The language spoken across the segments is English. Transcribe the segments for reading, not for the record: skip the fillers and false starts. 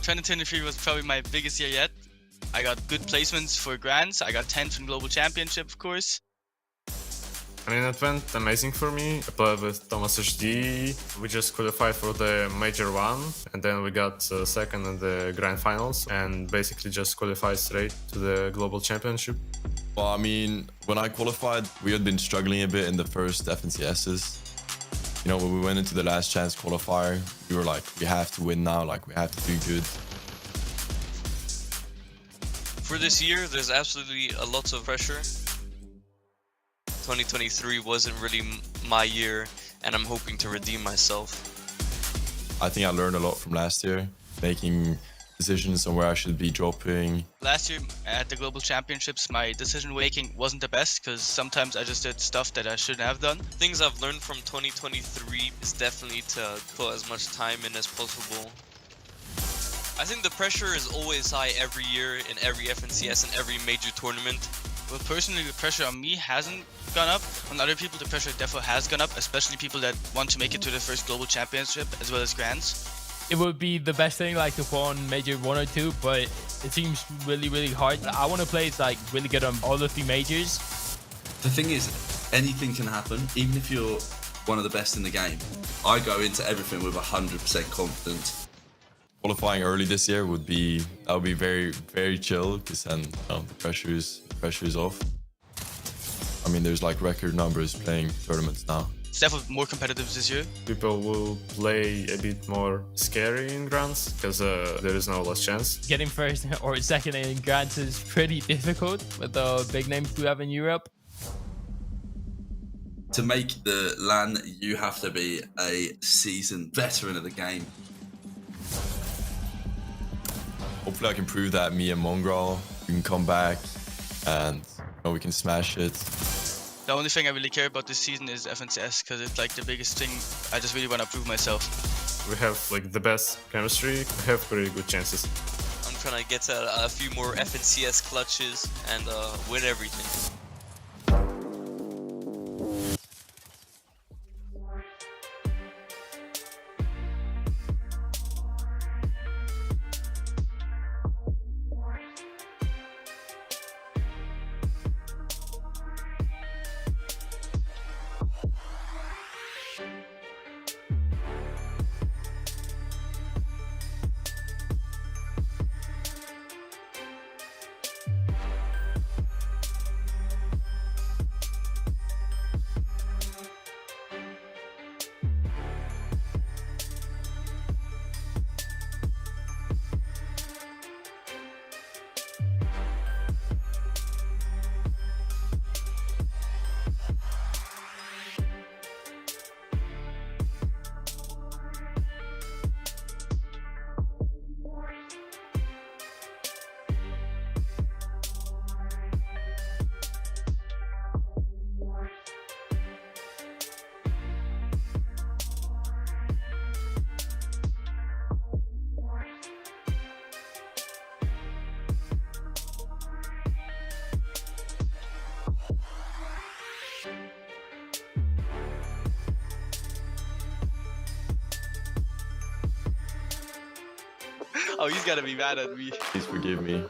2023 was probably my biggest year yet. I got good placements for Grands. I got 10th in Global Championship, of course. I mean, it went amazing for me. I played with Thomas HD. We just qualified for the Major 1, and then we got second in the Grand Finals, and basically just qualified straight to the Global Championship. Well, I mean, when I qualified, we had been struggling a bit in the first FNCSs. You know, when we went into the last chance qualifier, we were like, we have to win now, like we have to do good. For this year, there's absolutely a lot of pressure. 2023 wasn't really my year, and I'm hoping to redeem myself. I think I learned a lot from last year, making decisions on where I should be dropping. Last year at the Global Championships, my decision making wasn't the best because sometimes I just did stuff that I shouldn't have done. Things I've learned from 2023 is definitely to put as much time in as possible. I think the pressure is always high every year in every FNCS and every major tournament. Well, personally, the pressure on me hasn't gone up. On other people, the pressure definitely has gone up, especially people that want to make it to the first Global Championship as well as Grands. It would be the best thing, like, to won Major 1 or 2, but it seems really hard. I want to play like really good on all the 3 majors. The thing is, anything can happen, even if you're one of the best in the game. I go into everything with 100% confidence. Qualifying early this year would be very chill, because then the pressure is off. I mean, there's like record numbers playing tournaments now. It's definitely more competitive this year. People will play a bit more scary in Grands because there is no last chance. Getting first or second in Grands is pretty difficult with the big names we have in Europe. To make the LAN, you have to be a seasoned veteran of the game. Hopefully I can prove that me and Mongrel, we can come back and we can smash it. The only thing I really care about this season is FNCS because it's like the biggest thing. I just really want to prove myself. We have like the best chemistry. We have pretty good chances. I'm trying to get a few more FNCS clutches and win everything. Oh, he's gotta be mad at me. Please forgive me.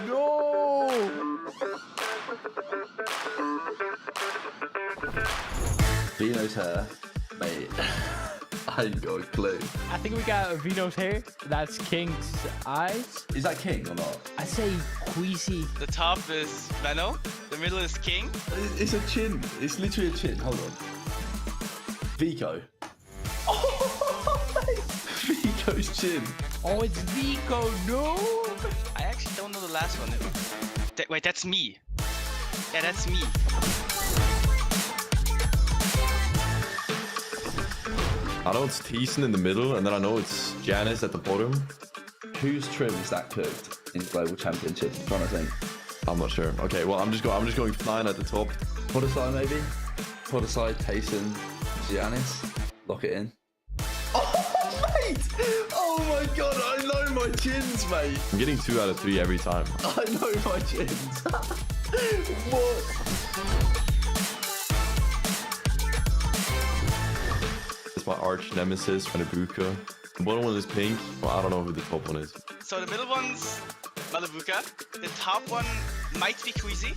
No! Vino's hair, mate. I ain't got a clue. I think we got Vino's hair. That's King's eyes. Is that King or not? I say Queasy. The top is Venno, the middle is King. It's a chin. It's literally a chin. Hold on. Vico. Oh, mate. Vico's chin. Oh, it's Vico. No! I actually don't know the last one. Wait, that's me. Yeah, that's me. I know it's Thiessen in the middle, and then I know it's Janice at the bottom. Whose trim is that cooked in Global Championship? I'm trying to think. I'm not sure. Okay, well I'm just going flying at the top. Put aside maybe. Put aside Tayson, Giannis. Lock it in. Oh mate! Oh my god, I know my chins, mate. I'm getting 2 out of 3 every time. I know my chins. What? It's my arch nemesis, Renabuka. The bottom one is pink. Well, I don't know who the top one is. So the middle one's Malabuka. The top one might be Queasy.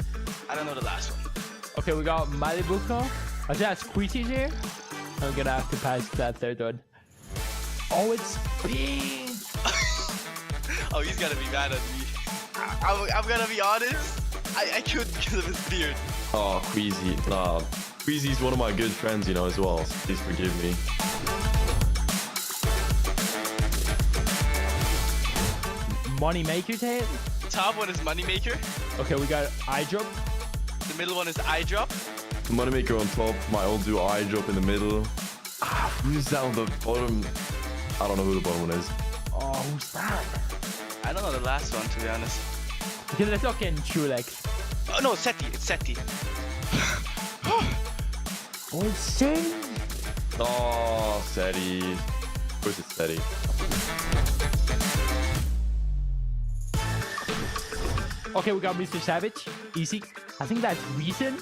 I don't know the last one. Okay, we got Malibuko. I think that's Queasy here. I'm gonna have to pass that third one. Oh, it's pink. Oh, he's gonna be mad at me. I'm gonna be honest. I couldn't because of his beard. Oh, Queasy. Nah. Queasy's one of my good friends, you know, as well. So please forgive me. Moneymaker's here. Top one is Moneymaker. Okay, we got Eye Drop. The middle one is Eye Drop. Moneymaker on top. My old duo Eye Drop in the middle. Who's that on the bottom? I don't know who the bottom one is. Oh, who's that? I don't know the last one, to be honest. Okay, let's look in Chulex. Oh no, Seti. It's Seti. Oh, it's Sing. Oh, Seti. Of course it's Seti. Okay, we got Mr. Savage. Easy. I think that's Reason.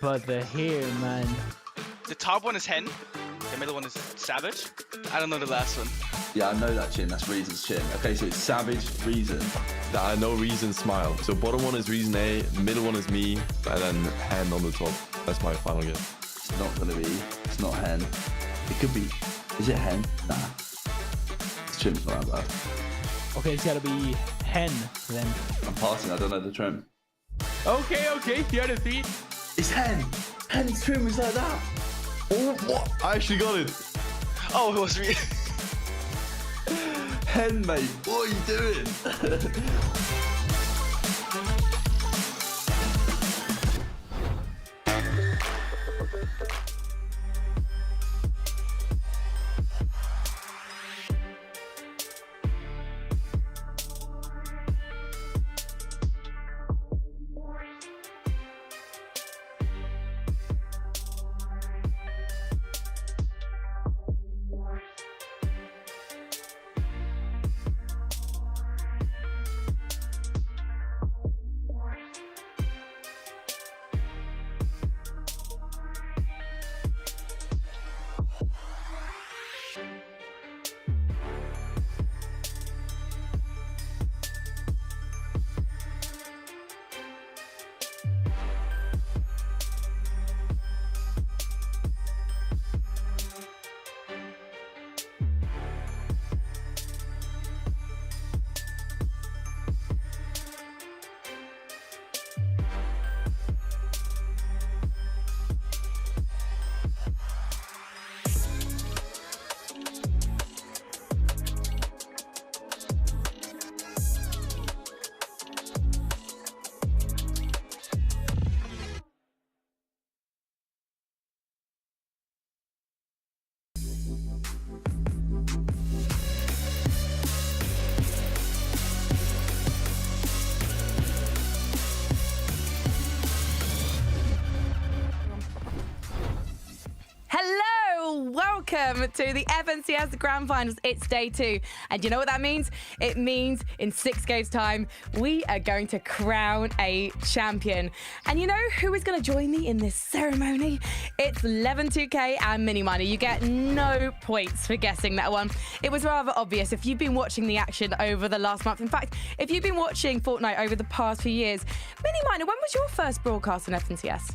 But the hair, man. The top one is Hen. The middle one is Savage. I don't know the last one. Yeah, I know that chin. That's Reason's chin. Okay, so it's Savage, Reason. I know Reason Smile. So bottom one is Reason A, middle one is me, and then Hand on the top. That's my final guess. It's not gonna be. It's not Hen. It could be. Is it Hen? Nah. This trim's not that bad. Okay, it's gotta be Hen then. I'm passing. I don't know the trim. Okay. The other three. It's Hen. Hen's trim is like that. Oh, what? I actually got it. Oh, it was me. Hen, mate. What are you doing? Welcome to the FNCS Grand Finals. It's day 2. And you know what that means? It means in 6 games' time, we are going to crown a champion. And you know who is going to join me in this ceremony? It's 11-2K and Minimoney. You get no points for guessing that one. It was rather obvious if you've been watching the action over the last month. In fact, if you've been watching Fortnite over the past few years, Minimoney, when was your first broadcast on FNCS?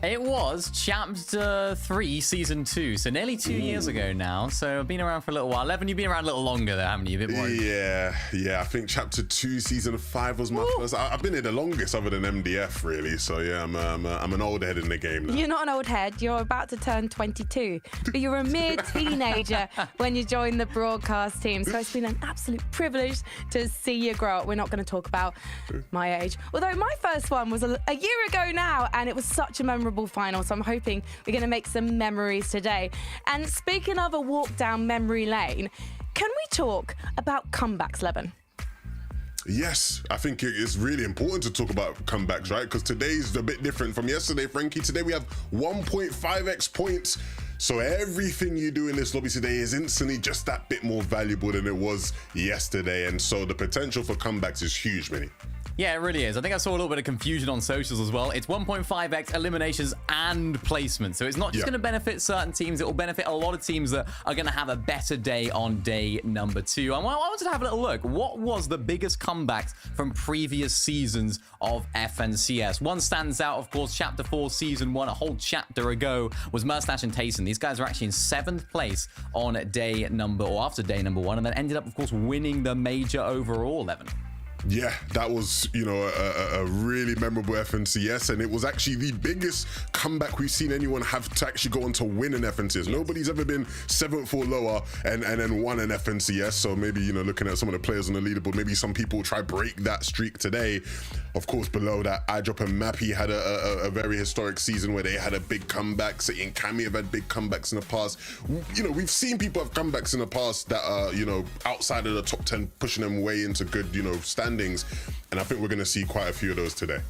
It was Chapter 3, Season 2, so nearly 2 years ago now. So I've been around for a little while. Evan, you've been around a little longer there, haven't you? A bit more. Yeah. I think Chapter 2, Season 5 was my first. I've been here the longest other than MDF, really. So yeah, I'm an old head in the game now. You're not an old head. You're about to turn 22. But you're a mere teenager when you join the broadcast team. So it's been an absolute privilege to see you grow up. We're not going to talk about my age. Although my first one was a year ago now, and it was such a memorable final, so I'm hoping we're going to make some memories today. And speaking of a walk down memory lane, can we talk about comebacks, Levin? Yes, I think it is really important to talk about comebacks, right? Because today's a bit different from yesterday, Frankie. Today we have 1.5x points. So everything you do in this lobby today is instantly just that bit more valuable than it was yesterday. And so the potential for comebacks is huge, Minnie. Yeah, it really is. I think I saw a little bit of confusion on socials as well. It's 1.5x eliminations and placement. So it's not just going to benefit certain teams. It will benefit a lot of teams that are going to have a better day on day number 2. I wanted to have a little look. What was the biggest comebacks from previous seasons of FNCS? One stands out, of course, Chapter 4, Season 1, a whole chapter ago, was Merstash and Tayson. These guys are actually in 7th place on day number, or after day number 1, and then ended up, of course, winning the major overall, Evan. Yeah, that was, you know, a really memorable FNCS, and it was actually the biggest comeback we've seen anyone have to actually go on to win an FNCS. Nobody's ever been 7th or lower and then won an FNCS. So maybe, you know, looking at some of the players on the leaderboard, maybe some people try break that streak today. Of course, below that, iDrop and Mappy had a very historic season where they had a big comeback. City and Cammy have had big comebacks in the past. You know, we've seen people have comebacks in the past that are, you know, outside of the top 10, pushing them way into good, you know, standings. And I think we're going to see quite a few of those today.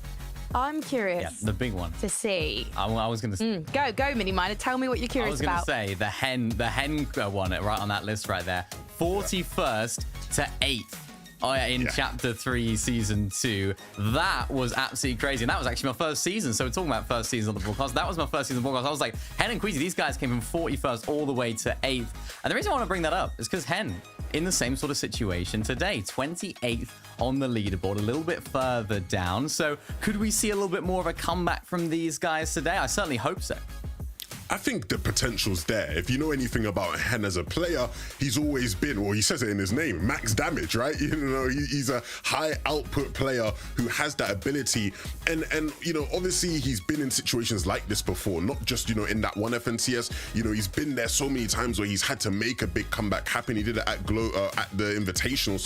I'm curious. Yeah, the big one. To see. I was going to Go, Mini Miner. Tell me what you're curious about. I was going to say the hen one right on that list right there. 41st to 8th. Oh yeah, in Chapter 3, Season 2. That was absolutely crazy. And that was actually my first season. So we're talking about first season of the broadcast. That was my first season of the broadcast. I was like, Hen and Queasy, these guys came from 41st all the way to 8th. And the reason I want to bring that up is because Hen, in the same sort of situation today, 28th on the leaderboard, a little bit further down. So could we see a little bit more of a comeback from these guys today? I certainly hope so. I think the potential's there. If you know anything about Hen as a player, he's always been, well, he says it in his name, max damage, right? You know, he's a high output player who has that ability. And you know, obviously he's been in situations like this before, not just, you know, in that one FNCS. You know, he's been there so many times where he's had to make a big comeback happen. He did it at the Invitational,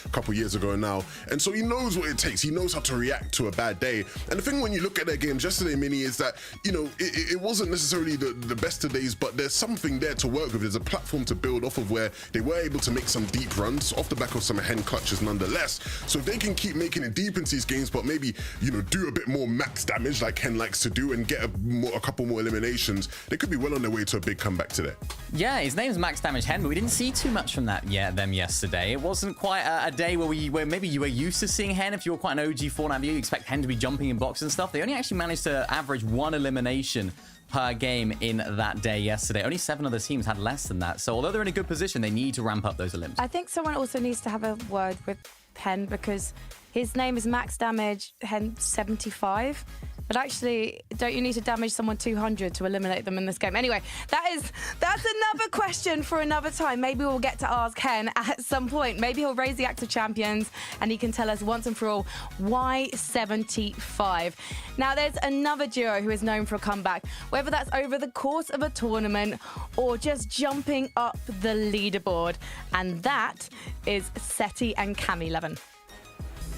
a couple years ago now. And so he knows what it takes. He knows how to react to a bad day. And the thing when you look at their games yesterday, Mini, is that, you know, it wasn't necessarily the best of days, but there's something there to work with. There's a platform to build off of where they were able to make some deep runs off the back of some Hen clutches nonetheless. So if they can keep making it deep into these games, but maybe, you know, do a bit more max damage like Hen likes to do and get a couple more eliminations, they could be well on their way to a big comeback today. Yeah, his name's Max Damage Hen, but we didn't see too much from that them yesterday. It wasn't quite a day where maybe you were used to seeing Hen. If you were quite an OG Fortnite viewer, you expect Hen to be jumping in blocks and stuff. They only actually managed to average 1 elimination per game in that day yesterday. Only 7 other teams had less than that. So although they're in a good position, they need to ramp up those elims. I think someone also needs to have a word with Hen because his name is Max Damage Hen 75. But actually, don't you need to damage someone 200 to eliminate them in this game? Anyway, that's another question for another time. Maybe we'll get to ask Hen at some point. Maybe he'll raise the Active Champions and he can tell us once and for all why 75. Now, there's another duo who is known for a comeback, whether that's over the course of a tournament or just jumping up the leaderboard. And that is Seti and Cammy, Levin.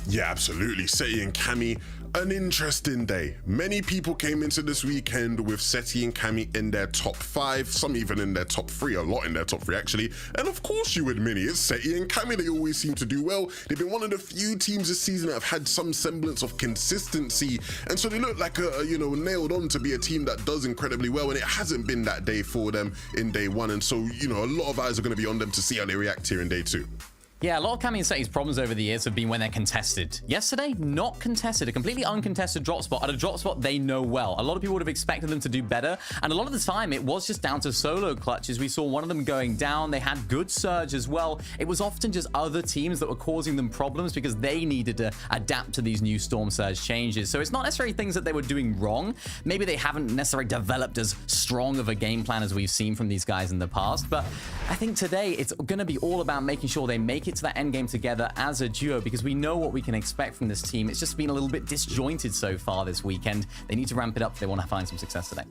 Yeah, absolutely. Seti and Cammy, an interesting day. Many people came into this weekend with Seti and Cammy in their top 5, some even in their top 3, a lot in their top 3 actually. And of course you would, Mini, it's Seti and Cammy. They always seem to do well. They've been one of the few teams this season that have had some semblance of consistency. And so they look like you know, nailed on to be a team that does incredibly well. And it hasn't been that day for them in day 1. And so, you know, a lot of eyes are going to be on them to see how they react here in day 2. Yeah, a lot of Cammy and Seti's problems over the years have been when they're contested. Yesterday, not contested. A completely uncontested drop spot at a drop spot they know well. A lot of people would have expected them to do better. And a lot of the time, it was just down to solo clutches. We saw one of them going down. They had good surge as well. It was often just other teams that were causing them problems because they needed to adapt to these new Storm Surge changes. So it's not necessarily things that they were doing wrong. Maybe they haven't necessarily developed as strong of a game plan as we've seen from these guys in the past. But I think today, it's going to be all about making sure they make it to that end game together as a duo because we know what we can expect from this team. It's just been a little bit disjointed so far this weekend. They need to ramp it up if they want to find some success today.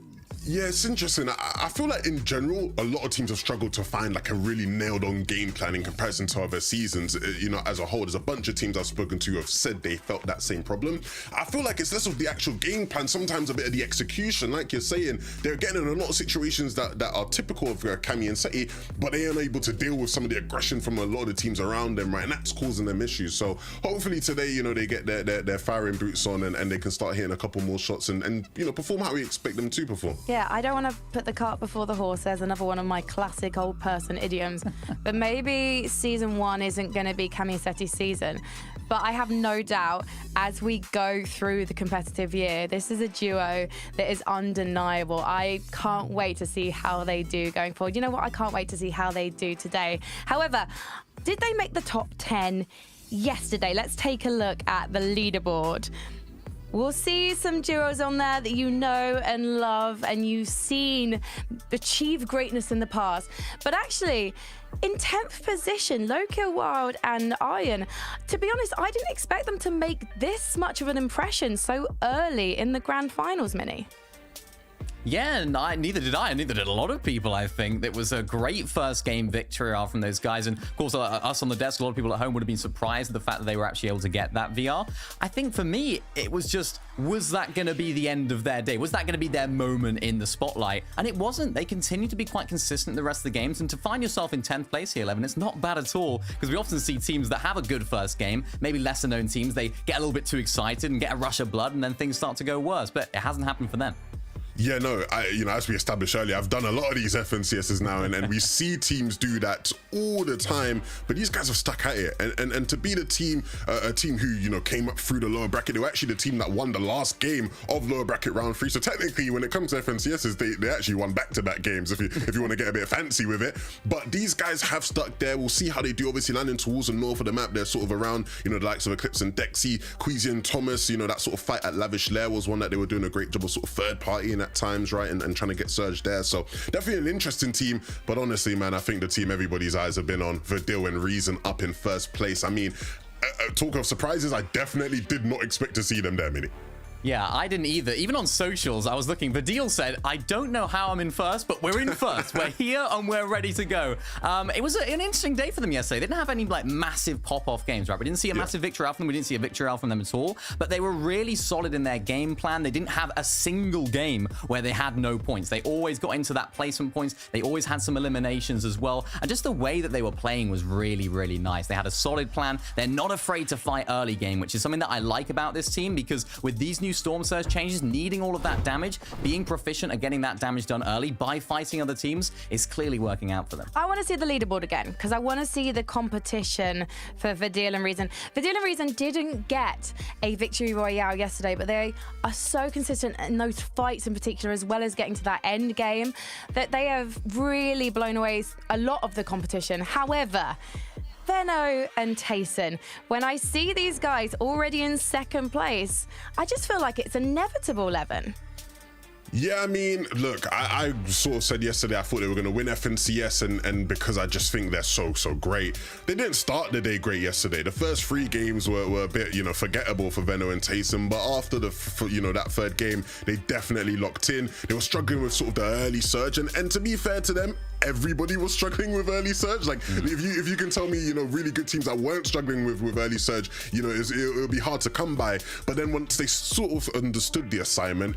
Yeah, it's interesting. I feel like in general, a lot of teams have struggled to find like a really nailed on game plan in comparison to other seasons. You know, as a whole, there's a bunch of teams I've spoken to who have said they felt that same problem. I feel like it's less of the actual game plan, sometimes a bit of the execution. Like you're saying, they're getting in a lot of situations that are typical of Cammy and Seti, but they aren't able to deal with some of the aggression from a lot of the teams around them, right? And that's causing them issues. So hopefully today, you know, they get their firing boots on and they can start hitting a couple more shots and you know, perform how we expect them to perform. Yeah, yeah, I don't want to put the cart before the horse. There's another one of my classic old person idioms. But maybe season 1 isn't going to be Camisetti's season. But I have no doubt as we go through the competitive year, this is a duo that is undeniable. I can't wait to see how they do going forward. You know what? I can't wait to see how they do today. However, did they make the top 10 yesterday? Let's take a look at the leaderboard. We'll see some duos on there that you know and love and you've seen achieve greatness in the past. But actually, in 10th position, Lokiel Wild and Iron, to be honest, I didn't expect them to make this much of an impression so early in the grand finals, Minnie. Yeah, and neither did I, and neither did a lot of people, I think. It was a great first game victory from those guys. And of course, us on the desk, a lot of people at home would have been surprised at the fact that they were actually able to get that VR. I think for me, it was just, was that going to be the end of their day? Was that going to be their moment in the spotlight? And it wasn't. They continued to be quite consistent the rest of the games. And to find yourself in 10th place here, 11, it's not bad at all. Because we often see teams that have a good first game, maybe lesser known teams, they get a little bit too excited and get a rush of blood, and then things start to go worse. But it hasn't happened for them. Yeah, no, as we established earlier, I've done a lot of these FNCSs now, and we see teams do that all the time, but these guys have stuck at it. And to be the team, a team who, came up through the lower bracket, they were actually the team that won the last game of lower bracket round 3. So technically, when it comes to FNCSs, they actually won back-to-back games, if you want to get a bit fancy with it. But these guys have stuck there. We'll see how they do. Obviously, landing towards the north of the map, they're sort of around, the likes of Eclipse and Dexy, Queasy and Thomas, that sort of fight at Lavish Lair was one that they were doing a great job of sort of third party in at times, right, and trying to get Surge there. So definitely an interesting team, but honestly, man, I think the team everybody's eyes have been on, Verdil and Reason up in first place. I mean, talk of surprises, I definitely did not expect to see them there, Minnie. Yeah, I didn't either. Even on socials, I was looking. Vadil said, I don't know how I'm in first, but we're in first. We're here and we're ready to go. It was an interesting day for them yesterday. They didn't have any massive pop-off games, right? We didn't see a massive victory out from them. We didn't see a victory out from them at all. But they were really solid in their game plan. They didn't have a single game where they had no points. They always got into that placement points. They always had some eliminations as well. And just the way that they were playing was really, really nice. They had a solid plan. They're not afraid to fight early game, which is something that I like about this team, because with these new Storm Surge changes, needing all of that damage, being proficient at getting that damage done early by fighting other teams is clearly working out for them. I want to see the leaderboard again, because I want to see the competition for Verdil and Reason. Verdil and Reason didn't get a victory royale yesterday, but they are so consistent in those fights in particular, as well as getting to that end game, that they have really blown away a lot of the competition. However, Venno and Tayson, when I see these guys already in second place, I just feel like it's inevitable, Levin. Yeah, I mean, look, I sort of said yesterday I thought they were going to win FNCS, and because I just think they're so great. They didn't start the day great yesterday. The first 3 games were a bit, forgettable for Venno and Tayson, but after that third game, they definitely locked in. They were struggling with sort of the early surge, and to be fair to them, everybody was struggling with early surge. Like, if you can tell me, really good teams that weren't struggling with early surge, it'll be hard to come by. But then once they sort of understood the assignment,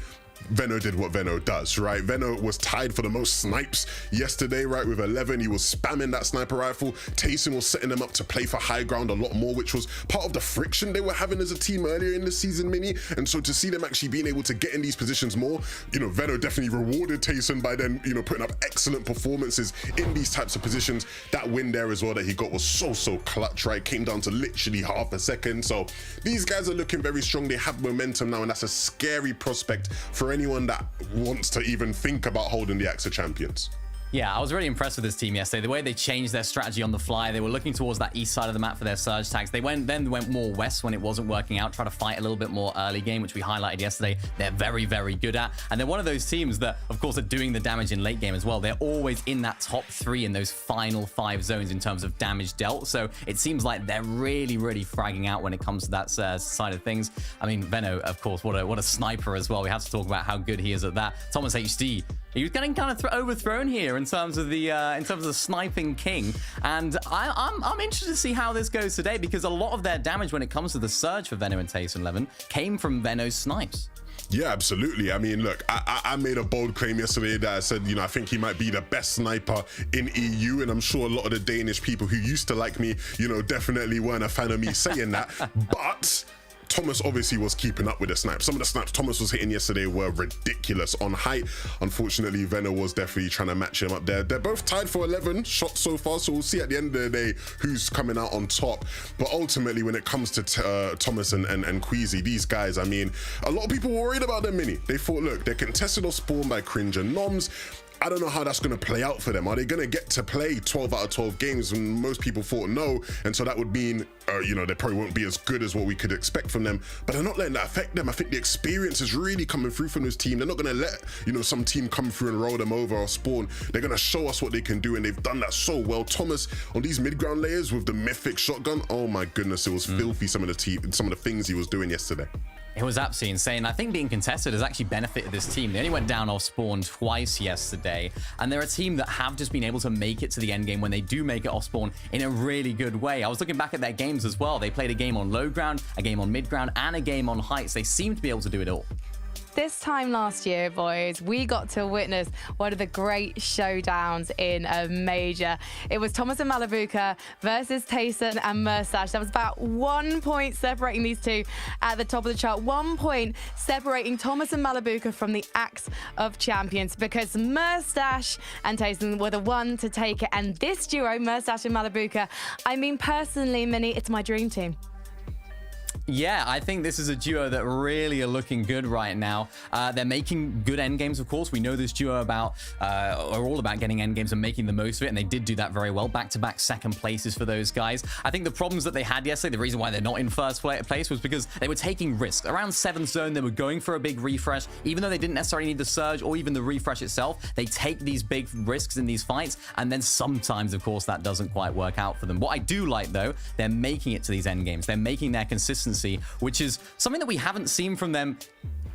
Venno did what Venno does, right? Venno was tied for the most snipes yesterday, right, with 11. He was spamming that sniper rifle. Tayson was setting them up to play for high ground a lot more, which was part of the friction they were having as a team earlier in the season, Mini. And so to see them actually being able to get in these positions more, Venno definitely rewarded Tayson by then, putting up excellent performances in these types of positions. That win there as well that he got was so clutch, right? Came down to literally half a second. So these guys are looking very strong. They have momentum now, and that's a scary prospect for anyone that wants to even think about holding the AXA champions. Yeah, I was really impressed with this team yesterday. The way they changed their strategy on the fly. They were looking towards that east side of the map for their surge tags. They went more west when it wasn't working out, try to fight a little bit more early game, which we highlighted yesterday. They're very good at. And they're one of those teams that, of course, are doing the damage in late game as well. They're always in that top 3 in those final 5 zones in terms of damage dealt. So it seems like they're really fragging out when it comes to that side of things. I mean, Venno, of course, what a sniper as well. We have to talk about how good he is at that. Thomas HD, he was getting kind of overthrown here in terms of the sniping king, and I'm interested to see how this goes today, because a lot of their damage when it comes to the surge for Venno and Tayson 11 came from Venno's snipes. Yeah, absolutely. I mean, look, I made a bold claim yesterday that I said, I think he might be the best sniper in EU, and I'm sure a lot of the Danish people who used to like me, definitely weren't a fan of me saying that, but Thomas obviously was keeping up with the snipes. Some of the snipes Thomas was hitting yesterday were ridiculous on height. Unfortunately, Venner was definitely trying to match him up there. They're both tied for 11 shots so far, so we'll see at the end of the day who's coming out on top. But ultimately, when it comes to Thomas and Queasy, these guys, I mean, a lot of people were worried about them, Mini. They thought, look, they're contested or spawned by Cringe and Noms. I don't know how that's going to play out for them. Are they going to get to play 12 out of 12 games? And most people thought no. And so that would mean, you know, they probably won't be as good as what we could expect from them. But they're not letting that affect them. I think the experience is really coming through from this team. They're not going to let, you know, some team come through and roll them over or spawn. They're going to show us what they can do. And they've done that so well. Thomas, on these mid-ground layers with the mythic shotgun, oh my goodness, it was filthy, some of the things he was doing yesterday. It was absolutely insane. I think being contested has actually benefited this team. They only went down off spawn twice yesterday, and they're a team that have just been able to make it to the end game when they do make it off spawn in a really good way. I was looking back at their games as well. They played a game on low ground, a game on mid ground, and a game on heights. They seem to be able to do it all. This time last year, boys, we got to witness one of the great showdowns in a major. It was Thomas and Malabuka versus Tayson and Murstache. There was about 1 point separating these two at the top of the chart. 1 point separating Thomas and Malabuka from the Axe of Champions, because Murstache and Tayson were the one to take it. And this duo, Murstache and Malabuka, I mean, personally, Minnie, it's my dream team. Yeah, I think this is a duo that really are looking good right now. They're making good end games, of course. We know this duo are all about getting end games and making the most of it, and they did do that very well. Back-to-back second places for those guys. I think the problems that they had yesterday, the reason why they're not in first place was because they were taking risks. Around 7th zone, they were going for a big refresh. Even though they didn't necessarily need the surge or even the refresh itself, they take these big risks in these fights, and then sometimes, of course, that doesn't quite work out for them. What I do like, though, they're making it to these end games. They're making their consistency, which is something that we haven't seen from them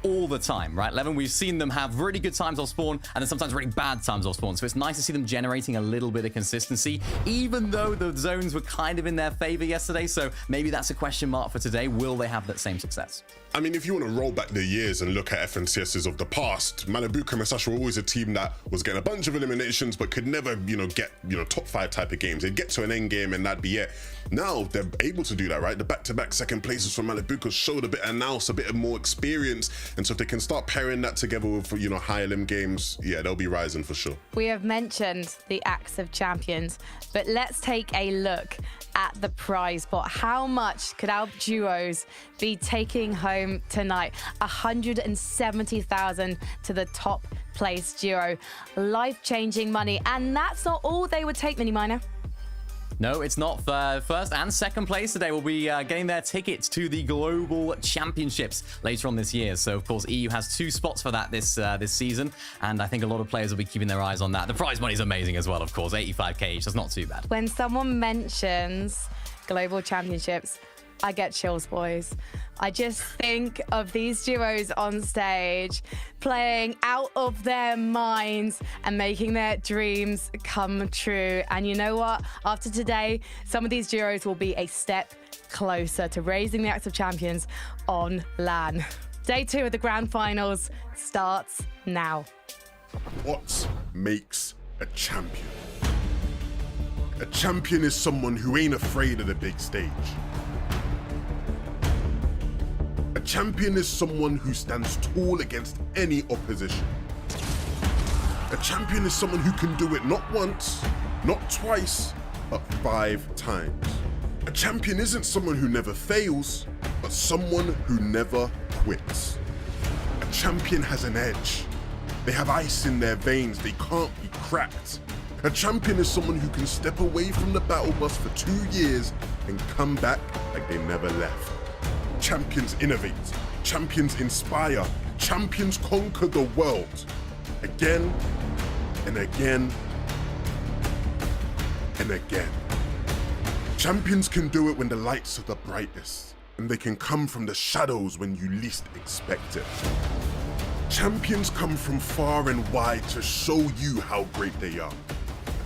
all the time, right, Levin? We've seen them have really good times off spawn and then sometimes really bad times off spawn. So it's nice to see them generating a little bit of consistency, even though the zones were kind of in their favor yesterday. So maybe that's a question mark for today. Will they have that same success? I mean, if you want to roll back the years and look at FNCSs of the past, Malabuka and Murstache were always a team that was getting a bunch of eliminations, but could never, get, top 5 type of games. They'd get to an end game and that'd be it. Now they're able to do that, right? The back-to-back second places from Malabuka showed a bit of nous, a bit of more experience. And so if they can start pairing that together with, higher limb games, yeah, they'll be rising for sure. We have mentioned the Axe of Champions, but let's take a look at the prize pot. How much could our duos be taking home tonight? 170,000 to the top place duo. Life-changing money. And that's not all they would take, Mini Miner. No, it's not. First and second place today will be getting their tickets to the Global Championships later on this year. So, of course, EU has 2 spots for that this season, and I think a lot of players will be keeping their eyes on that. The prize money is amazing as well, of course, 85k each. That's not too bad. When someone mentions Global Championships, I get chills, boys. I just think of these duos on stage playing out of their minds and making their dreams come true. And you know what? After today, some of these duos will be a step closer to raising the Axe of Champions on LAN. Day 2 of the grand finals starts now. What makes a champion? A champion is someone who ain't afraid of the big stage. A champion is someone who stands tall against any opposition. A champion is someone who can do it not once, not twice, but 5 times. A champion isn't someone who never fails, but someone who never quits. A champion has an edge. They have ice in their veins, they can't be cracked. A champion is someone who can step away from the battle bus for 2 years and come back like they never left. Champions innovate, champions inspire, champions conquer the world. Again and again and again. Champions can do it when the lights are the brightest, and they can come from the shadows when you least expect it. Champions come from far and wide to show you how great they are.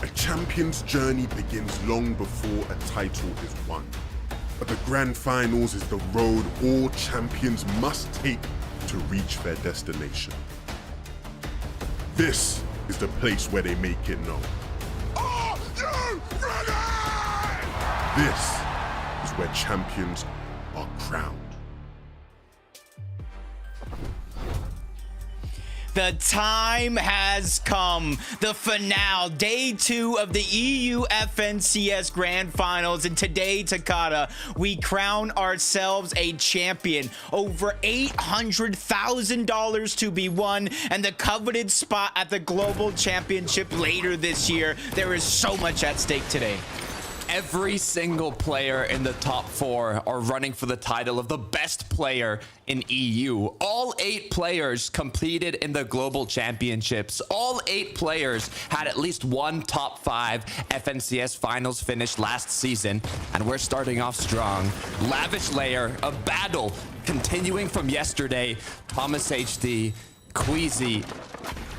A champion's journey begins long before a title is won. But the grand finals is the road all champions must take to reach their destination. This is the place where they make it known. Are you ready? This is where champions are crowned. The time has come. The finale, day 2 of the EU FNCS Grand Finals. And today, Takata, we crown ourselves a champion. Over $800,000 to be won, and the coveted spot at the Global Championship later this year. There is so much at stake today. Every single player in the top 4 are running for the title of the best player in EU. All 8 players competed in the global championships. All 8 players had at least one top 5 FNCS finals finish last season, and we're starting off strong. Lavish Layer, a battle continuing from yesterday. Thomas HD, Queasy,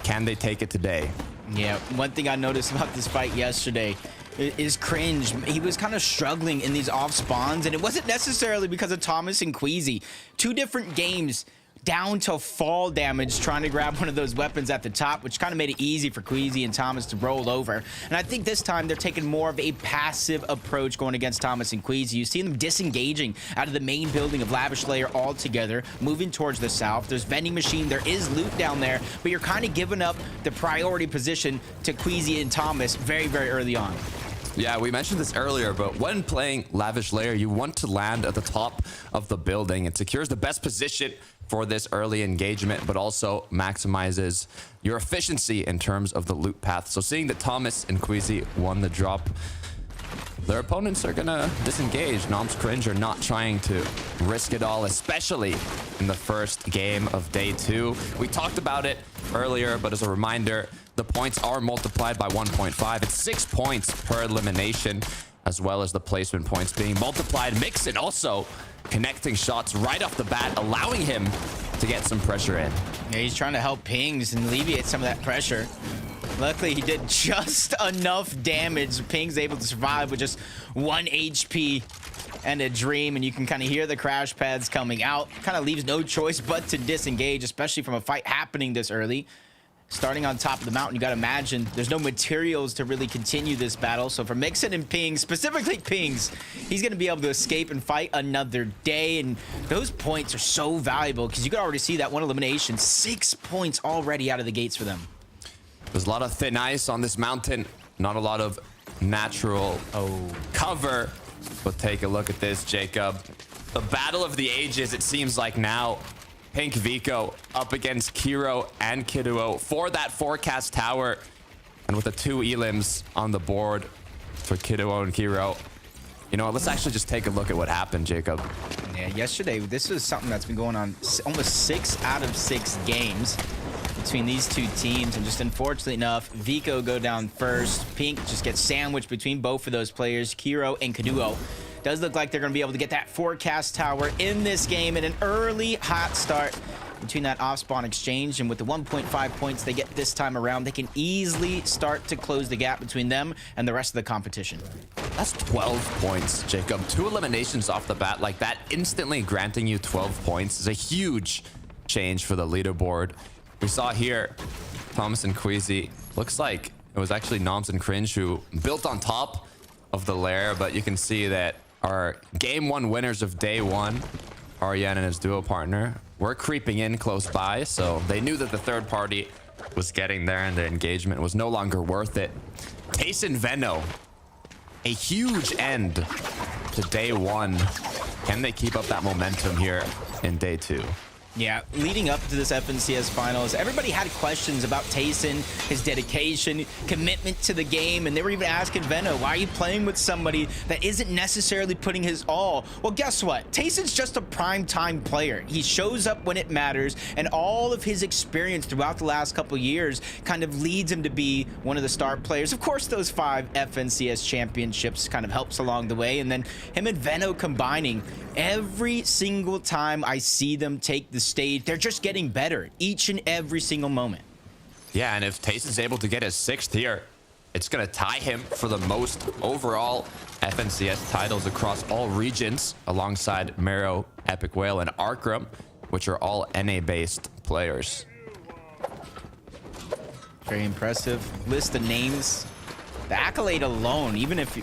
can they take it today? Yeah, one thing I noticed about this fight yesterday is Cringe. He was kind of struggling in these off spawns, and it wasn't necessarily because of Thomas and Queasy. 2 different games down to fall damage trying to grab one of those weapons at the top, which kind of made it easy for Queasy and Thomas to roll over. And I think this time they're taking more of a passive approach going against Thomas and Queasy. You see them disengaging out of the main building of Lavish Layer altogether, moving towards the south. There's vending machine, there is loot down there, but you're kind of giving up the priority position to Queasy and Thomas very, very early on. Yeah, we mentioned this earlier, but when playing Lavish Layer, you want to land at the top of the building. It secures the best position for this early engagement, but also maximizes your efficiency in terms of the loot path. So seeing that Thomas and Queasy won the drop, their opponents are gonna disengage. Noms Cringe are not trying to risk it all, especially in the first game of day 2. We talked about it earlier, but as a reminder, the points are multiplied by 1.5. It's 6 points per elimination, as well as the placement points being multiplied. Mixon also connecting shots right off the bat, allowing him to get some pressure in. Yeah, he's trying to help Pings and alleviate some of that pressure. Luckily, he did just enough damage. Ping's able to survive with just 1 HP and a dream, and you can kind of hear the crash pads coming out. Kind of leaves no choice but to disengage, especially from a fight happening this early. Starting on top of the mountain, you got to imagine there's no materials to really continue this battle. So for Mixon and Pings, specifically Pings, he's going to be able to escape and fight another day. And those points are so valuable because you can already see that one elimination, 6 points already out of the gates for them. There's a lot of thin ice on this mountain, not a lot of natural cover. But take a look at this, Jacob. The battle of the ages, it seems like now. Pink Vico up against Kiro and Kiduo for that forecast tower. And with the 2 elims on the board for Kiduo and Kiro. You know what, let's actually just take a look at what happened, Jacob. Yeah, yesterday, this is something that's been going on almost 6 out of 6 games between these 2 teams. And just unfortunately enough, Vico go down first. Pink just gets sandwiched between both of those players, Kiro and Kiduo. Does look like they're going to be able to get that forecast tower in this game in an early hot start between that off-spawn exchange. And with the 1.5 points they get this time around, they can easily start to close the gap between them and the rest of the competition. That's 12 points, Jacob. 2 eliminations off the bat like that, instantly granting you 12 points is a huge change for the leaderboard. We saw here, Thomas and Queasy. Looks like it was actually Noms and Cringe who built on top of the lair, but you can see that our game 1 winners of day 1, Aryan and his duo partner, were creeping in close by, so they knew that the third party was getting there and the engagement was no longer worth it. Tayson Venno, a huge end to day 1. Can they keep up that momentum here in day 2? Yeah, leading up to this FNCS finals, everybody had questions about Tayson, his dedication, commitment to the game, and they were even asking Venno, why are you playing with somebody that isn't necessarily putting his all? Well, guess what? Tayson's just a prime-time player. He shows up when it matters, and all of his experience throughout the last couple years kind of leads him to be one of the star players. Of course, those 5 FNCS championships kind of helps along the way, and then him and Venno combining. Every single time I see them take the stage, they're just getting better each and every single moment. Yeah, and if Tayson's able to get his 6th here, it's going to tie him for the most overall FNCS titles across all regions, alongside Mero, Epic Whale, and Arkram, which are all NA-based players. Very impressive. List the names. The accolade alone, even if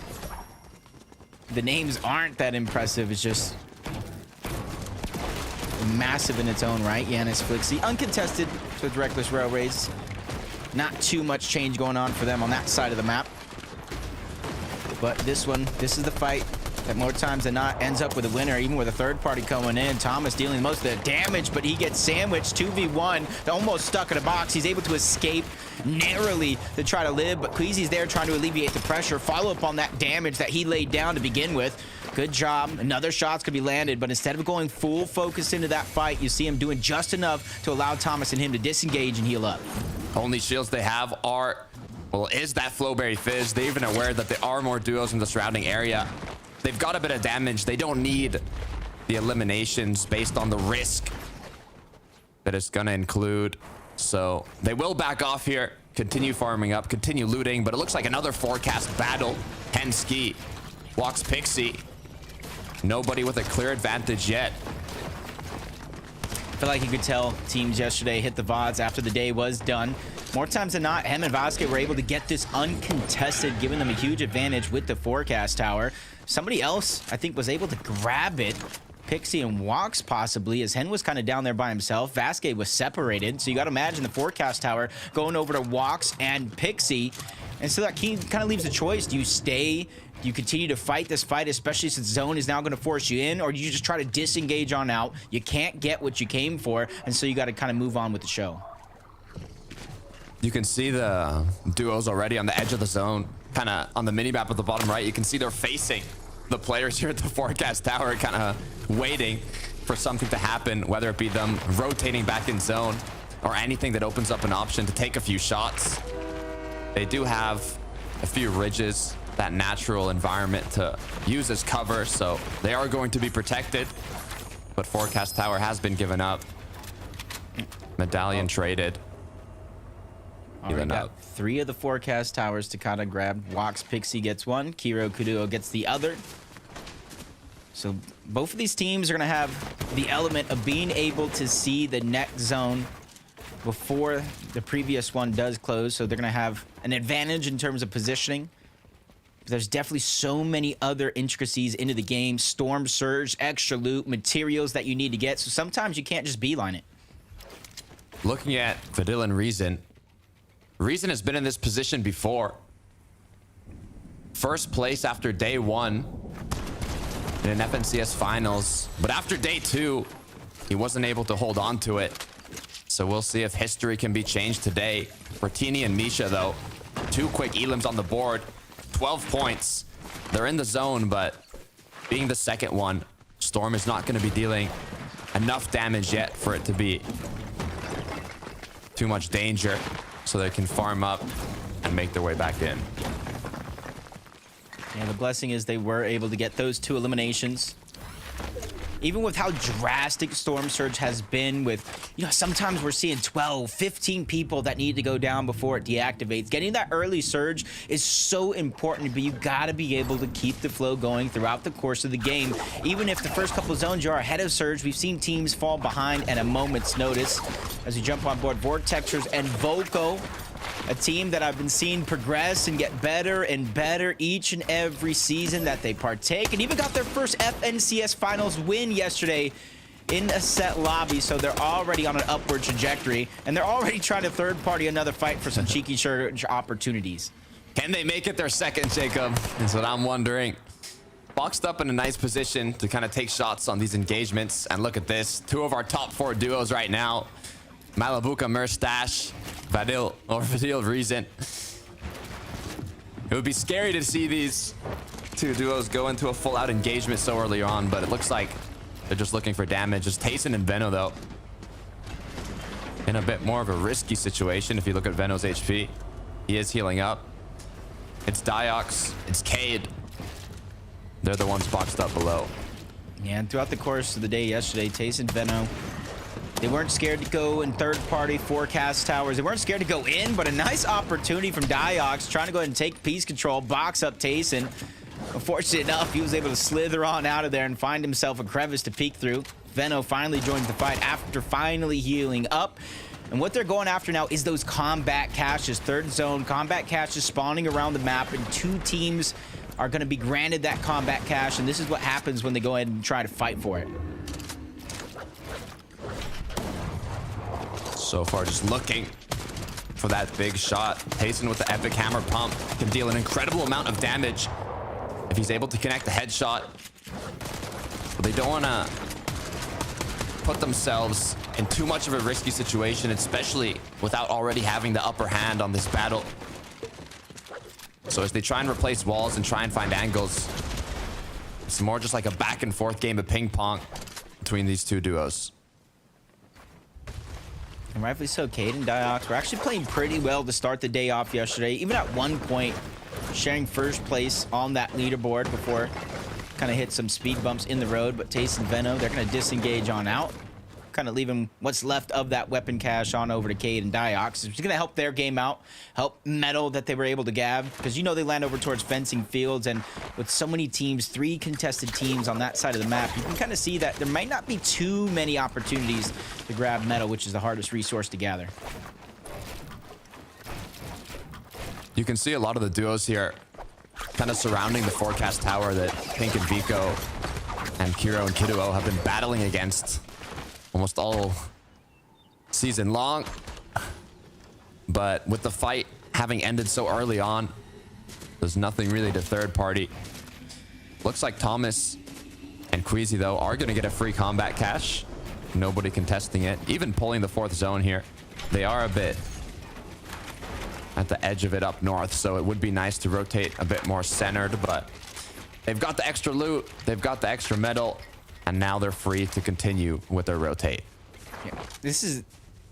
the names aren't that impressive, it's just massive in its own right. Yanis Flixie, uncontested with Reckless Railways. Not too much change going on for them on that side of the map. But this is the fight that more times than not ends up with a winner, even with a third party coming in. Thomas dealing most of the damage, but he gets sandwiched. 2v1, almost stuck in a box. He's able to escape narrowly to try to live, but Queasy's there trying to alleviate the pressure, follow up on that damage that he laid down to begin with. Good job. Another shot's could be landed, but instead of going full focus into that fight, you see him doing just enough to allow Thomas and him to disengage and heal up. Only shields they have are, well, is that Flowberry Fizz. They're even aware that there are more duos in the surrounding area. They've got a bit of damage. They don't need the eliminations based on the risk that it's going to include. So they will back off here, continue farming up, continue looting, but it looks like another forecast battle. Henski walks Pixie. Nobody with a clear advantage yet. I feel like you could tell teams yesterday hit the VODs after the day was done. More times than not, Hem and Vasquez were able to get this uncontested, giving them a huge advantage with the forecast tower. Somebody else, I think, was able to grab it. Pixie and Walks possibly, as Hen was kind of down there by himself. Vasquez was separated, so you got to imagine the forecast tower going over to Walks and Pixie. And so that kind of leaves a choice. Do you stay? Do you continue to fight this fight, especially since zone is now going to force you in, or do you just try to disengage on out? You can't get what you came for, and so you got to kind of move on with the show. You can see the duos already on the edge of the zone, kind of on the mini-map at the bottom right. You can see they're facing the players here at the forecast tower, kind of waiting for something to happen, whether it be them rotating back in zone or anything that opens up an option to take a few shots. They do have a few ridges, that natural environment to use as cover, so they are going to be protected. But forecast tower has been given up. Medallion traded. Already got 3 of the forecast towers to kind of grab. Walks Pixie gets 1. Kiro Kuduo gets the other. So both of these teams are going to have the element of being able to see the next zone before the previous one does close. So they're going to have an advantage in terms of positioning. But there's definitely so many other intricacies into the game. Storm Surge, extra loot, materials that you need to get. So sometimes you can't just beeline it. Looking at Vidil and Reason. Reason has been in this position before. First place after day 1 in an FNCS finals. But after day 2, he wasn't able to hold on to it. So we'll see if history can be changed today. For Tini and Misha, though, 2 quick elims on the board. 12 points. They're in the zone, but being the second one, Storm is not going to be dealing enough damage yet for it to be too much danger, so they can farm up and make their way back in. Yeah, the blessing is they were able to get those 2 eliminations. Even with how drastic Storm Surge has been with, you know, sometimes we're seeing 12, 15 people that need to go down before it deactivates. Getting that early surge is so important, but you got to be able to keep the flow going throughout the course of the game. Even if the first couple of zones you are ahead of surge, we've seen teams fall behind at a moment's notice. As we jump on board, Vortexers and Voco, a team that I've been seeing progress and get better and better each and every season that they partake, and even got their first FNCS Finals win yesterday in a set lobby, so they're already on an upward trajectory, and they're already trying to third-party another fight for some cheeky surge opportunities. Can they make it their second, Jacob? That's what I'm wondering. Boxed up in a nice position to kind of take shots on these engagements, and look at this. 2 of our top 4 duos right now. Malabuka, Merstash, Vidil, Reason. It would be scary to see these 2 duos go into a full-out engagement so early on, but it looks like they're just looking for damage. It's Tayson and Veno, though, in a bit more of a risky situation. If you look at Veno's HP, he is healing up. It's Diox, it's Cade. They're the ones boxed up below. Yeah, and throughout the course of the day yesterday, Tayson, Veno, they weren't scared to go in third-party forecast towers. They weren't scared to go in, but a nice opportunity from Diox trying to go ahead and take piece control, box up Tayson. Unfortunate enough, he was able to slither on out of there and find himself a crevice to peek through. Veno finally joins the fight after finally healing up. And what they're going after now is those combat caches. Third zone, combat caches spawning around the map, and 2 teams are going to be granted that combat cache, and this is what happens when they go ahead and try to fight for it. So far, just looking for that big shot. Tayson with the epic hammer pump can deal an incredible amount of damage if he's able to connect the headshot. But they don't want to put themselves in too much of a risky situation, especially without already having the upper hand on this battle. So as they try and replace walls and try and find angles, it's more just like a back and forth game of ping pong between these two duos. And rightfully so, Cade and Diox were actually playing pretty well to start the day off yesterday. Even at one point, sharing first place on that leaderboard before kind of hit some speed bumps in the road. But Tace and Veno, they're going to disengage on out, kind of leaving what's left of that weapon cache on over to Cade and Diox. It's going to help their game out, help Metal that they were able to gab, because you know they land over towards fencing fields, and with so many teams, 3 contested teams on that side of the map, you can kind of see that there might not be too many opportunities to grab Metal, which is the hardest resource to gather. You can see a lot of the duos here kind of surrounding the forecast tower that Pink and Vico and Kiro and Kiduo have been battling against almost all season long. But with the fight having ended so early on, there's nothing really to third party. Looks like Thomas and Queasy, though, are going to get a free combat cache. Nobody contesting it, even pulling the 4th zone here. They are a bit at the edge of it up north, so it would be nice to rotate a bit more centered, but they've got the extra loot, they've got the extra metal, and now they're free to continue with their rotate. Yeah, this is,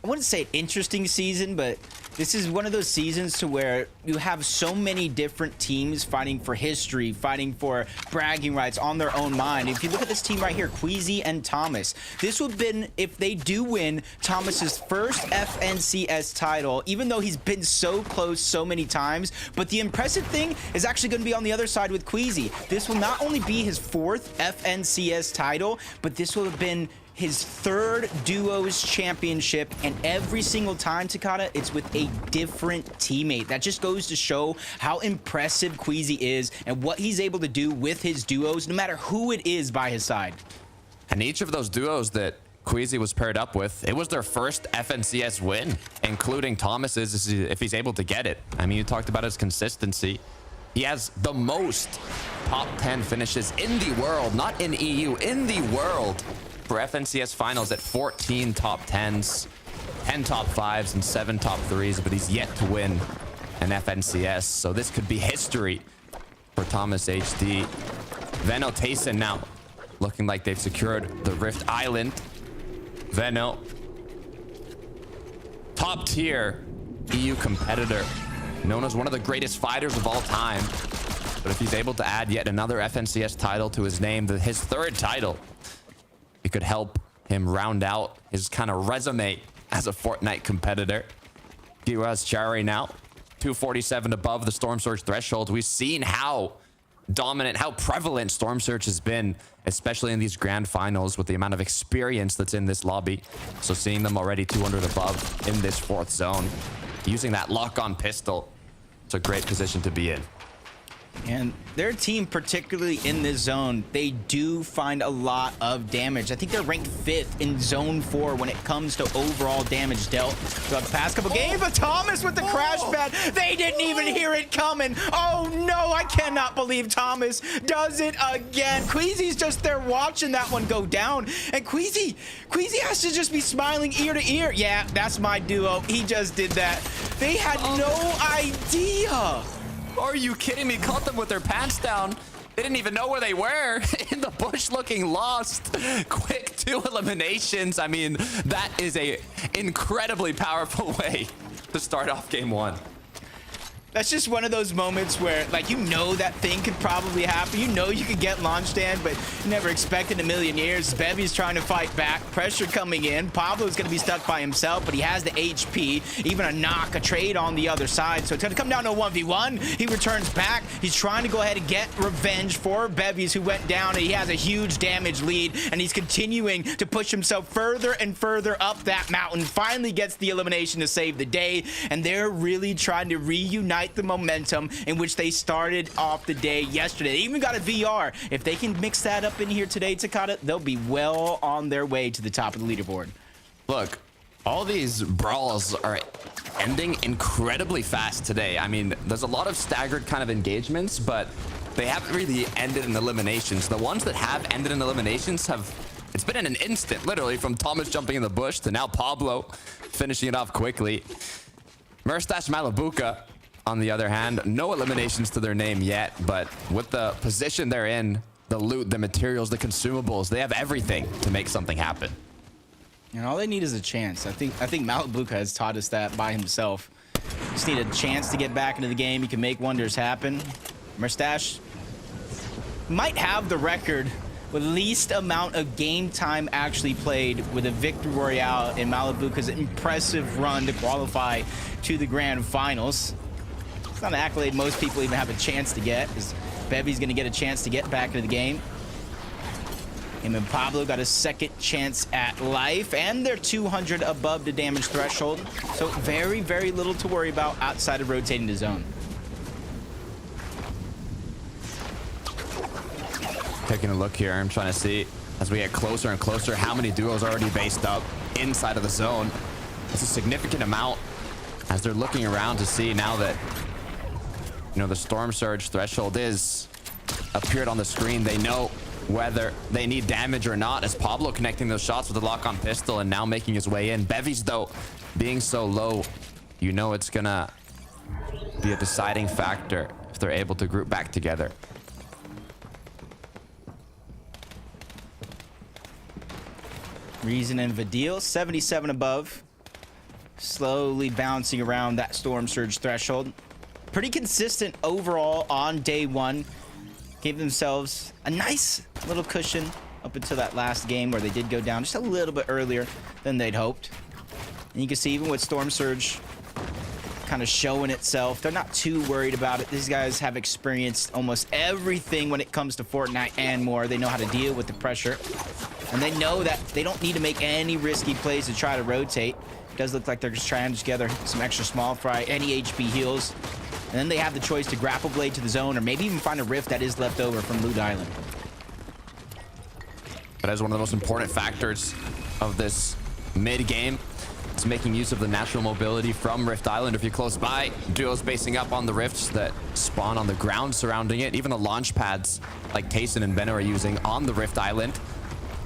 I wouldn't say interesting season, but this is one of those seasons to where you have so many different teams fighting for history, fighting for bragging rights on their own mind. If you look at this team right here, Queasy and Thomas, this would have been, if they do win, Thomas's first FNCS title, even though he's been so close so many times. But the impressive thing is actually going to be on the other side with Queasy. This will not only be his 4th FNCS title, but this will have been his 3rd duos championship, and every single time, Takata, it's with a different teammate. That just goes to show how impressive Queasy is and what he's able to do with his duos, no matter who it is by his side. And each of those duos that Queasy was paired up with, it was their first FNCS win, including Thomas's if he's able to get it. I mean, you talked about his consistency. He has the most top 10 finishes in the world, not in EU, in the world, for FNCS finals at 14 top 10s, 10 top 5s, and 7 top 3s, but he's yet to win an FNCS. So this could be history for Thomas HD. Veno, Tayson now looking like they've secured the Rift Island. Veno, top tier EU competitor, known as one of the greatest fighters of all time. But if he's able to add yet another FNCS title to his name, his 3rd title, it could help him round out his kind of resume as a Fortnite competitor. Giraz Chari now, 247 above the Storm Surge threshold. We've seen how dominant, how prevalent Storm Surge has been, especially in these grand finals with the amount of experience that's in this lobby. So seeing them already 200 above in this 4th zone, using that lock-on pistol, it's a great position to be in. And their team, particularly in this zone, they do find a lot of damage. I think they're ranked 5th in Zone 4 when it comes to overall damage dealt throughout the past couple games. But Thomas with the crash pad, they didn't even hear it coming. Oh no, I cannot believe Thomas does it again. Queasy's just there watching that one go down. And Queasy has to just be smiling ear to ear. Yeah, that's my duo. He just did that. They had no idea. Are you kidding me? Caught them with their pants down. They didn't even know where they were. In the bush looking lost. Quick 2 eliminations. I mean, that is a incredibly powerful way to start off game 1. That's just one of those moments where, like, you know that thing could probably happen. You know you could get launch stand, but you never expect in a million years. Bevy's trying to fight back. Pressure coming in. Pablo's going to be stuck by himself, but he has the HP. Even a knock, a trade on the other side. So it's going to come down to a 1v1. He returns back. He's trying to go ahead and get revenge for Bevy's, who went down. And he has a huge damage lead, and he's continuing to push himself further and further up that mountain. Finally gets the elimination to save the day, and they're really trying to reunite the momentum in which they started off the day yesterday. They even got a VR. If they can mix that up in here today, Takata, they'll be well on their way to the top of the leaderboard. Look, All these brawls are ending incredibly fast today. I mean, there's a lot of staggered kind of engagements, but they haven't really ended in eliminations. The ones that have ended in eliminations it's been in an instant, literally, from Thomas jumping in the bush to now Pablo finishing it off quickly. Merstash Malabuka, on the other hand, no eliminations to their name yet, but with the position they're in, the loot, the materials, the consumables, they have everything to make something happen. And all they need is a chance. I think Malabuka has taught us that by himself. Just need a chance to get back into the game. You can make wonders happen. Merstash might have the record with least amount of game time actually played with a victory royale in Malabuka's impressive run to qualify to the grand finals. It's not an accolade most people even have a chance to get, as Bevy's going to get a chance to get back into the game. Him and Pablo got a second chance at life, and they're 200 above the damage threshold. So very, very little to worry about outside of rotating the zone. Taking a look here, I'm trying to see as we get closer and closer how many duos are already based up inside of the zone. It's a significant amount as they're looking around to see now that, you know, the Storm Surge threshold is appeared on the screen. They know whether they need damage or not, as Pablo connecting those shots with the lock-on pistol and now making his way in. Bevies, though, being so low, you know it's gonna be a deciding factor if they're able to group back together. Reason and Vidil, 77 above. Slowly bouncing around that Storm Surge threshold. Pretty consistent overall on day one. Gave themselves a nice little cushion up until that last game where they did go down just a little bit earlier than they'd hoped. And you can see even with Storm Surge kind of showing itself, they're not too worried about it. These guys have experienced almost everything when it comes to Fortnite and more. They know how to deal with the pressure. And they know that they don't need to make any risky plays to try to rotate. It does look like they're just trying to gather some extra small fry, any HP heals. And then they have the choice to grapple blade to the zone or maybe even find a rift that is left over from Loot Island. That is one of the most important factors of this mid-game. It's making use of the natural mobility from Rift Island. If you're close by, duos basing up on the rifts that spawn on the ground surrounding it. Even the launch pads like Tayson and Benno are using on the Rift Island.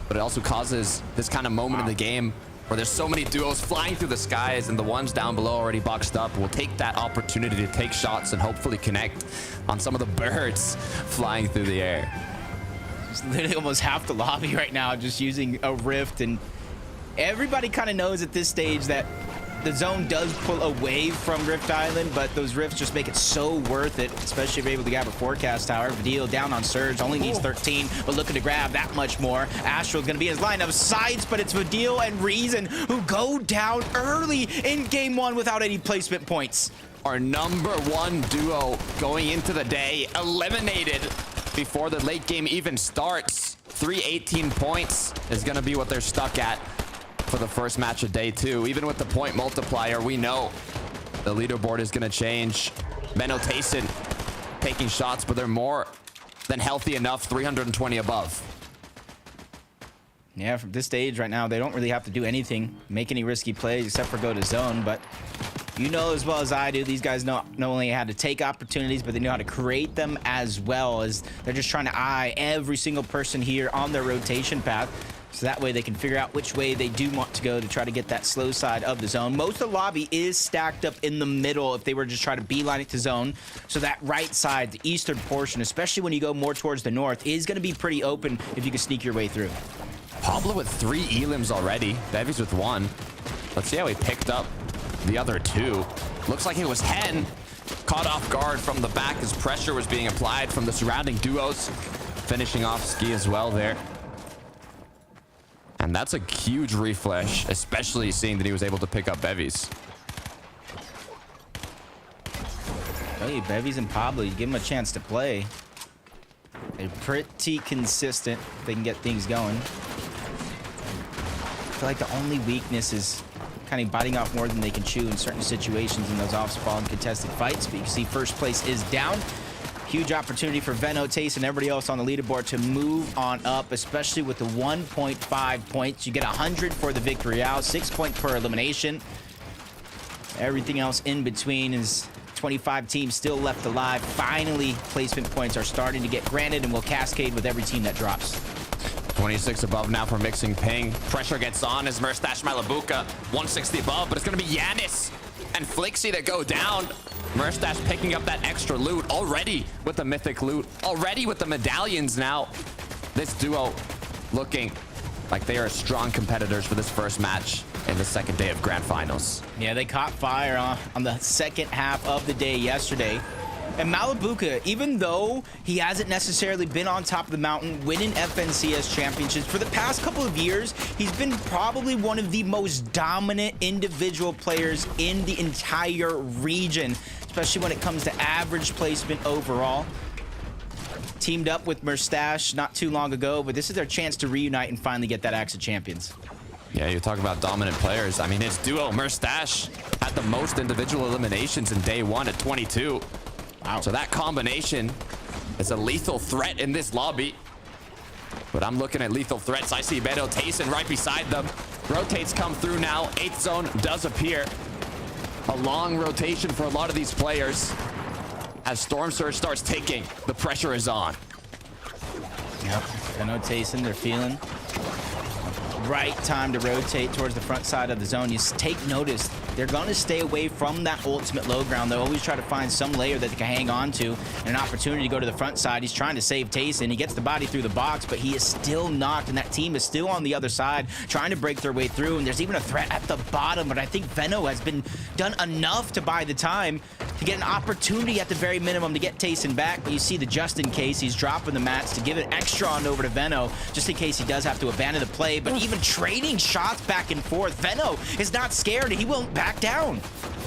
But it also causes this kind of moment in the game where there's so many duos flying through the skies and the ones down below already boxed up will take that opportunity to take shots and hopefully connect on some of the birds flying through the air. It's literally almost half the lobby right now just using a rift, and everybody kind of knows at this stage that the zone does pull away from Rift Island, but those rifts just make it so worth it, especially if you're able to grab a forecast tower. Vidil down on Surge, only needs 13, but looking to grab that much more. Astral's gonna be in his line of sights, but it's Vidil and Reason who go down early in game one without any placement points. Our number one duo going into the day, eliminated before the late game even starts. 318 points is gonna be what they're stuck at for the first match of day two. Even with the point multiplier, we know the leaderboard is going to change. Benno, Tayson taking shots, but they're more than healthy enough, 320 above. Yeah, from this stage right now, they don't really have to do anything, make any risky plays except for go to zone, but you know as well as I do, these guys know not only how to take opportunities, but they know how to create them as well, as they're just trying to eye every single person here on their rotation path. So that way they can figure out which way they do want to go to try to get that slow side of the zone. Most of the lobby is stacked up in the middle if they were just trying to beeline it to zone. So that right side, the eastern portion, especially when you go more towards the north, is going to be pretty open if you can sneak your way through. Pablo with 3 elims already. Bevies with 1. Let's see how he picked up the other 2. Looks like it was Hen. Caught off guard from the back as pressure was being applied from the surrounding duos. Finishing off Ski as well there. And that's a huge refresh, especially seeing that he was able to pick up Bevies. Hey, Bevies and Pablo, you give them a chance to play. They're pretty consistent. They can get things going. I feel like the only weakness is kind of biting off more than they can chew in certain situations in those off-spawn contested fights. But you can see first place is down. Huge opportunity for Veno, Taste, and everybody else on the leaderboard to move on up, especially with the 1.5 points. You get 100 for the victory out, 6 points per elimination. Everything else in between is 25 teams still left alive. Finally, placement points are starting to get granted and will cascade with every team that drops. 26 above now for Mixing Ping. Pressure gets on as Merstash Malabuka. 160 above, but it's going to be Yanis and Flixie that go down. Merstash picking up that extra loot already with the mythic loot, already with the medallions now. This duo looking like they are strong competitors for this first match in the second day of Grand Finals. Yeah, they caught fire on the second half of the day yesterday. And Malabuka, even though he hasn't necessarily been on top of the mountain winning FNCS championships, for the past couple of years, he's been probably one of the most dominant individual players in the entire region, especially when it comes to average placement overall. Teamed up with Merstash not too long ago, but this is their chance to reunite and finally get that Axe of Champions. Yeah, you're talking about dominant players. I mean, his duo, Merstash, had the most individual eliminations in day one at 22. Wow. So that combination is a lethal threat in this lobby. But I'm looking at lethal threats. I see Beto Tayson right beside them. Rotates come through now. 8th zone does appear. A long rotation for a lot of these players. As Storm Surge starts ticking, the pressure is on. Yep, Beto Tayson, they're feeling. Right time to rotate towards the front side of the zone. You take notice, they're going to stay away from that ultimate low ground. They'll always try to find some layer that they can hang on to and an opportunity to go to the front side. He's trying to save Tayson. He gets the body through the box, but he is still knocked, and that team is still on the other side trying to break their way through, and there's even a threat at the bottom, but I think Veno has been done enough to buy the time to get an opportunity at the very minimum to get Tayson back. But you see the just in case, he's dropping the mats to give it extra on over to Veno, just in case he does have to abandon the play, but even trading shots back and forth. Veno is not scared, and he won't back down.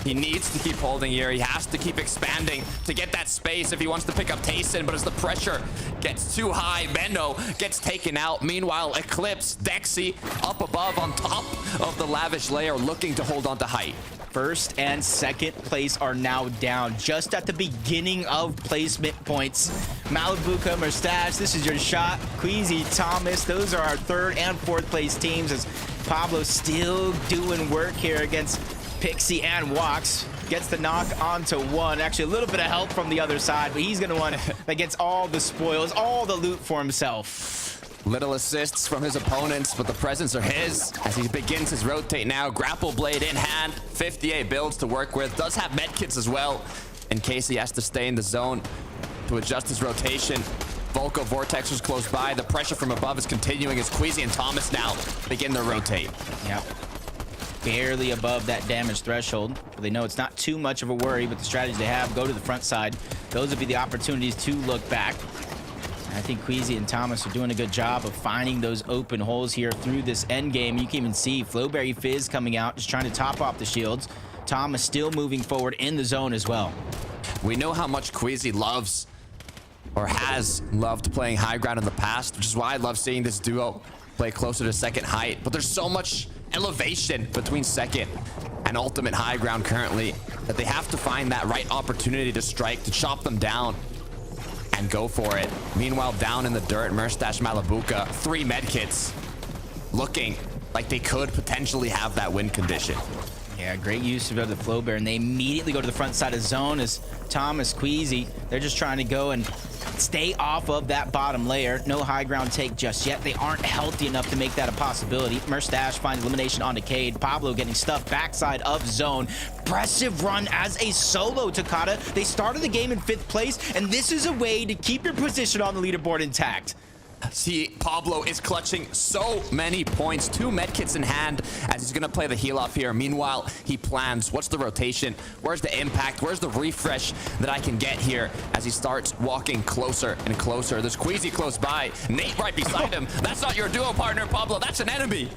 He needs to keep holding here. He has to keep expanding to get that space if he wants to pick up Tayson, but as the pressure gets too high, Veno gets taken out. Meanwhile, Eclipse, Dexy up above on top of the Lavish layer looking to hold on to height. First and second place are now down just at the beginning of placement points. Malabuka, Merstash, this is your shot. Queasy, Thomas, those are our third and fourth place teams as Pablo still doing work here against Pixie and Wox. Gets the knock onto one. Actually, a little bit of help from the other side, but he's going to one that gets all the spoils, all the loot for himself. Little assists from his opponents, but the presents are his as he begins his rotate now. Grapple blade in hand, 58 builds to work with. Does have medkits as well in case he has to stay in the zone to adjust his rotation. Volko Vortex was close by. The pressure from above is continuing as Queasy and Thomas now begin their rotate. Yeah. Barely above that damage threshold. But they know it's not too much of a worry with the strategies they have. Go to the front side. Those would be the opportunities to look back. I think Queasy and Thomas are doing a good job of finding those open holes here through this end game. You can even see Flowberry Fizz coming out, just trying to top off the shields. Thomas still moving forward in the zone as well. We know how much Queasy loves or has loved playing high ground in the past, which is why I love seeing this duo play closer to second height. But there's so much elevation between second and ultimate high ground currently that they have to find that right opportunity to strike, to chop them down and go for it. Meanwhile, down in the dirt, Merstash Malabuka, 3 medkits, looking like they could potentially have that win condition. Yeah, great use of the Flowbear, and they immediately go to the front side of zone as Thomas, Queasy, they're just trying to go and stay off of that bottom layer. No high ground take just yet. They aren't healthy enough to make that a possibility. Merstash finds elimination on Decade. Pablo getting stuffed backside of zone. Impressive run as a solo Takata. They started the game in 5th place, and this is a way to keep your position on the leaderboard intact. See, Pablo is clutching so many points. 2 medkits in hand as he's going to play the heal off here. Meanwhile, he plans, what's the rotation? Where's the impact? Where's the refresh that I can get here as he starts walking closer and closer? There's Queasy close by. Nate right beside him. That's not your duo partner, Pablo. That's an enemy.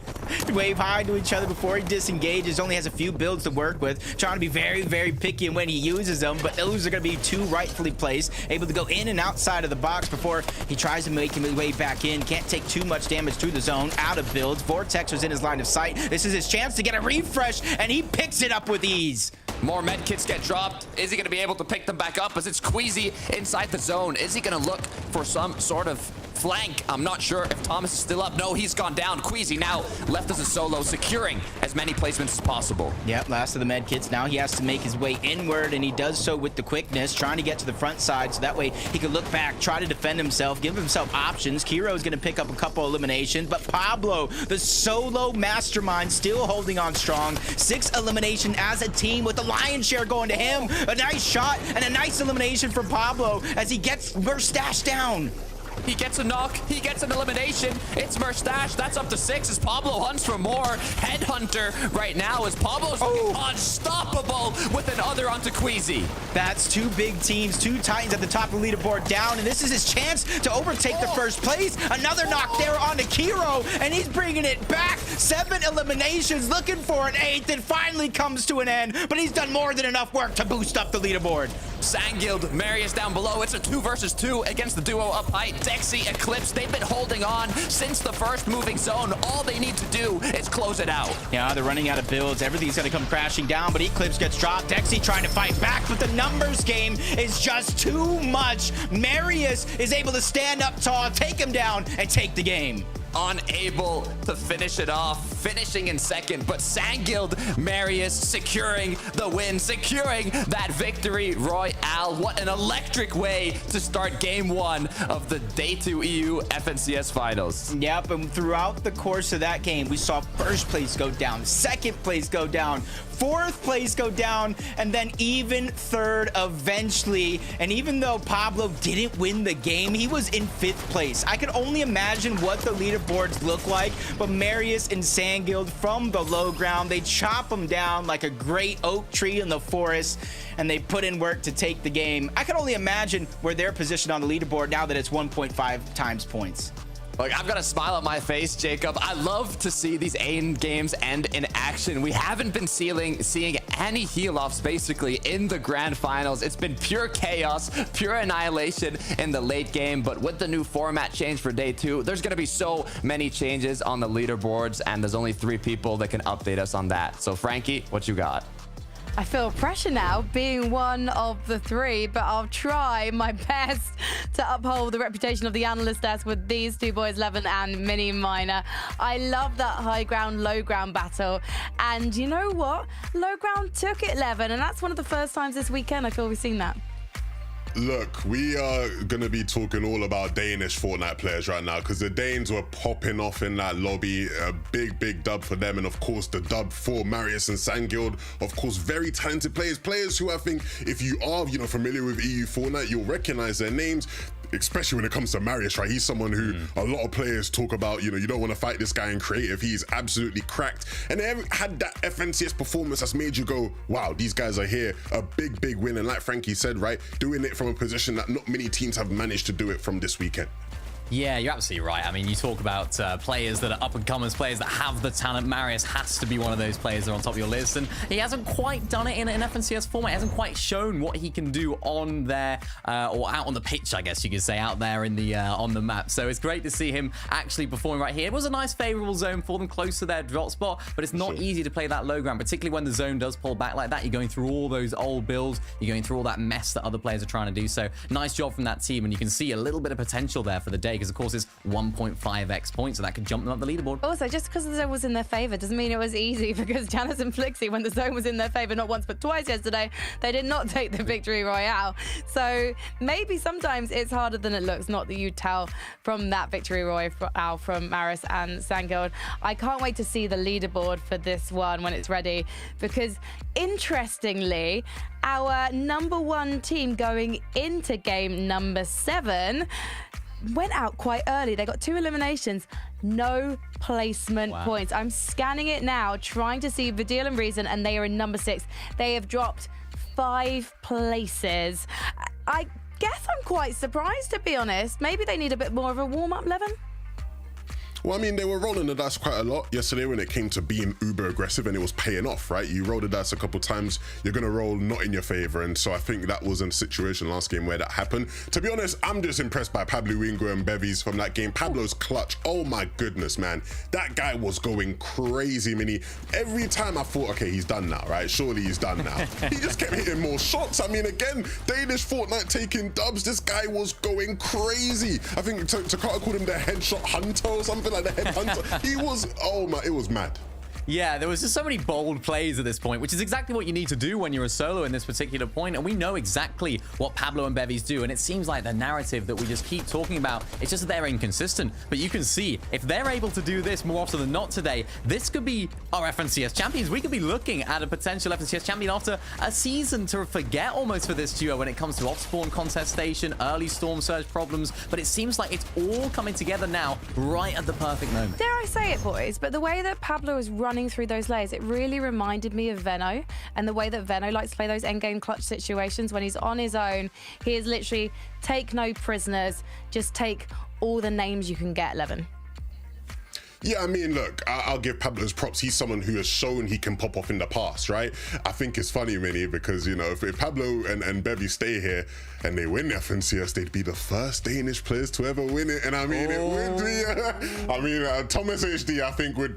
Wave high to each other before he disengages. Only has a few builds to work with. Trying to be very, very picky when he uses them, but those are going to be 2 rightfully placed. Able to go in and outside of the box before he tries to make his way back in. Can't take too much damage through the zone. Out of builds. Vortex was in his line of sight. This is his chance to get a refresh, and he picks it up with ease. More med kits get dropped. Is he going to be able to pick them back up as it's Queasy inside the zone? Is he going to look for some sort of flank? I'm not sure if Thomas is still up. No, he's gone down. Queasy now left as a solo, securing as many placements as possible. Yep, last of the med kits. Now he has to make his way inward, and he does so with the quickness, trying to get to the front side so that way he can look back, try to defend himself, give himself options. Kiro is going to pick up a couple eliminations, but Pablo, the solo mastermind, still holding on strong. 6 elimination as a team with the lion's share going to him. A nice shot and a nice elimination for Pablo as he gets Mustache down. He gets a knock. He gets an elimination. It's Mustache. That's up to 6 as Pablo hunts for more. Headhunter right now as Pablo's unstoppable with another onto Queasy. That's 2 big teams, 2 Titans at the top of the leaderboard down, and this is his chance to overtake the first place. Another knock there onto Kiro, and he's bringing it back. 7 eliminations, looking for an 8th. It finally comes to an end, but he's done more than enough work to boost up the leaderboard. Sanguild, Marius down below. It's a 2 versus 2 against the duo up high. Dexy, Eclipse, they've been holding on since the first moving zone. All they need to do is close it out. Yeah, they're running out of builds. Everything's going to come crashing down, but Eclipse gets dropped. Dexy trying to fight back, but the numbers game is just too much. Marius is able to stand up tall, take him down, and take the game. Unable to finish it off, finishing in second, but Sanguild, Marius securing the win, securing that victory royale. What an electric way to start game 1 of the Day 2 EU FNCS finals. Yep, and throughout the course of that game, we saw first place go down, second place go down, 4th place go down, and then even 3rd eventually. And even though Pablo didn't win the game, he was in 5th place. I can only imagine what the leaderboards look like, but Marius and Sanguild from the low ground, they chop them down like a great oak tree in the forest, and they put in work to take the game. I can only imagine where they're positioned on the leaderboard now that it's 1.5 times points. Look, I've got a smile on my face, Jacob. I love to see these AIM games end in action. We haven't been seeing any heal-offs, basically, in the grand finals. It's been pure chaos, pure annihilation in the late game. But with the new format change for Day 2, there's going to be so many changes on the leaderboards, and there's only 3 people that can update us on that. So, Frankie, what you got? I feel pressure now, being one of the 3, but I'll try my best to uphold the reputation of the analyst desk with these 2 boys, Levin and Mini Miner. I love that high ground, low ground battle. And you know what? Low ground took it, Levin, and that's one of the first times this weekend I feel we've seen that. Look, we are going to be talking all about Danish Fortnite players right now because the Danes were popping off in that lobby. A big dub for them. And of course, the dub for Marius and Sanguild. Of course, very talented players. Players who I think if you are, familiar with EU Fortnite, you'll recognize their names. Especially when it comes to Marius, right? He's someone who a lot of players talk about, you don't want to fight this guy in creative. He's absolutely cracked. And they had that FNCS performance that's made you go, wow, these guys are here. A big win. And like Frankie said, right, doing it from a position that not many teams have managed to do it from this weekend. Yeah, you're absolutely right. I mean, you talk about players that are up-and-comers, players that have the talent. Marius has to be one of those players that are on top of your list, and he hasn't quite done it in an FNCS format. He hasn't quite shown what he can do on there, or out on the pitch, I guess you could say, out there in the on the map. So it's great to see him actually performing right here. It was a nice favorable zone for them, close to their drop spot, but it's not easy to play that low ground, particularly when the zone does pull back like that. You're going through all those old builds, you're going through all that mess that other players are trying to do. So nice job from that team, and you can see a little bit of potential there for the day, because of course it's 1.5x points, so that could jump them up the leaderboard. Also, just because the zone was in their favor doesn't mean it was easy, because Janice and Flixie, when the zone was in their favor not once but twice yesterday, they did not take the victory royale. So maybe sometimes it's harder than it looks, not that you tell from that victory royale from Marius and Sanguild. I can't wait to see the leaderboard for this one when it's ready, because interestingly, our number 1 team going into game number 7 went out quite early. They got 2 eliminations, no placement points. I'm scanning it now, trying to see the deal and reason, and they are in number 6. They have dropped 5 places. I guess I'm quite surprised, to be honest. Maybe they need a bit more of a warm-up, Levin? Well, I mean, they were rolling the dice quite a lot yesterday when it came to being uber aggressive, and it was paying off, right? You roll the dice a couple times, you're going to roll not in your favor. And so I think that was a situation last game where that happened. To be honest, I'm just impressed by Pablo Wingo and Bevies from that game. Pablo's clutch. Oh my goodness, man. That guy was going crazy, Mini. Every time I thought, okay, he's done now, right? Surely he's done now. He just kept hitting more shots. I mean, again, Danish Fortnite taking dubs. This guy was going crazy. I think Takata called him the headshot hunter or something like the head hunter. He was, oh my, it was mad. Yeah, there was just so many bold plays at this point, which is exactly what you need to do when you're a solo in this particular point. And we know exactly what Pablo and Bevies do. And it seems like the narrative that we just keep talking about, it's just that they're inconsistent. But you can see, if they're able to do this more often than not today, this could be our FNCS champions. We could be looking at a potential FNCS champion after a season to forget almost for this duo when it comes to off-spawn contestation, early storm surge problems. But it seems like it's all coming together now, right at the perfect moment. Dare I say it, boys, but the way that Pablo is running through those layers, it really reminded me of Veno, and the way that Veno likes to play those endgame clutch situations when he's on his own. He is literally take no prisoners, just take all the names you can get, Levin. Yeah, I mean, look, I'll give Pablo's props. He's someone who has shown he can pop off in the past, right? I think it's funny, Minnie, because, you know, if Pablo and Bevy stay here and they win the FNCS, they'd be the first Danish players to ever win it. And I mean, it would be, I mean, Thomas HD, I think, would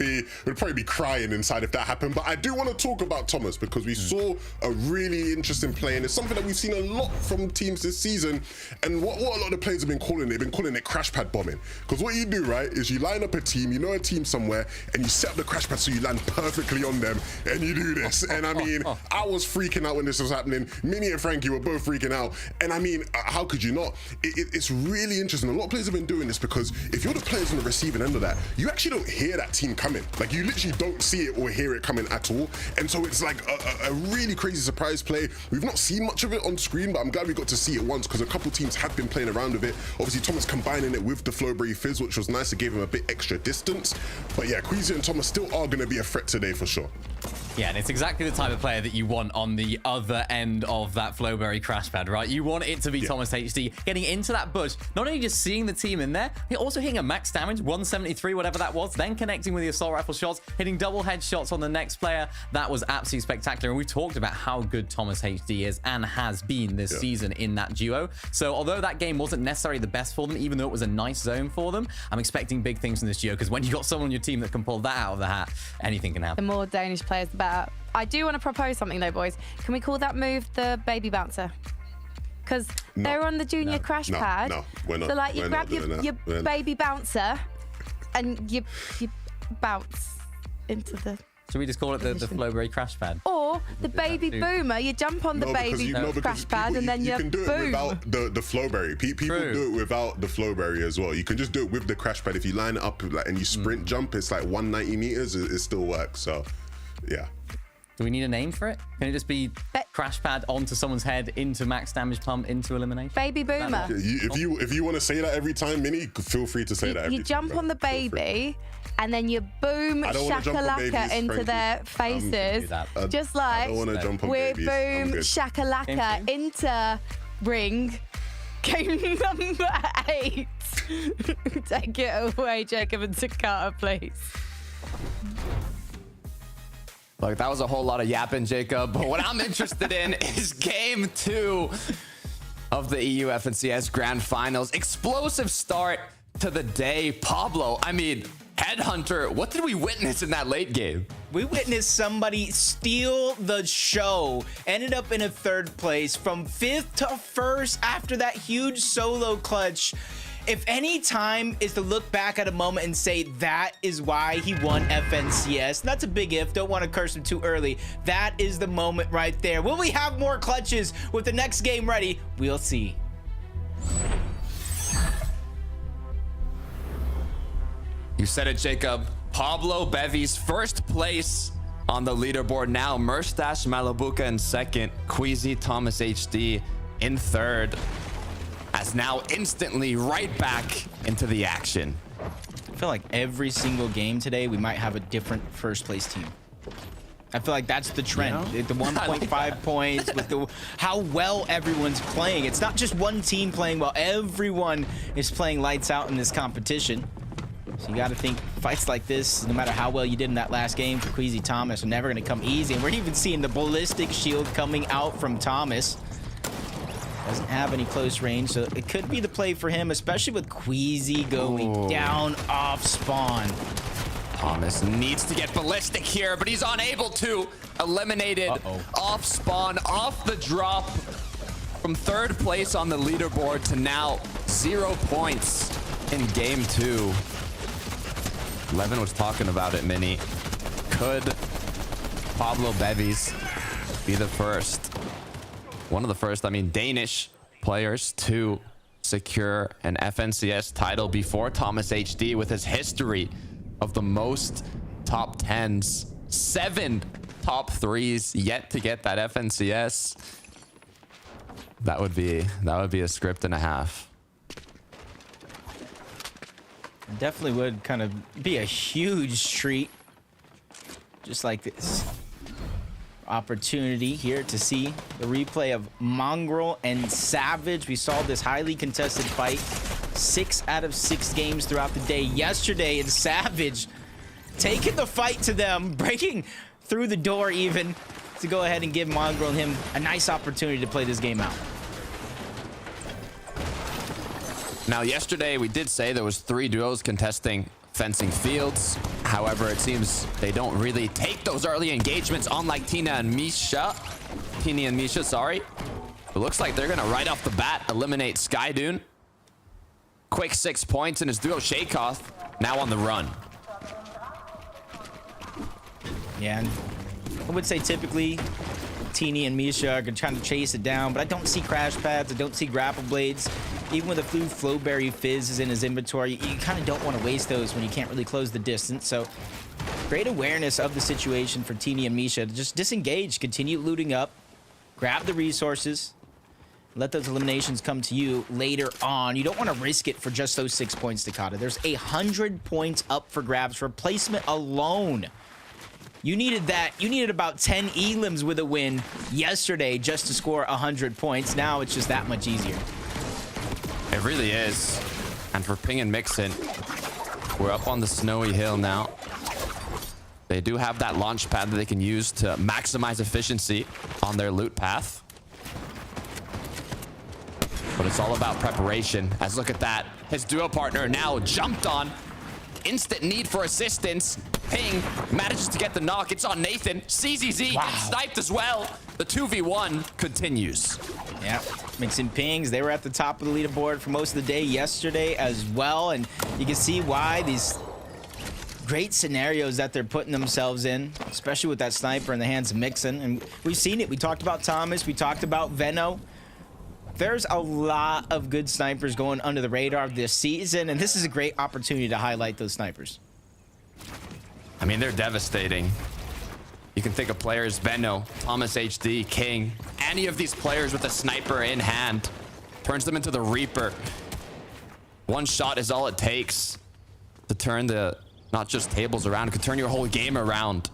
probably be crying inside if that happened. But I do want to talk about Thomas because we saw a really interesting play, and it's something that we've seen a lot from teams this season. And what a lot of the players have been calling, they've been calling it crash pad bombing. Because what you do, right, is you line up a team, you know, a team somewhere, and you set up the crash pad so you land perfectly on them, and you do this. And I mean, I was freaking out when this was happening. Minnie and Frankie were both freaking out. And I mean, how could you not? It's really interesting. A lot of players have been doing this because if you're the players on the receiving end of that, you actually don't hear that team coming. Like, you literally don't see it or hear it coming at all. And so it's like a really crazy surprise play. We've not seen much of it on screen, but I'm glad we got to see it once because a couple teams have been playing around with it. Obviously, Thomas combining it with the Flowberry Fizz, which was nice. It gave him a bit extra distance. But yeah, Queasy and Thomas still are going to be a threat today for sure. Yeah, and it's exactly the type of player that you want on the other end of that Flowberry crash pad, right? You want it to be Thomas HD getting into that bush, not only just seeing the team in there, also hitting a max damage, 173, whatever that was, then connecting with the assault rifle shots, hitting double headshots on the next player. That was absolutely spectacular. And we've talked about how good Thomas HD is and has been this season in that duo. So although that game wasn't necessarily the best for them, even though it was a nice zone for them, I'm expecting big things from this duo because when you got someone on your team that can pull that out of the hat, anything can happen. The more Danish players, the better. I do want to propose something though, boys. Can we call that move the baby bouncer? Because they're on the junior crash pad. No, we're not. So like you we're grab your baby bouncer and you bounce into the... Should we just call it the Flowberry crash pad? Or the baby boomer, you jump on the baby crash pad and then you can do boom. it without the Flowberry. People do it without the Flowberry as well. You can just do it with the crash pad. If you line it up and you sprint jump, it's like 190 meters, it still works. So, yeah. Do we need a name for it? Can it just be crash pad onto someone's head, into max damage pump, into elimination? Baby boomer. If you want to say that every time, Minnie, feel free to say that every time. You jump on the baby and then you boom shakalaka into their faces. Just like we're boom shakalaka into ring. Game number 8. Take it away, Jacob and Takata, please. Look, that was a whole lot of yapping, Jacob. But what I'm interested in is game 2 of the EU FNCS Grand Finals. Explosive start to the day. Pablo, I mean, Headhunter, what did we witness in that late game? We witnessed somebody steal the show. Ended up in a 3rd place from 5th to 1st after that huge solo clutch. If any time is to look back at a moment and say that is why he won FNCS, that's a big if, don't want to curse him too early. That is the moment right there. Will we have more clutches with the next game ready? We'll see. You said it, Jacob. Pablo Bevies, 1st place on the leaderboard now. Merstash Malabuka in 2nd. Queasy Thomas HD in 3rd. As now instantly right back into the action. I feel like every single game today, we might have a different 1st place team. I feel like that's the trend. You know? The 1.5 points with how well everyone's playing. It's not just one team playing well. Everyone is playing lights out in this competition. So you got to think fights like this, no matter how well you did in that last game for Queasy Thomas, are never going to come easy. And we're even seeing the ballistic shield coming out from Thomas. Doesn't have any close range, so it could be the play for him, especially with Queasy going down off spawn. Thomas needs to get ballistic here, but he's unable to. Eliminated off spawn, off the drop. From third place on the leaderboard to now 0 points in game 2. Levin was talking about it, Mini. Could Pablo Bevis be the first? One of the first, I mean, Danish players to secure an FNCS title before Thomas HD with his history of the most top 10s. 7 top 3s yet to get that FNCS. That would be a script and a half. Definitely would kind of be a huge treat. Just like this. Opportunity here to see the replay of Mongrel and Savage. We saw this highly contested fight 6 out of 6 games throughout the day yesterday, and Savage taking the fight to them, breaking through the door even to go ahead and give Mongrel and him a nice opportunity to play this game out. Now, yesterday we did say there was 3 duos contesting fencing fields. However, it seems they don't really take those early engagements, unlike Tina and Misha. Sorry. It looks like they're gonna right off the bat eliminate Skydune. Quick 6 points, and his duo Shakoth now on the run. Yeah, and I would say typically Teeny and Misha are trying to chase it down, but I don't see crash pads, I don't see grapple blades. Even with a few Flowberry Fizz is in his inventory, you kind of don't want to waste those when you can't really close the distance. So great awareness of the situation for Teeny and Misha to just disengage, continue looting up, grab the resources, let those eliminations come to you later on. You don't want to risk it for just those 6 points, Takata. There's 100 points up for grabs for placement alone. You needed that. You needed about 10 elims with a win yesterday just to score 100 points. Now it's just that much easier. It really is. And for Ping and Mixon, we're up on the snowy hill now. They do have that launch pad that they can use to maximize efficiency on their loot path. But it's all about preparation. As look at that, his duo partner now jumped on. Instant need for assistance. Ping manages to get the knock. It's on Nathan. CZZ gets sniped as well. The 2v1 continues. Yeah, mixing pings. They were at the top of the leaderboard for most of the day yesterday as well. And you can see why these great scenarios that they're putting themselves in, especially with that sniper in the hands of Mixon. And we've seen it. We talked about Thomas. We talked about Venno. There's a lot of good snipers going under the radar this season, and this is a great opportunity to highlight those snipers. I mean, they're devastating. You can think of players, Venno, Thomas HD, King, any of these players with a sniper in hand turns them into the Reaper. One shot is all it takes to turn the, not just tables around, it could turn your whole game around.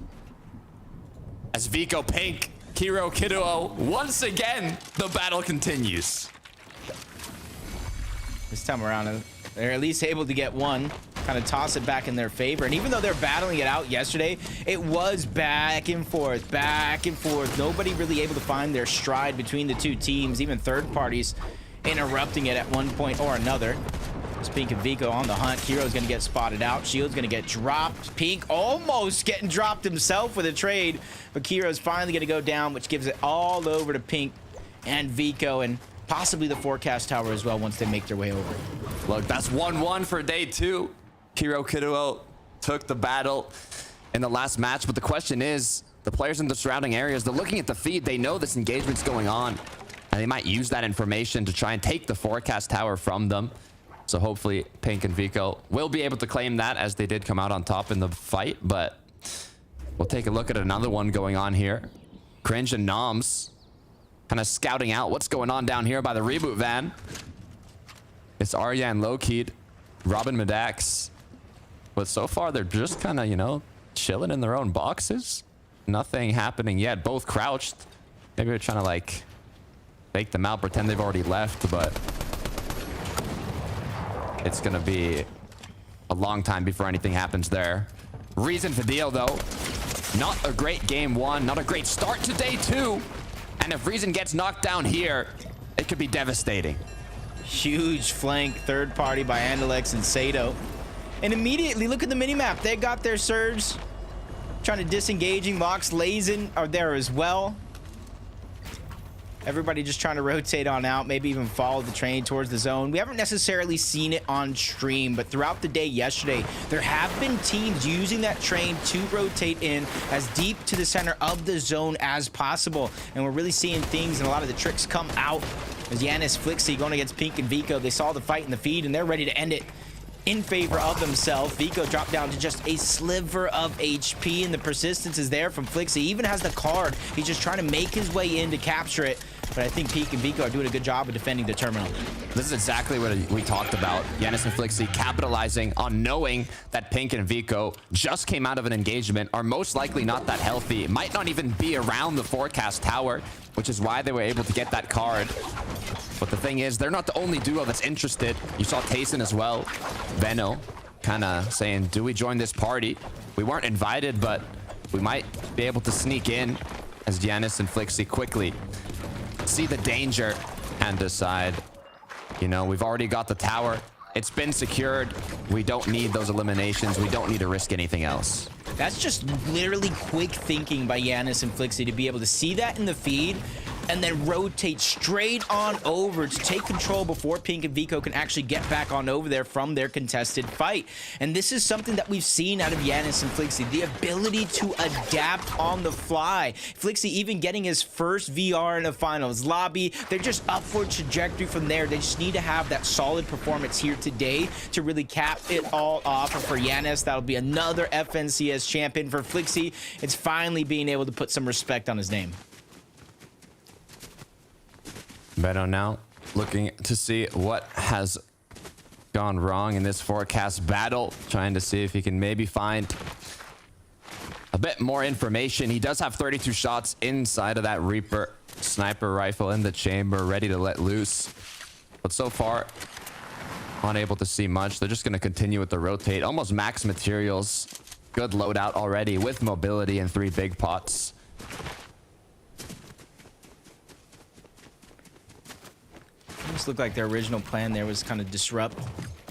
As Vico, Pink, Kiro, Kiduo, once again, the battle continues. This time around, they're at least able to get one, kind of toss it back in their favor. And even though they're battling it out yesterday, it was back and forth, back and forth. Nobody really able to find their stride between the two teams, even third parties interrupting it at one point or another. It's Pink and Vico on the hunt. Kiro's gonna get spotted out. Shield's gonna get dropped. Pink almost getting dropped himself with a trade, but Kiro's finally gonna go down, which gives it all over to Pink and Vico, and possibly the forecast tower as well once they make their way over. Look, that's 1-1 for day 2. Kiro Kiduo took the battle in the last match, but the question is, the players in the surrounding areas, they're looking at the feed, they know this engagement's going on, and they might use that information to try and take the forecast tower from them. So hopefully Pink and Vico will be able to claim that, as they did come out on top in the fight. But we'll take a look at another one going on here. Cringe and Noms kind of scouting out what's going on down here by the reboot van. It's Arya and Low-Keyed, Robin Madax. But so far they're just kind of, you know, chilling in their own boxes. Nothing happening yet. Both crouched. Maybe they're trying to like fake them out, pretend they've already left, but it's gonna be a long time before anything happens there. Reason for deal, though. Not a great game 1. Not a great start to day 2. And if Reason gets knocked down here, it could be devastating. Huge flank third party by Andalex and Sato. And immediately, look at the minimap. They got their surge. Trying to disengaging. Vox, Lazen are there as well. Everybody just trying to rotate on out, maybe even follow the train towards the zone. We haven't necessarily seen it on stream, but throughout the day yesterday, there have been teams using that train to rotate in as deep to the center of the zone as possible. And we're really seeing things and a lot of the tricks come out as Yanis, Flixie going against Pink and Vico. They saw the fight in the feed and they're ready to end it in favor of themselves. Vico dropped down to just a sliver of HP, and the persistence is there from Flixie. He even has the card. He's just trying to make his way in to capture it. But I think Peak and Vico are doing a good job of defending the terminal. This is exactly what we talked about. Yanis and Flixie capitalizing on knowing that Pink and Vico just came out of an engagement, are most likely not that healthy, might not even be around the forecast tower, which is why they were able to get that card. But the thing is, they're not the only duo that's interested. You saw Tayson as well. Veno kind of saying, do we join this party? We weren't invited, but we might be able to sneak in, as Yanis and Flixie quickly see the danger and decide, you know, we've already got the tower. It's been secured. We don't need those eliminations. We don't need to risk anything else. That's just literally quick thinking by Yanis and Flixie to be able to see that in the feed and then rotate straight on over to take control before Pink and Vico can actually get back on over there from their contested fight. And this is something that we've seen out of Yanis and Flixie, the ability to adapt on the fly. Flixie even getting his first VR in the finals lobby. They're just upward trajectory from there. They just need to have that solid performance here today to really cap it all off. And for Yanis, that'll be another FNCS champion. For Flixie, it's finally being able to put some respect on his name. Beto now looking to see what has gone wrong in this forecast battle, trying to see if he can maybe find a bit more information. He does have 32 shots inside of that Reaper sniper rifle in the chamber, ready to let loose. But so far, unable to see much. They're just going to continue with the rotate. Almost max materials. Good loadout already with mobility and 3 big pots. Almost looked like their original plan there was kind of disrupt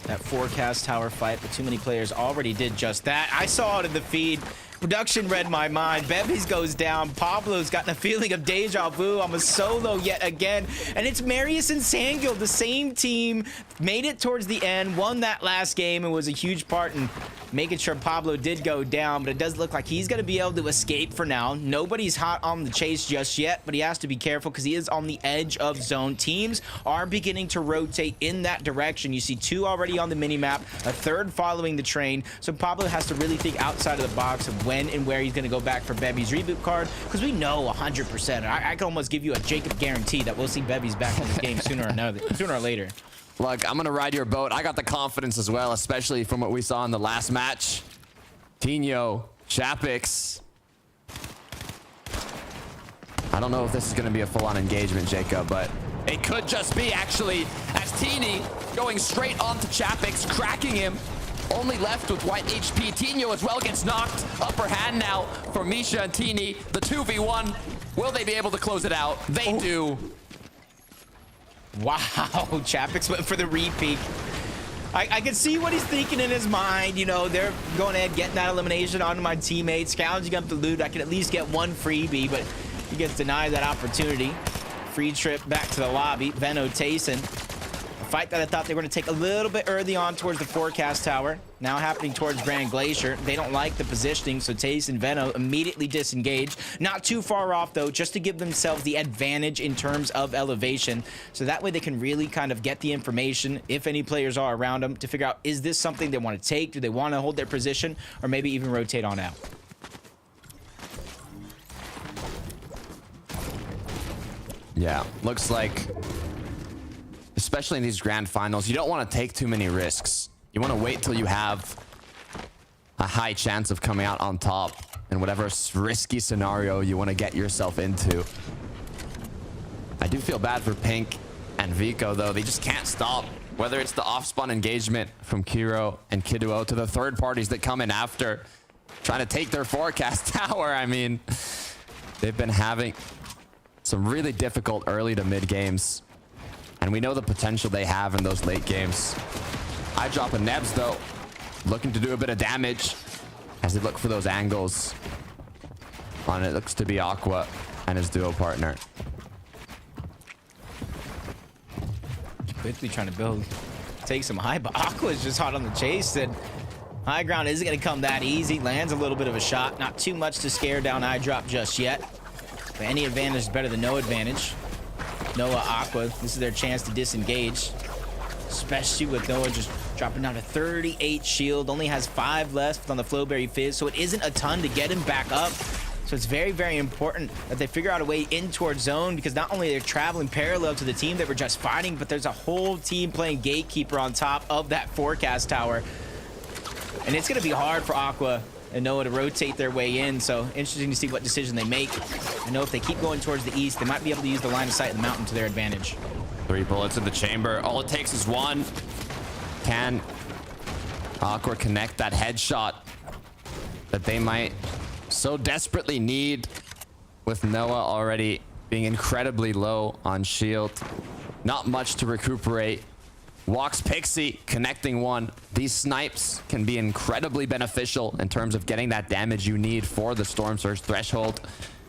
that forecast tower fight, but too many players already did just that. I saw it in the feed. Production read my mind. Bevies goes down. Pablo's gotten a feeling of deja vu. I'm a solo yet again. And it's Marius and Sangil, the same team, made it towards the end, won that last game, and was a huge part in making sure Pablo did go down. But it does look like he's going to be able to escape for now. Nobody's hot on the chase just yet, but he has to be careful because he is on the edge of zone. Teams are beginning to rotate in that direction. You see 2 already on the minimap, a 3rd following the train. So Pablo has to really think outside of the box of when and where he's going to go back for Bevy's reboot card, because we know 100%. I can almost give you a Jacob guarantee that we'll see Bevy's back in this game sooner or later. Look, I'm going to ride your boat. I got the confidence as well, especially from what we saw in the last match. Tino, Chapix. I don't know if this is going to be a full-on engagement, Jacob, but it could just be, actually, as Teeny going straight onto Chapix, cracking him. Only left with white HP. Tino as well gets knocked. Upper hand now for Misha and Teeny. The 2v1. Will they be able to close it out? They do. Wow, Chapix went for the repeat. I can see what he's thinking in his mind. You know, they're going ahead, getting that elimination onto my teammates, scrounging up the loot. I can at least get one freebie, but he gets denied that opportunity. Free trip back to the lobby. Veno, Tayson. A fight that I thought they were going to take a little bit early on towards the forecast tower. Now happening towards Grand Glacier. They don't like the positioning, so Tayson and Veno immediately disengage. Not too far off, though, just to give themselves the advantage in terms of elevation. So that way they can really kind of get the information, if any players are around them, to figure out, is this something they want to take? Do they want to hold their position? Or maybe even rotate on out? Yeah, looks like, especially in these grand finals, you don't want to take too many risks. You want to wait till you have a high chance of coming out on top in whatever risky scenario you want to get yourself into. I do feel bad for Pink and Vico, though, they just can't stop. Whether it's the off-spawn engagement from Kiro and Kiduo to the third parties that come in after, trying to take their forecast tower. I mean, they've been having some really difficult early to mid games, and we know the potential they have in those late games. I drop a Nebs, though, looking to do a bit of damage as they look for those angles on it. Looks to be Aqua and his duo partner. Quickly trying to build, take some high, but Aqua is just hot on the chase, and high ground isn't going to come that easy. Lands a little bit of a shot, not too much to scare down iDrop just yet, but any advantage is better than no advantage. Noah, Aqua, this is their chance to disengage, especially with Noah just dropping down to 38 shield, only has 5 left on the Flowberry Fizz, so it isn't a ton to get him back up. So it's very, very important that they figure out a way in towards zone, because not only they're traveling parallel to the team that were just fighting, but there's a whole team playing Gatekeeper on top of that forecast tower. And it's going to be hard for Aqua and Noah to rotate their way in, so interesting to see what decision they make. I know if they keep going towards the east, they might be able to use the line of sight in the mountain to their advantage. 3 bullets in the chamber. All it takes is 1. Can Aqua connect that headshot that they might so desperately need, with Noah already being incredibly low on shield? Not much to recuperate. Walks Pixie, connecting 1. These snipes can be incredibly beneficial in terms of getting that damage you need for the Storm Surge threshold.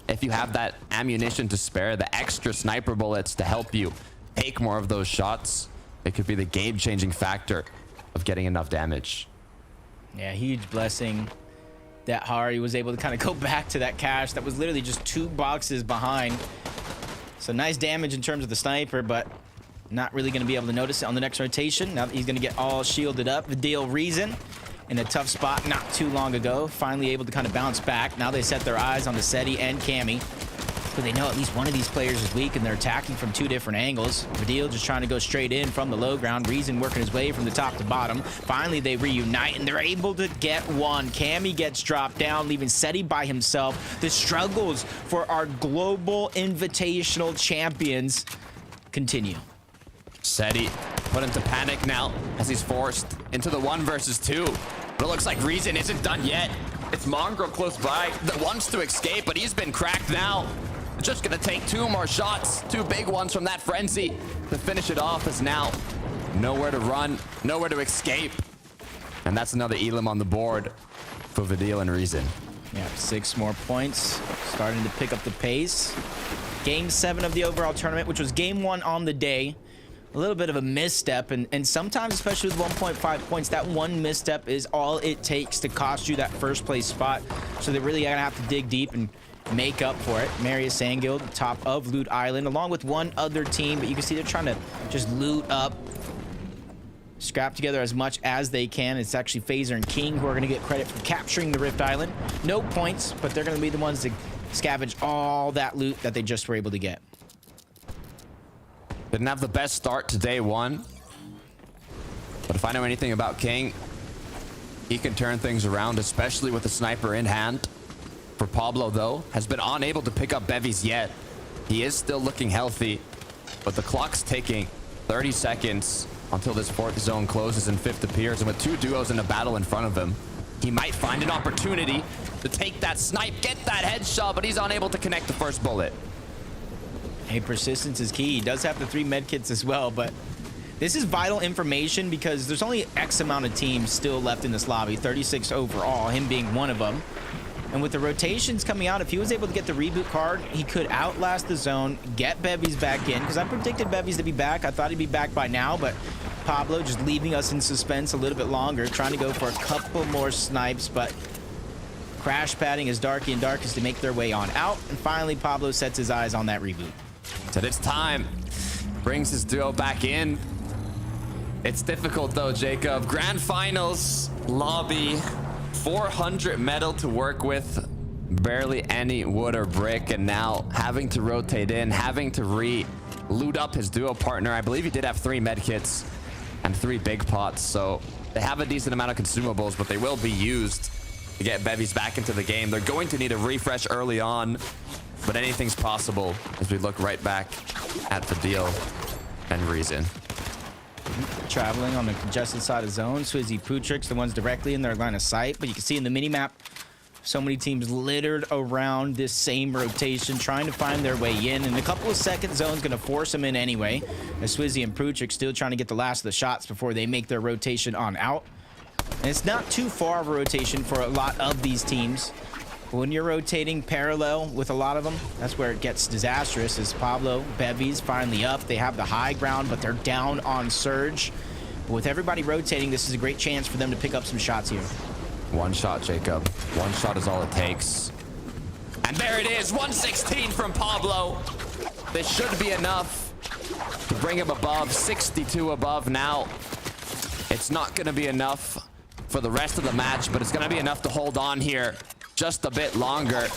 If you have that ammunition to spare, the extra sniper bullets to help you take more of those shots, it could be the game-changing factor of getting enough damage. Yeah, huge blessing that Hari was able to kind of go back to that cache that was literally just 2 boxes behind. So nice damage in terms of the sniper, but not really going to be able to notice it on the next rotation. Now that he's going to get all shielded up. The deal Reason in a tough spot not too long ago, finally able to kind of bounce back. Now they set their eyes on the Seti and Cammy, but they know at least one of these players is weak, and they're attacking from 2 different angles. Vidil just trying to go straight in from the low ground. Reason working his way from the top to bottom. Finally, they reunite, and they're able to get 1. Cammy gets dropped down, leaving Seti by himself. The struggles for our global invitational champions continue. Seti put into panic now as he's forced into the 1 versus 2. But it looks like Reason isn't done yet. It's Mongrel close by that wants to escape, but he's been cracked now. Just gonna take 2 more shots, 2 big ones from that frenzy to finish it off, as now nowhere to run, nowhere to escape. And that's another Elim on the board for Vidil and Reason. Yeah, 6 more points, starting to pick up the pace. Game 7 of the overall tournament, which was game 1 on the day. A little bit of a misstep, and sometimes, especially with 1.5 points, that one misstep is all it takes to cost you that first place spot. So they're really gonna have to dig deep and make up for it. Marius Sandguild, top of Loot Island, along with one other team, but you can see they're trying to just loot up, scrap together as much as they can. It's actually Phaser and King who are gonna get credit for capturing the Rift Island. No points, but they're gonna be the ones to scavenge all that loot that they just were able to get. Didn't have the best start to day 1. But if I know anything about King, he can turn things around, especially with the sniper in hand. For Pablo, though, has been unable to pick up bevies yet. He is still looking healthy, but the clock's ticking. 30 seconds until this 4th zone closes and 5th appears. And with 2 duos in a battle in front of him, he might find an opportunity to take that snipe, get that headshot, but he's unable to connect the first bullet. Hey, persistence is key. He does have the 3 medkits as well, but this is vital information because there's only X amount of teams still left in this lobby, 36 overall, him being one of them. And with the rotations coming out, if he was able to get the reboot card, he could outlast the zone, get Bevies back in, because I predicted Bevies to be back. I thought he'd be back by now, but Pablo just leaving us in suspense a little bit longer, trying to go for a couple more snipes, but crash padding as Darky and Darkest to make their way on out. And finally, Pablo sets his eyes on that reboot. So this time, brings his duo back in. It's difficult though, Jacob. Grand Finals, lobby, 400 metal to work with, barely any wood or brick, and now having to rotate in, having to loot up his duo partner. I believe he did have 3 medkits and 3 big pots, so they have a decent amount of consumables, but they will be used to get bevies back into the game. They're going to need a refresh early on, but anything's possible as we look right back at the deal. and Reason. Traveling on the congested side of zone. Swizzy, Putrix, the ones directly in their line of sight. But you can see in the minimap, so many teams littered around this same rotation, trying to find their way in. In a couple of seconds, Zone's going to force them in anyway. As Swizzy and Putrix still trying to get the last of the shots before they make their rotation on out. And it's not too far of a rotation for a lot of these teams. But when you're rotating parallel with a lot of them, that's where it gets disastrous. As Pablo, Bevy's finally up. They have the high ground, but they're down on Surge. But with everybody rotating, this is a great chance for them to pick up some shots here. One shot, Jacob. One shot is all it takes. And there it is, 116 from Pablo. This should be enough to bring him above, 62 above now. It's not going to be enough for the rest of the match, but it's going to be enough to hold on here just a bit longer.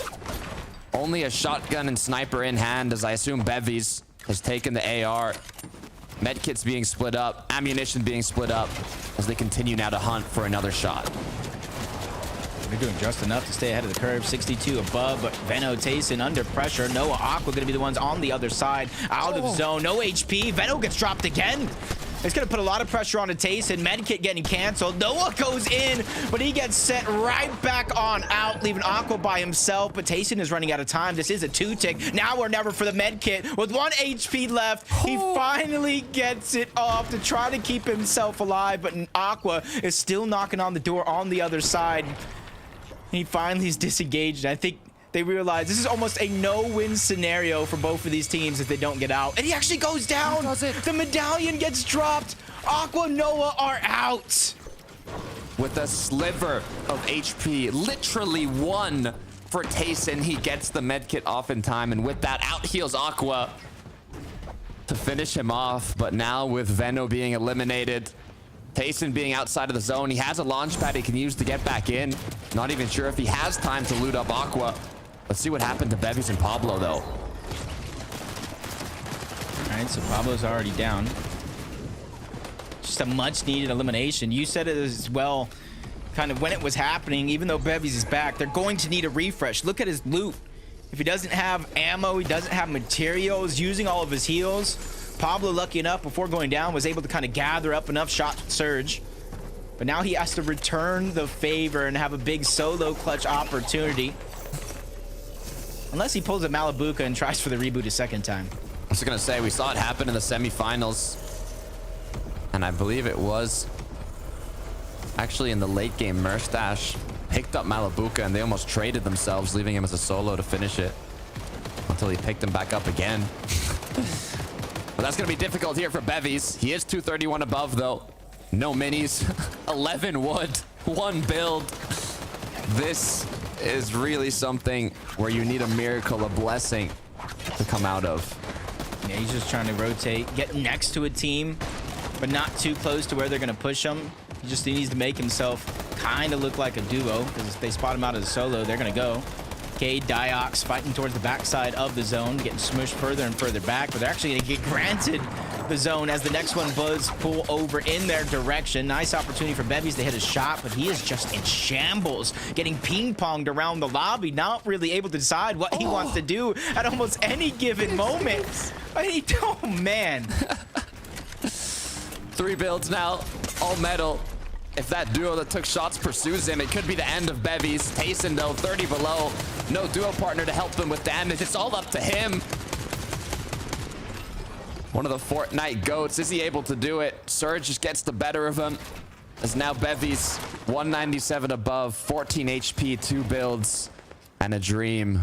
Only a shotgun and sniper in hand, as I assume Bevy's has taken the AR. Medkits being split up, ammunition being split up as they continue now to hunt for another shot. They're doing just enough to stay ahead of the curve. 62 above, but Veno, Tayson under pressure. Noah, Aqua going to be the ones on the other side. Out of zone, no HP. Veno gets dropped again. It's going to put a lot of pressure on Tayson. Medkit getting canceled. Noah goes in, but he gets set right back on out, leaving Aqua by himself. But Tayson is running out of time. This is a 2-tick. Now or never for the Medkit. With 1 HP left, he finally gets it off to try to keep himself alive. But Aqua is still knocking on the door on the other side. He finally is disengaged. I think they realize this is almost a no-win scenario for both of these teams if they don't get out. And he actually goes down. The medallion gets dropped. Aqua, Noah are out. With a sliver of HP, literally 1 for Tayson. He gets the medkit off in time, and with that, out heals Aqua to finish him off. But now with Veno being eliminated, Tayson being outside of the zone, he has a launch pad he can use to get back in. Not even sure if he has time to loot up Aqua. Let's see what happened to Bevies and Pablo, though. All right, so Pablo's already down. Just a much-needed elimination. You said it as well, kind of when it was happening, even though Bevies is back, they're going to need a refresh. Look at his loot. If he doesn't have ammo, he doesn't have materials, using all of his heals. Pablo, lucky enough, before going down, was able to kind of gather up enough shots with Surge. But now he has to return the favor and have a big solo clutch opportunity. Unless he pulls a Malabuka and tries for the reboot a second time. I was going to say, we saw it happen in the semifinals. And I believe it was actually in the late game. Merstash picked up Malabuka and they almost traded themselves, leaving him as a solo to finish it. Until he picked him back up again. But that's going to be difficult here for Bevies. He is 231 above, though. No minis. 11 wood. 1 build. This is really something where you need a miracle, a blessing to come out of. Yeah, he's just trying to rotate, get next to a team, but not too close to where they're going to push him. He needs to make himself kind of look like a duo, because if they spot him out as a solo, they're going to go. Cade, Diox fighting towards the backside of the zone, getting smushed further and further back, but they're actually going to get granted the zone as the next one does pull over in their direction. Nice opportunity for Bevies to hit a shot, but he is just in shambles, getting ping-ponged around the lobby, not really able to decide what he wants to do at almost any given moment. Oh, man. 3 builds now, all metal. If that duo that took shots pursues him, it could be the end of Bevies. Tayson, though, 30 below. No duo partner to help him with damage. It's all up to him. One of the Fortnite goats. Is he able to do it? Surge just gets the better of him. As now Bevies, 197 above, 14 HP, 2 builds, and a dream.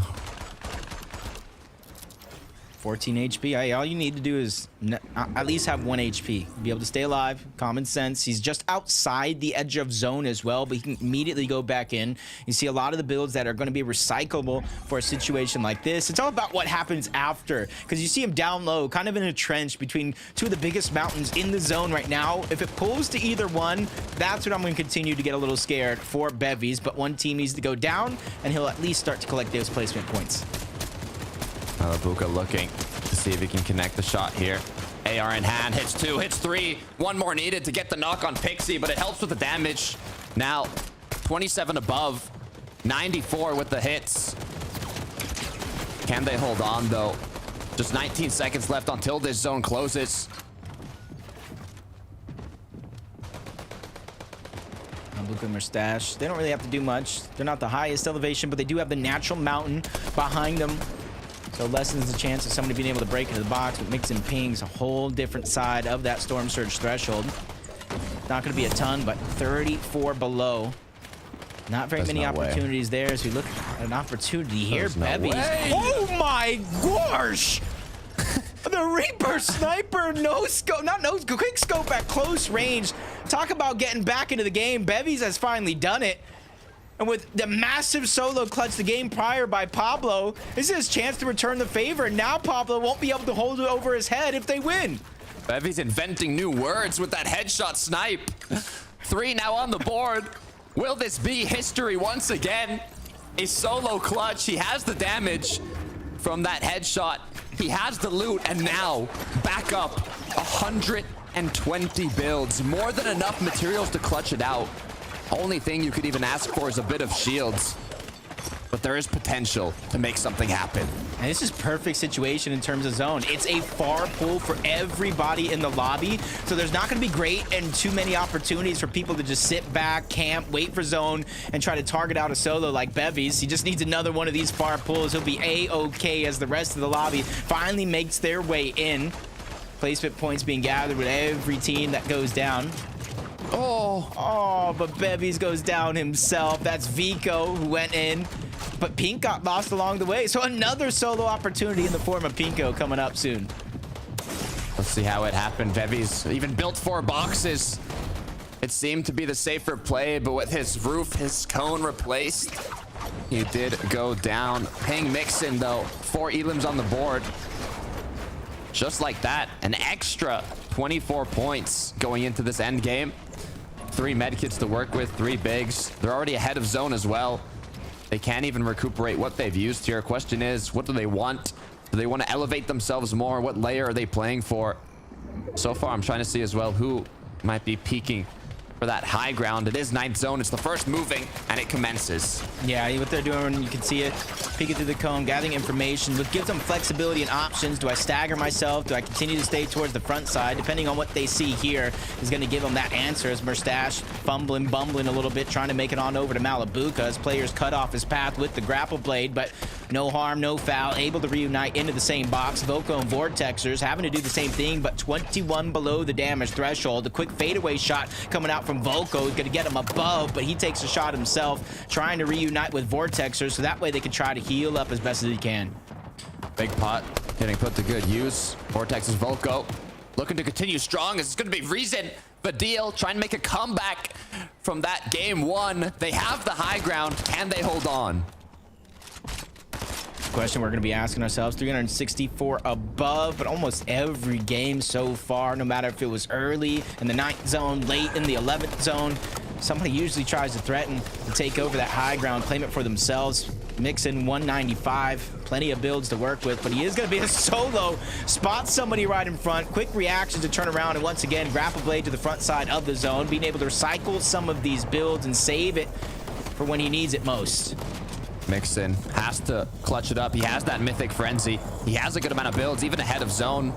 14 HP. All you need to do is at least have 1 HP. Be able to stay alive. Common sense. He's just outside the edge of zone as well, but he can immediately go back in. You see a lot of the builds that are going to be recyclable for a situation like this. It's all about what happens after, because you see him down low, kind of in a trench between 2 of the biggest mountains in the zone right now. If it pulls to either one, that's when I'm going to continue to get a little scared for Bevies, but one team needs to go down, and he'll at least start to collect those placement points. Malabuka looking to see if he can connect the shot here. AR in hand, hits 2, hits 3. 1 more needed to get the knock on Pixie, but it helps with the damage. Now, 27 above, 94 with the hits. Can they hold on, though? Just 19 seconds left until this zone closes. Malibuca and Mustache. They don't really have to do much. They're not the highest elevation, but they do have the natural mountain behind them. So lessens the chance of somebody being able to break into the box, but Mixin pings a whole different side of that Storm Surge threshold. Not going to be a ton, but 34 below. Not very many opportunities there as we look at an opportunity here. Bevies. Oh my gosh! The Reaper Sniper no scope, not no quick scope at close range. Talk about getting back into the game. Bevies has finally done it. And with the massive solo clutch the game prior by Pablo, this is his chance to return the favor. And now Pablo won't be able to hold it over his head if they win. Bevy's inventing new words with that headshot snipe. 3 now on the board. Will this be history once again? A solo clutch. He has the damage from that headshot. He has the loot, and now back up 120 builds. More than enough materials to clutch it out. Only thing you could even ask for is a bit of shields. But there is potential to make something happen. And this is perfect situation in terms of zone. It's a far pull for everybody in the lobby. So there's not going to be great and too many opportunities for people to just sit back, camp, wait for zone, and try to target out a solo like Bevies. He just needs another one of these far pulls. He'll be A-okay as the rest of the lobby finally makes their way in. Placement points being gathered with every team that goes down. Oh, but Bevies goes down himself. That's Vico who went in. But Pink got lost along the way. So another solo opportunity in the form of Pinko coming up soon. Let's see how it happened. Bevy's even built 4 boxes. It seemed to be the safer play, but with his roof, his cone replaced, he did go down. Ping Mixin, though. 4 elims on the board. Just like that, an extra 24 points going into this end game. 3 medkits to work with, 3 bigs. They're already ahead of zone as well. They can't even recuperate what they've used here. Question is, what do they want? Do they want to elevate themselves more? What layer are they playing for? So far, I'm trying to see as well who might be peaking for that high ground. It is 9th zone. It's the first moving, and it commences. Yeah, what they're doing, you can see it. Peeking through the cone, gathering information, which gives them flexibility and options. Do I stagger myself? Do I continue to stay towards the front side? Depending on what they see here is going to give them that answer. As Mustache bumbling a little bit, trying to make it on over to Malibuca as players cut off his path with the grapple blade, but no harm, no foul, able to reunite into the same box. Voco and Vortexers having to do the same thing, but 21 below the damage threshold. The quick fadeaway shot coming out from Voco is going to get him above, but he takes a shot himself, trying to reunite with Vortexers so that way they can try to heal up as best as he can. Big pot getting put to good use. Vortex is Voco looking to continue strong. It's going to be Reason. Vadil trying to make a comeback from that game 1. They have the high ground. Can they hold on? Question we're going to be asking ourselves. 364 above, but almost every game so far, no matter if it was early in the 9th zone, late in the 11th zone, somebody usually tries to threaten to take over that high ground, claim it for themselves. Mixin 195, plenty of builds to work with, but he is going to be a solo. Spots somebody right in front, quick reaction to turn around, and once again, grapple blade to the front side of the zone, being able to recycle some of these builds and save it for when he needs it most. Mixin has to clutch it up. He has that Mythic Frenzy. He has a good amount of builds, even ahead of zone.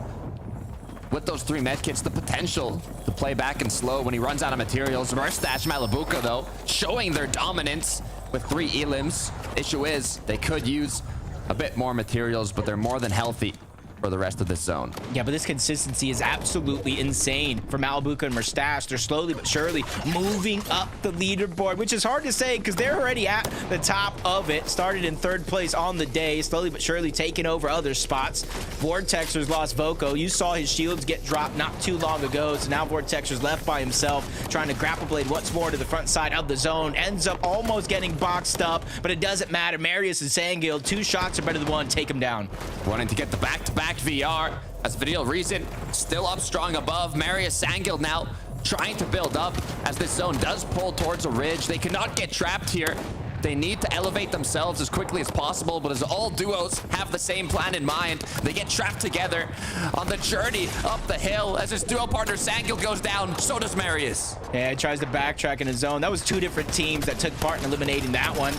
With those 3 medkits, the potential to play back and slow when he runs out of materials. Mustache Malibuca, though, showing their dominance with 3 elims. Issue is, they could use a bit more materials, but they're more than healthy for the rest of this zone. Yeah, but this consistency is absolutely insane for Malibuca and Mustache. They're slowly but surely moving up the leaderboard, which is hard to say because they're already at the top of it. Started in 3rd place on the day, slowly but surely taking over other spots. Vortexers lost Voco. You saw his shields get dropped not too long ago, so now Vortexers left by himself, trying to grapple blade once more to the front side of the zone. Ends up almost getting boxed up, but it doesn't matter. Marius and Sangil, 2 shots are better than 1. Take him down. Wanting to get the back-to-back VR as Vadil Reason still up strong above. Marius Sangil now trying to build up as this zone does pull towards a ridge. They cannot get trapped here. They need to elevate themselves as quickly as possible, but as all duos have the same plan in mind, they get trapped together on the journey up the hill. As his duo partner Sangil goes down, so does Marius. Yeah, he tries to backtrack in his zone. That was 2 different teams that took part in eliminating that one.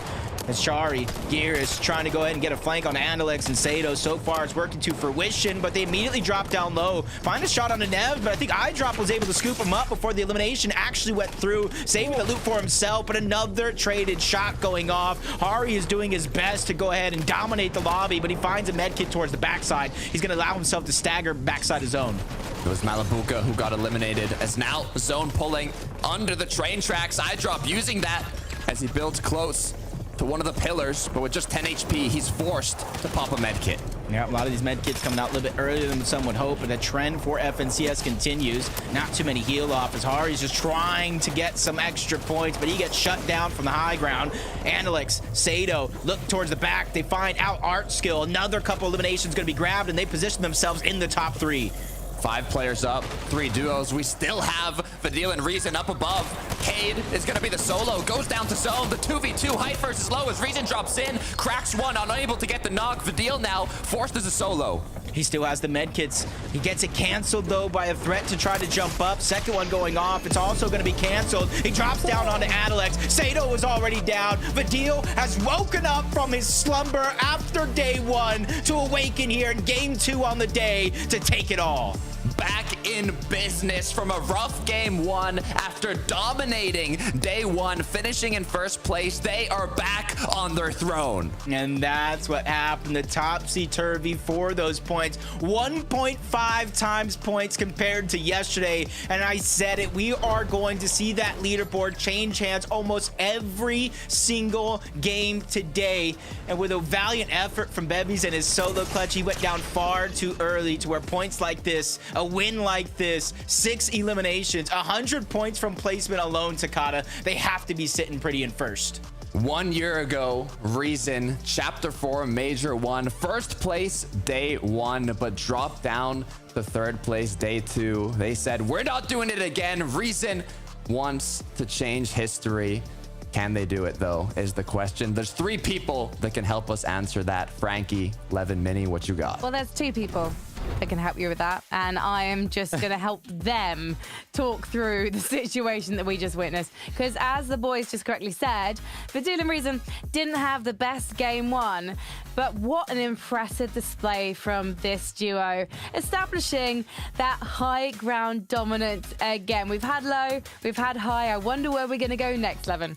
As Shari, Gear is trying to go ahead and get a flank on Andelix and Sato. So far, it's working to fruition, but they immediately drop down low. Find a shot on a Nev, but I think iDrop was able to scoop him up before the elimination actually went through, saving the loot for himself, but another traded shot going off. Hari is doing his best to go ahead and dominate the lobby, but he finds a medkit towards the backside. He's going to allow himself to stagger backside his zone. It was Malabuka who got eliminated, as now zone pulling under the train tracks. iDrop using that as he builds close to one of the pillars, but with just 10 HP, he's forced to pop a medkit. Yeah, a lot of these medkits coming out a little bit earlier than some would hope, but the trend for FNCS continues. Not too many heal off as Hari's just trying to get some extra points, but he gets shut down from the high ground. Andelix, Sato look towards the back. They find out Art Skill. Another couple eliminations going to be grabbed, and they position themselves in the top 3. 5 players up, 3 duos. We still have Vidil and Reason up above. Cade is going to be the solo. Goes down to zone. The 2v2 height versus low as Reason drops in. Cracks one, unable to get the knock. Vidil now forced as a solo. He still has the medkits. He gets it canceled, though, by a threat to try to jump up. Second one going off. It's also going to be canceled. He drops down onto Andelix. Sato is already down. Vidil has woken up from his slumber after day 1 to awaken here in game 2 on the day to take it all. Back in business from a rough game 1 after dominating day 1, finishing in first place. They are back on their throne. And that's what happened. The topsy-turvy for those points. 1.5 times points compared to yesterday. And I said it, we are going to see that leaderboard change hands almost every single game today. And with a valiant effort from Bebies and his solo clutch, he went down far too early to where points like this, a win like this, 6 eliminations, 100 points from placement alone, Takata, they have to be sitting pretty in first. 1 year ago, Reason, Chapter 4, Major 1, first place day 1, but dropped down to third place day 2. They said, we're not doing it again. Reason wants to change history. Can they do it, though, is the question. There's 3 people that can help us answer that. Frankie, Levin, Mini, what you got? Well, there's 2 people that can help you with that, and I am just going to help them talk through the situation that we just witnessed. Because as the boys just correctly said, Vidil and Reason didn't have the best game 1, but what an impressive display from this duo, establishing that high ground dominance again. We've had low, we've had high. I wonder where we're going to go next, Levin.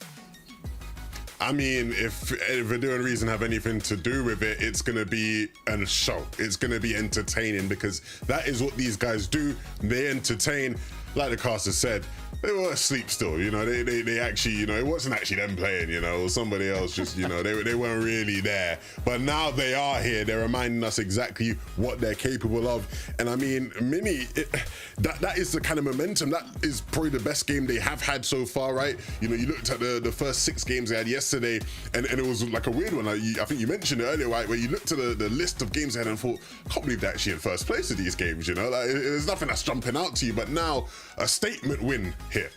I mean, if Vidil and Reason have anything to do with it, it's going to be a show. It's going to be entertaining, because that is what these guys do. They entertain. Like the caster said, they were asleep still, you know, they actually, you know, it wasn't actually them playing, you know, or somebody else just, you know, they weren't really there. But now they are here. They're reminding us exactly what they're capable of. And I mean, Mini, that is the kind of momentum. That is probably the best game they have had so far, right? You know, you looked at the first 6 games they had yesterday, and it was like a weird one. I think you mentioned it earlier, right? Where you looked at the list of games they had and thought, I can't believe they're actually in first place of these games, you know? Like, there's nothing that's jumping out to you. But now, a statement win here.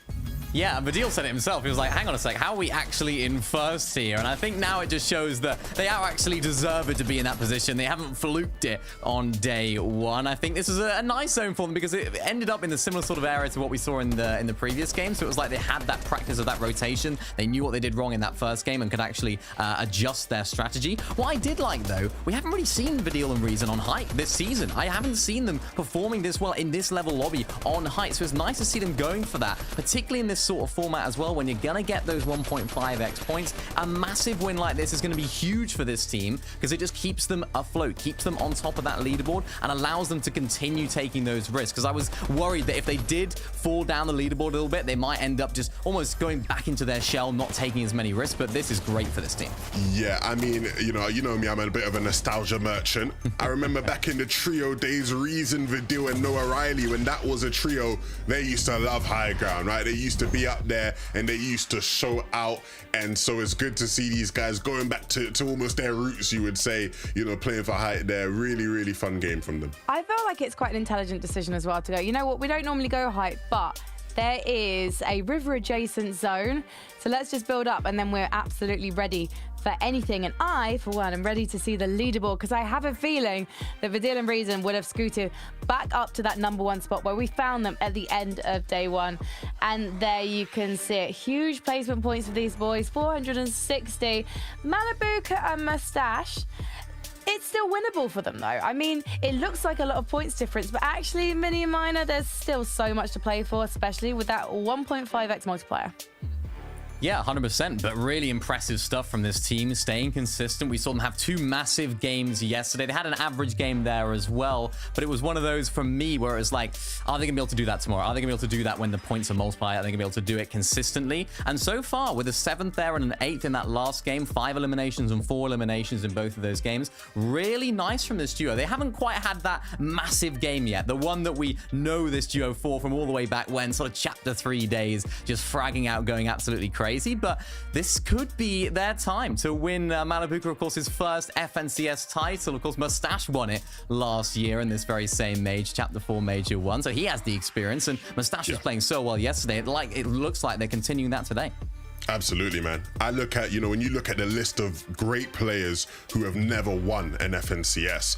Yeah, Vidil said it himself. He was like, hang on a sec, how are we actually in first here? And I think now it just shows that they are actually deserved to be in that position. They haven't fluked it on day 1. I think this is a nice zone for them, because it ended up in a similar sort of area to what we saw in the previous game. So it was like they had that practice of that rotation. They knew what they did wrong in that first game and could actually adjust their strategy. What I did like, though, we haven't really seen Vidil and Reason on height this season. I haven't seen them performing this well in this level lobby on height. So it's nice to see them going for that, particularly in this sort of format as well, when you're gonna get those 1.5x points. A massive win like this is going to be huge for this team, because it just keeps them afloat, keeps them on top of that leaderboard, and allows them to continue taking those risks. Because I was worried that if they did fall down the leaderboard a little bit, they might end up just almost going back into their shell, not taking as many risks. But this is great for this team. Yeah, I mean, you know me, I'm a bit of a nostalgia merchant. I remember back in the trio days, Reason, Vidil, and Noah Riley, when that was a trio, they used to love high ground, right? They used to be up there and they used to show out. And so it's good to see these guys going back to almost their roots, you would say, you know, playing for height there. Really, really fun game from them. I feel like it's quite an intelligent decision as well to go, you know what, we don't normally go height, but there is a river adjacent zone. So let's just build up, and then we're absolutely ready for anything. And I, for one, am ready to see the leaderboard, because I have a feeling that Vidil and Reason would have scooted back up to that #1 spot where we found them at the end of day 1. And there you can see it. Huge placement points for these boys, 460. Malibuka and Mustache. It's still winnable for them, though. I mean, it looks like a lot of points difference, but actually, Mini and Minor, there's still so much to play for, especially with that 1.5x multiplier. Yeah, 100%, but really impressive stuff from this team, staying consistent. We saw them have 2 massive games yesterday. They had an average game there as well, but it was one of those for me where it was like, are they going to be able to do that tomorrow? Are they going to be able to do that when the points are multiplied? Are they going to be able to do it consistently? And so far, with a 7th there and an 8th in that last game, 5 eliminations and 4 eliminations in both of those games, really nice from this duo. They haven't quite had that massive game yet, the one that we know this duo for from all the way back when, sort of chapter 3 days, just fragging out, going absolutely crazy. But this could be their time to win Malibuka, of course, his first FNCS title. Of course, Mustache won it last year in this very same Mage, Chapter 4 Major 1. So he has the experience, and Mustache was playing so well yesterday. It looks like they're continuing that today. Absolutely, man. I look at, when you look at the list of great players who have never won an FNCS,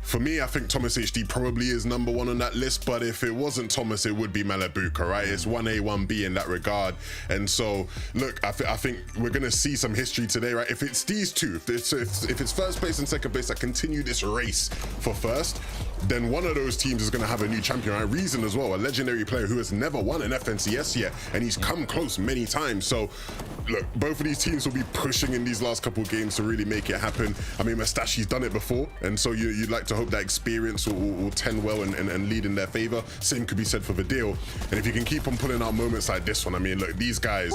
for me, I think Thomas HD probably is #1 on that list, but if it wasn't Thomas, it would be Malibuka, right? It's 1A, 1B in that regard. And so, look, I think we're going to see some history today, right? If it's these two, if it's first place and second place that continue this race for first, then one of those teams is going to have a new champion, right? Reason as well, a legendary player who has never won an FNCS yet, and he's come close many times. So, look, both of these teams will be pushing in these last couple of games to really make it happen. I mean, Mustache, he's done it before, and so you'd like to hope that experience will tend well and lead in their favor. Same could be said for Vidil. And if you can keep on pulling out moments like this one, I mean, look, these guys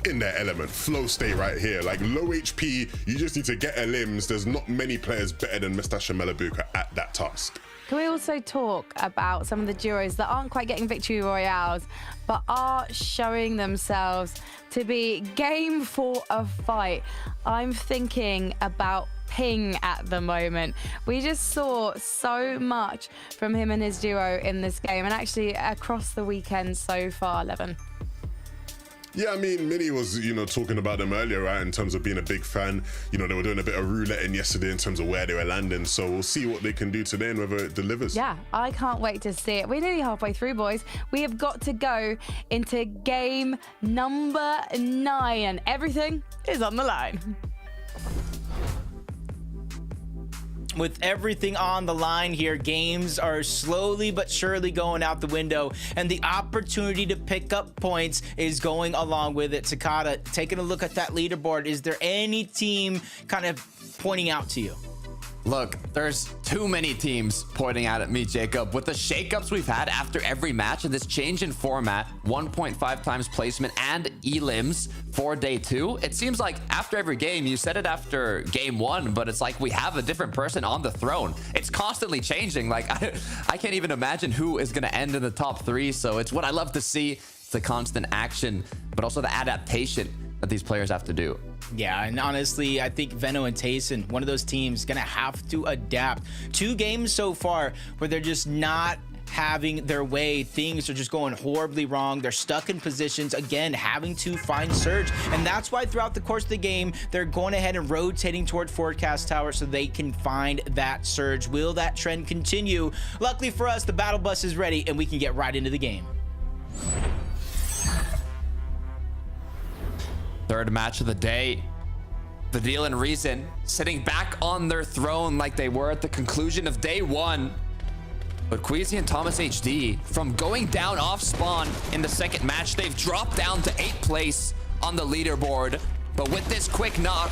in their element, flow state right here, like low HP, you just need to get a limbs. There's not many players better than Mustache and Malibuka at that task. Can we also talk about some of the duos that aren't quite getting victory royales, but are showing themselves to be game for a fight? I'm thinking about Ping at the moment. We just saw so much from him and his duo in this game, and actually across the weekend so far, Levin. Yeah, I mean, Minnie was, talking about them earlier, right, in terms of being a big fan. They were doing a bit of rouletting yesterday in terms of where they were landing. So we'll see what they can do today and whether it delivers. Yeah, I can't wait to see it. We're nearly halfway through, boys. We have got to go into game number 9, and everything is on the line. With everything on the line here, games are slowly but surely going out the window, and the opportunity to pick up points is going along with it. Takada, taking a look at that leaderboard, is there any team kind of pointing out to you? Look, there's too many teams pointing out at me, Jacob. With the shakeups we've had after every match and this change in format, 1.5 times placement and elims for day 2, it seems like after every game, you said it after game 1, but it's like we have a different person on the throne. It's constantly changing. Like, I can't even imagine who is going to end in the top 3. So it's what I love to see. It's the constant action, but also the adaptation that these players have to do. Yeah, and honestly, I think Veno and Tayson, one of those teams, gonna have to adapt. 2 games so far where they're just not having their way. Things are just going horribly wrong. They're stuck in positions, again, having to find Surge. And that's why throughout the course of the game, they're going ahead and rotating toward Forecast Tower so they can find that Surge. Will that trend continue? Luckily for us, the battle bus is ready and we can get right into the game. Third match of the day. Vidil and Reason sitting back on their throne like they were at the conclusion of day 1. But Queasy and Thomas HD, from going down off spawn in the second match, they've dropped down to 8th place on the leaderboard. But with this quick knock,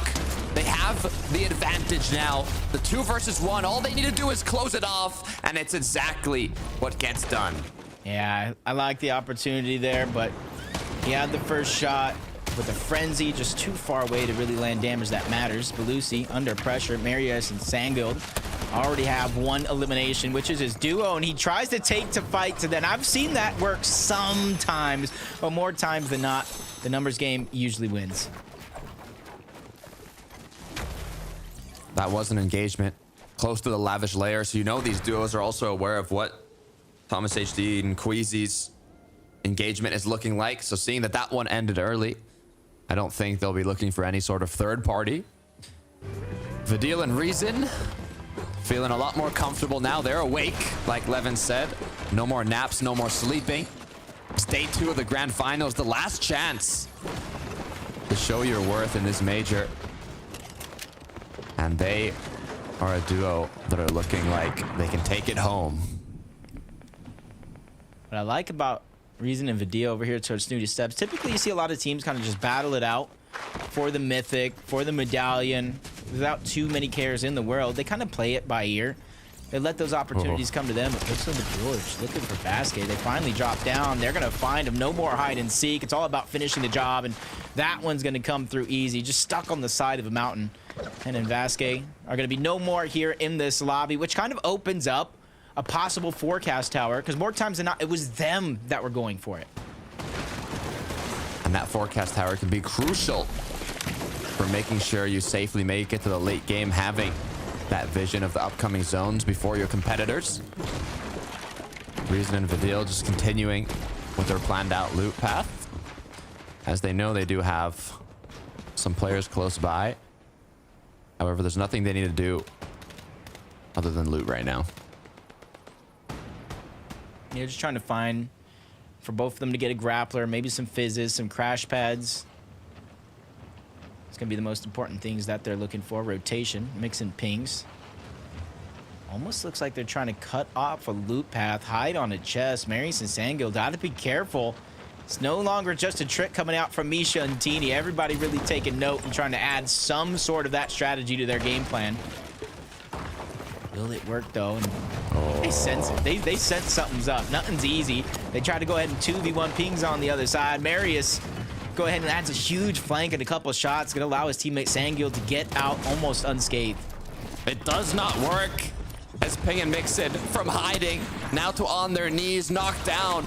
they have the advantage now. The 2 versus 1, all they need to do is close it off, and it's exactly what gets done. Yeah, I like the opportunity there, but he had the first shot with a frenzy just too far away to really land damage that matters. Belusi under pressure. Marius and Sangold already have 1 elimination, which is his duo, and he tries to take to fight to then. I've seen that work sometimes, but more times than not, the numbers game usually wins. That was an engagement close to the Lavish layer, so these duos are also aware of what Thomas HD and Queasy's engagement is looking like. So seeing that that one ended early, I don't think they'll be looking for any sort of third party. Vidil and Reason feeling a lot more comfortable now. They're awake, like Levin said. No more naps, no more sleeping. It's day 2 of the grand finals, the last chance to show your worth in this major. And they are a duo that are looking like they can take it home. What I like about Reason and Vidil over here towards Snooty Steps, typically you see a lot of teams kind of just battle it out for the mythic, for the medallion, without too many cares in the world. They kind of play it by ear. They let those opportunities come to them. But looks like the George looking for Vasquez. They finally drop down. They're going to find him. No more hide and seek. It's all about finishing the job, and that one's going to come through easy. Just stuck on the side of a mountain. And then Vasquez are going to be no more here in this lobby, which kind of opens up a possible forecast tower, because more times than not, it was them that were going for it. And that forecast tower can be crucial for making sure you safely make it to the late game, having that vision of the upcoming zones before your competitors. Reason and Vidil just continuing with their planned out loot path, as they know they do have some players close by. However, there's nothing they need to do other than loot right now. You're just trying to find for both of them to get a grappler, maybe some fizzes, some crash pads. It's going to be the most important things that they're looking for. Rotation, mixing pings. Almost looks like they're trying to cut off a loot path, hide on a chest. Marius and Sangil got to be careful. It's no longer just a trick coming out from Misha and Teeny. Everybody really taking note and trying to add some sort of that strategy to their game plan. Will it work, though? And they sense it. They sense something's up. Nothing's easy. They try to go ahead and 2v1 pings on the other side. Marius go ahead and adds a huge flank and a couple of shots. Going to allow his teammate Sangil to get out almost unscathed. It does not work, as Ping and Mixid from hiding now to on their knees, knocked down,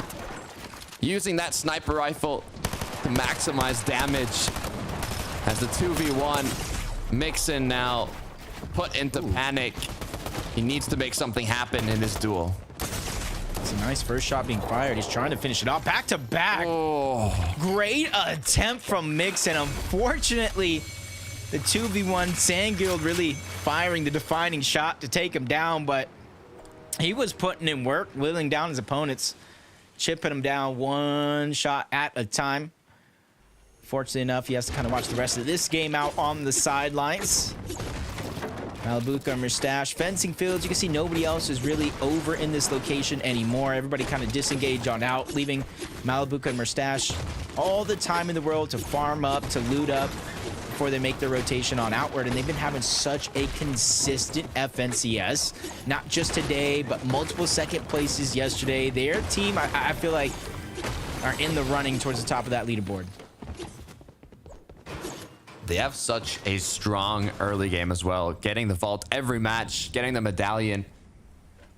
using that sniper rifle to maximize damage. As the 2v1, Mixin now put into panic. He needs to make something happen in this duel. It's a nice first shot being fired. He's trying to finish it off. Back to back. Oh. Great attempt from Mixin. Unfortunately, the 2v1, Sangil really firing the defining shot to take him down, but he was putting in work, whittling down his opponents, chipping him down one shot at a time. Fortunately enough, he has to kind of watch the rest of this game out on the sidelines. Malabuka and Mustache. Fencing fields, you can see nobody else is really over in this location anymore. Everybody kind of disengaged on out, leaving Malabuka and Mustache all the time in the world to farm up, to loot up before they make their rotation on outward. And they've been having such a consistent FNCS, not just today, but multiple second places yesterday. Their team, I feel like, are in the running towards the top of that leaderboard. They have such a strong early game as well. Getting the vault every match, getting the medallion,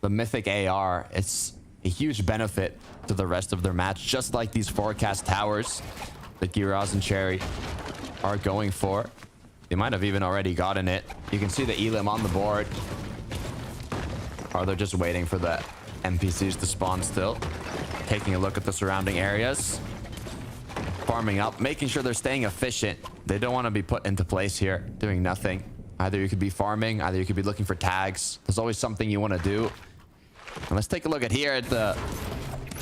the mythic AR. It's a huge benefit to the rest of their match, just like these forecast towers that Giraz and Cherry are going for. They might have even already gotten it. You can see the Elim on the board. Or they're just waiting for the NPCs to spawn still. Taking a look at the surrounding areas. Farming up, making sure they're staying efficient. They don't want to be put into place here, doing nothing. Either you could be farming, either you could be looking for tags. There's always something you want to do. And let's take a look at here at the,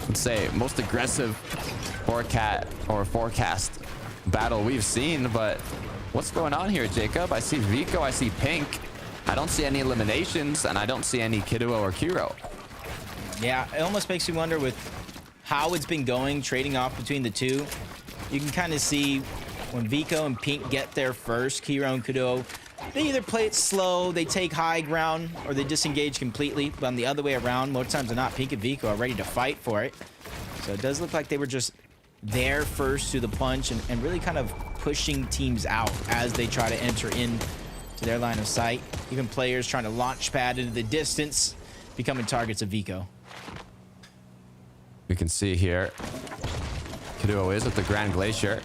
let's say, most aggressive forecast battle we've seen. But what's going on here, Jacob? I see Vico, I see Pink. I don't see any eliminations, and I don't see any Kiduo or Kiro. Yeah, it almost makes you wonder with how it's been going, trading off between the two. You can kind of see when Vico and Pink get there first, Kiro and Kudo, they either play it slow, they take high ground, or they disengage completely. But on the other way around, more times than not, Pink and Vico are ready to fight for it. So it does look like they were just there first to the punch and really kind of pushing teams out as they try to enter in to their line of sight. Even players trying to launch pad into the distance, becoming targets of Vico. We can see here, Kiduo is at the Grand Glacier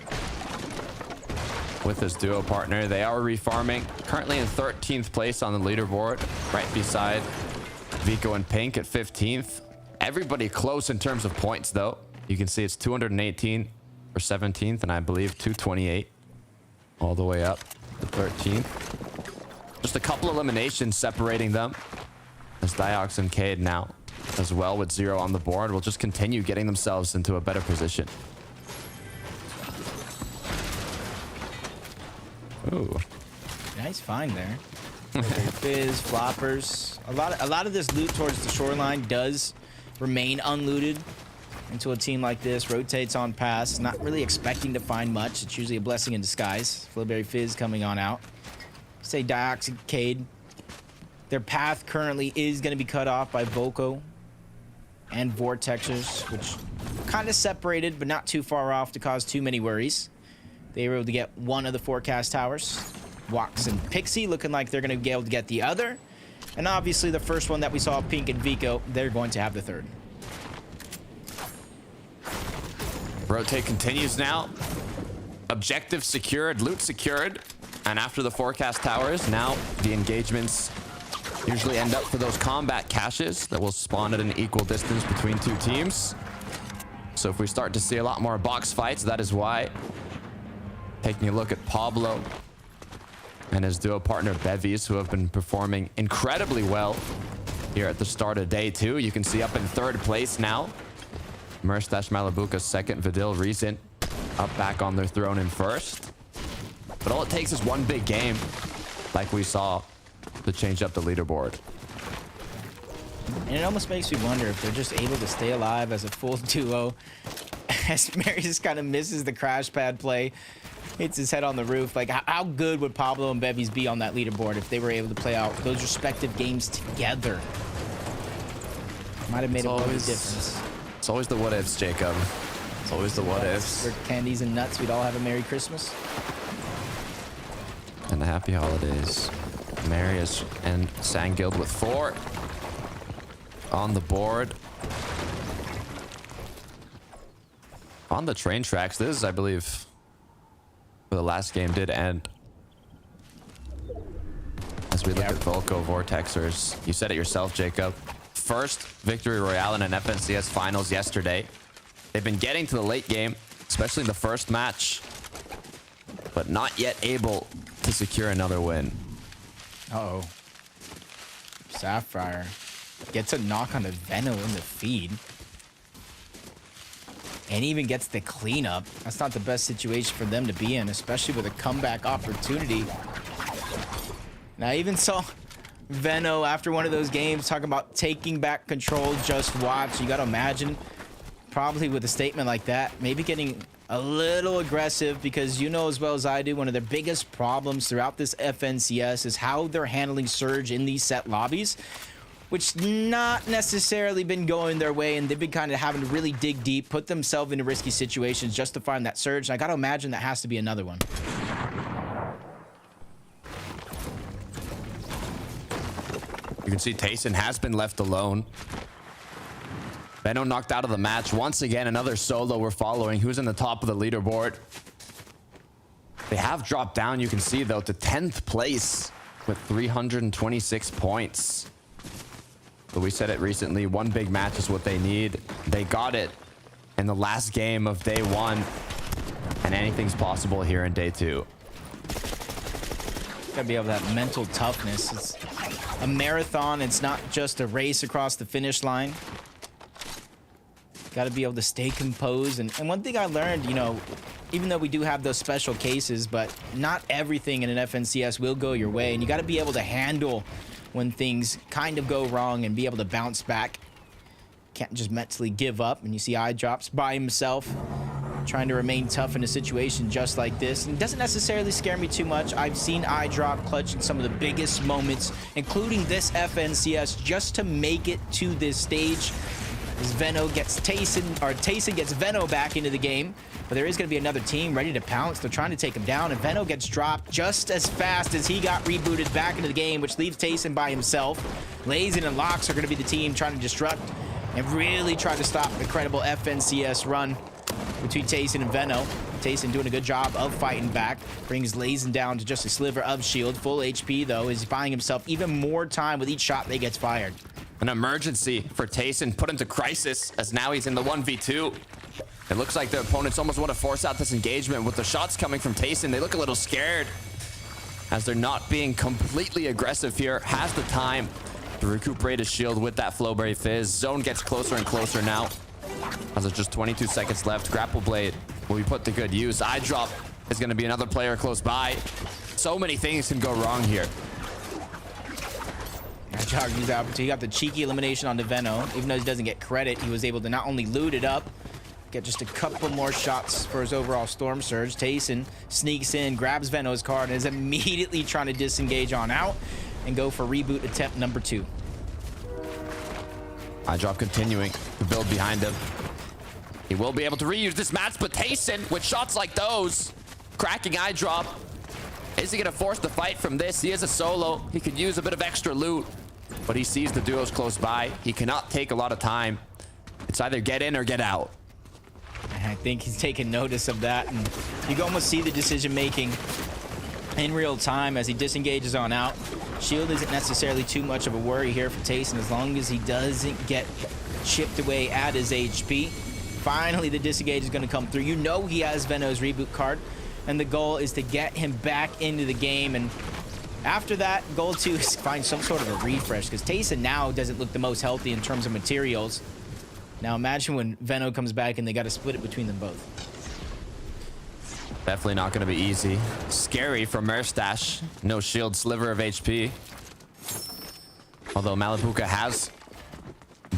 with his duo partner. They are refarming, currently in 13th place on the leaderboard, right beside Vico and Pink at 15th. Everybody close in terms of points, though. You can see it's 218 for 17th, and I believe 228 all the way up to 13th. Just a couple eliminations separating them. As Diox and Cade now as well with 0 on the board will just continue getting themselves into a better position. Ooh. Nice find there. Fizz, floppers. A lot of this loot towards the shoreline does remain unlooted until a team like this rotates on pass, not really expecting to find much. It's usually a blessing in disguise. Flowberry Fizz coming on out. Say Diox and Cade. Their path currently is going to be cut off by Volko and Vortexers, which kind of separated, but not too far off to cause too many worries. They were able to get one of the forecast towers. Wax and Pixie looking like they're going to be able to get the other. And obviously the first one that we saw, Pink and Vico, they're going to have the third. Rotate continues now. Objective secured, loot secured. And after the forecast towers, now the engagements usually end up for those combat caches that will spawn at an equal distance between two teams. So if we start to see a lot more box fights, that is why. Taking a look at Pablo and his duo partner Bevies, who have been performing incredibly well here at the start of day 2. You can see up in 3rd place now. Merstash Malabuka 2nd, Vidil Recent up back on their throne in 1st. But all it takes is one big game, like we saw, to change up the leaderboard. And it almost makes me wonder if they're just able to stay alive as a full duo. As Mary just kind of misses the crash pad play, hits his head on the roof. Like, how good would Pablo and Bevies be on that leaderboard if they were able to play out those respective games together? Might have made a world of difference. It's always the what ifs, Jacob. It's always the what ifs. For candies and nuts, we'd all have a Merry Christmas. And a happy holidays. Marius and Sangild with 4 on the board. On the train tracks, this is, I believe, where the last game did end. As we look at Volko Vortexers, you said it yourself, Jacob. First victory royale in an FNCS finals yesterday. They've been getting to the late game, especially in the first match, but not yet able to secure another win. Uh-oh. Sapphire gets a knock on the Veno in the feed. And even gets the cleanup. That's not the best situation for them to be in, especially with a comeback opportunity. Now, I even saw Veno after one of those games talking about taking back control, just watch. You got to imagine, probably with a statement like that, maybe getting a little aggressive, because you know as well as I do, one of their biggest problems throughout this FNCS is how they're handling Surge in these set lobbies, which not necessarily been going their way, and they've been kind of having to really dig deep, put themselves into risky situations just to find that Surge. And I got to imagine that has to be another one. You can see Tayson has been left alone. Veno knocked out of the match. Once again, another solo we're following. Who's in the top of the leaderboard? They have dropped down, you can see, though, to 10th place with 326 points. But we said it recently, one big match is what they need. They got it in the last game of day 1. And anything's possible here in day 2. Gotta be able to have mental toughness. It's a marathon. It's not just a race across the finish line. Got to be able to stay composed. And one thing I learned, you know, even though we do have those special cases, but not everything in an FNCS will go your way. And you got to be able to handle when things kind of go wrong and be able to bounce back. Can't just mentally give up. And you see Eyedrops by himself, trying to remain tough in a situation just like this. And it doesn't necessarily scare me too much. I've seen Eyedrop clutch in some of the biggest moments, including this FNCS, just to make it to this stage. As Veno gets Tayson gets Veno back into the game. But there is going to be another team ready to pounce. They're trying to take him down, and Veno gets dropped just as fast as he got rebooted back into the game, which leaves Tayson by himself. Lazen and Lox are going to be the team trying to disrupt and really try to stop the incredible FNCS run between Tayson and Veno. Tayson doing a good job of fighting back. Brings Lazen down to just a sliver of shield. Full HP, though, is buying himself even more time with each shot that gets fired. An emergency for Tayson, put him to crisis, as now he's in the 1v2. It looks like the opponents almost want to force out this engagement with the shots coming from Tayson. They look a little scared as they're not being completely aggressive here. Has the time to recuperate his shield with that Flowberry Fizz. Zone gets closer and closer now as there's just 22 seconds left. Grapple Blade will be put to good use. Eye Drop is going to be another player close by. So many things can go wrong here. Jog used the opportunity. He got the cheeky elimination on the Veno. Even though he doesn't get credit, he was able to not only loot it up, get just a couple more shots for his overall Storm Surge. Tayson sneaks in, grabs Veno's card, and is immediately trying to disengage on out and go for reboot attempt number 2. Eye Drop continuing to build behind him. He will be able to reuse this match, but Tayson, with shots like those, cracking Eye Drop. Is he going to force the fight from this? He is a solo. He could use a bit of extra loot, but he sees the duos close by. He cannot take a lot of time. It's either get in or get out. I think he's taking notice of that, and you can almost see the decision making in real time as he disengages on out. Shield isn't necessarily too much of a worry here for Tayson as long as he doesn't get chipped away at his HP. Finally, the disengage is going to come through. You know he has Veno's reboot card, and the goal is to get him back into the game. And after that, goal 2 is find some sort of a refresh because Tayson now doesn't look the most healthy in terms of materials. Now imagine when Veno comes back and they got to split it between them both. Definitely not going to be easy. Scary for Merstash. No shield, sliver of HP. Although Malapuka has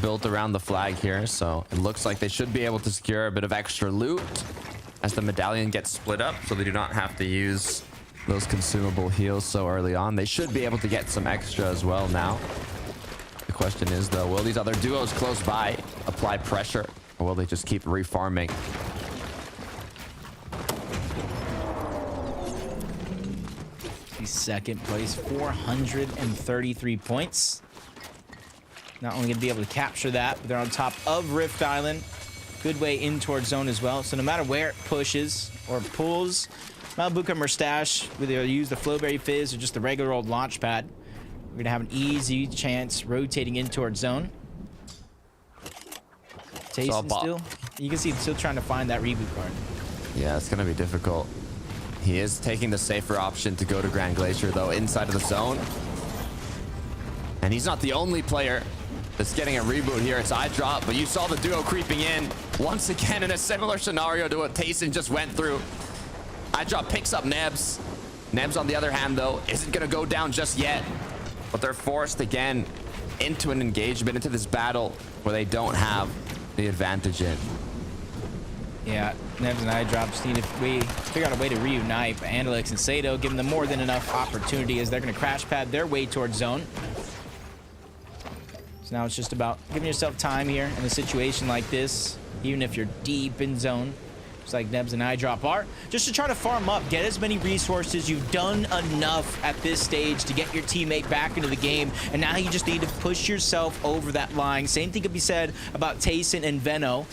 built around the flag here, so it looks like they should be able to secure a bit of extra loot as the medallion gets split up, so they do not have to use those consumable heals so early on. They should be able to get some extra as well now. The question is, though, will these other duos close by apply pressure, or will they just keep refarming? He's second place, 433 points. Not only going to be able to capture that, but they're on top of Rift Island. Good way in towards zone as well. So no matter where it pushes or pulls, Malapuka Merstash, whether they use the Flowberry Fizz or just the regular old launch pad, we're going to have an easy chance rotating in towards zone. Tayson still, you can see he's still trying to find that reboot card. Yeah, it's going to be difficult. He is taking the safer option to go to Grand Glacier, though, inside of the zone. And he's not the only player that's getting a reboot here. It's Eye Drop, but you saw the duo creeping in once again in a similar scenario to what Tayson just went through. Eye Drop picks up Nebs. Nebs, on the other hand, though, isn't going to go down just yet. But they're forced again into an engagement, into this battle where they don't have the advantage in. Yeah, Nebs and Eye Drop just need to figure out a way to reunite, but Andalix and Sato giving them more than enough opportunity as they're going to crash pad their way towards zone. So now it's just about giving yourself time here in a situation like this, even if you're deep in zone, just like Nebs and Eye Drop are, just to try to farm up, get as many resources. You've done enough at this stage to get your teammate back into the game, and now you just need to push yourself over that line. Same thing could be said about Tayson and Veno.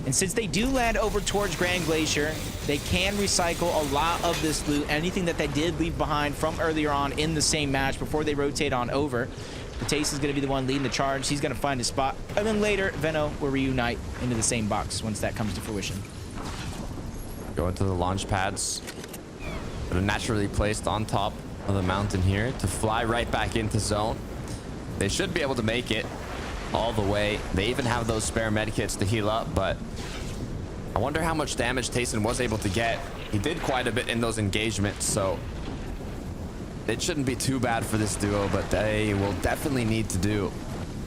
And since they do land over towards Grand Glacier, they can recycle a lot of this loot, anything that they did leave behind from earlier on in the same match before they rotate on over. But Tayson's going to be the one leading the charge. He's going to find his spot. And then later, Veno will reunite into the same box once that comes to fruition. Going to the launch pads that are naturally placed on top of the mountain here to fly right back into zone. They should be able to make it all the way. They even have those spare medkits to heal up, but I wonder how much damage Tayson was able to get. He did quite a bit in those engagements, so it shouldn't be too bad for this duo, but they will definitely need to do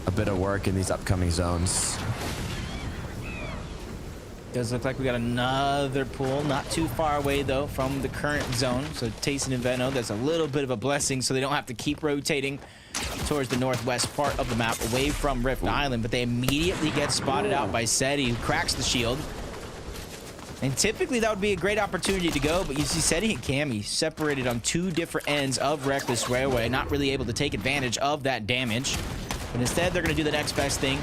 a bit of work in these upcoming zones. Does look like we got another pool, not too far away though from the current zone. So Tayson and Veno, that's a little bit of a blessing, so they don't have to keep rotating towards the northwest part of the map away from Rift Island, but they immediately get spotted out by Seti, who cracks the shield. And typically that would be a great opportunity to go, but you see Seti and Cammy separated on two different ends of Reckless Railway, not really able to take advantage of that damage. But instead, they're going to do the next best thing.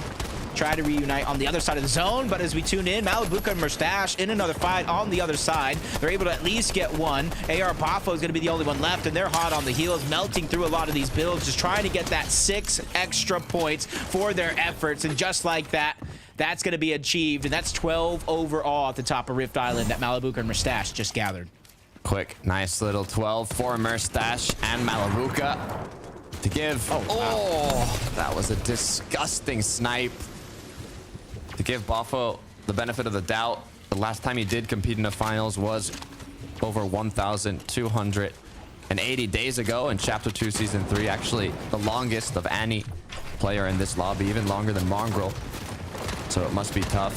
Try to reunite on the other side of the zone, but as we tune in, Malapuka and Merstash in another fight on the other side. They're able to at least get one. AR Bafo is going to be the only one left, and they're hot on the heels, melting through a lot of these builds, just trying to get that 6 extra points for their efforts. And just like that, that's going to be achieved, and that's 12 overall at the top of Rift Island that Malabuka and Mustache just gathered. Quick, nice little 12 for Mustache and Malabuka to give. Oh, that was a disgusting snipe. To give Boffo the benefit of the doubt, the last time he did compete in the finals was over 1,280 days ago in Chapter 2, Season 3. Actually, the longest of any player in this lobby, even longer than Mongrel. So it must be tough.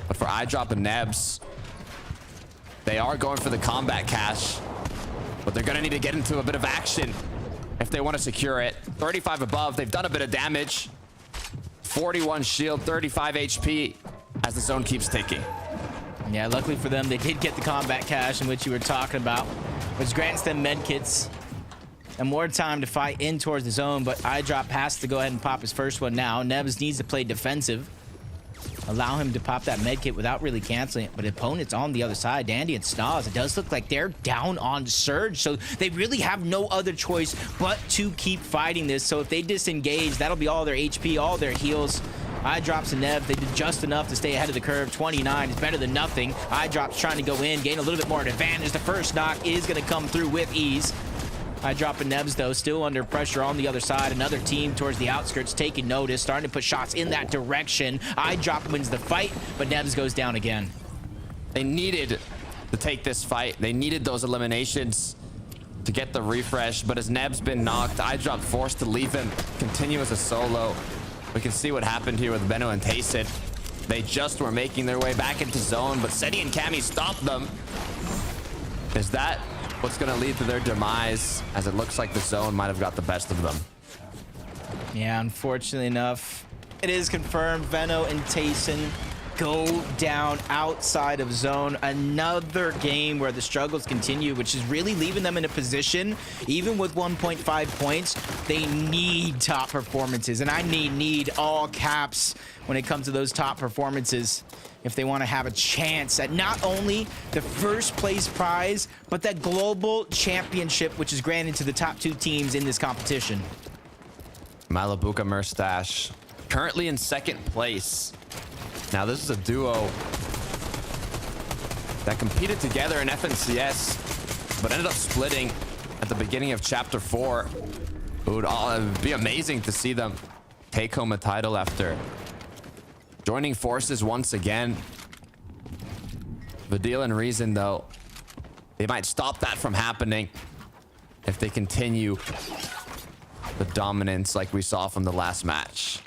But for iDrop and Nebs, they are going for the combat cash, but they're going to need to get into a bit of action if they want to secure it. 35 above. They've done a bit of damage. 41 shield, 35 HP as the zone keeps ticking. Yeah, luckily for them, they did get the combat cash in which you were talking about, which grants them medkits and more time to fight in towards the zone, but iDrop has to go ahead and pop his first one now. Nebs needs to play defensive. Allow him to pop that medkit without really canceling it, but opponents on the other side, Dandy and Stas, it does look like they're down on Surge, so they really have no other choice but to keep fighting this. So if they disengage, that'll be all their HP, all their heals. iDrops and Nev, they did just enough to stay ahead of the curve. 29 is better than nothing. iDrop's trying to go in, gain a little bit more advantage. The first knock is going to come through with ease. iDrop and Nebs, though, still under pressure on the other side. Another team towards the outskirts taking notice, starting to put shots in that direction. iDrop wins the fight, but Nebs goes down again. They needed to take this fight. They needed those eliminations to get the refresh, but as Neb's been knocked, iDrop forced to leave him, continue as a solo. We can see what happened here with Benno and Tayson. They just were making their way back into zone, but Seti and Cammy stopped them. Is that what's going to lead to their demise, as it looks like the zone might have got the best of them? Yeah, unfortunately enough, it is confirmed Venno and Tayson go down outside of zone. Another game where the struggles continue, which is really leaving them in a position, even with 1.5 points, they need top performances. And I need all caps when it comes to those top performances if they want to have a chance at not only the first place prize, but that global championship, which is granted to the top 2 teams in this competition. Malabuka Mustache currently in second place. Now, this is a duo that competed together in FNCS, but ended up splitting at the beginning of Chapter 4. It would be amazing to see them take home a title after joining forces once again. Vidil and Reason, though, they might stop that from happening if they continue the dominance like we saw from the last match.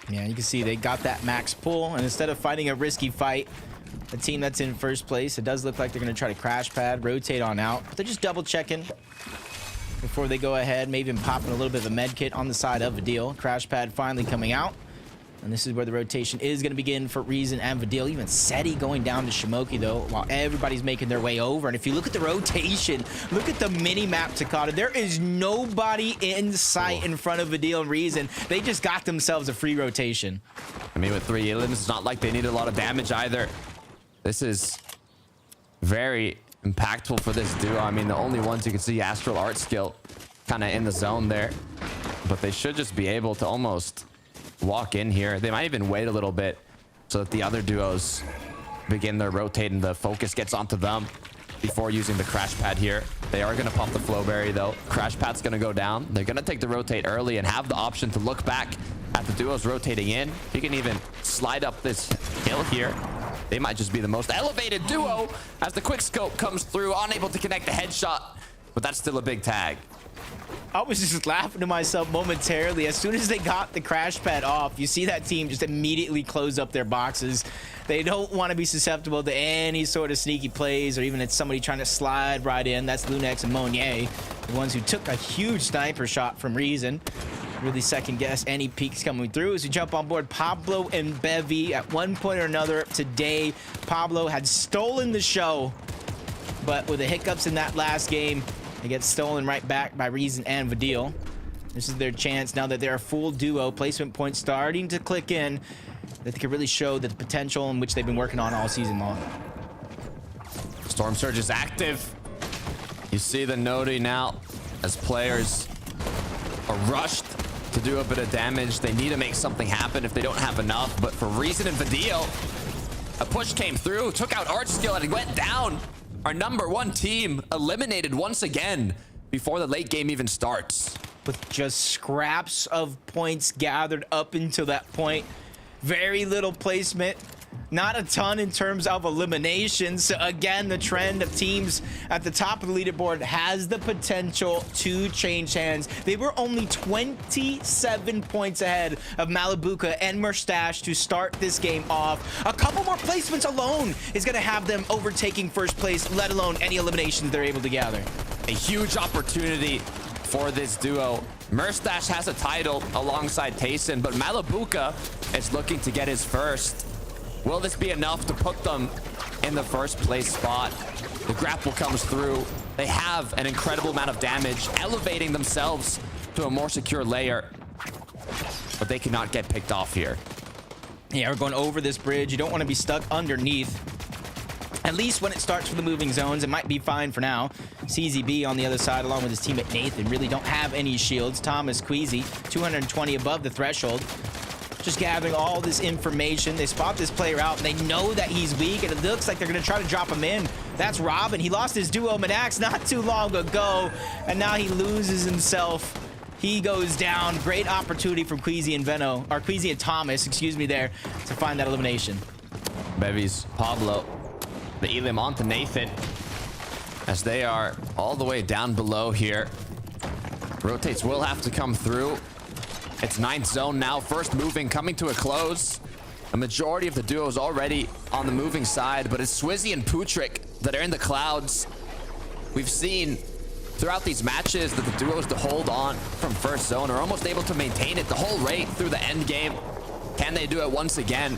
Yeah, you can see they got that max pull, and instead of fighting a risky fight, the team that's in first place, it does look like they're going to try to crash pad, rotate on out, but they're just double checking before they go ahead, maybe even popping a little bit of a med kit on the side of Vidil. Crash pad finally coming out, and this is where the rotation is going to begin for Reason and Vidil. Even Seti going down to Shimoki, though, while everybody's making their way over. And if you look at the rotation, look at the mini-map, Takata. There is nobody in sight in front of Vidil and Reason. They just got themselves a free rotation. I mean, with 3 elims, it's not like they need a lot of damage either. This is very impactful for this duo. I mean, the only ones you can see Astral Art skill kind of in the zone there. But they should just be able to almost walk in here. They might even wait a little bit so that the other duos begin their rotate and the focus gets onto them before using the crash pad here. They are going to pump the Flowberry, though. Crash pad's going to go down. They're going to take the rotate early and have the option to look back at the duos rotating in. You can even slide up this hill here. They might just be the most elevated duo as the quick scope comes through, unable to connect the headshot, but that's still a big tag. I was just laughing to myself momentarily. As soon as they got the crash pad off, you see that team just immediately close up their boxes. They don't want to be susceptible to any sort of sneaky plays, or even it's somebody trying to slide right in. That's Lunex and Monier, the ones who took a huge sniper shot from Reason. Really second guess any peaks coming through as we jump on board Pablo and Bevy. At one point or another today, Pablo had stolen the show, but with the hiccups in that last game, they get stolen right back by Reason and Vidil. This is their chance now that they're a full duo. Placement points starting to click in, that they can really show the potential in which they've been working on all season long. Storm Surge is active. You see the Nodi now as players are rushed to do a bit of damage. They need to make something happen if they don't have enough. But for Reason and Vadil, a push came through, took out Archskill, and it went down. Our #1 team eliminated once again before the late game even starts. With just scraps of points gathered up until that point. Very little placement. Not a ton in terms of eliminations. So again, the trend of teams at the top of the leaderboard has the potential to change hands. They were only 27 points ahead of Malibuca and Mustache to start this game off. A couple more placements alone is going to have them overtaking first place, let alone any eliminations they're able to gather. A huge opportunity for this duo. Mustache has a title alongside Tayson, but Malibuca is looking to get his first. Will this be enough to put them in the first place spot? The grapple comes through. They have an incredible amount of damage, elevating themselves to a more secure layer. But they cannot get picked off here. Yeah, we're going over this bridge. You don't want to be stuck underneath. At least when it starts with the moving zones, it might be fine for now. CZB on the other side, along with his teammate Nathan, really don't have any shields. Thomas Queasy, 220 above the threshold. Just gathering all this information. They spot this player out, and they know that he's weak, and it looks like they're going to try to drop him in. That's Robin. He lost his duo Manax not too long ago, and now he loses himself. He goes down. Great opportunity from Queasy and Veno, or Queasy and Thomas, excuse me, there, to find that elimination. Bevies, Pablo, the Elim onto Nathan, as they are all the way down below here. Rotates will have to come through. It's 9th zone now, first moving, coming to a close. A majority of the duo is already on the moving side, but it's Swizzy and Putrick that are in the clouds. We've seen throughout these matches that the duos to hold on from first zone are almost able to maintain it the whole rate through the end game. Can they do it once again?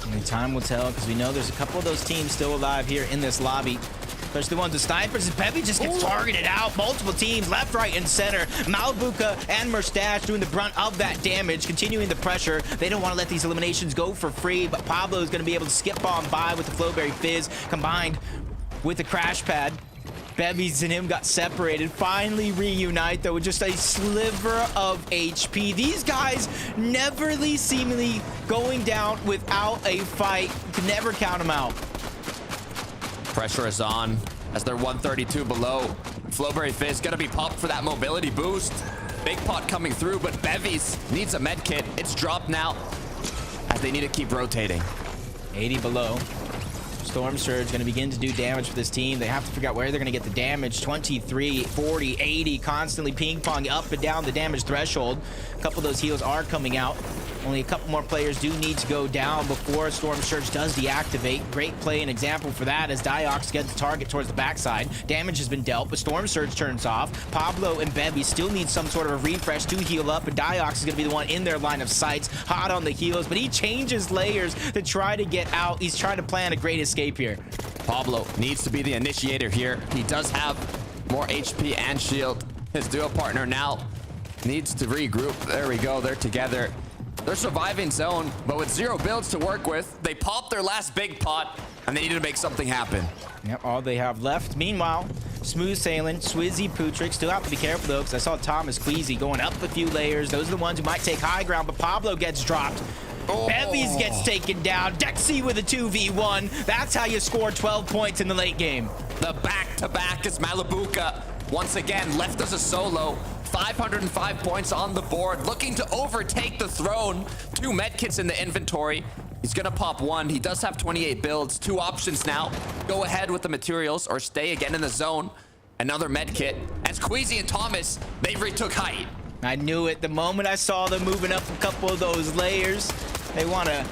Only time will tell, because we know there's a couple of those teams still alive here in this lobby. Especially the ones with snipers, as Bevy just gets targeted out. Multiple teams, left, right, and center. Malibuca and Mustache doing the brunt of that damage, continuing the pressure. They don't want to let these eliminations go for free, but Pablo is going to be able to skip on by with the Flowberry Fizz, combined with the Crash Pad. Bevies and him got separated. Finally reunite, though, with just a sliver of HP. These guys never seemingly going down without a fight. You can never count them out. Pressure is on as they're 132 below. Flowberry Fizz gonna be popped for that mobility boost. Big pot coming through, but Bevies needs a med kit. It's dropped now as they need to keep rotating. 80 below. Storm Surge going to begin to do damage for this team. They have to figure out where they're going to get the damage. 23, 40, 80, constantly ping-pong up and down the damage threshold. A couple of those heals are coming out. Only a couple more players do need to go down before Storm Surge does deactivate. Great play and example for that as Diox gets the target towards the backside. Damage has been dealt, but Storm Surge turns off. Pablo and Bevy still need some sort of a refresh to heal up, and Diox is going to be the one in their line of sights, hot on the heels, but he changes layers to try to get out. He's trying to plan a great escape here. Pablo needs to be the initiator here. He does have more HP and shield. His duo partner now needs to regroup. There we go. They're together. They're surviving zone, but with 0 builds to work with, they popped their last big pot, and they needed to make something happen. Yep, all they have left. Meanwhile, smooth sailing, Swizzy, Putrick still have to be careful, though, because I saw Thomas Queasy going up a few layers. Those are the ones who might take high ground, but Pablo gets dropped. Bevies gets taken down. Dexy with a 2v1. That's how you score 12 points in the late game. The back-to-back is Malibuca. Once again, left as a solo. 505 points on the board, looking to overtake the throne. 2 medkits in the inventory. He's gonna pop 1. He does have 28 builds. 2 options now. Go ahead with the materials or stay again in the zone. Another medkit. As Queasy and Thomas, they retook height. I knew it. The moment I saw them moving up a couple of those layers, they want to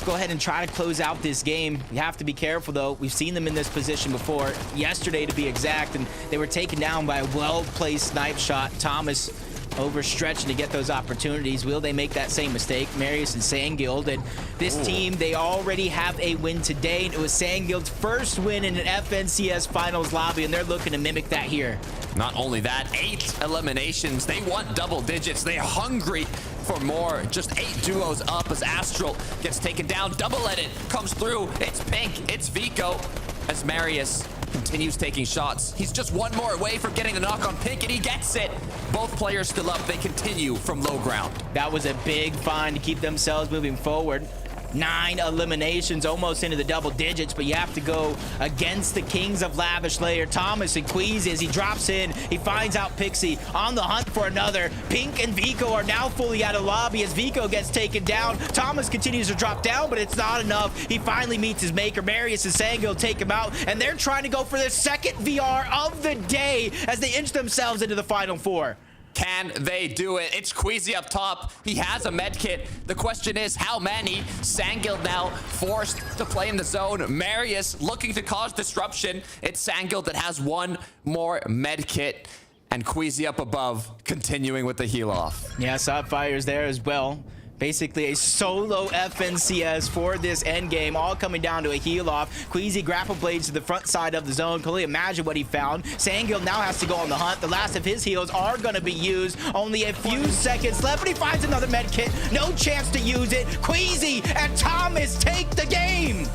go ahead and try to close out this game. You have to be careful, though. We've seen them in this position before, yesterday to be exact, and they were taken down by a well-placed snipe shot. Thomas overstretching to get those opportunities. Will they make that same mistake? Marius and Sandguild, and this team, they already have a win today, and it was Sandguild's first win in an FNCS Finals lobby, and they're looking to mimic that here. Not only that, 8 eliminations. They want double digits. They're hungry for more. Just 8 duos up as Astral gets taken down. Double edit comes through. It's Pink. It's Vico as Marius continues taking shots. He's just one more away from getting the knock on Pink, and he gets it. Both players still up. They continue from low ground. That was a big find to keep themselves moving forward. 9 eliminations, almost into the double digits, but you have to go against the kings of Lavish Layer, Thomas and Queasy. As he drops in, he finds out Pixie on the hunt for another. Pink and Vico are now fully out of lobby as Vico gets taken down. Thomas continues to drop down, but it's not enough. He finally meets his maker. Marius and Sangil take him out, and they're trying to go for their second VR of the day as they inch themselves into the final 4. Can they do it? It's Queasy up top. He has a med kit. The question is, how many? Sangil now forced to play in the zone. Marius looking to cause disruption. It's Sangil that has one more med kit. And Queasy up above, continuing with the heal off. Yeah, Sapphire's there as well. Basically a solo FNCS for this endgame, all coming down to a heal off. Queasy grapple blades to the front side of the zone. Can only imagine what he found. Sangil now has to go on the hunt. The last of his heals are going to be used. Only a few seconds left, but he finds another med kit. No chance to use it. Queasy and Thomas take the game.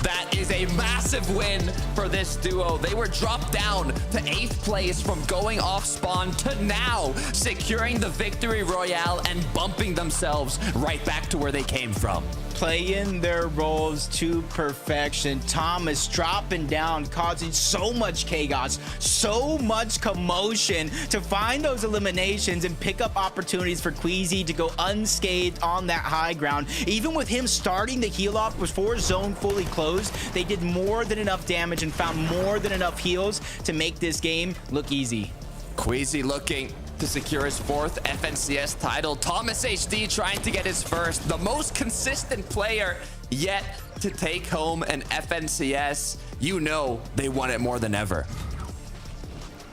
That is a massive win for this duo. They were dropped down to 8th place from going off spawn to now securing the victory royale and bumping themselves right back to where they came from. Playing their roles to perfection. Thomas dropping down, causing so much chaos, so much commotion to find those eliminations and pick up opportunities for Queasy to go unscathed on that high ground. Even with him starting the heal off before zone fully closed, they did more than enough damage and found more than enough heals to make this game look easy. Queasy looking to secure his 4th FNCS title. Thomas HD trying to get his 1st. The most consistent player yet to take home an FNCS. You know they want it more than ever.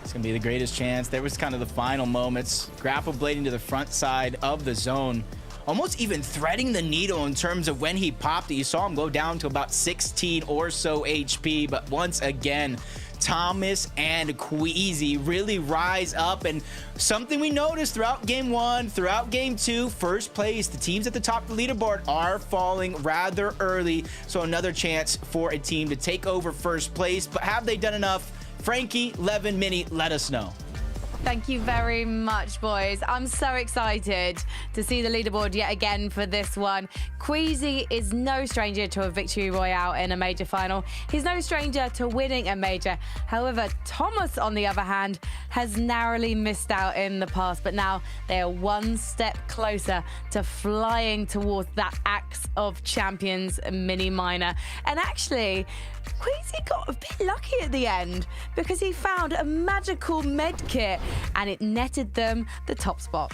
It's going to be the greatest chance. There was kind of the final moments. Grapple blading to the front side of the zone. Almost even threading the needle in terms of when he popped it. You saw him go down to about 16 or so HP. But once again, Thomas and Queasy really rise up, and something we noticed throughout game 1, throughout game 2, first place, the teams at the top of the leaderboard are falling rather early, so another chance for a team to take over first place. But have they done enough? Frankie, Levin, Mini, let us know. Thank you very much, boys. I'm so excited to see the leaderboard yet again for this one. Queasy is no stranger to a victory royale in a major final. He's no stranger to winning a major. However, Thomas, on the other hand, has narrowly missed out in the past, but now they are one step closer to flying towards that Axe of Champions mini minor. And actually, Queasy got a bit lucky at the end because he found a magical med kit and it netted them the top spot.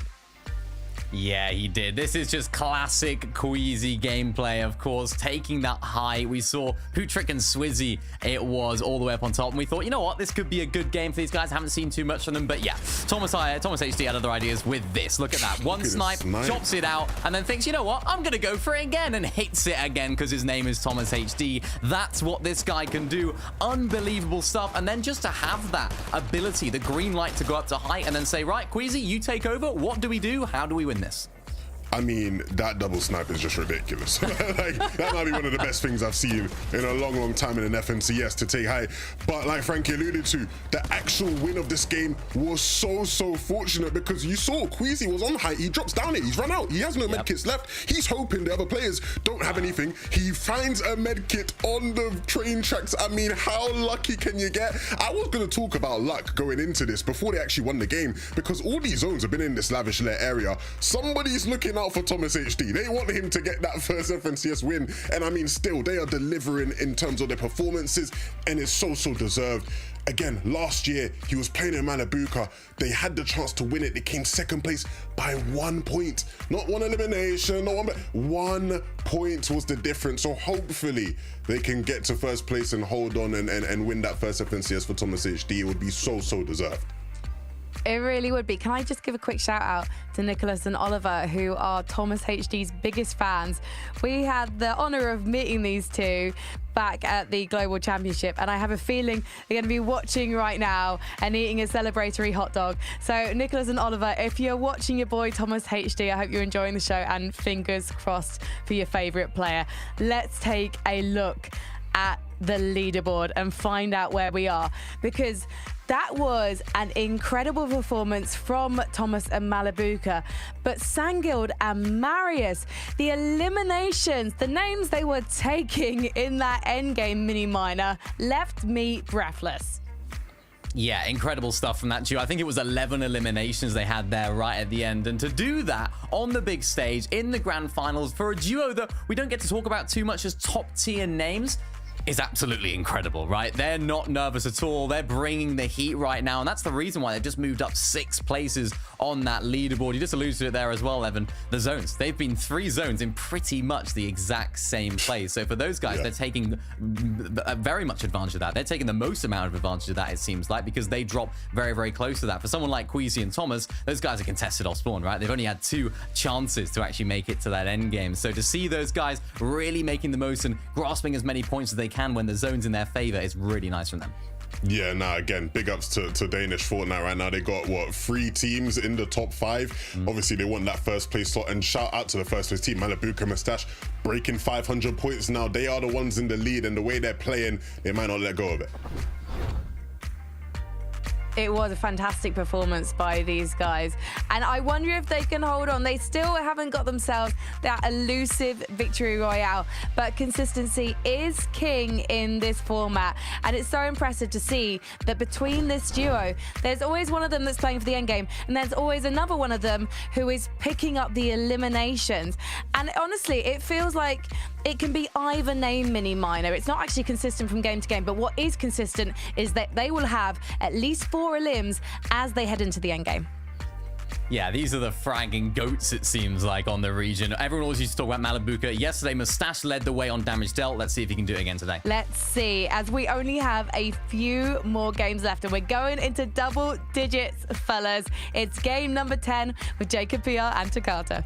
Yeah, he did. This is just classic Queasy gameplay, of course, taking that high. We saw Putrick and Swizzy, it was all the way up on top, and we thought, you know what, this could be a good game for these guys. I haven't seen too much from them, but yeah, Thomas HD had other ideas with this. Look at that. One snipe, chops it out, and then thinks, you know what, I'm going to go for it again, and hits it again because his name is Thomas HD. That's what this guy can do. Unbelievable stuff. And then just to have that ability, the green light to go up to height and then say, right, Queasy, you take over. What do we do? How do we win this? I mean, that double snipe is just ridiculous. Like, that might be one of the best things I've seen in a long, long time in an FNCS to take high. But like Frankie alluded to, the actual win of this game was so fortunate because you saw Queasy was on high. He drops down it. He's run out. He has no med kits left. He's hoping the other players don't have anything. He finds a med kit on the train tracks. I mean, how lucky can you get? I was going to talk about luck going into this before they actually won the game because all these zones have been in this Lavish Lair area. Somebody's looking out for Thomas HD. They want him to get that first FNCS win, and I mean, still, they are delivering in terms of their performances, and it's so deserved. Again, last year, he was playing in Manabuka. They had the chance to win it. They came second place by 1 point. Not one elimination, not 1 point was the difference. So hopefully they can get to first place and hold on and win that first FNCS for Thomas HD. It would be so deserved. It really would be. Can I just give a quick shout out to Nicholas and Oliver, who are Thomas HD's biggest fans. We had the honor of meeting these two back at the Global Championship, and I have a feeling they're going to be watching right now and eating a celebratory hot dog. So Nicholas and Oliver, if you're watching your boy Thomas HD, I hope you're enjoying the show, and fingers crossed for your favorite player. Let's take a look at the leaderboard and find out where we are, because that was an incredible performance from Thomas and Malabuka. But Sangild and Marius, the eliminations, the names they were taking in that endgame mini minor left me breathless. Yeah, incredible stuff from that duo. I think it was 11 eliminations they had there right at the end. And to do that on the big stage in the grand finals for a duo that we don't get to talk about too much as top tier names is absolutely incredible, right? They're not nervous at all. They're bringing the heat right now. And that's the reason why they've just moved up 6 places on that leaderboard. You just alluded to it there as well, Evan. The zones. They've been 3 zones in pretty much the exact same place. So for those guys, they're taking very much advantage of that. They're taking the most amount of advantage of that, it seems like, because they drop very, very close to that. For someone like Queasy and Thomas, those guys are contested off spawn, right? They've only had 2 chances to actually make it to that end game. So to see those guys really making the most and grasping as many points as they can when the zone's in their favor is really nice from them. Yeah, nah, again, big ups to Danish Fortnite right now. They got, what, 3 teams in the top 5. Obviously, they won that first place slot, and shout out to the first place team, Malabuka Mustache, breaking 500 points now. They are the ones in the lead, and the way they're playing, they might not let go of it. It was a fantastic performance by these guys. And I wonder if they can hold on. They still haven't got themselves that elusive victory royale, but consistency is king in this format. And it's so impressive to see that between this duo, there's always one of them that's playing for the end game, and there's always another one of them who is picking up the eliminations. And honestly, it feels like it can be either name mini minor. It's not actually consistent from game to game, but what is consistent is that they will have at least 4 elims as they head into the end game. Yeah, these are the fragging goats, it seems like, on the region. Everyone always used to talk about Malabuka. Yesterday, Mustache led the way on damage dealt. Let's see if he can do it again today. Let's see, as we only have a few more games left, and we're going into double digits, fellas. It's game number 10 with Jacob PR and Takata.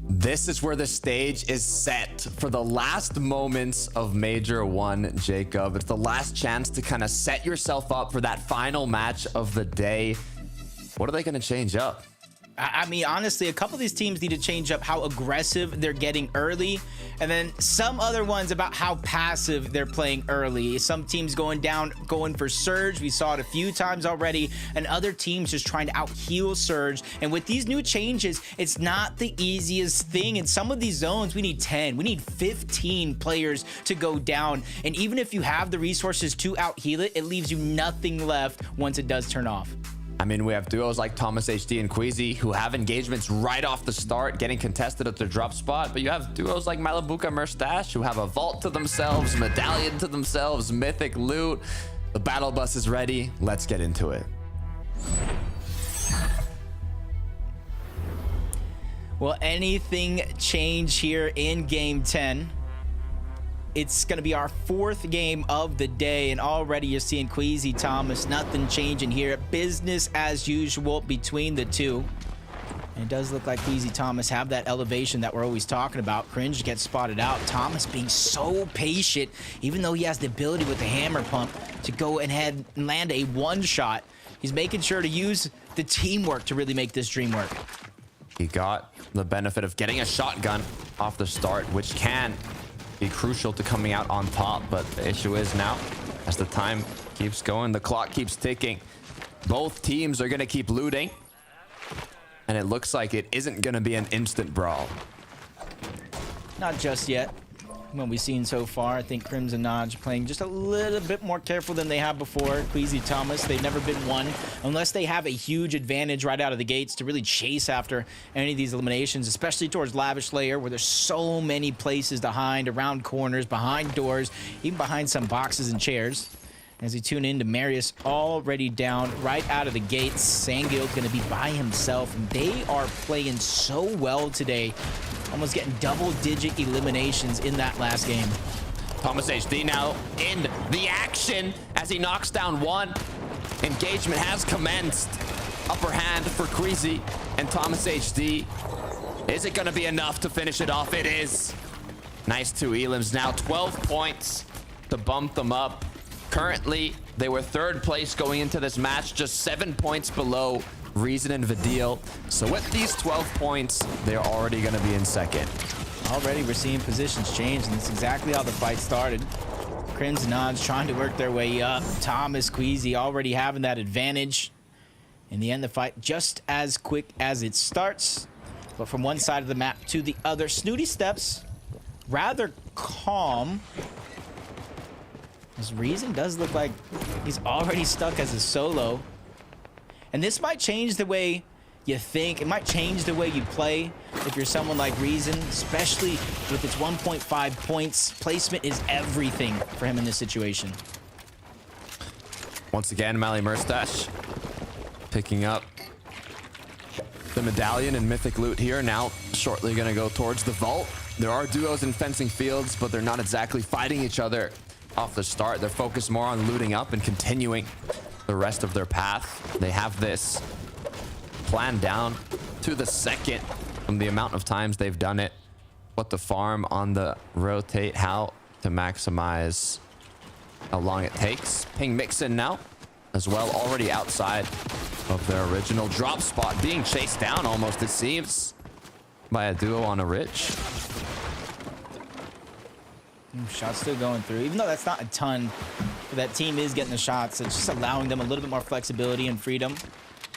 This is where the stage is set for the last moments of Major 1, Jacob. It's the last chance to kind of set yourself up for that final match of the day. What are they going to change up? I mean, honestly, a couple of these teams need to change up how aggressive they're getting early, and then some other ones about how passive they're playing early. Some teams going for Surge. We saw it a few times already, and other teams just trying to out-heal Surge. And with these new changes, it's not the easiest thing. In some of these zones, we need 10, we need 15 players to go down. And even if you have the resources to out-heal it, it leaves you nothing left once it does turn off. I mean, we have duos like Thomas HD and Queasy who have engagements right off the start, getting contested at their drop spot. But you have duos like Malabuka Mustache who have a vault to themselves, medallion to themselves, mythic loot. The battle bus is ready. Let's get into it. Will anything change here in game 10? It's going to be our 4th game of the day, and already you're seeing Queasy, Thomas, nothing changing here. Business as usual between the two. And it does look like Queasy Thomas have that elevation that we're always talking about. Cringe gets spotted out. Thomas being so patient, even though he has the ability with the hammer pump to go ahead and land a one-shot. He's making sure to use the teamwork to really make this dream work. He got the benefit of getting a shotgun off the start, which can be crucial to coming out on top, but the issue is now, as the time keeps going, the clock keeps ticking, both teams are going to keep looting, and it looks like it isn't going to be an instant brawl. Not just yet. What we've seen so far, I think Crimson Nodge playing just a little bit more careful than they have before. Queasy Thomas, they've never been one unless they have a huge advantage right out of the gates to really chase after any of these eliminations, especially towards Lavish Layer, where there's so many places to hide, around corners, behind doors, even behind some boxes and chairs. As we tune in to Marius already down right out of the gates. Sangild going to be by himself, and they are playing so well today. Almost getting double-digit eliminations in that last game. Thomas HD now in the action as he knocks down one. Engagement has commenced. Upper hand for Queasy and Thomas HD. Is it going to be enough to finish it off? It is. Nice 2 elims now. 12 points to bump them up. Currently, they were 3rd place going into this match, just 7 points below Reason and Vidil. So with these 12 points, they're already going to be in 2nd. Already we're seeing positions change, and that's exactly how the fight started. Crimson Odds trying to work their way up. Thomas, Queasy already having that advantage. In the end, the fight just as quick as it starts. But from one side of the map to the other, Snooty Steps, rather calm. His Reason does look like he's already stuck as a solo. And this might change the way you think. It might change the way you play if you're someone like Reason, especially with its 1.5 points. Placement is everything for him in this situation. Once again, Mally Murstache picking up the medallion and mythic loot here. Now shortly going to go towards the vault. There are duos in fencing fields, but they're not exactly fighting each other off the start. They're focused more on looting up and continuing the rest of their path. They have this planned down to the second from the amount of times they've done it. What the farm on the rotate, how to maximize how long it takes. Ping Mixin now as well, already outside of their original drop spot, being chased down almost, it seems, by a duo on a ridge. Shots still going through, even though that's not a ton. That team is getting the shots. It's just allowing them a little bit more flexibility and freedom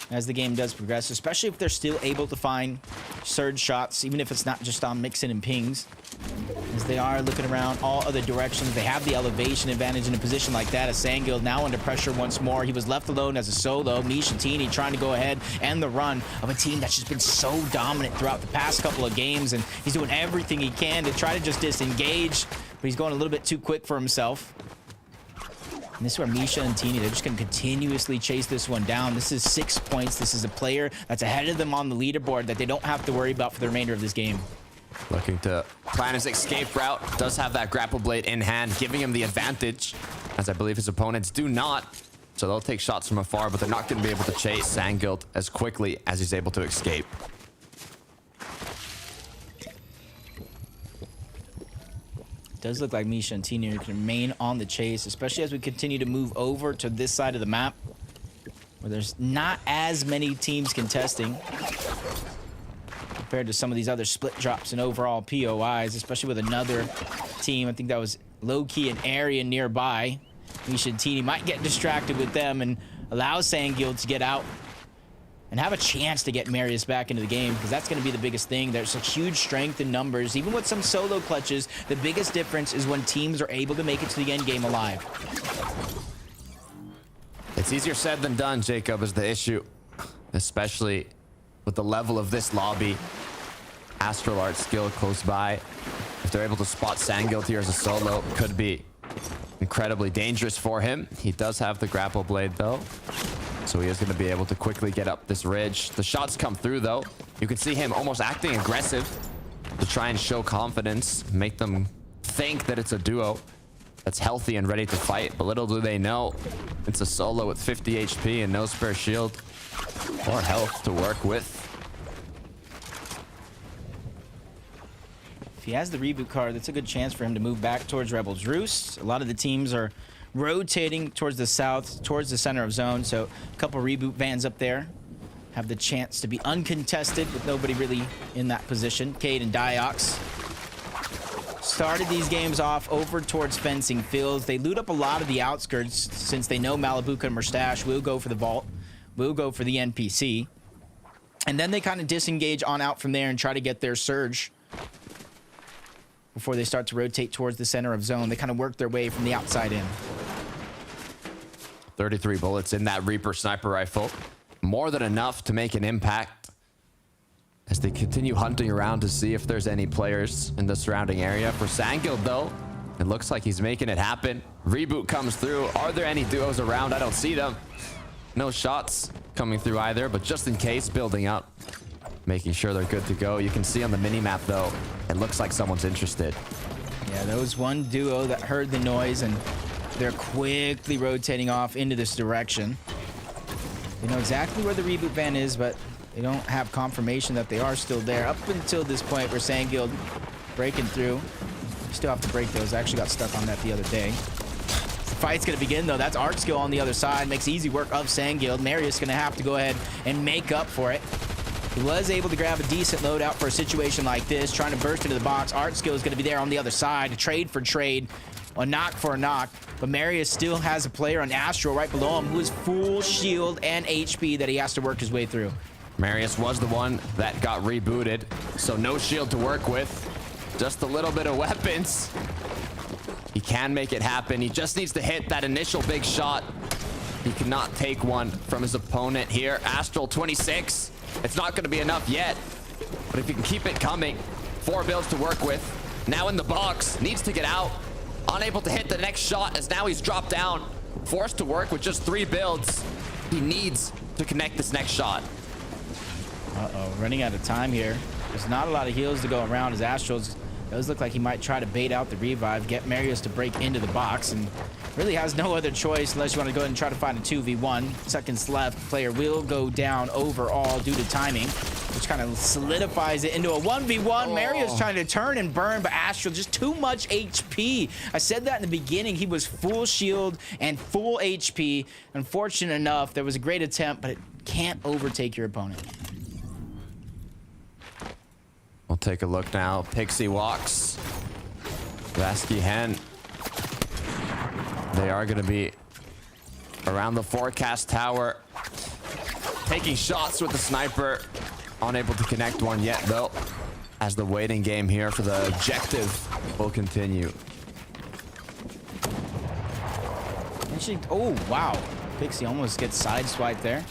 as the game does progress, especially if they're still able to find surge shots, even if it's not just on Mixin and pings. As they are looking around all other directions, they have the elevation advantage in a position like that. As Sandguild now under pressure once more. He was left alone as a solo. Mishatini trying to go ahead and the run of a team that's just been so dominant throughout the past couple of games, and he's doing everything he can to try to just disengage, but he's going a little bit too quick for himself. And this is where Misha and Tini, they're just going to continuously chase this one down. This is 6 points. This is a player that's ahead of them on the leaderboard that they don't have to worry about for the remainder of this game. Looking to plan his escape route. Does have that grapple blade in hand, giving him the advantage, as I believe his opponents do not. So they'll take shots from afar, but they're not going to be able to chase Sandguild as quickly as he's able to escape. Does look like Misha and Tina can remain on the chase, especially as we continue to move over to this side of the map, where there's not as many teams contesting compared to some of these other split drops and overall POIs, especially with another team. I think that was low-key an area nearby. Misha and Tina might get distracted with them and allow Sandguild to get out and have a chance to get Marius back into the game, because that's going to be the biggest thing. There's a huge strength in numbers. Even with some solo clutches, the biggest difference is when teams are able to make it to the end game alive. It's easier said than done, Jacob, is the issue, especially with the level of this lobby. Astral Art skill close by. If they're able to spot Sandguild here as a solo, could be incredibly dangerous for him. He does have the grapple blade, though, so he is going to be able to quickly get up this ridge. The shots come through, though. You can see him almost acting aggressive to try and show confidence, make them think that it's a duo that's healthy and ready to fight. But little do they know, it's a solo with 50 HP and no spare shield or health to work with. If he has the reboot card, that's a good chance for him to move back towards Rebel's Roost. A lot of the teams are rotating towards the south, towards the center of zone, so a couple reboot vans up there have the chance to be uncontested with nobody really in that position. Cade and Diox started these games off over towards fencing fields. They loot up a lot of the outskirts since they know Malibuca and Mustache will go for the vault, will go for the NPC, and then they kind of disengage on out from there and try to get their surge before they start to rotate towards the center of zone. They kind of work their way from the outside in. 33 bullets in that Reaper sniper rifle. More than enough to make an impact as they continue hunting around to see if there's any players in the surrounding area. For Sandguild, though, it looks like he's making it happen. Reboot comes through. Are there any duos around? I don't see them. No shots coming through either, but just in case, building up, making sure they're good to go. You can see on the mini-map, though, it looks like someone's interested. Yeah, there was one duo that heard the noise, and they're quickly rotating off into this direction. They know exactly where the reboot van is, but they don't have confirmation that they are still there up until this point where Sandguild breaking through. You still have to break those. I actually got stuck on that the other day. The fight's going to begin, though. That's Art Skill on the other side. Makes easy work of Sandguild. Marius going to have to go ahead and make up for it. He was able to grab a decent loadout for a situation like this, trying to burst into the box. Art Skill is going to be there on the other side, a trade for trade, a knock for a knock. But Marius still has a player on Astral right below him who is full shield and HP that he has to work his way through. Marius was the one that got rebooted, so no shield to work with. Just a little bit of weapons. He can make it happen. He just needs to hit that initial big shot. He cannot take one from his opponent here. Astral 26. It's not going to be enough yet, but if you can keep it coming, 4 builds to work with. Now in the box, needs to get out. Unable to hit the next shot as now he's dropped down. Forced to work with just 3 builds. He needs to connect this next shot. Uh-oh, running out of time here. There's not a lot of heals to go around as Astrals does look like he might try to bait out the revive, get Marius to break into the box, and really has no other choice unless you want to go ahead and try to find a 2v1. Seconds left. Player will go down overall due to timing, which kind of solidifies it into a 1v1. Marius trying to turn and burn, but Astral just too much HP. I said that in the beginning. He was full shield and full HP. Unfortunate enough, there was a great attempt, but it can't overtake your opponent. We'll take a look now. Pixie walks. Vasky Hen. They are going to be around the forecast tower. Taking shots with the sniper. Unable to connect one yet, though. As the waiting game here for the objective will continue. Oh, wow. Pixie almost gets sideswiped there.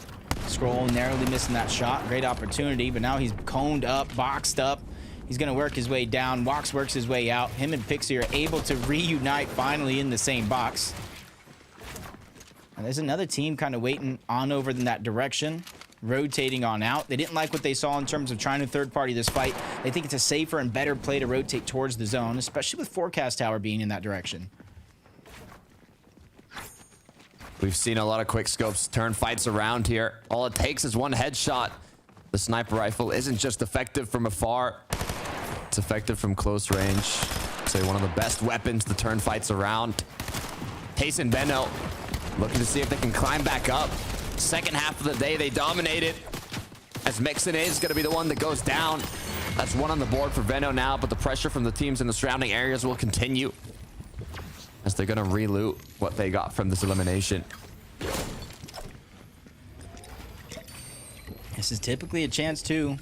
Scroll narrowly missing that shot. Great opportunity, but now he's coned up, boxed up. He's going to work his way down. Wox works his way out. Him and Pixie are able to reunite finally in the same box. And there's another team kind of waiting on over in that direction, rotating on out. They didn't like what they saw in terms of trying to third party this fight. They think it's a safer and better play to rotate towards the zone, especially with Forecast Tower being in that direction. We've seen a lot of quick scopes turn fights around here. All it takes is one headshot. The sniper rifle isn't just effective from afar. It's effective from close range. Say one of the best weapons to turn fights around. Tayson Benno looking to see if they can climb back up. Second half of the day, they dominated. As Mixon is going to be the one that goes down. That's one on the board for Benno now, but the pressure from the teams in the surrounding areas will continue as they're going to re-loot what they got from this elimination. This is typically a chance too,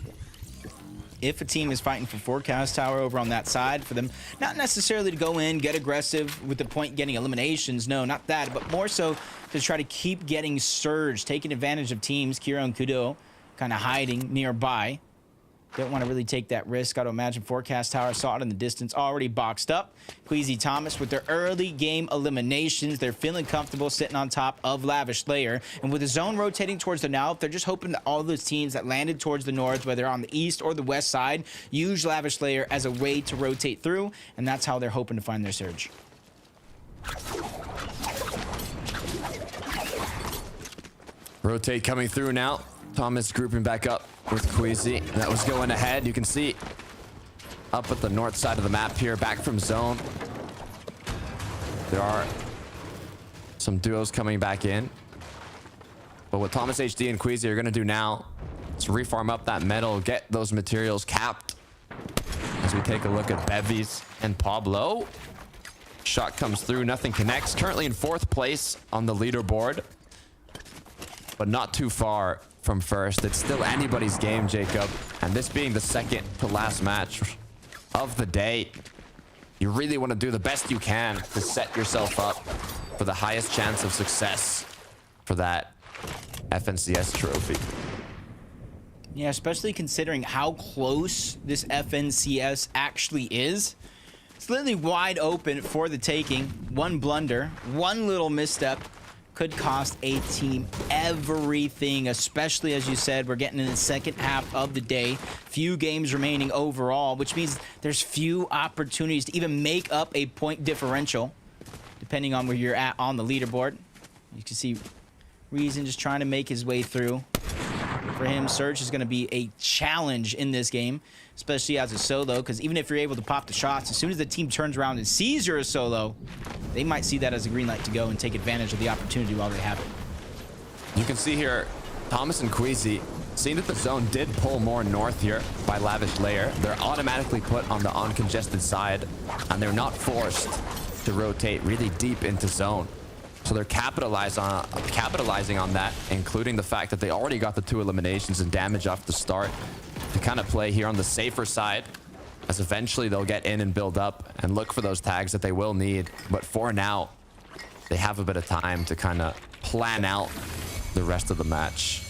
if a team is fighting for Forecast Tower over on that side, for them not necessarily to go in, get aggressive with the point getting eliminations. No, not that, but more so to try to keep getting surge, taking advantage of teams. Kiro and Kudo kind of hiding nearby. Don't want to really take that risk. Got to imagine Forecast Tower saw it in the distance, already boxed up. Queasy Thomas with their early game eliminations. They're feeling comfortable sitting on top of Lavish Layer. And with the zone rotating towards the north, they're just hoping that all those teams that landed towards the north, whether on the east or the west side, use Lavish Layer as a way to rotate through. And that's how they're hoping to find their surge. Rotate coming through now. Thomas grouping back up with Queasy. That was going ahead. You can see up at the north side of the map here, back from zone. There are some duos coming back in. But what Thomas HD and Queasy are going to do now is refarm up that metal, get those materials capped. As we take a look at Bevies and Pablo. Shot comes through, nothing connects. Currently in 4th place on the leaderboard, but not too far from first. It's still anybody's game, Jacob. And this being the second to last match of the day, you really want to do the best you can to set yourself up for the highest chance of success for that FNCS trophy. Yeah, especially considering how close this FNCS actually is. It's literally wide open for the taking. One blunder, one little misstep could cost a team everything, especially as you said, we're getting in the second half of the day. Few games remaining overall, which means there's few opportunities to even make up a point differential, depending on where you're at on the leaderboard. You can see Reason just trying to make his way through. For him, Surge is going to be a challenge in this game, especially as a solo, because even if you're able to pop the shots, as soon as the team turns around and sees you're a solo, they might see that as a green light to go and take advantage of the opportunity while they have it. You can see here, Thomas and Queasy seeing that the zone did pull more north here by Lavish Layer, they're automatically put on the uncongested side, and they're not forced to rotate really deep into zone. So they're capitalizing on that, including the fact that they already got the 2 eliminations and damage off the start to kind of play here on the safer side, as eventually they'll get in and build up and look for those tags that they will need. But for now, they have a bit of time to kind of plan out the rest of the match.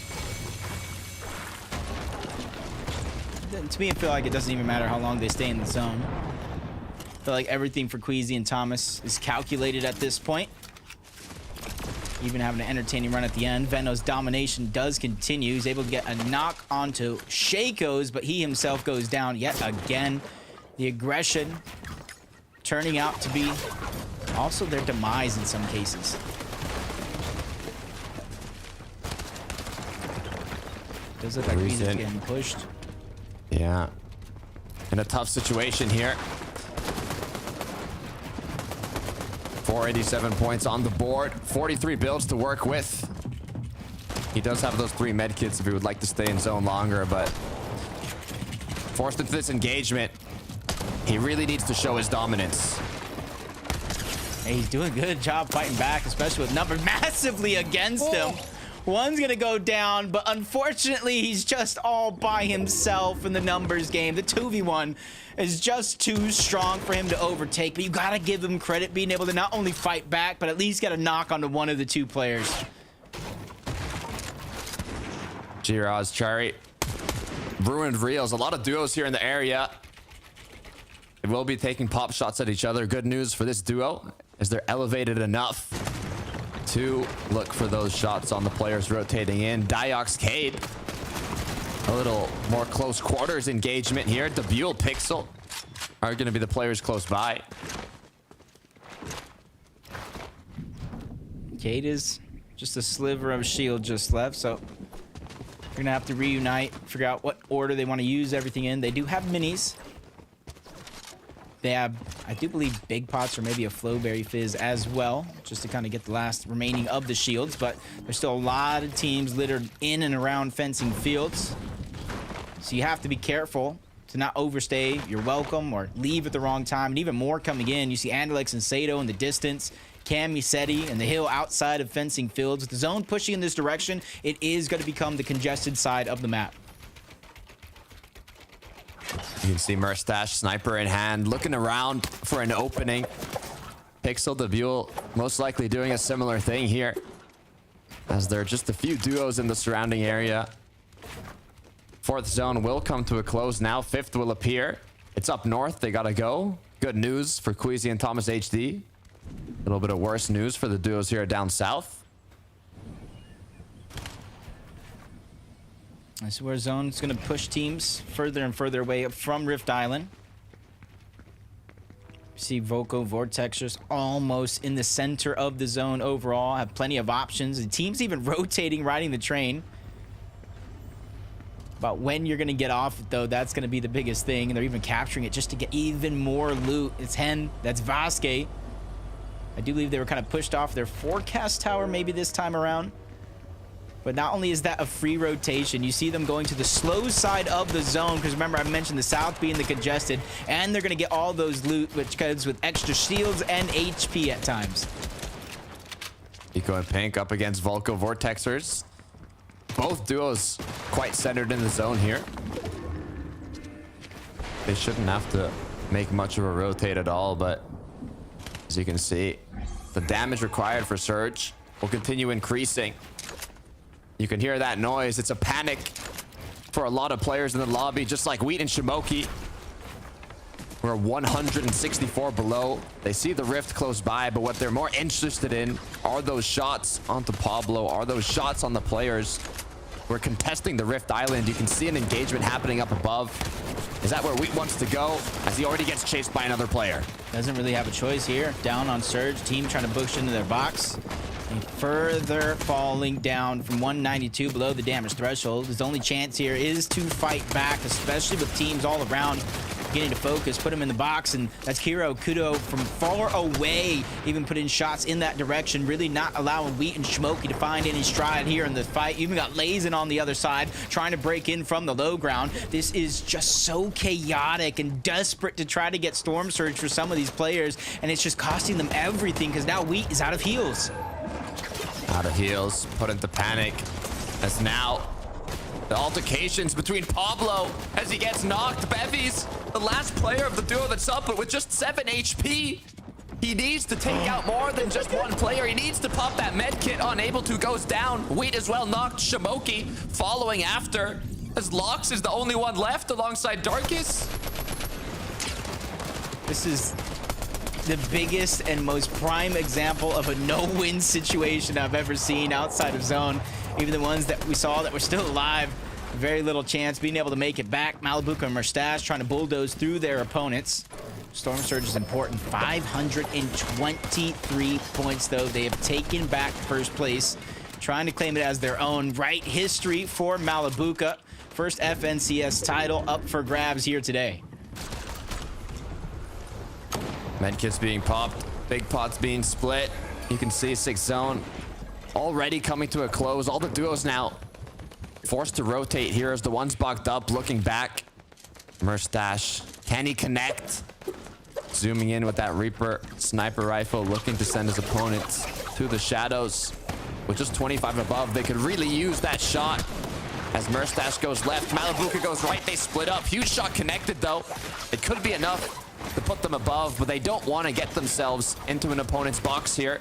To me, I feel like it doesn't even matter how long they stay in the zone. I feel like everything for Queasy and Thomas is calculated at this point. Even having an entertaining run at the end. Veno's domination does continue. He's able to get a knock onto Shaco's, but he himself goes down yet again. The aggression turning out to be also their demise in some cases. Does look like Queasy's getting pushed. Yeah. In a tough situation here. 487 points on the board. 43 builds to work with. He does have those 3 medkits if he would like to stay in zone longer, but forced into this engagement. He really needs to show his dominance. Hey, he's doing a good job fighting back, especially with numbers massively against him. One's gonna go down, but unfortunately, he's just all by himself in the numbers game. The 2v1 is just too strong for him to overtake, but you gotta give him credit being able to not only fight back, but at least get a knock onto one of the 2 players. Giraz, Chari. Ruined Reels. A lot of duos here in the area. They will be taking pop shots at each other. Good news for this duo is they're elevated enough to look for those shots on the players rotating in. Diox Cade. A little more close quarters engagement here. Debule Pixel are going to be the players close by. Cade is just a sliver of shield just left, so they're gonna have to reunite, figure out what order they want to use everything in. They do have minis. They have, I do believe, big pots or maybe a Flowberry Fizz as well, just to kind of get the last remaining of the shields. But there's still a lot of teams littered in and around fencing fields. So you have to be careful to not overstay your welcome or leave at the wrong time. And even more coming in, you see Andalex and Sato in the distance, Cam Musetti and the hill outside of fencing fields. With the zone pushing in this direction, it is going to become the congested side of the map. You can see Murstache, sniper in hand, looking around for an opening. Pixel, Debule, most likely doing a similar thing here, as there are just a few duos in the surrounding area. 4th zone will come to a close now. 5th will appear. It's up north. They gotta go. Good news for Queasy and Thomas HD. A little bit of worse news for the duos here down south. This is where zone's going to push teams further and further away from Rift Island. See Voco, Vortex just almost in the center of the zone overall. Have plenty of options. The team's even rotating, riding the train. But when you're going to get off it, though, that's going to be the biggest thing. And they're even capturing it just to get even more loot. It's Hen. That's Vasquez. I do believe they were kind of pushed off their forecast tower maybe this time around. But not only is that a free rotation, you see them going to the slow side of the zone, because remember I mentioned the south being the congested, and they're going to get all those loot, which comes with extra shields and HP at times. Eco and Pink up against Volko Vortexers. Both duos quite centered in the zone here. They shouldn't have to make much of a rotate at all, but as you can see, the damage required for Surge will continue increasing. You can hear that noise. It's a panic for a lot of players in the lobby, just like Wheat and Shimoki. We're 164 below. They see the rift close by, but what they're more interested in are those shots onto Pablo, are those shots on the players. We're contesting the Rift Island. You can see an engagement happening up above. Is that where Wheat wants to go? As he already gets chased by another player. Doesn't really have a choice here. Down on Surge. Team trying to push into their box. And further falling down from 192 below the damage threshold. His only chance here is to fight back, especially with teams all around. beginning to focus, put him in the box, and that's Hero Kudo from far away, even putting shots in that direction, really not allowing Wheat and Smokey to find any stride here in the fight. You even got Lazen on the other side, trying to break in from the low ground. This is just so chaotic and desperate to try to get Storm Surge for some of these players, and it's just costing them everything because now Wheat is out of heals. Out of heals, put into panic, as now the altercations between Pablo as he gets knocked. Bevies, the last player of the duo that's up, but with just 7 HP. He needs to take out more than just one player. He needs to pop that med kit. Unable to, goes down. Wheat as well knocked. Shamoki following after, as Lox is the only one left alongside Darkus. This is the biggest and most prime example of a no-win situation I've ever seen outside of Zone. Even the ones that we saw that were still alive, very little chance being able to make it back. Malibuca and Mustache trying to bulldoze through their opponents. Storm Surge is important. 523 points, though. They have taken back first place, trying to claim it as their own. Right history for Malibuca. First FNCS title up for grabs here today. Medkits being popped, big pots being split. You can see 6th zone already coming to a close. All the duos now forced to rotate here as the ones boxed up, looking back. Mustache, can he connect? Zooming in with that Reaper sniper rifle, looking to send his opponents to the shadows. With just 25 above, they could really use that shot. As Mustache goes left, Malibuca goes right, they split up. Huge shot connected though. It could be enough to put them above, but they don't want to get themselves into an opponent's box here.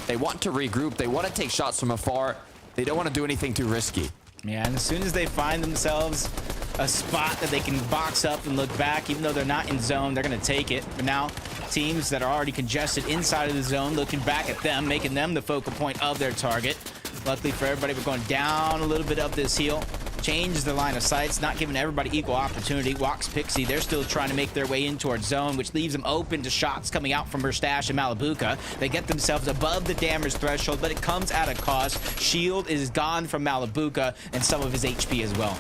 They want to regroup. They want to take shots from afar. They don't want to do anything too risky. Yeah, and as soon as they find themselves a spot that they can box up and look back, even though they're not in zone, they're going to take it. But now teams that are already congested inside of the zone, looking back at them, making them the focal point of their target. Luckily for everybody, we're going down a little bit up this hill. Changes the line of sights, not giving everybody equal opportunity. Walks Pixie, they're still trying to make their way in towards zone, which leaves them open to shots coming out from Mustache and Malibuca. They get themselves above the damage threshold, but it comes at a cost. Shield is gone from Malibuca and some of his HP as well.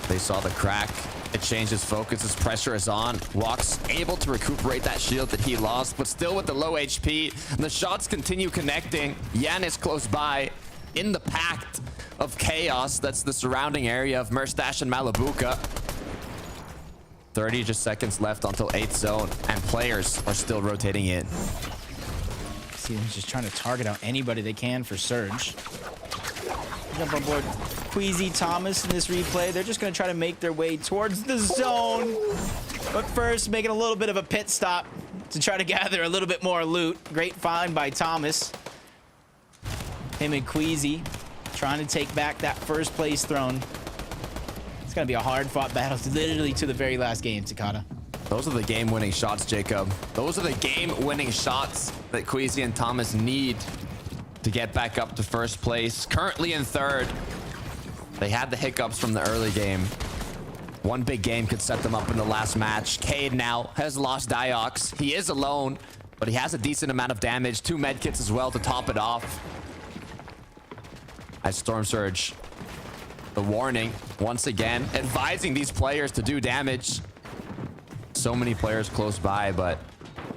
They saw the crack. It changes focus. His pressure is on. Walks able to recuperate that shield that he lost, but still with the low HP. And the shots continue connecting. Yan is close by in the pact of chaos that's the surrounding area of Mustache and Malibuca. 30 just seconds left until 8th zone, and players are still rotating in. See, he's just trying to target out anybody they can for Surge. Jump on board Queasy, Thomas in this replay. They're just going to try to make their way towards the zone. But first, making a little bit of a pit stop to try to gather a little bit more loot. Great find by Thomas. Him and Queasy trying to take back that first place throne. It's going to be a hard-fought battle, literally to the very last game, Takata. Those are the game-winning shots, Jacob. Those are the game-winning shots that Queasy and Thomas need to get back up to first place. Currently in 3rd. They had the hiccups from the early game. One big game could set them up in the last match. Cade now has lost Diox. He is alone, but he has a decent amount of damage. 2 medkits as well to top it off. As Storm Surge, the warning once again, advising these players to do damage. So many players close by, but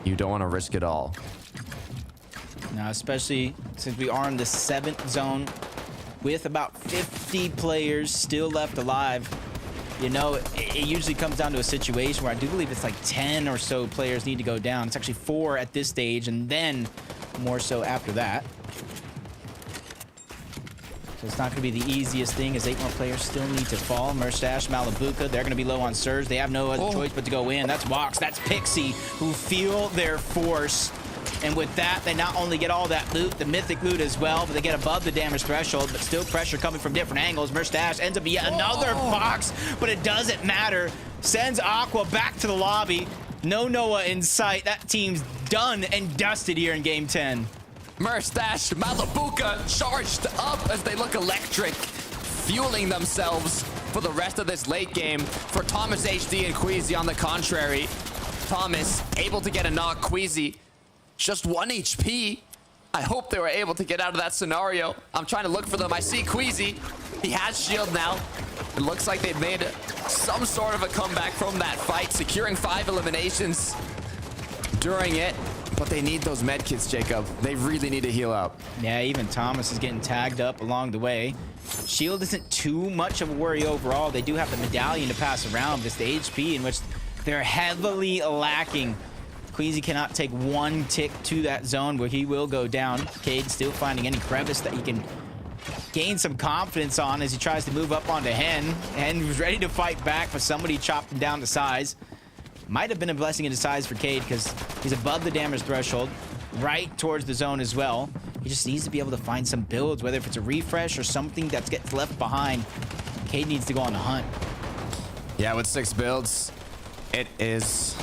you don't want to risk it all. Now, especially since we are in the 7th zone with about 50 players still left alive. You know, it usually comes down to a situation where I do believe it's like 10 or so players need to go down. It's actually 4 at this stage, and then more so after that. So it's not going to be the easiest thing as 8 more players still need to fall. Mustache, Malibuca, they're going to be low on Surge. They have no other choice but to go in. That's Wox, that's Pixie, who feel their force. And with that, they not only get all that loot, the mythic loot as well, but they get above the damage threshold, but still pressure coming from different angles. Mustache ends up yet another box, but it doesn't matter. Sends Aqua back to the lobby. No Noah in sight. That team's done and dusted here in Game 10. Mustache, Malibuca charged up as they look electric, fueling themselves for the rest of this late game. For Thomas HD and Queasy on the contrary, Thomas able to get a knock. Queasy just 1 HP. I hope they were able to get out of that scenario. I'm trying to look for them. I see Queasy. He has shield now. It looks like they've made some sort of a comeback from that fight, securing 5 eliminations during it. But they need those med kits, Jacob. They really need to heal up. Yeah, even Thomas is getting tagged up along the way. Shield isn't too much of a worry overall. They do have the medallion to pass around, but it's the HP in which they're heavily lacking. Queasy cannot take one tick to that zone where he will go down. Cade still finding any crevice that he can gain some confidence on as he tries to move up onto Hen. Hen was ready to fight back, but somebody chopped him down to size. Might have been a blessing in disguise for Cade because he's above the damage threshold, right towards the zone as well. He just needs to be able to find some builds, whether if it's a refresh or something that gets left behind. Cade needs to go on the hunt. Yeah, with 6 builds, it is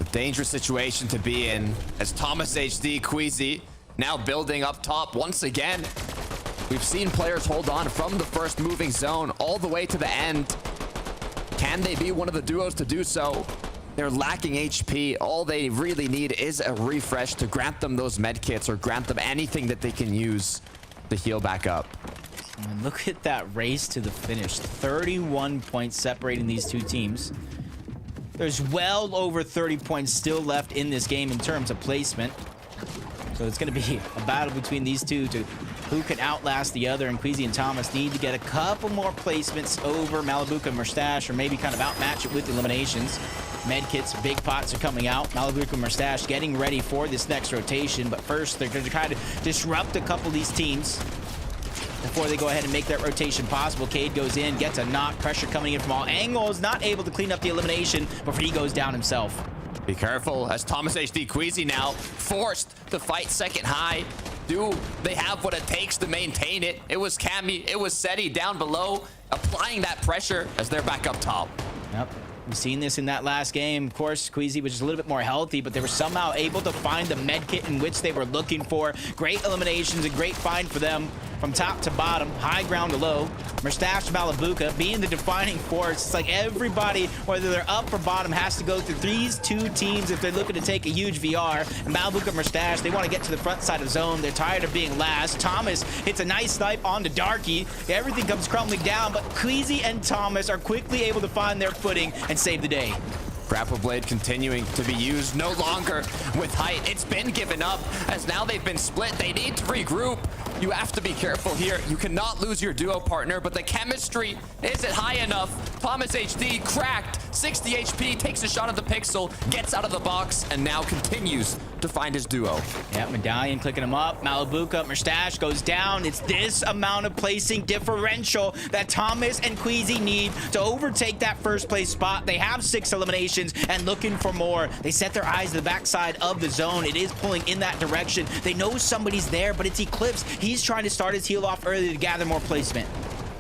a dangerous situation to be in as Thomas HD, Queasy now building up top once again. We've seen players hold on from the first moving zone all the way to the end. Can they be one of the duos to do so? They're lacking HP. All they really need is a refresh to grant them those med kits or grant them anything that they can use to heal back up. And look at that race to the finish. 31 points separating these two teams. There's well over 30 points still left in this game in terms of placement. So it's going to be a battle between these two to who can outlast the other, and Queasy and Thomas need to get a couple more placements over Malibuca and Mustache, or maybe kind of outmatch it with eliminations. Medkits, big pots are coming out. Malibuca and Mustache getting ready for this next rotation, but first they're going to kind of disrupt a couple of these teams before they go ahead and make that rotation possible. Cade goes in, gets a knock, pressure coming in from all angles, not able to clean up the elimination before he goes down himself. Be careful as Thomas HD Queasy now forced to fight second high. Do they have what it takes to maintain it? It was Cammy, it was Seti down below, applying that pressure as they're back up top. Yep. We've seen this in that last game. Of course, Queasy was just a little bit more healthy, but they were somehow able to find the med kit in which they were looking for. Great eliminations, a great find for them from top to bottom, high ground to low. Mustache Malibuca being the defining force. It's like everybody, whether they're up or bottom, has to go through these two teams if they're looking to take a huge VR. And Malibuca Mustache, they want to get to the front side of zone. They're tired of being last. Thomas hits a nice snipe onto Darky. Everything comes crumbling down, but Queasy and Thomas are quickly able to find their footing and save the day. Grapple Blade continuing to be used, no longer with height. It's been given up as now they've been split. They need to regroup. You have to be careful here. You cannot lose your duo partner, but the chemistry isn't high enough. Thomas HD cracked, 60 HP, takes a shot at the pixel, gets out of the box, and now continues to find his duo. Yeah, Medallion clicking him up. Malibuca, Mustache goes down. It's this amount of placing differential that Thomas and Queasy need to overtake that first place spot. They have 6 eliminations and looking for more. They set their eyes to the backside of the zone. It is pulling in that direction. They know somebody's there, but it's Eclipse. He's trying to start his heal off early to gather more placement.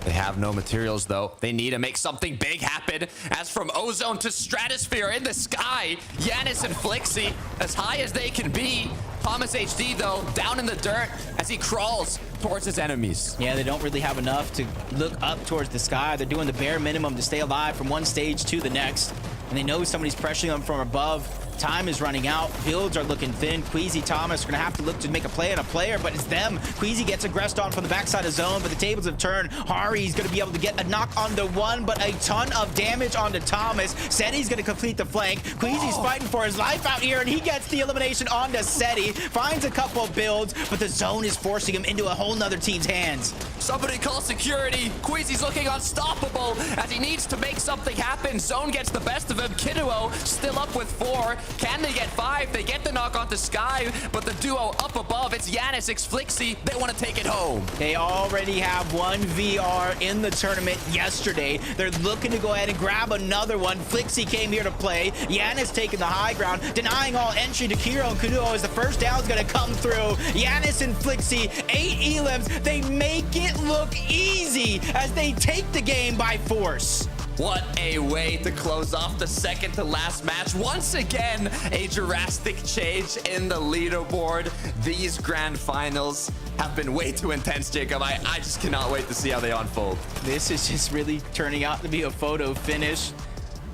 They have no materials, though. They need to make something big happen. As from Ozone to Stratosphere in the sky, Yanis and Flixie as high as they can be. Thomas HD, though, down in the dirt as he crawls towards his enemies. Yeah, they don't really have enough to look up towards the sky. They're doing the bare minimum to stay alive from one stage to the next. And they know somebody's pressuring them from above. Time is running out. Builds are looking thin. Queasy, Thomas are going to have to look to make a play on a player, but it's them. Queasy gets aggressed on from the backside of zone, but the tables have turned. Hari's going to be able to get a knock onto one, but a ton of damage onto Thomas. Seti's going to complete the flank. Queasy's fighting for his life out here, and he gets the elimination onto Seti. Finds a couple of builds, but the zone is forcing him into a whole nother team's hands. Somebody call security. Queasy's looking unstoppable as he needs to make something happen. Zone gets the best of him. Kiduo still up with 4. Can they get 5? They get the knock onto Sky, but the duo up above, it's Yanis x Flixie. They want to take it home. They already have 1 VR in the tournament yesterday. They're looking to go ahead and grab another one. Flixie came here to play. Yanis taking the high ground, denying all entry to Kiro and Kuduo as the first down's going to come through. Yanis and Flixie, 8 elims. They make it look easy as they take the game by force. What a way to close off the second to last match. Once again, a drastic change in the leaderboard. These grand finals have been way too intense, Jacob. I just cannot wait to see how they unfold. This is just really turning out to be a photo finish.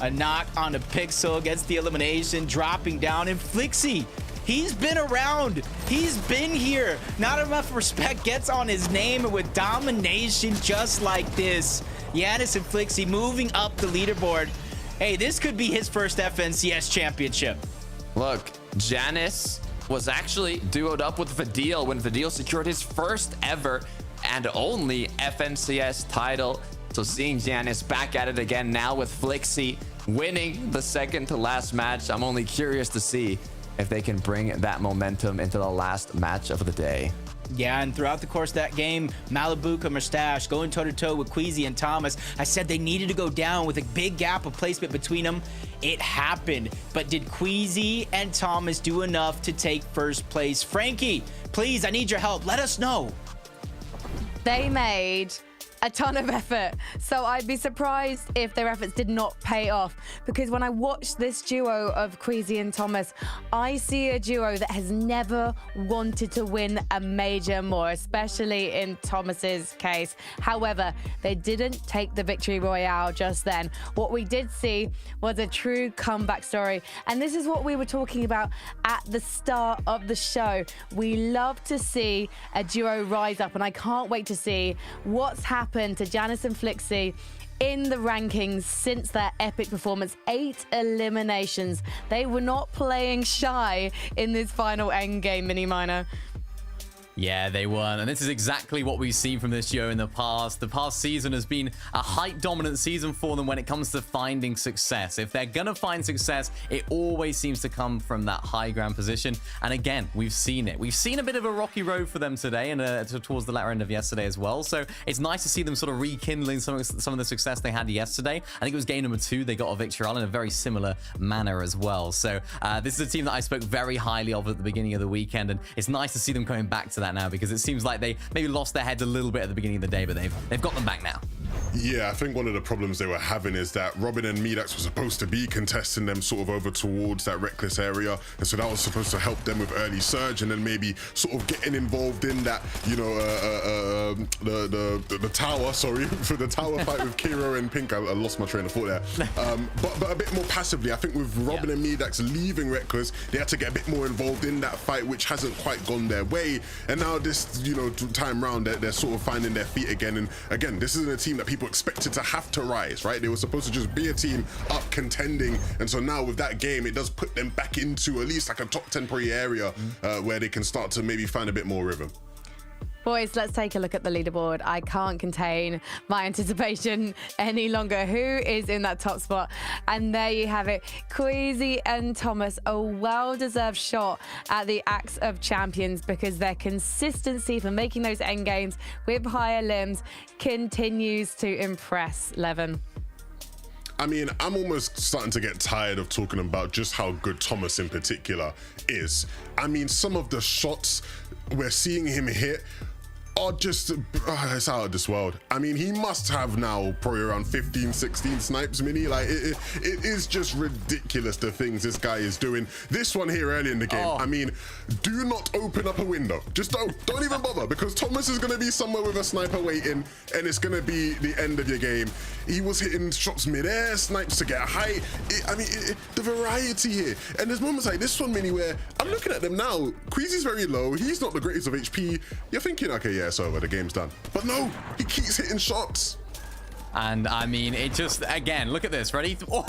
A knock on a pixel, gets the elimination, dropping down, and Flixie, he's been around. He's been here. Not enough respect gets on his name, and with domination just like this, Giannis and Flixie moving up the leaderboard. Hey, this could be his first FNCS championship. Look, Giannis was actually duoed up with Fadil when Fadil secured his first ever and only FNCS title. So seeing Giannis back at it again now with Flixie winning the second to last match, I'm only curious to see if they can bring that momentum into the last match of the day. Yeah, and throughout the course of that game, Malibuca, Mustache going toe-to-toe with Queasy and Thomas. I said they needed to go down with a big gap of placement between them. It happened. But did Queasy and Thomas do enough to take first place? Frankie, please, I need your help. Let us know. They made a ton of effort, so I'd be surprised if their efforts did not pay off, because when I watch this duo of Queasy and Thomas, I see a duo that has never wanted to win a major more, especially in Thomas's case. However, they didn't take the victory royale just then. What we did see was a true comeback story, and this is what we were talking about at the start of the show. We love to see a duo rise up, and I can't wait to see what's happened to Giannis and Flixie in the rankings since their epic performance. 8 eliminations. They were not playing shy in this final endgame mini minor. Yeah, they weren't. And this is exactly what we've seen from this duo in the past. The past season has been a height-dominant season for them when it comes to finding success. If they're going to find success, it always seems to come from that high ground position. And again, we've seen it. We've seen a bit of a rocky road for them today and towards the latter end of yesterday as well. So it's nice to see them sort of rekindling some of the success they had yesterday. I think it was game number 2. They got a victory in a very similar manner as well. So this is a team that I spoke very highly of at the beginning of the weekend. And it's nice to see them coming back to that now, because it seems like they maybe lost their heads a little bit at the beginning of the day, but they've got them back now. Yeah, I think one of the problems they were having is that Robin and Medax were supposed to be contesting them sort of over towards that reckless area, and so that was supposed to help them with early surge, and then maybe sort of getting involved in that, you know, the tower. Sorry for the tower fight with Kiro and Pink. I lost my train of thought there. But a bit more passively. I think with Robin and Medax leaving Reckless, they had to get a bit more involved in that fight, which hasn't quite gone their way. And now this, you know, time round, they're sort of finding their feet again. And again, this isn't a team that people expected to have to rise, right? They were supposed to just be a team up contending, and so now with that game, it does put them back into at least like a top 10 probably area where they can start to maybe find a bit more rhythm. Boys, let's take a look at the leaderboard. I can't contain my anticipation any longer. Who is in that top spot? And there you have it. Queasy and Thomas, a well-deserved shot at the Axe of Champions, because their consistency for making those end games with higher limbs continues to impress. Levin. I mean, I'm almost starting to get tired of talking about just how good Thomas in particular is. I mean, some of the shots we're seeing him hit are just, it's out of this world. I mean, he must have now probably around 15, 16 snipes mini. Like, it is just ridiculous the things this guy is doing. This one here early in the game, I mean, do not open up a window. Just don't even bother, because Thomas is gonna be somewhere with a sniper waiting, and it's gonna be the end of your game. He was hitting shots mid-air, snipes to get a height. The variety here. And there's moments like this one mini where I'm looking at them now. Queasy's very low. He's not the greatest of HP. You're thinking, okay, yeah, it's over, the game's done. But no, he keeps hitting shots. And I mean, it just, again, look at this, ready? Oh,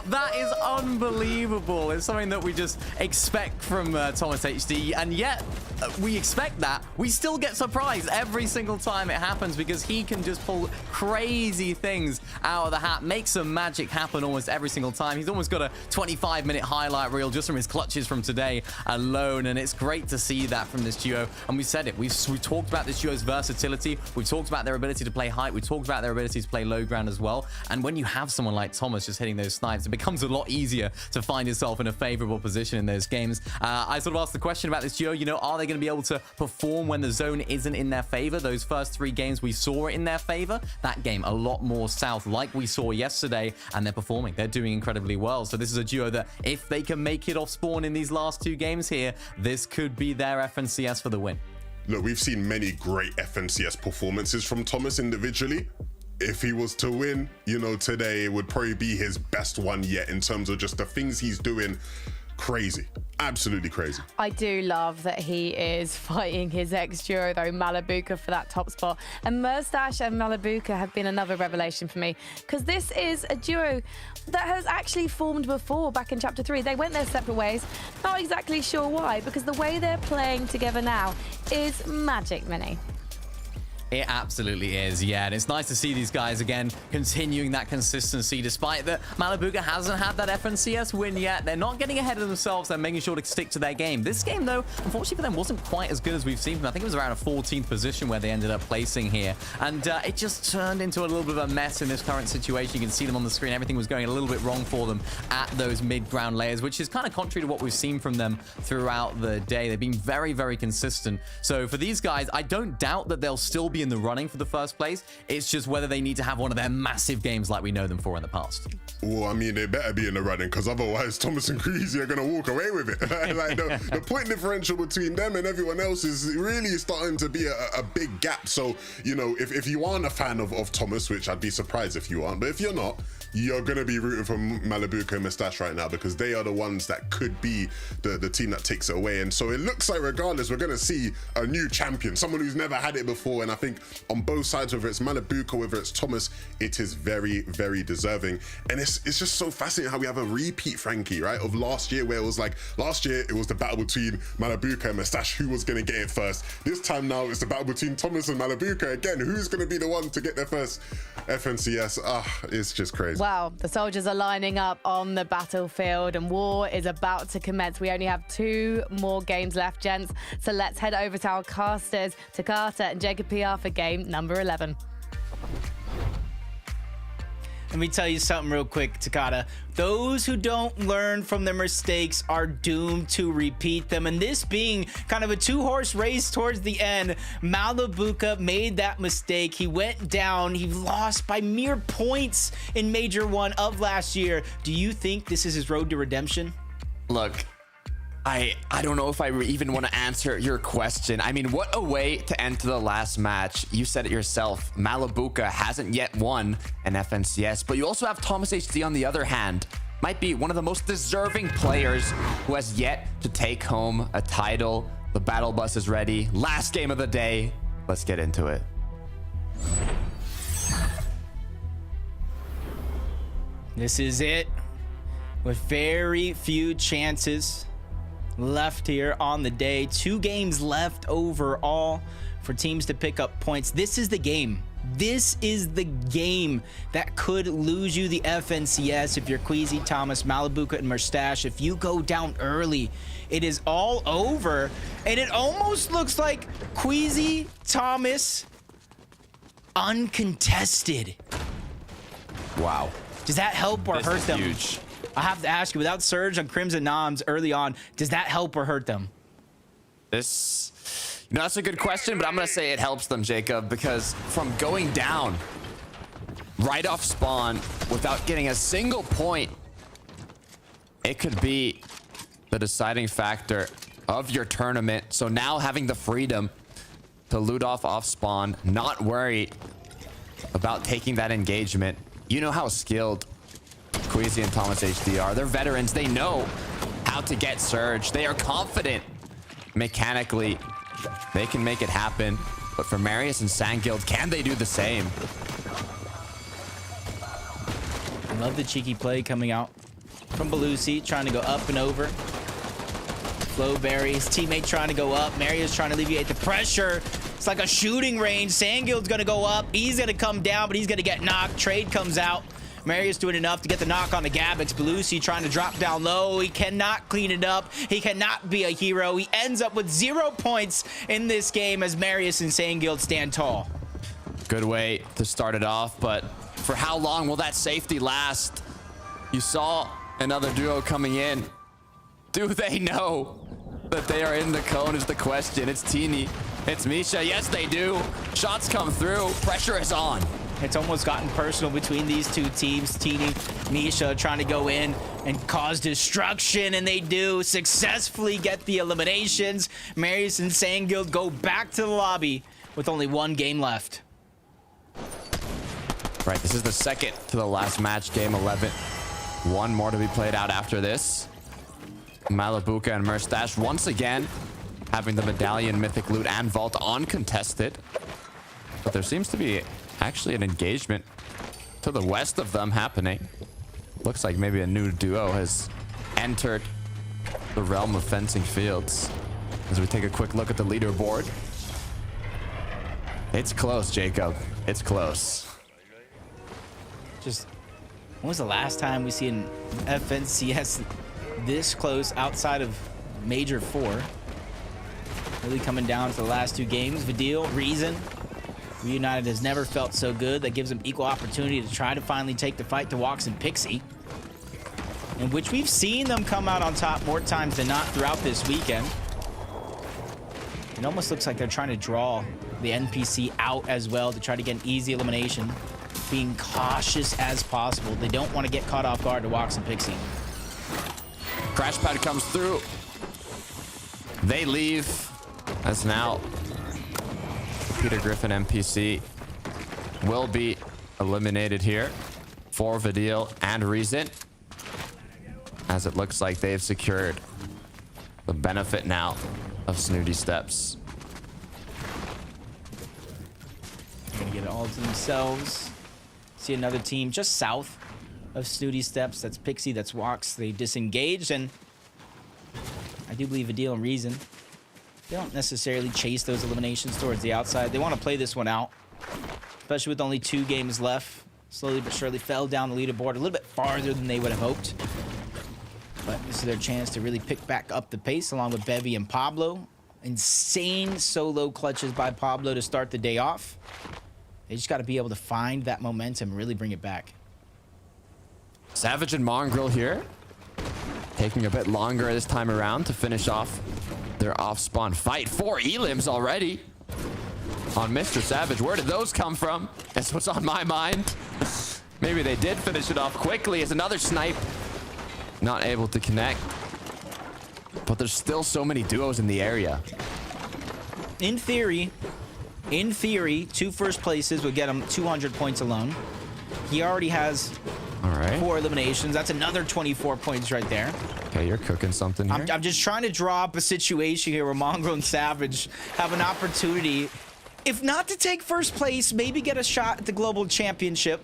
that is unbelievable. It's something that we just expect from Thomas HD, and yet we expect that. We still get surprised every single time it happens, because he can just pull crazy things out of the hat, make some magic happen almost every single time. He's almost got a 25-minute highlight reel just from his clutches from today alone, and it's great to see that from this duo. And we said it, we talked about this duo's versatility, we've talked about their ability to play height, we talked about their ability to play low ground as well. And when you have someone like Thomas just hitting those snipes, it becomes a lot easier to find yourself in a favorable position in those games. I sort of asked the question about this duo, you know, are they going to be able to perform when the zone isn't in their favor? Those first 3 games we saw it in their favor. That game a lot more south, like we saw yesterday, and they're performing. They're doing incredibly well. So this is a duo that if they can make it off spawn in these last 2 games here, this could be their FNCS for the win. Look, we've seen many great FNCS performances from Thomas individually. If he was to win, you know, today, it would probably be his best one yet in terms of just the things he's doing crazy. Absolutely crazy. I do love that he is fighting his ex-duo, though, Malabuka, for that top spot. And Mustache and Malabuka have been another revelation for me, because this is a duo that has actually formed before back in Chapter 3. They went their separate ways. Not exactly sure why, because the way they're playing together now is magic, Minnie. It absolutely is, yeah. And it's nice to see these guys again continuing that consistency, despite that Malabuka hasn't had that FNCS win yet. They're not getting ahead of themselves. They're making sure to stick to their game. This game, though, unfortunately for them, wasn't quite as good as we've seen from them. I think it was around a 14th position where they ended up placing here. And it just turned into a little bit of a mess in this current situation. You can see them on the screen. Everything was going a little bit wrong for them at those mid-ground layers, which is kind of contrary to what we've seen from them throughout the day. They've been very, very consistent. So for these guys, I don't doubt that they'll still be in the running for the first place. It's just whether they need to have one of their massive games like we know them for in the past. Well, I mean, they better be in the running, because otherwise Thomas and Creasy are going to walk away with it. Like the point differential between them and everyone else is really starting to be a big gap. So, you know, if you aren't a fan of Thomas, which I'd be surprised if you aren't, but if you're not, you're going to be rooting for Malabuka and Mustache right now, because they are the ones that could be the team that takes it away. And so it looks like, regardless, we're going to see a new champion, someone who's never had it before. And I think on both sides, whether it's Malabuka, whether it's Thomas, it is very, very deserving. And it's just so fascinating how we have a repeat, Frankie, right, of last year, where it was like, last year it was the battle between Malabuka and Mustache, who was going to get it first. This time now it's the battle between Thomas and Malabuka. Again, who's going to be the one to get their first FNCS? It's just crazy. Well, the soldiers are lining up on the battlefield and war is about to commence. We only have 2 more games left, gents. So let's head over to our casters, Takata and Jacob PR, for game number 11. Let me tell you something real quick, Takata. Those who don't learn from their mistakes are doomed to repeat them. And this being kind of a 2-horse race towards the end, Malabuka made that mistake. He went down. He lost by mere points in Major 1 of last year. Do you think this is his road to redemption? Look, I don't know if I even want to answer your question. I mean, what a way to enter the last match. You said it yourself. Malabuka hasn't yet won an FNCS, but you also have Thomas HD on the other hand. Might be one of the most deserving players who has yet to take home a title. The battle bus is ready. Last game of the day. Let's get into it. This is it. With very few chances left here on the day. 2 games left overall for teams to pick up points. This is the game. This is the game that could lose you the FNCS if you're Queasy, Thomas, Malabuka, and Mustache. If you go down early, it is all over. And it almost looks like Queasy, Thomas, uncontested. Wow. Does that help or hurt them? Huge. I have to ask you, without Surge on Crimson Noms early on, does that help or hurt them? This, you know, that's a good question, but I'm going to say it helps them, Jacob, because from going down right off spawn without getting a single point, it could be the deciding factor of your tournament. So now having the freedom to loot off spawn, not worry about taking that engagement. You know how skilled Queasy and Thomas HD are. They're veterans. They know how to get Surge. They are confident mechanically they can make it happen. But for Marius and Sandguild, can they do the same? I love the cheeky play coming out from Belusi, trying to go up and over. Flowberry, his teammate trying to go up. Marius trying to alleviate the pressure. It's like a shooting range. Sandguild's going to go up. He's going to come down, but he's going to get knocked. Trade comes out. Marius doing enough to get the knock on the Gabix. Belusi trying to drop down low. He cannot clean it up. He cannot be a hero. He ends up with 0 points in this game as Marius and Sandguild stand tall. Good way to start it off, but for how long will that safety last? You saw another duo coming in. Do they know that they are in the cone is the question. It's Teeny. It's Misha. Yes, they do. Shots come through. Pressure is on. It's almost gotten personal between these 2 teams. Teeny, Misha trying to go in and cause destruction, and they do successfully get the eliminations. Marius and Sandguild go back to the lobby with only 1 game left. Right, this is the second to the last match, game 11. 1 more to be played out after this. Malabuka and Murstache once again having the medallion, mythic loot, and vault uncontested. But there seems to be actually an engagement to the west of them happening. Looks like maybe a new duo has entered the realm of fencing fields. As we take a quick look at the leaderboard. It's close, Jacob. It's close. Just, when was the last time we see an FNCS this close outside of Major 4? Really coming down to the last 2 games. Vidil, Reason. Reunited has never felt so good. That gives them equal opportunity to try to finally take the fight to Walks and Pixie, in which we've seen them come out on top more times than not throughout this weekend. It almost looks like they're trying to draw the NPC out as well to try to get an easy elimination, being cautious as possible. They don't want to get caught off guard to Walks and Pixie. Crash pad comes through. They leave. As now Peter Griffin NPC will be eliminated here for Vidil and Reason, as it looks like they've secured the benefit now of Snooty Steps. They're gonna get it all to themselves. See another team just south of Snooty Steps. That's Pixie, that's Walks. They disengaged, and I do believe Vidil and Reason, they don't necessarily chase those eliminations towards the outside. They want to play this one out, especially with only 2 games left. Slowly but surely fell down the leaderboard a little bit farther than they would have hoped. But this is their chance to really pick back up the pace along with Bevy and Pablo. Insane solo clutches by Pablo to start the day off. They just got to be able to find that momentum and really bring it back. Savage and Mongrel here, taking a bit longer this time around to finish off their off-spawn fight. 4 elims already on Mr. Savage. Where did those come from? That's what's on my mind. Maybe they did finish it off quickly as another snipe. Not able to connect. But there's still so many duos in the area. In theory, 2 first places would get him 200 points alone. He already has 4 eliminations. That's another 24 points right there. Okay, you're cooking something here. I'm just trying to draw up a situation here where Mongrel and Savage have an opportunity, if not to take first place, maybe get a shot at the global championship.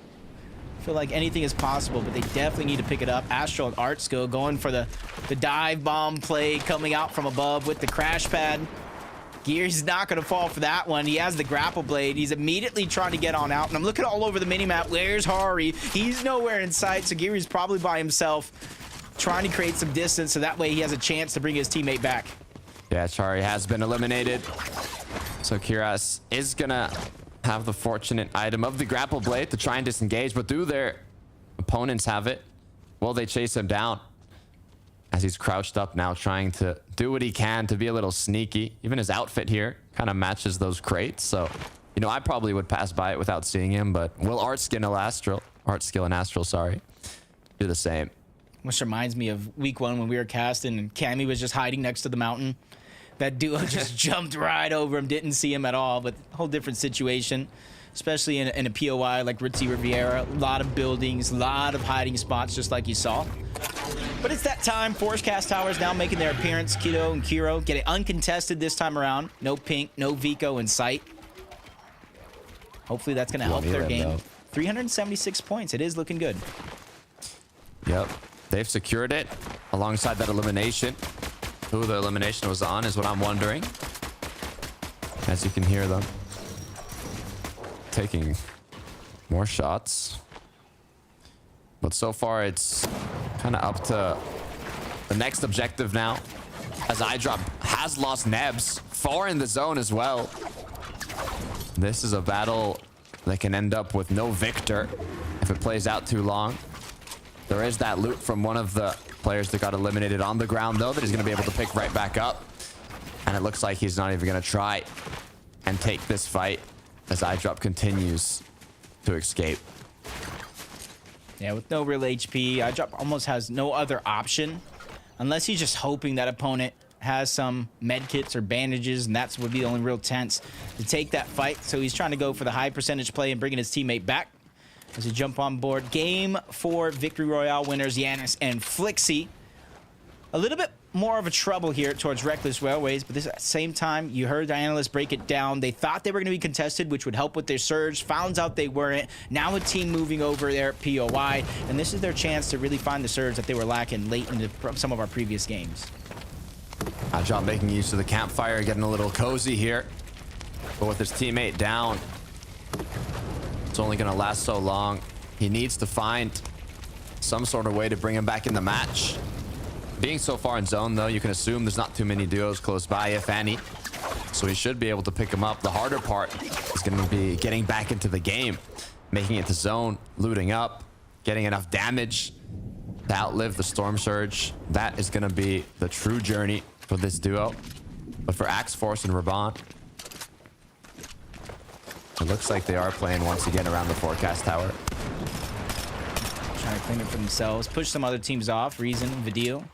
I feel like anything is possible, but they definitely need to pick it up. Astral and Artsko going for the dive bomb play, coming out from above with the crash pad. Gears not going to fall for that one. He has the grapple blade. He's immediately trying to get on out. And I'm looking all over the minimap. Where's Hari? He's nowhere in sight. So Geary's probably by himself, trying to create some distance so that way he has a chance to bring his teammate back. Yeah, Chari has been eliminated. So Kiras is going to have the fortunate item of the grapple blade to try and disengage. But do their opponents have it? Will they chase him down? As he's crouched up now, trying to do what he can to be a little sneaky. Even his outfit here kind of matches those crates. So, you know, I probably would pass by it without seeing him, but will Artskill and Astral, sorry, do the same. Which reminds me of week 1 when we were casting and Cammy was just hiding next to the mountain. That duo just jumped right over him, didn't see him at all, but whole different situation, especially in a POI like Ritzy Riviera. A lot of buildings, a lot of hiding spots, just like you saw. But it's that time. Forest Cast Towers now making their appearance. Kido and Kiro get it uncontested this time around. No Pink, no Vico in sight. Hopefully that's going to help their game. Though. 376 points. It is looking good. Yep. They've secured it alongside that elimination. Who the elimination was on is what I'm wondering. As you can hear them taking more shots. But so far it's kind of up to the next objective now. As iDrop has lost Nebs. 4 in the zone as well. This is a battle that can end up with no victor if it plays out too long. There is that loot from one of the players that got eliminated on the ground, though, that he's going to be able to pick right back up. And it looks like he's not even going to try and take this fight as iDrop continues to escape. Yeah, with no real HP, iDrop almost has no other option unless he's just hoping that opponent has some med kits or bandages, and that's would be the only real chance to take that fight. So he's trying to go for the high percentage play and bringing his teammate back. As we jump on board, Game 4 Victory Royale winners Yanis and Flixie. A little bit more of a trouble here towards Reckless Railways, but this at the same time, you heard the analysts break it down. They thought they were going to be contested, which would help with their surge. Found out they weren't. Now a team moving over there at POI, and this is their chance to really find the surge that they were lacking late into some of our previous games. John making use of the campfire, getting a little cozy here. But with his teammate down, it's only going to last so long. He needs to find some sort of way to bring him back in the match. Being so far in zone, though, you can assume there's not too many duos close by, if any. So he should be able to pick him up. The harder part is going to be getting back into the game, making it to zone, looting up, getting enough damage to outlive the Storm Surge. That is going to be the true journey for this duo. But for Axe Force and Raban, it looks like they are playing once again around the forecast tower. Trying to claim it for themselves. Push some other teams off. Reason, Video.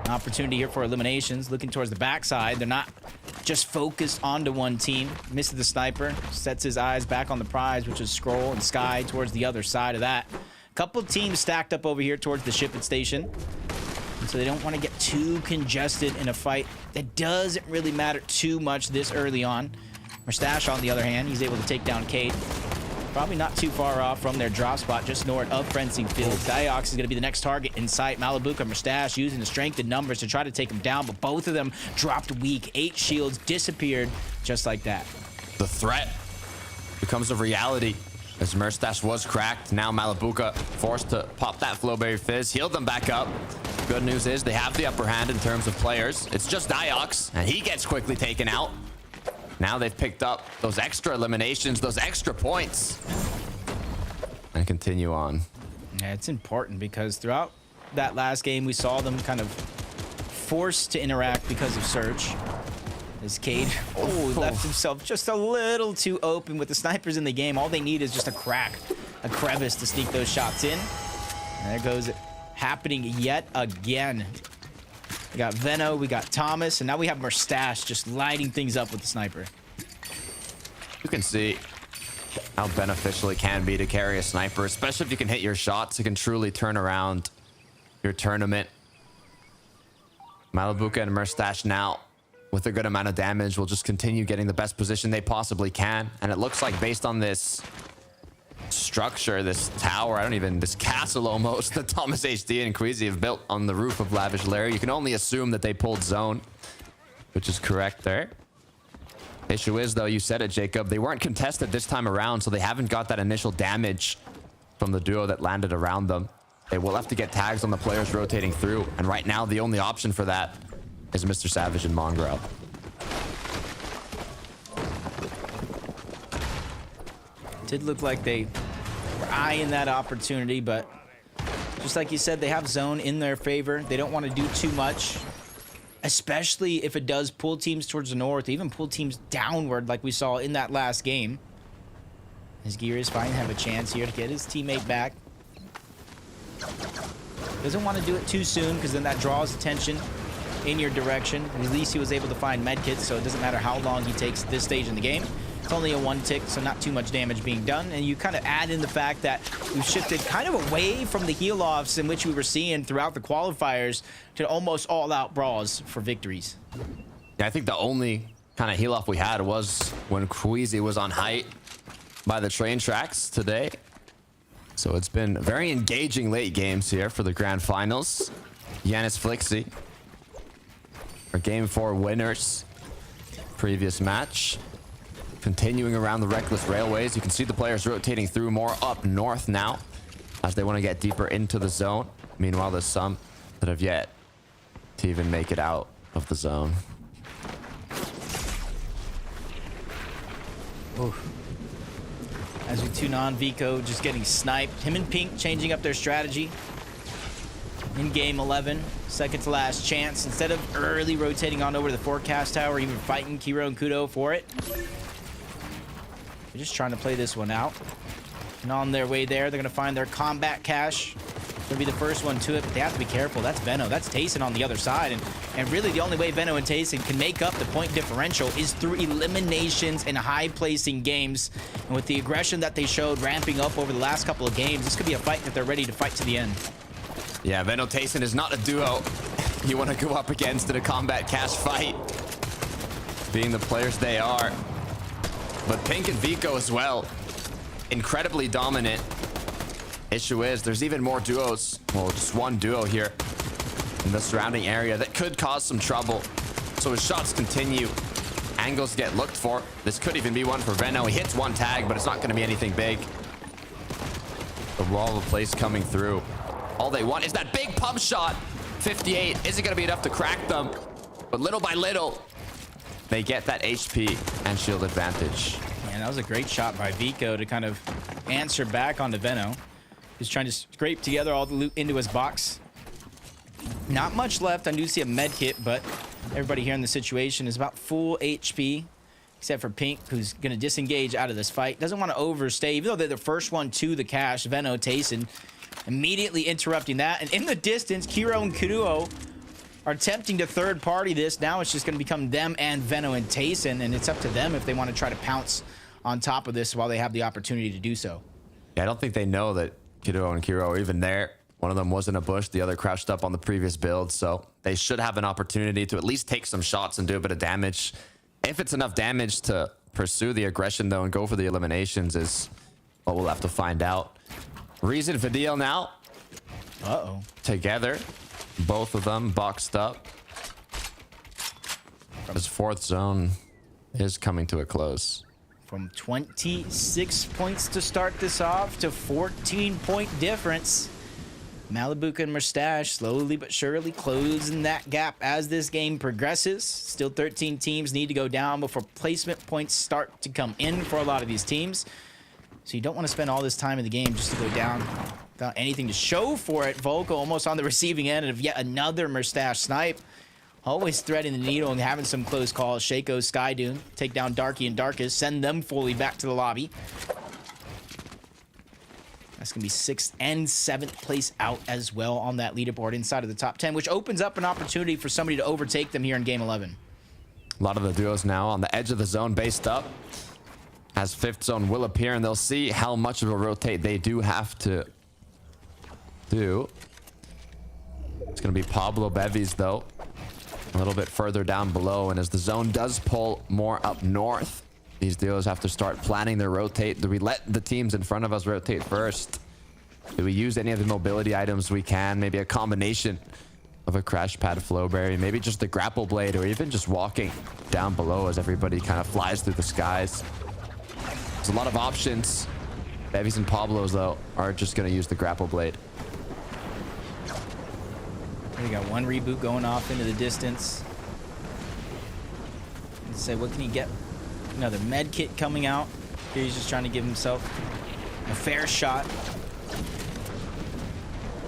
An opportunity here for eliminations. Looking towards the backside. They're not just focused onto one team. Misses the sniper. Sets his eyes back on the prize, which is Scroll and Sky towards the other side of that. A couple teams stacked up over here towards the shipping station. And so they don't want to get too congested in a fight that doesn't really matter too much this early on. Mustache, on the other hand, he's able to take down Cade. Probably not too far off from their drop spot, just north of Fencing Field. Diox is going to be the next target in sight. Malibuka, Mustache using the strength and numbers to try to take him down, but both of them dropped weak. 8 shields disappeared just like that. The threat becomes a reality as Mustache was cracked. Now Malibuka forced to pop that Flowberry Fizz, healed them back up. Good news is they have the upper hand in terms of players. It's just Diox, and he gets quickly taken out. Now they've picked up those extra eliminations, those extra points, and continue on. Yeah, it's important because throughout that last game, we saw them kind of forced to interact because of Surge. As Cade left himself just a little too open with the snipers in the game. All they need is just a crack, a crevice to sneak those shots in. And there goes it happening yet again. We got Venno, we got Thomas, and now we have Mustache just lighting things up with the sniper. You can see how beneficial it can be to carry a sniper, especially if you can hit your shots. It can truly turn around your tournament. Malibuka and Mustache now, with a good amount of damage, will just continue getting the best position they possibly can. And it looks like based on this structure, this tower, this castle almost, that Thomas HD and Queasy have built on the roof of Lavish Lair, you can only assume that they pulled zone, which is correct there. Issue is, though, you said it, Jacob, they weren't contested this time around, so they haven't got that initial damage from the duo that landed around them. They will have to get tags on the players rotating through, and right now the only option for that is Mr. Savage and Mongrel. Did look like they were eyeing that opportunity, but just like you said, they have zone in their favor. They don't want to do too much, especially if it does pull teams towards the north, even pull teams downward like we saw in that last game. His gear is fine, have a chance here to get his teammate back. Doesn't want to do it too soon because then that draws attention in your direction. At least he was able to find medkits, so it doesn't matter how long he takes at this stage in the game. It's only a 1 tick, so not too much damage being done. And you kind of add in the fact that we've shifted kind of away from the heal-offs in which we were seeing throughout the qualifiers to almost all-out brawls for victories. Yeah, I think the only kind of heal-off we had was when Queasy was on height by the train tracks today. So it's been very engaging late games here for the grand finals. Yanis Flixie, our Game 4 winners, previous match. Continuing around the Reckless Railways, you can see the players rotating through more up north now as they want to get deeper into the zone. Meanwhile, there's some that have yet to even make it out of the zone. Ooh. As we tune on, Vico just getting sniped. Him and Pink changing up their strategy. In game 11, second to last chance. Instead of early rotating on over to the forecast tower, even fighting Kiro and Kudo for it. They're just trying to play this one out. And on their way there, they're going to find their combat cache. They'll be the first one to it, but they have to be careful. That's Venno. That's Tayson on the other side. And really, the only way Venno and Tayson can make up the point differential is through eliminations and high-placing games. And with the aggression that they showed ramping up over the last couple of games, this could be a fight that they're ready to fight to the end. Yeah, Veno Tayson is not a duo you want to go up against in a combat cash fight, being the players they are. But Pink and Vico as well, incredibly dominant. Issue is there's even more duos, well, just one duo here in the surrounding area that could cause some trouble. So his shots continue, angles get looked for. This could even be one for Veno. He hits one tag, but it's not going to be anything big. The wall of place coming through. All they want is that big pump shot. 58 isn't going to be enough to crack them, but little by little they get that HP and shield advantage. And that was a great shot by Vico to kind of answer back onto Veno. He's trying to scrape together all the loot into his box. Not much left. I do see a med kit, but everybody here in the situation is about full HP, except for Pink, who's going to disengage out of this fight. Doesn't want to overstay, even though they're the first one to the cache. Veno Tayson immediately interrupting that. And in the distance, Kiro and Kuruo are attempting to third party this. Now it's just going to become them and Veno and Tayson, and it's up to them if they want to try to pounce on top of this while they have the opportunity to do so. Yeah, I don't think they know that Kuruo and Kiro are even there. One of them was in a bush, the other crouched up on the previous build, so they should have an opportunity to at least take some shots and do a bit of damage. If it's enough damage to pursue the aggression, though, and go for the eliminations is what we'll have to find out. Reason for deal now. Uh-oh. Together, both of them boxed up. This fourth zone is coming to a close. From 26 points to start this off to 14-point difference. Malibuca and Mustache slowly but surely closing that gap as this game progresses. Still 13 teams need to go down before placement points start to come in for a lot of these teams. So you don't want to spend all this time in the game just to go down without anything to show for it. Volko almost on the receiving end of yet another Mustache snipe. Always threading the needle and having some close calls. Shaco, Skydune, take down Darky and Darkest, send them fully back to the lobby. That's going to be 6th and 7th place out as well on that leaderboard inside of the top 10, which opens up an opportunity for somebody to overtake them here in game 11. A lot of the duos now on the edge of the zone based up. As 5th zone will appear, and they'll see how much of a rotate they do have to do. It's going to be Pablo Bevies, though, a little bit further down below. And as the zone does pull more up north, these duos have to start planning their rotate. Do we let the teams in front of us rotate first? Do we use any of the mobility items we can? Maybe a combination of a crash pad flowberry, maybe just the grapple blade, or even just walking down below as everybody kind of flies through the skies. There's a lot of options. Bevies and Pablos, though, are just going to use the grapple blade. We got one reboot going off into the distance. Let's say, what can he get? Another med kit coming out. Here he's just trying to give himself a fair shot.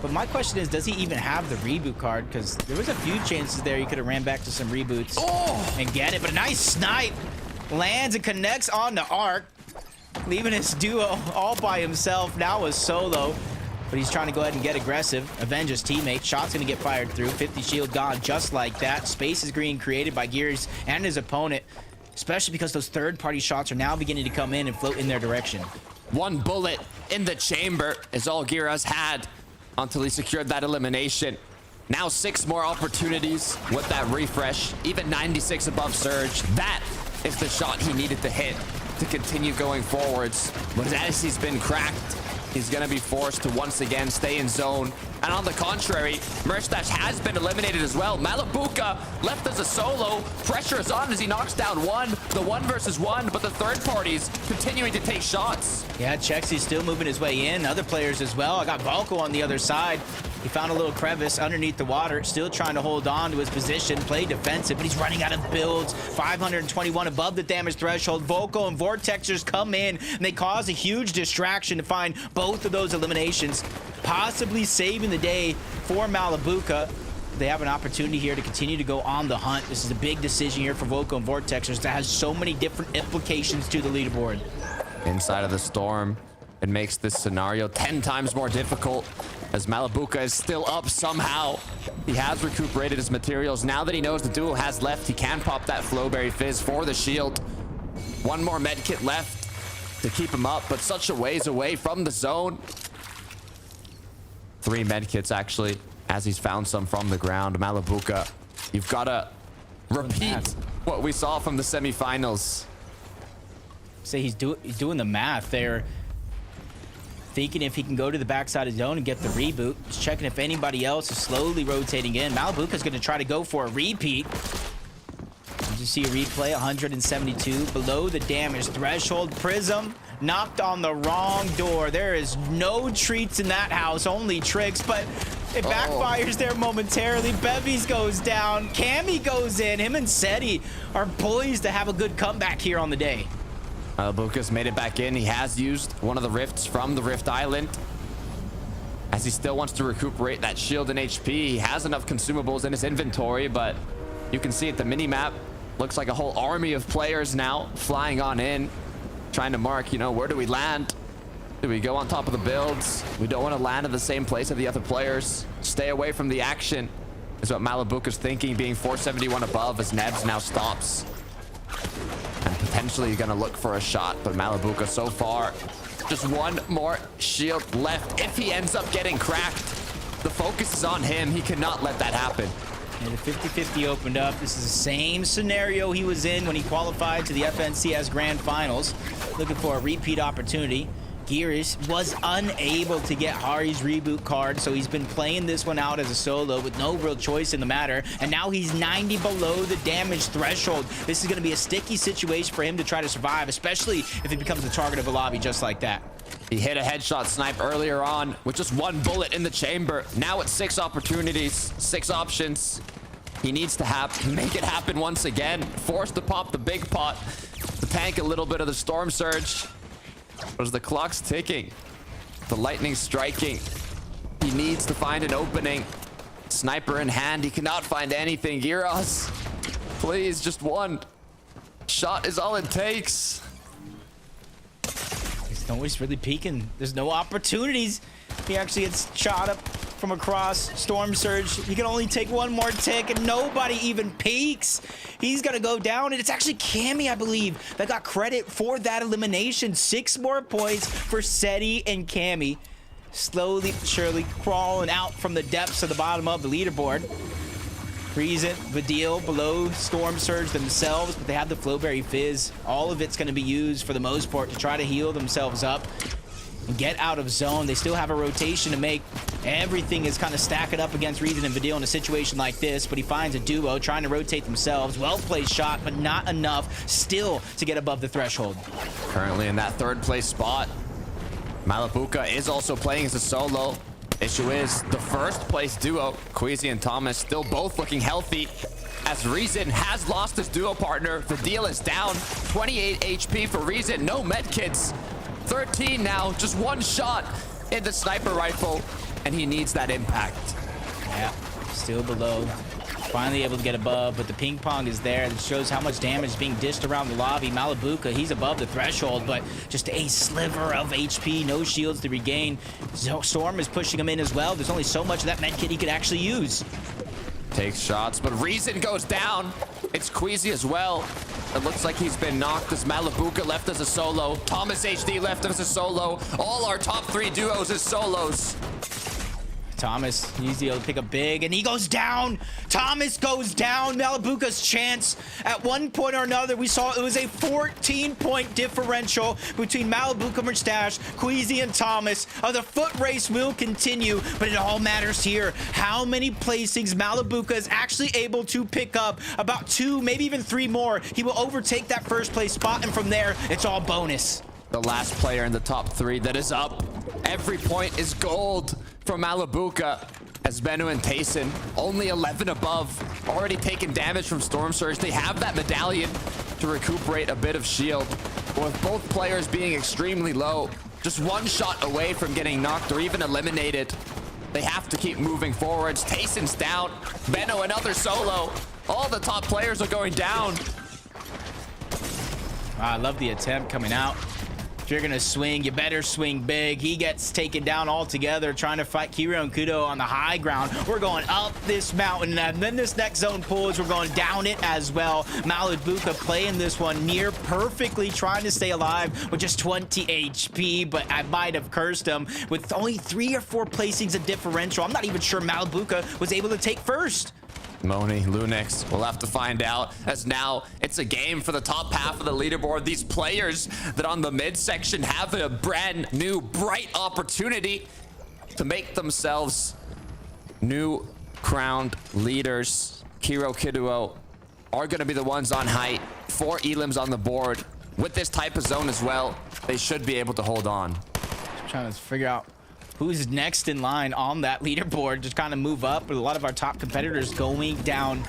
But my question is, does he even have the reboot card? Because there was a few chances there he could have ran back to some reboots and get it. But a nice snipe. Lands and connects on the arc, leaving his duo all by himself. Now a solo. But he's trying to go ahead and get aggressive. Avenge his teammate. Shot's going to get fired through. 50 shield gone just like that. Space is green created by Gears and his opponent. Especially because those third-party shots are now beginning to come in and float in their direction. One bullet in the chamber is all Gira's had until he secured that elimination. Now 6 more opportunities with that refresh. Even 96 above Surge. That is the shot he needed to hit to continue going forwards. But as he's been cracked, he's going to be forced to once again stay in zone. And on the contrary, Mustache has been eliminated as well. Malibuca left as a solo. Pressure is on as he knocks down one. The 1 versus 1, but the third party's continuing to take shots. Yeah, Chexy's still moving his way in. Other players as well. I got Volko on the other side. He found a little crevice underneath the water, still trying to hold on to his position, play defensive, but he's running out of builds. 521 above the damage threshold. Volko and Vortexers come in, and they cause a huge distraction to find both of those eliminations, possibly saving the day for Malibuca. They have an opportunity here to continue to go on the hunt. This is a big decision here for Volko and Vortexers that has so many different implications to the leaderboard. Inside of the storm, it makes this scenario 10 times more difficult as Malibuca is still up somehow. He has recuperated his materials. Now that he knows the duo has left, he can pop that Flowberry Fizz for the shield. 1 more medkit left to keep him up, but such a ways away from the zone. 3 medkits actually as he's found some from the ground. Malabuka, you've got to repeat what we saw from the semifinals. Say he's doing the math there. Thinking if he can go to the backside of the zone and get the reboot. He's checking if anybody else is slowly rotating in. Malabuka's going to try to go for a repeat. You see a replay, 172 below the damage threshold. Prism knocked on the wrong door. There is no treats in that house, only tricks, but it backfires there momentarily. Bevies goes down. Cammy goes in. Him and Seti are poised to have a good comeback here on the day. Malabuka's made it back in. He has used one of the rifts from the Rift Island, as he still wants to recuperate that shield and HP. He has enough consumables in his inventory, but you can see at the mini-map, looks like a whole army of players now flying on in, trying to mark, you know, where do we land? Do we go on top of the builds? We don't want to land in the same place as the other players. Stay away from the action is what Malabuka's thinking, being 471 above as Nebs now stops. And potentially going to look for a shot, but Malabuka so far, just one more shield left. If he ends up getting cracked, the focus is on him. He cannot let that happen. And the 50-50 opened up. This is the same scenario he was in when he qualified to the FNCS Grand Finals. Looking for a repeat opportunity. Gears was unable to get Hari's reboot card, so he's been playing this one out as a solo with no real choice in the matter. And now he's 90 below the damage threshold. This is going to be a sticky situation for him to try to survive, especially if he becomes the target of a lobby just like that. He hit a headshot snipe earlier on with just one bullet in the chamber. Now it's 6 opportunities, 6 options. He needs to make it happen once again. Forced to pop the big pot to tank a little bit of the storm surge. As the clock's ticking, the lightning's striking. He needs to find an opening. Sniper in hand, he cannot find anything. Gyros, please, just one shot is all it takes. He's always really peeking. There's no opportunities. He actually gets shot up from across. Storm Surge, he can only take one more tick, and nobody even peeks. He's gonna go down, and it's actually Cammy, I believe, that got credit for that elimination. 6 more points for Seti and Cammy. Slowly but surely crawling out from the depths of the bottom of the leaderboard. Reason, Vidil below Storm Surge themselves, but they have the Flowberry Fizz. All of it's gonna be used for the most part to try to heal themselves up and get out of zone. They still have a rotation to make. Everything is kind of stacking up against Reason and Vidil in a situation like this, but he finds a duo trying to rotate themselves. Well-placed shot, but not enough still to get above the threshold. Currently in that 3rd place spot. Malabuka is also playing as a solo. Issue is the 1st place duo, Queasy and Thomas, still both looking healthy, as Reason has lost his duo partner. Vidil is down, 28 HP for Reason, no medkits. 13 now, just one shot in the sniper rifle, and he needs that impact. Yeah, still below. Finally able to get above, but the ping pong is there. That shows how much damage is being dished around the lobby. Malabuka, he's above the threshold, but just a sliver of HP, no shields to regain. Storm is pushing him in as well. There's only so much of that medkit he could actually use. Takes shots, but Reason goes down. It's Queasy as well. It looks like he's been knocked as Malabuka left as a solo. Thomas HD left as a solo. All our top 3 duos as solos. Thomas, he's able to pick up big, and he goes down. Thomas goes down. Malabuka's chance. At one point or another, we saw it was a 14-point differential between Malabuka, Mustache, Queasy, and Thomas. The foot race will continue, but it all matters here. How many placings Malabuka is actually able to pick up? About 2, maybe even 3 more. He will overtake that 1st place spot, and from there, it's all bonus. The last player in the top 3 that is up. Every point is gold from Malabuka, as Bennu and Tayson only 11 above, already taken damage from Storm Surge. They have that medallion to recuperate a bit of shield, but with both players being extremely low, just one shot away from getting knocked or even eliminated. They have to keep moving forwards. Tayson's down. Bennu another solo. All the top players are going down. I love the attempt coming out. If you're gonna swing, you better swing big. He gets taken down altogether trying to fight Kiro and Kudo on the high ground. We're going up this mountain, and then this next zone pulls, we're going down it as well. Malabuka playing this one near perfectly, trying to stay alive with just 20 HP, but I might have cursed him with only 3 or 4 placings of differential. I'm not even sure Malabuka was able to take first. Moni, Lunex, we'll have to find out, as now it's a game for the top half of the leaderboard. These players that on the midsection have a brand new bright opportunity to make themselves new crowned leaders. Kiro, Kiduo are going to be the ones on height. 4 elims on the board. With this type of zone as well, they should be able to hold on. Just trying to figure out who's next in line on that leaderboard to kind of move up. But a lot of our top competitors going down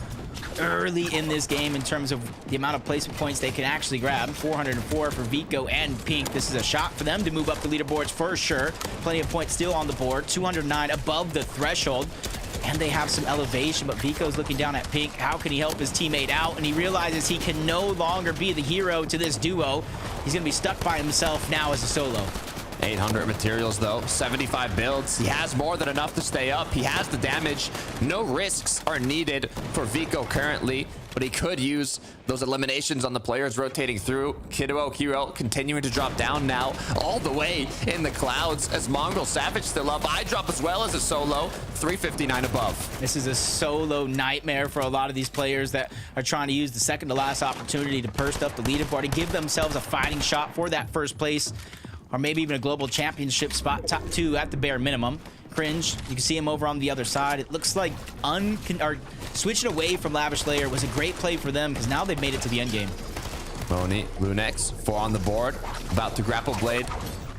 early in this game in terms of the amount of placement points they can actually grab. 404 for Vico and Pink. This is a shot for them to move up the leaderboards for sure. Plenty of points still on the board. 209 above the threshold. And they have some elevation, but Vico's looking down at Pink. How can he help his teammate out? And he realizes he can no longer be the hero to this duo. He's going to be stuck by himself now as a solo. 800 materials though, 75 builds. He has more than enough to stay up. He has the damage. No risks are needed for Vico currently, but he could use those eliminations on the players rotating through. Kiduo, Kiro continuing to drop down now, all the way in the clouds as Mongrel Savage still up. I drop as well as a solo, 359 above. This is a solo nightmare for a lot of these players that are trying to use the second to last opportunity to burst up the leaderboard and give themselves a fighting shot for that first place, or maybe even a global championship spot, top 2 at the bare minimum. Cringe, you can see him over on the other side. It looks like switching away from Lavish Layer was a great play for them because now they've made it to the end game. Moni, Lunex, 4 on the board, about to grapple blade.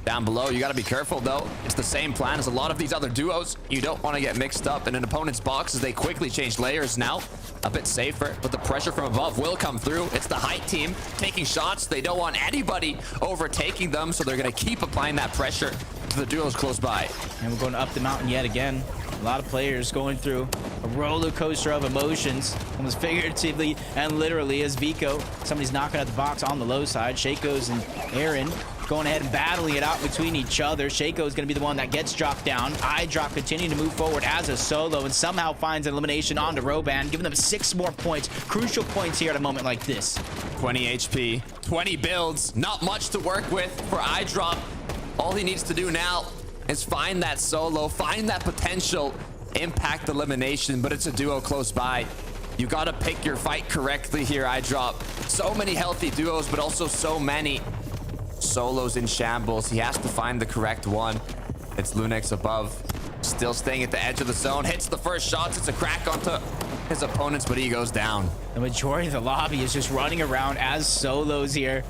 Down below, you got to be careful though. It's the same plan as a lot of these other duos. You don't want to get mixed up in an opponent's box as they quickly change layers now. A bit safer, but the pressure from above will come through. It's the height team taking shots. They don't want anybody overtaking them, so they're going to keep applying that pressure to the duos close by. And we're going up the mountain yet again. A lot of players going through a roller coaster of emotions, almost figuratively and literally, as Vico, somebody's knocking at the box on the low side. Shaco's and Aaron going ahead and battling it out between each other. Shaco's going to be the one that gets dropped down. iDrop continuing to move forward as a solo and somehow finds an elimination onto Roban, giving them 6 more points. Crucial points here at a moment like this. 20 HP, 20 builds, not much to work with for iDrop. All he needs to do now is find that solo, find that potential impact elimination, but it's a duo close by. You got to pick your fight correctly here, iDrop. So many healthy duos, but also so many solos in shambles. He has to find the correct one. It's Lunex above, still staying at the edge of the zone. Hits the first shots. It's a crack onto his opponents, but he goes down. The majority of the lobby is just running around as solos here.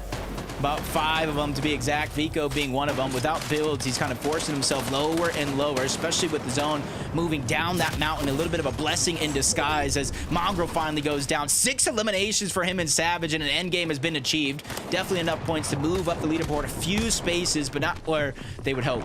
About 5 of them to be exact, Vico being one of them. Without builds, he's kind of forcing himself lower and lower, especially with the zone moving down that mountain. A little bit of a blessing in disguise as Mongrel finally goes down. 6 eliminations for him and Savage, and an end game has been achieved. Definitely enough points to move up the leaderboard a few spaces, but not where they would hope.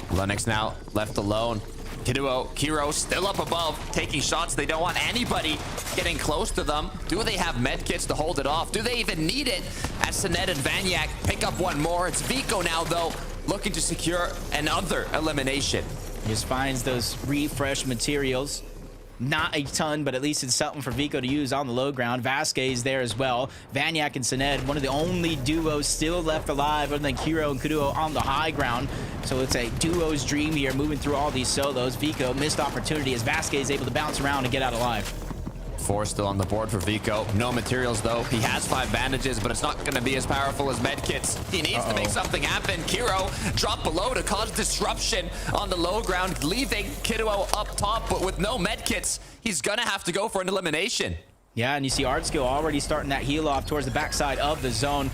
Lunex now left alone. Kiduo, Kiro still up above, taking shots. They don't want anybody getting close to them. Do they have medkits to hold it off? Do they even need it? As Sinet and Vanyak pick up one more. It's Vico now, though, looking to secure another elimination. He just finds those refresh materials. Not a ton, but at least it's something for Vico to use on the low ground. Vasquez there as well. Vanyak and Sinet, one of the only duos still left alive other than Kiro and Kuduo on the high ground. So it's a duo's dream here, moving through all these solos. Vico missed opportunity as Vasquez is able to bounce around and get out alive. 4 still on the board for Vico. No materials, though. He has 5 bandages, but it's not going to be as powerful as medkits. He needs to make something happen. Kiro dropped below to cause disruption on the low ground, leaving Kiduo up top, but with no medkits, he's going to have to go for an elimination. Yeah, and you see Artskill already starting that heal off towards the backside of the zone.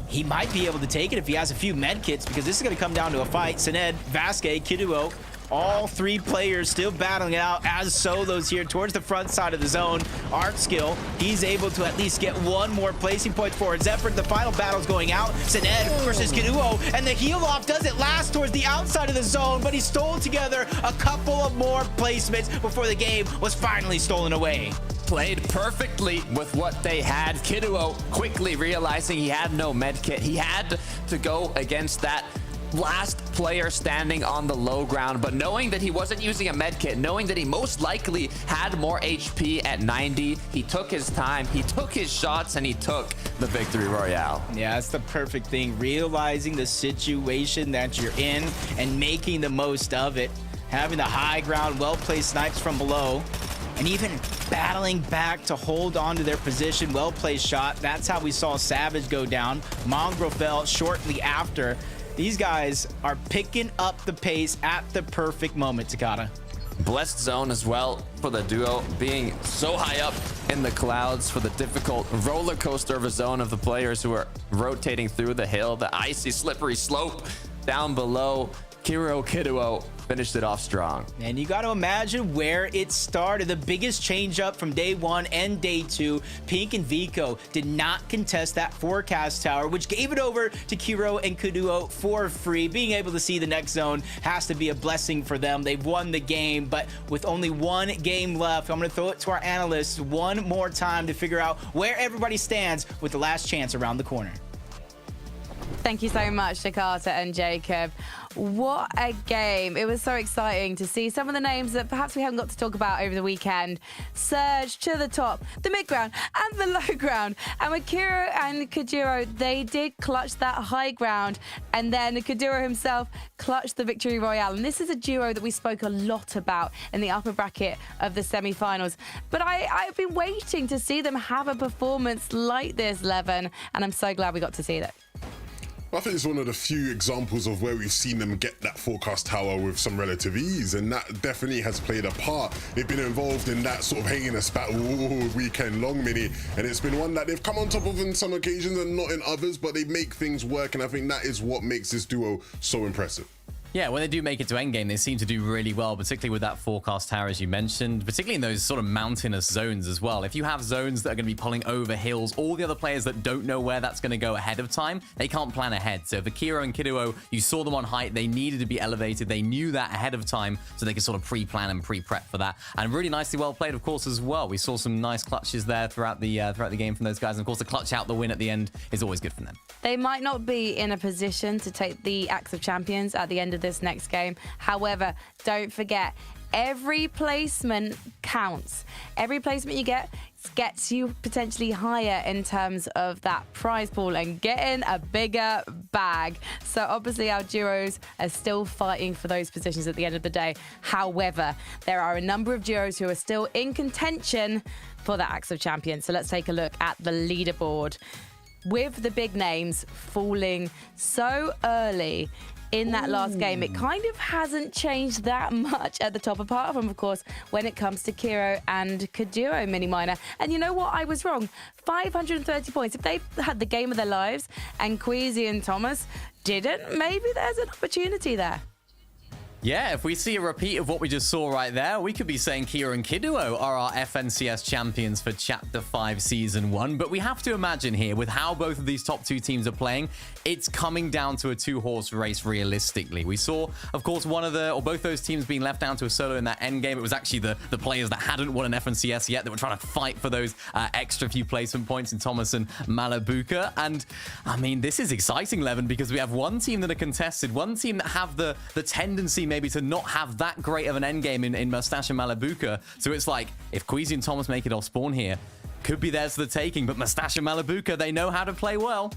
He might be able to take it if he has a few medkits, because this is going to come down to a fight. Sinet, Vasquez, Kiduo, all 3 players still battling it out as solos here towards the front side of the zone. Artskill, he's able to at least get 1 more placing point forward. Zephyr, the final battle's going out. Sinet versus Kiduo, and the heal off doesn't last towards the outside of the zone, but he stole together a couple of more placements before the game was finally stolen away. played perfectly with what they had. Kiduo quickly realizing he had no medkit. He had to go against that last player standing on the low ground, but knowing that he wasn't using a medkit, knowing that he most likely had more HP at 90, he took his time, he took his shots, and he took the victory royale. Yeah, that's the perfect thing. Realizing the situation that you're in and making the most of it. Having the high ground, well-placed snipes from below, and even battling back to hold on to their position. Well-placed shot. That's how we saw Savage go down. Mongrel fell shortly after. These guys are picking up the pace at the perfect moment, Takata. Blessed zone as well for the duo, being so high up in the clouds for the difficult roller coaster of a zone of the players who are rotating through the hill, the icy slippery slope down below. Kiduo finished it off strong. And you got to imagine where it started. The biggest change up from day one and day two. Pink and Vico did not contest that forecast tower, which gave it over to Kiro and Kiduo for free. Being able to see the next zone has to be a blessing for them. They've won the game, but with only one game left, I'm going to throw it to our analysts one more time to figure out where everybody stands with the last chance around the corner. Thank you so much, Takata and Jacob. What a game. It was so exciting to see some of the names that perhaps we haven't got to talk about over the weekend surge to the top, the mid ground and the low ground. And with Kiro and Kajiro, they did clutch that high ground. And then Kajiro himself clutched the victory royale. And this is a duo that we spoke a lot about in the upper bracket of the semi-finals. But I've been waiting to see them have a performance like this, Levin. And I'm so glad we got to see that. I think it's one of the few examples of where we've seen them get that forecast tower with some relative ease, and that definitely has played a part. They've been involved in that sort of hanging a spat all weekend long, Mini, and it's been one that they've come on top of in some occasions and not in others, but they make things work, and I think that is what makes this duo so impressive. Yeah, when they do make it to endgame, they seem to do really well, particularly with that forecast tower, as you mentioned, particularly in those sort of mountainous zones as well. If you have zones that are going to be pulling over hills, all the other players that don't know where that's going to go ahead of time, they can't plan ahead. So for Kiro and Kiduo, you saw them on height. They needed to be elevated. They knew that ahead of time, so they could sort of pre-plan and pre-prep for that. And really nicely well played, of course, as well. We saw some nice clutches there throughout the game from those guys. And of course, the clutch out the win at the end is always good for them. They might not be in a position to take the Axe of Champions at the end of this next game. However, don't forget, every placement counts. Every placement you get gets you potentially higher in terms of that prize pool and getting a bigger bag. So obviously our duos are still fighting for those positions at the end of the day. However, there are a number of duos who are still in contention for the Axe of Champions. So let's take a look at the leaderboard. With the big names falling so early in that last game, it kind of hasn't changed that much at the top, apart from, of course, when it comes to Kiro and Kajiro Mini Miner. And you know what? I was wrong. 530 points. If they had the game of their lives and Queasy and Thomas didn't, maybe there's an opportunity there. Yeah, if we see a repeat of what we just saw right there, we could be saying Kiro and Kiduo are our FNCS champions for Chapter 5 Season 1. But we have to imagine here, with how both of these top two teams are playing, it's coming down to a two-horse race realistically. We saw, of course, both those teams being left down to a solo in that end game. It was actually the players that hadn't won an FNCS yet that were trying to fight for those extra few placement points in Thomas and Malabuka. And, I mean, this is exciting, Levin, because we have one team that are contested, one team that have the tendency maybe to not have that great of an endgame in Mustache and Malabuka. So it's like, if Queasy and Thomas make it off spawn here, could be theirs for the taking, but Mustache and Malabuka, they know how to play well.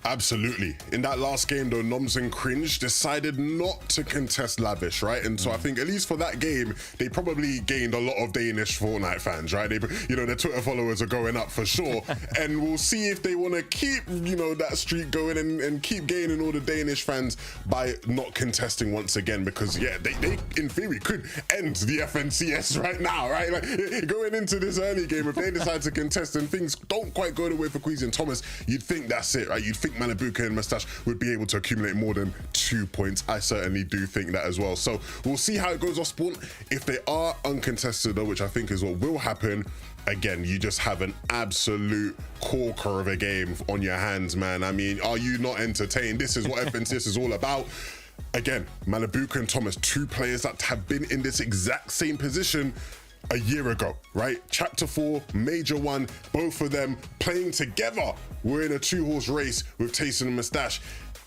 Absolutely. In that last game, though, Noms and Cringe decided not to contest Lavish, right? And so I think, at least for that game, they probably gained a lot of Danish Fortnite fans, right? Their Twitter followers are going up for sure. And we'll see if they want to keep, that streak going and keep gaining all the Danish fans by not contesting once again. Because, yeah, they in theory could end the FNCS right now, right? Like, going into this early game, if they decide to contest and things don't quite go the way for Queasy and Thomas, you'd think that's it, right? You'd think Malabuka and Mustache would be able to accumulate more than 2 points. I certainly do think that as well. So we'll see how it goes off spawn. If they are uncontested, though, which I think is what will happen, again, you just have an absolute corker of a game on your hands, man. I mean, are you not entertained? This is what FNCS is all about. Again, Malabuka and Thomas, two players that have been in this exact same position. a year ago, right? Chapter 4, Major 1, both of them playing together were in a 2-horse race with Tayson and Mustache,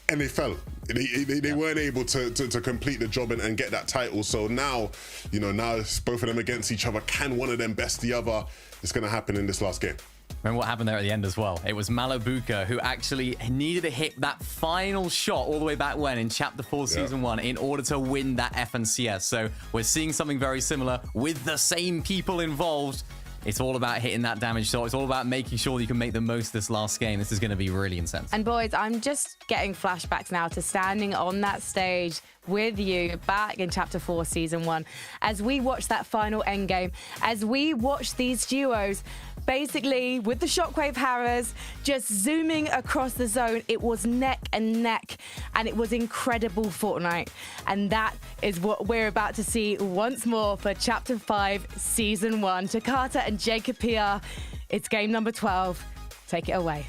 and they fell. They weren't able to complete the job and get that title. So now, you know, now it's both of them against each other. Can one of them best the other? It's going to happen in this last game. Remember what happened there at the end as well? It was Malabuka who actually needed to hit that final shot all the way back when in Chapter 4 Season 1 in order to win that FNCS. So we're seeing something very similar with the same people involved. It's all about hitting that damage shot. It's all about making sure that you can make the most of this last game. This is going to be really intense. And boys, I'm just getting flashbacks now to standing on that stage with you back in Chapter 4 Season 1 as we watch that final endgame, as we watch these duos basically with the Shockwave Harrows just zooming across the zone. It was neck and neck, and it was incredible Fortnite. And that is what we're about to see once more for Chapter 5 Season 1. Takata and Jacob PR, it's game number 12. Take it away.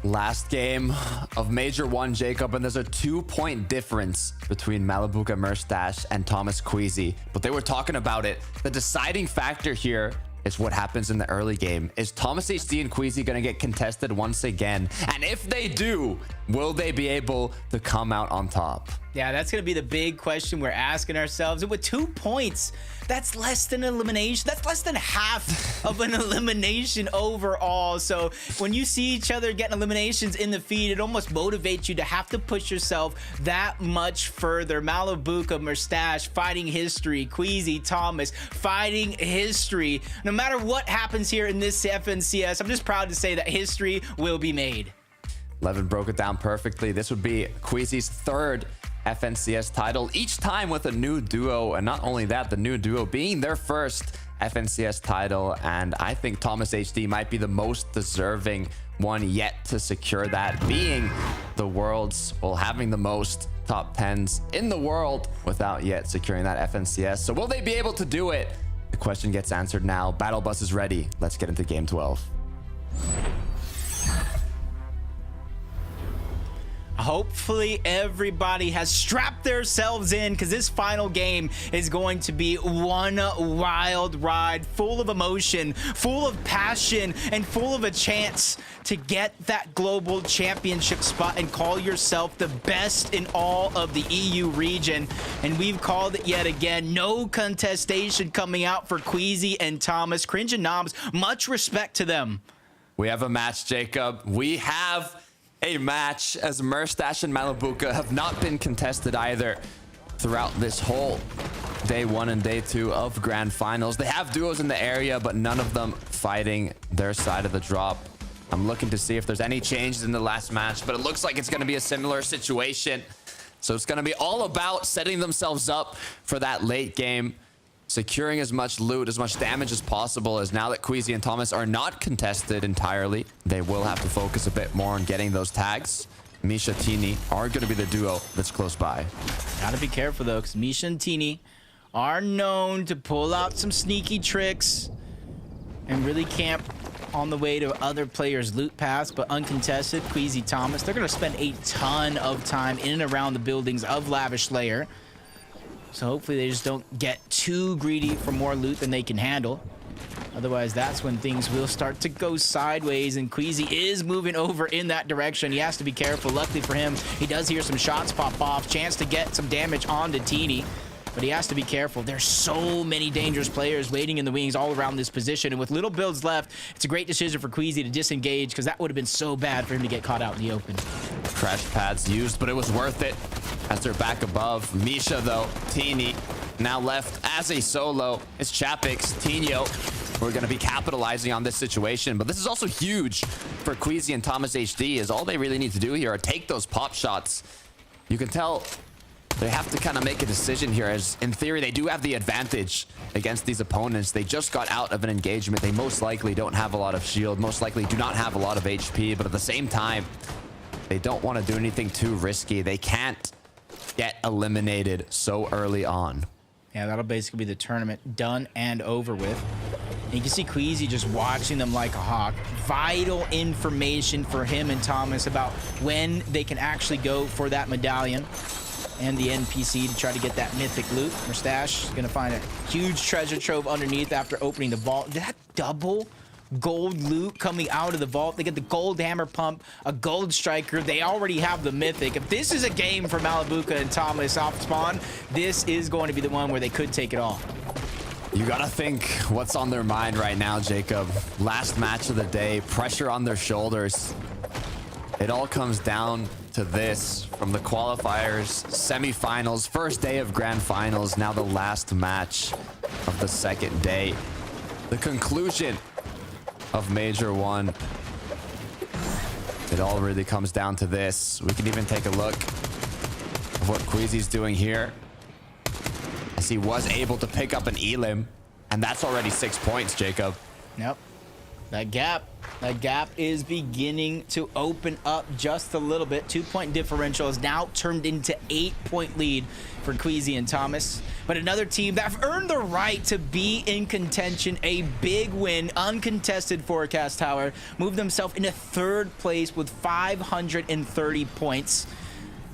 Last game of Major 1, Jacob, and there's a 2-point difference between Malabuka Mustache and Thomas Queasy. But they were talking about it. The deciding factor here is what happens in the early game. Is Thomas HD and Queasy going to get contested once again? And if they do, will they be able to come out on top? Yeah, that's going to be the big question we're asking ourselves. And with 2 points, that's less than an elimination. That's less than half of an elimination overall. So when you see each other getting eliminations in the feed, it almost motivates you to have to push yourself that much further. Malabuka, Mustache, fighting history. Queasy, Thomas, fighting history. No matter what happens here in this FNCS, I'm just proud to say that history will be made. Levin broke it down perfectly. This would be Queasy's 3rd FNCS title, each time with a new duo. And not only that, the new duo being their 1st FNCS title. And I think Thomas HD might be the most deserving one yet to secure that, being the world's, well, having the most top 10s in the world without yet securing that FNCS. So will they be able to do it? The question gets answered now. Battle Bus is ready. Let's get into game 12. Hopefully everybody has strapped themselves in, because this final game is going to be one wild ride, full of emotion, full of passion, and full of a chance to get that global championship spot and call yourself the best in all of the EU region. And we've called it yet again. No contestation coming out for Queasy and Thomas. Cringe and Noms, much respect to them. We have a match, Jacob. We have a match, as Mustache and Malabuka have not been contested either throughout this whole day 1 and day 2 of grand finals. They have duos in the area, but none of them fighting their side of the drop. I'm looking to see if there's any changes in the last match, but it looks like it's going to be a similar situation. So it's going to be all about setting themselves up for that late game, securing as much loot, as much damage as possible, as now that Queasy and Thomas are not contested entirely, they will have to focus a bit more on getting those tags. Misha, Tini are going to be the duo that's close by. Gotta be careful though, because Misha and Tini are known to pull out some sneaky tricks and really camp on the way to other players' loot paths, but uncontested, Queasy, Thomas, they're going to spend a ton of time in and around the buildings of Lavish Lair. So hopefully they just don't get too greedy for more loot than they can handle. Otherwise, that's when things will start to go sideways, and Queasy is moving over in that direction. He has to be careful. Luckily for him, he does hear some shots pop off. Chance to get some damage onto Teeny, but he has to be careful. There's so many dangerous players waiting in the wings all around this position, and with little builds left, it's a great decision for Queasy to disengage, because that would have been so bad for him to get caught out in the open. Crash pads used, but it was worth it as they're back above. Misha, though, Teeny, now left as a solo. It's Chapix, Tino. We're going to be capitalizing on this situation, but this is also huge for Queasy and Thomas HD, as all they really need to do here are take those pop shots. You can tell they have to kind of make a decision here, as in theory they do have the advantage against these opponents. They just got out of an engagement. They most likely don't have a lot of shield, most likely do not have a lot of HP, but at the same time, they don't want to do anything too risky. They can't get eliminated so early on. Yeah, that'll basically be the tournament done and over with. And you can see Queasy just watching them like a hawk. Vital information for him and Thomas about when they can actually go for that medallion. and the NPC to try to get that mythic loot. Mustache is going to find a huge treasure trove underneath after opening the vault. That double gold loot coming out of the vault. They get the gold hammer pump, a gold striker. They already have the mythic. If this is a game for Malabuka and Thomas off spawn, this is going to be the one where they could take it all. You gotta think what's on their mind right now, Jacob. Last match of the day, pressure on their shoulders. It all comes down to this from the qualifiers, semifinals, first day of grand finals, now the last match of the second day. The conclusion of Major 1. It all really comes down to this. We can even take a look at what Queasy's doing here, as he was able to pick up an Elim, and that's already 6 points, Jacob. Yep. That gap is beginning to open up just a little bit. 2-point differential is now turned into 8-point lead for Queasy and Thomas. But another team that have earned the right to be in contention, a big win, uncontested Forecast Tower, moved themselves into 3rd place with 530 points.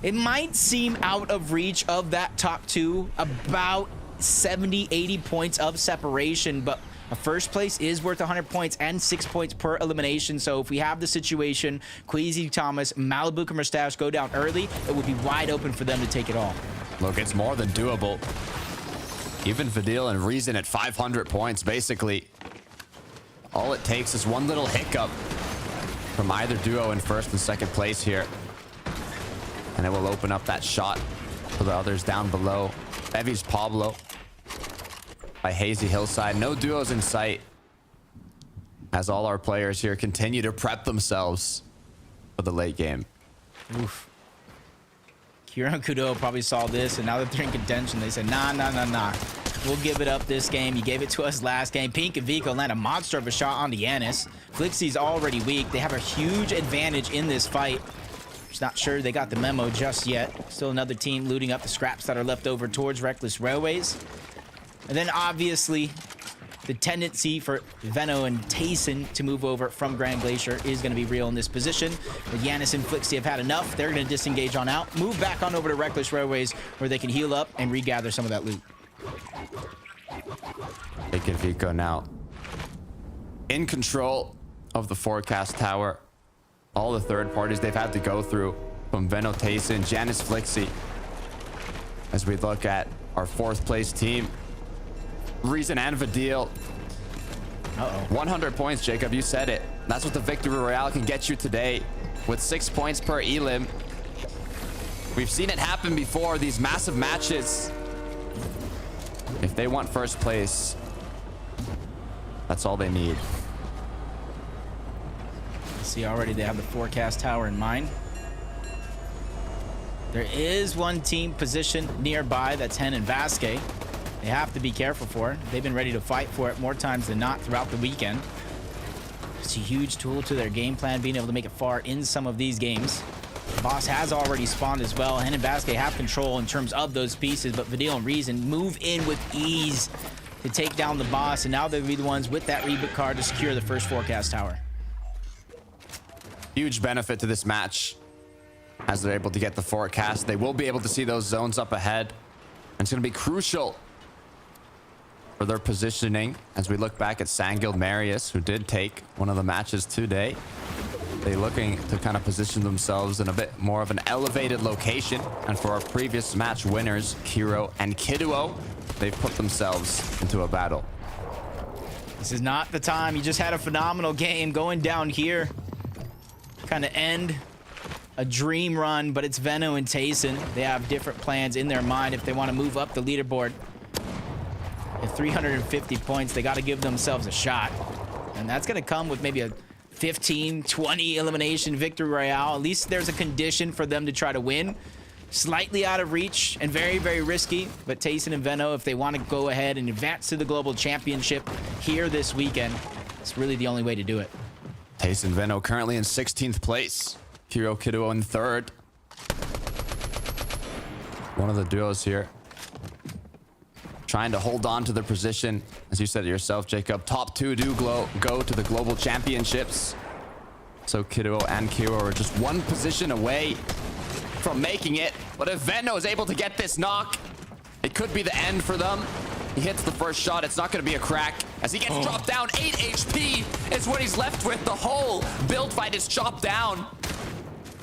It might seem out of reach of that top 2, about 70, 80 points of separation, but a first place is worth 100 points and 6 points per elimination. So if we have the situation, Queasy, Thomas, Malibu, and Mustache go down early, it would be wide open for them to take it all. Look, it's more than doable. Even Fadil and Reason at 500 points, basically. All it takes is one little hiccup from either duo in 1st and 2nd place here, and it will open up that shot for the others down below. Bevy's Pablo by Hazy Hillside. No duos in sight, as all our players here continue to prep themselves for the late game. Oof. Kira and Kudo probably saw this, and now that they're in contention, they said, nah. We'll give it up this game. You gave it to us last game. Pink and Vico land a monster of a shot on Yanis. Flixie's already weak. They have a huge advantage in this fight. Just not sure they got the memo just yet. Still another team looting up the scraps that are left over towards Reckless Railways. And then obviously the tendency for Veno and Tayson to move over from Grand Glacier is going to be real in this position. But Yanis and Flixie have had enough. They're going to disengage on out, move back on over to Reckless Railways, where they can heal up and regather some of that loot. Pink and Vico now in control of the Forecast Tower. All the third parties they've had to go through, from Veno, Tayson, Janice, Flixie. As we look at our 4th place team, Reason and Vadil. 100 points, Jacob, you said it. That's what the Victory Royale can get you today, with 6 points per elim. We've seen it happen before, these massive matches. If they want 1st place, that's all they need. See, already they have the Forecast Tower in mind. There is one team positioned nearby, that's Hen and Vasquez. They have to be careful for it. They've been ready to fight for it more times than not throughout the weekend. It's a huge tool to their game plan, being able to make it far in some of these games. Boss has already spawned as well. Hen and Vasquez have control in terms of those pieces, but Vadil and Reason move in with ease to take down the boss, and now they'll be the ones with that reboot card to secure the 1st Forecast Tower. Huge benefit to this match, as they're able to get the forecast. They will be able to see those zones up ahead, and it's going to be crucial for their positioning as we look back at Sangil Marius, who did take one of the matches today. They're looking to kind of position themselves in a bit more of an elevated location, and for our previous match winners, Kiro and Kiduo, they've put themselves into a battle. This is not the time. You just had a phenomenal game going down here. Kind of end a dream run, but it's Veno and Tayson. They have different plans in their mind if they want to move up the leaderboard. At 350 points, they got to give themselves a shot. And that's going to come with maybe a 15, 20 elimination victory royale. At least there's a condition for them to try to win. Slightly out of reach and very, very risky. But Tayson and Veno, if they want to go ahead and advance to the global championship here this weekend, it's really the only way to do it. Tayson Veno currently in 16th place. Kiro Kiduo in 3rd. One of the duos here trying to hold on to their position. As you said it yourself, Jacob, top 2 do go to the global championships. So Kiduo and Kiro are just one position away from making it. But if Veno is able to get this knock, it could be the end for them. He hits the first shot. It's not going to be a crack. As he gets dropped down, 8 HP is what he's left with. The whole build fight is chopped down.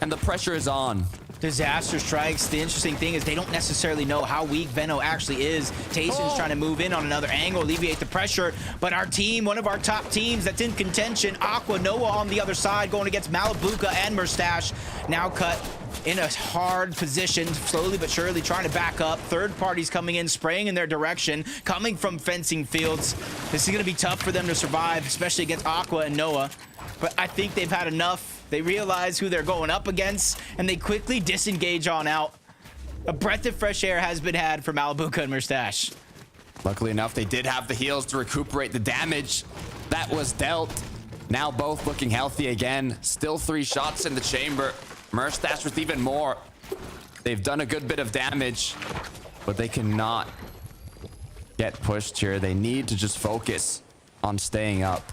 And the pressure is on. Disaster strikes. The interesting thing is they don't necessarily know how weak Veno actually is. Tayson's trying to move in on another angle, alleviate the pressure. But our team, one of our top teams that's in contention, Aqua, Noah on the other side, going against Malabuka and Mustache, now cut in a hard position, slowly but surely trying to back up. Third parties coming in, spraying in their direction, coming from fencing fields. This is going to be tough for them to survive, especially against Aqua and Noah. But I think they've had enough. They realize who they're going up against, and they quickly disengage on out. A breath of fresh air has been had for Malabuka and Mustache. Luckily enough, they did have the heals to recuperate the damage that was dealt. Now both looking healthy again. Still 3 shots in the chamber. Mustache with even more. They've done a good bit of damage, but they cannot get pushed here. They need to just focus on staying up.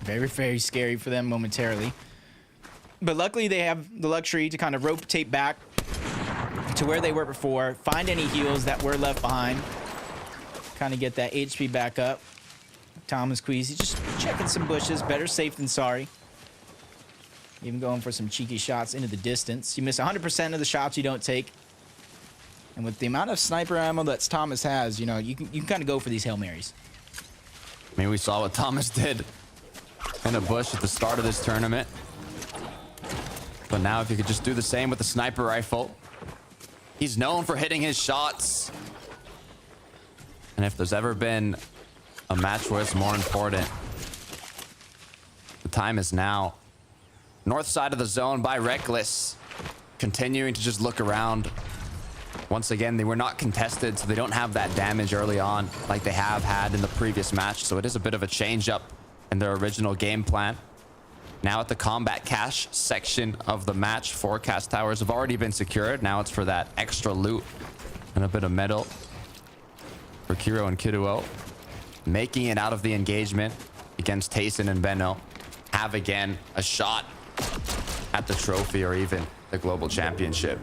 Very, very scary for them momentarily. But luckily they have the luxury to kind of rotate back to where they were before, find any heals that were left behind, kind of get that HP back up. Thomas Queasy just checking some bushes, better safe than sorry. Even going for some cheeky shots into the distance. You miss 100% of the shots you don't take. And with the amount of sniper ammo that Thomas has, you know, you can kind of go for these Hail Marys. I mean, we saw what Thomas did in a bush at the start of this tournament. But now if you could just do the same with the sniper rifle. He's known for hitting his shots. And if there's ever been a match where it's more important, the time is now. North side of the zone by Reckless, continuing to just look around. Once again, they were not contested, so they don't have that damage early on like they have had in the previous match. So it is a bit of a change up in their original game plan. Now at the combat cache section of the match, forecast towers have already been secured. Now it's for that extra loot and a bit of metal for Kiro and Kiruo. Making it out of the engagement against Tayson and Veno. Have again a shot at the trophy or even the global championship.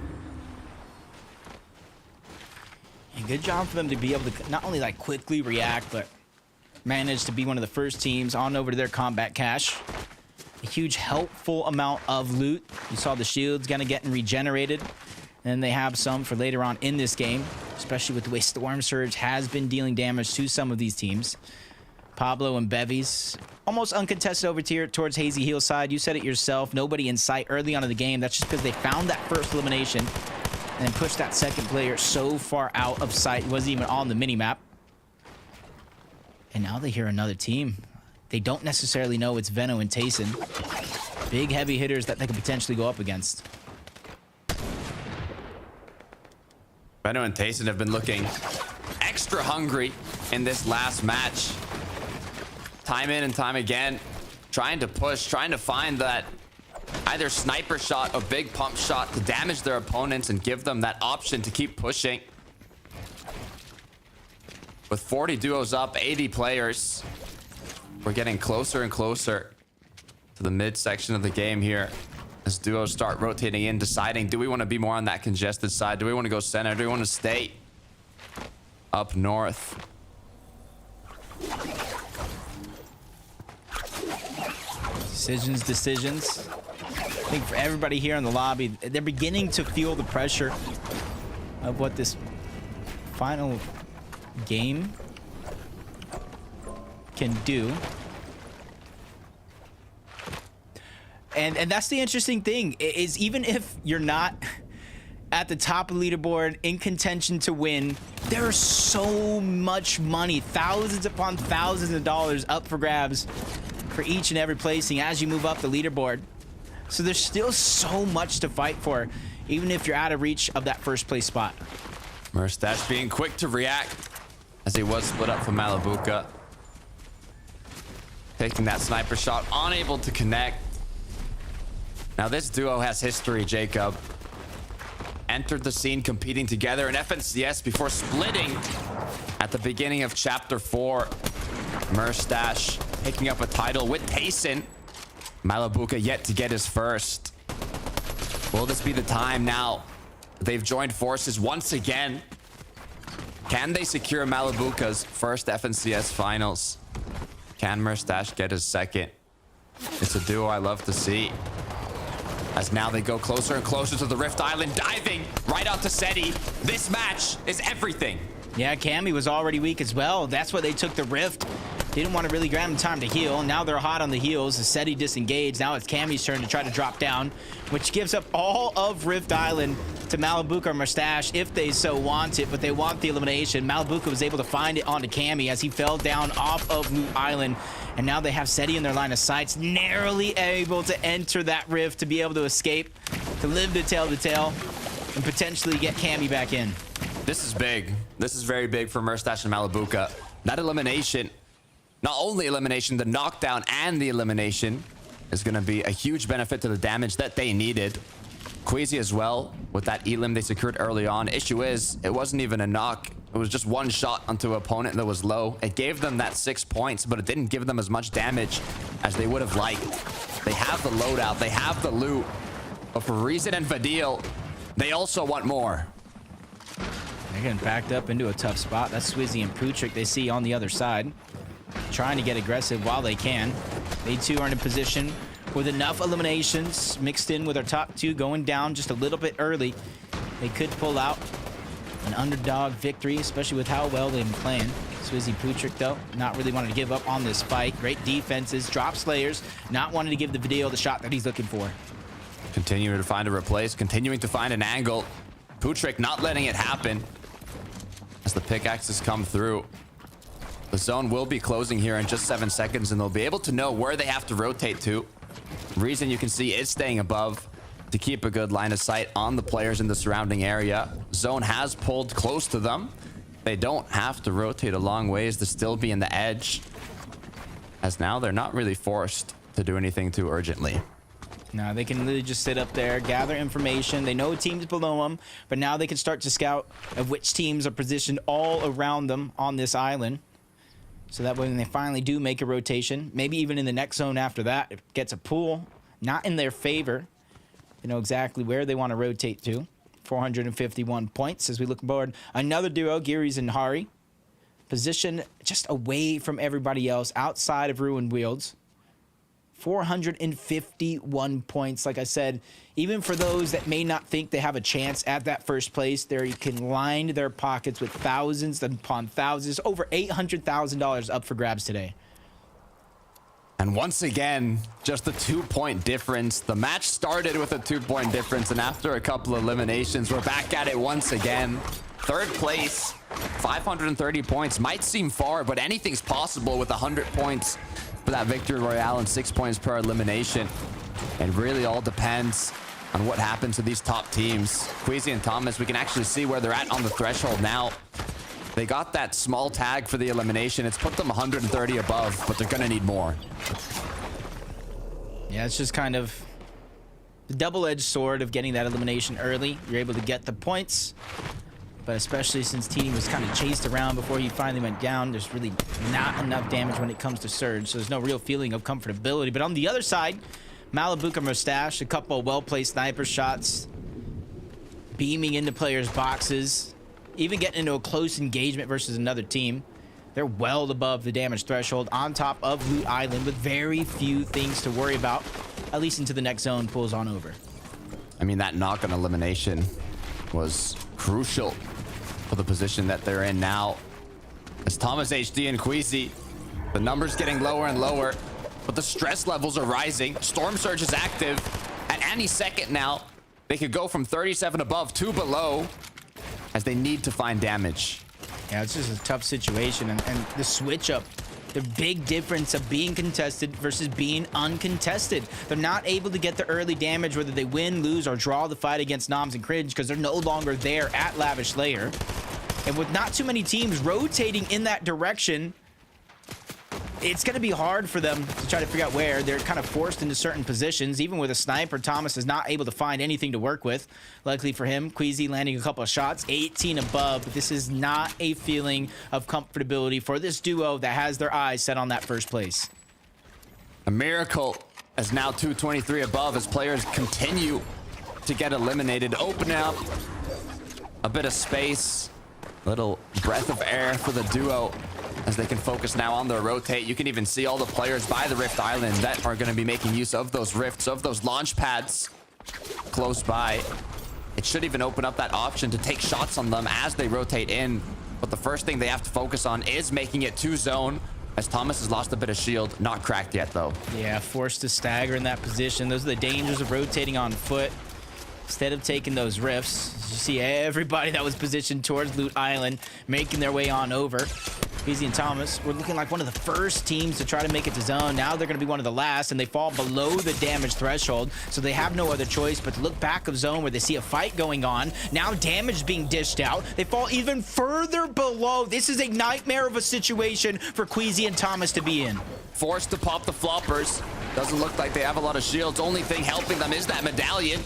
And good job for them to be able to not only like quickly react, but manage to be one of the first teams on over to their combat cache. A huge helpful amount of loot. You saw the shields kind of getting regenerated. And they have some for later on in this game, especially with the way Storm Surge has been dealing damage to some of these teams. Pablo and Bevies, almost uncontested over here towards Hazy Heel side. You said it yourself, nobody in sight early on in the game. That's just because they found that first elimination and then pushed that second player so far out of sight. It wasn't even on the mini-map. And now they hear another team. They don't necessarily know it's Veno and Tayson. Big heavy hitters that they could potentially go up against. Veno and Tayson have been looking extra hungry in this last match. Time in and time again, trying to push, trying to find that either sniper shot or big pump shot to damage their opponents and give them that option to keep pushing. With 40 duos up, 80 players, we're getting closer and closer to the midsection of the game here. As duos start rotating in, deciding, do we want to be more on that congested side? Do we want to go center? Do we want to stay up north? Decisions. I think for everybody here in the lobby, they're beginning to feel the pressure of what this final game can do. And that's the interesting thing, is even if you're not at the top of the leaderboard in contention to win, there's so much money, thousands upon thousands of dollars up for grabs for each and every placing as you move up the leaderboard. So there's still so much to fight for, even if you're out of reach of that first place spot. Mustache being quick to react as he was split up from Malabuka. Taking that sniper shot, unable to connect. Now this duo has history, Jacob. Entered the scene competing together in FNCS before splitting at the beginning of Chapter 4. Mustache picking up a title with Tayson. Malabuka yet to get his first. Will this be the time now? They've joined forces once again. Can they secure Malibuca's first FNCS finals? Can Merstash get his second? It's a duo I love to see. As now they go closer and closer to the Rift Island, diving right onto Seti. This match is everything. Yeah, Cammy was already weak as well. That's why they took the Rift. Didn't want to really grab him time to heal. Now they're hot on the heels. The Seti disengaged. Now it's Cammy's turn to try to drop down, which gives up all of Rift Island to Malibuca or Merstash if they so want it, but they want the elimination. Malibuca was able to find it onto Cammy as he fell down off of Loot Island. And now they have Seti in their line of sights, narrowly able to enter that Rift to be able to escape, to live to tell the tale, and potentially get Cammy back in. This is big. This is very big for Merstash and Malibuca. That elimination, not only elimination, the knockdown and the elimination is going to be a huge benefit to the damage that they needed. Queasy as well, with that elim they secured early on. Issue is, it wasn't even a knock. It was just one shot onto an opponent that was low. It gave them that 6 points, but it didn't give them as much damage as they would have liked. They have the loadout, they have the loot, but for Reason and Vadil, they also want more. They're getting backed up into a tough spot. That's Swizzy and Putrick they see on the other side, trying to get aggressive while they can. They too are in a position with enough eliminations mixed in with our top two going down just a little bit early. They could pull out an underdog victory, especially with how well they've been playing. Swizzy Putrick, though, not really wanting to give up on this fight. Great defenses, drop Slayers, not wanting to give the video the shot that he's looking for. Continuing to find a replace, continuing to find an angle. Putrick not letting it happen as the pickaxes come through. The zone will be closing here in just 7 seconds, and they'll be able to know where they have to rotate to. Reason you can see is staying above to keep a good line of sight on the players in the surrounding area. Zone has pulled close to them. They don't have to rotate a long ways to still be in the edge, as now they're not really forced to do anything too urgently. No, they can literally just sit up there, gather information. They know teams below them, but now they can start to scout of which teams are positioned all around them on this island. So that when they finally do make a rotation, maybe even in the next zone after that, it gets a pull, not in their favor. They know exactly where they want to rotate to. 451 points as we look aboard. Another duo, Geary's and Hari. Position just away from everybody else outside of Ruined Wields. 451 points. Like I said, even for those that may not think they have a chance at that first place, they can line their pockets with thousands upon thousands. Over $800,000 up for grabs today. And once again, just a 2-point difference. The match started with a 2-point difference, and after a couple of eliminations, we're back at it once again. Third place, 530 points. Might seem far, but anything's possible with 100 points for that victory royale and 6 points per elimination. And really all depends on what happens to these top teams. Queasy and Thomas, we can actually see where they're at on the threshold now. They got that small tag for the elimination. It's put them 130 above, but they're gonna need more. Yeah, it's just kind of the double-edged sword of getting that elimination early. You're able to get the points, but especially since Teeny was kind of chased around before he finally went down, there's really not enough damage when it comes to Surge, so there's no real feeling of comfortability. But on the other side, Malibuca Merstash, a couple of well-placed sniper shots, beaming into players' boxes, even getting into a close engagement versus another team. They're well above the damage threshold on top of Loot Island with very few things to worry about, at least into the next zone pulls on over. I mean, that knock-on elimination was crucial for the position that they're in now. As Thomas HD and Queasy, the numbers getting lower and lower, but the stress levels are rising. Storm Surge is active. At any second now, they could go from 37 above to below, as they need to find damage. Yeah, it's just a tough situation, and the switch up, the big difference of being contested versus being uncontested. They're not able to get the early damage, whether they win, lose, or draw the fight against Noms and Cringe, because they're no longer there at Lavish Lair. And with not too many teams rotating in that direction, it's going to be hard for them to try to figure out where. They're kind of forced into certain positions. Even with a sniper, Thomas is not able to find anything to work with. Luckily for him, Queasy landing a couple of shots, 18 above. But this is not a feeling of comfortability for this duo that has their eyes set on that first place. A miracle as now 223 above as players continue to get eliminated, opening up a bit of space, a little breath of air for the duo as they can focus now on their rotate. You can even see all the players by the Rift Island that are going to be making use of those rifts, of those launch pads close by. It should even open up that option to take shots on them as they rotate in. But the first thing they have to focus on is making it to zone, as Thomas has lost a bit of shield. Not cracked yet, though. Yeah, forced to stagger in that position. Those are the dangers of rotating on foot. Instead of taking those rifts, you see everybody that was positioned towards Loot Island making their way on over. Queasy and Thomas were looking like one of the first teams to try to make it to zone. Now they're going to be one of the last, and they fall below the damage threshold, so they have no other choice but to look back of zone where they see a fight going on. Now damage being dished out. They fall even further below. This is a nightmare of a situation for Queasy and Thomas to be in. Forced to pop the floppers. Doesn't look like they have a lot of shields. Only thing helping them is that medallion.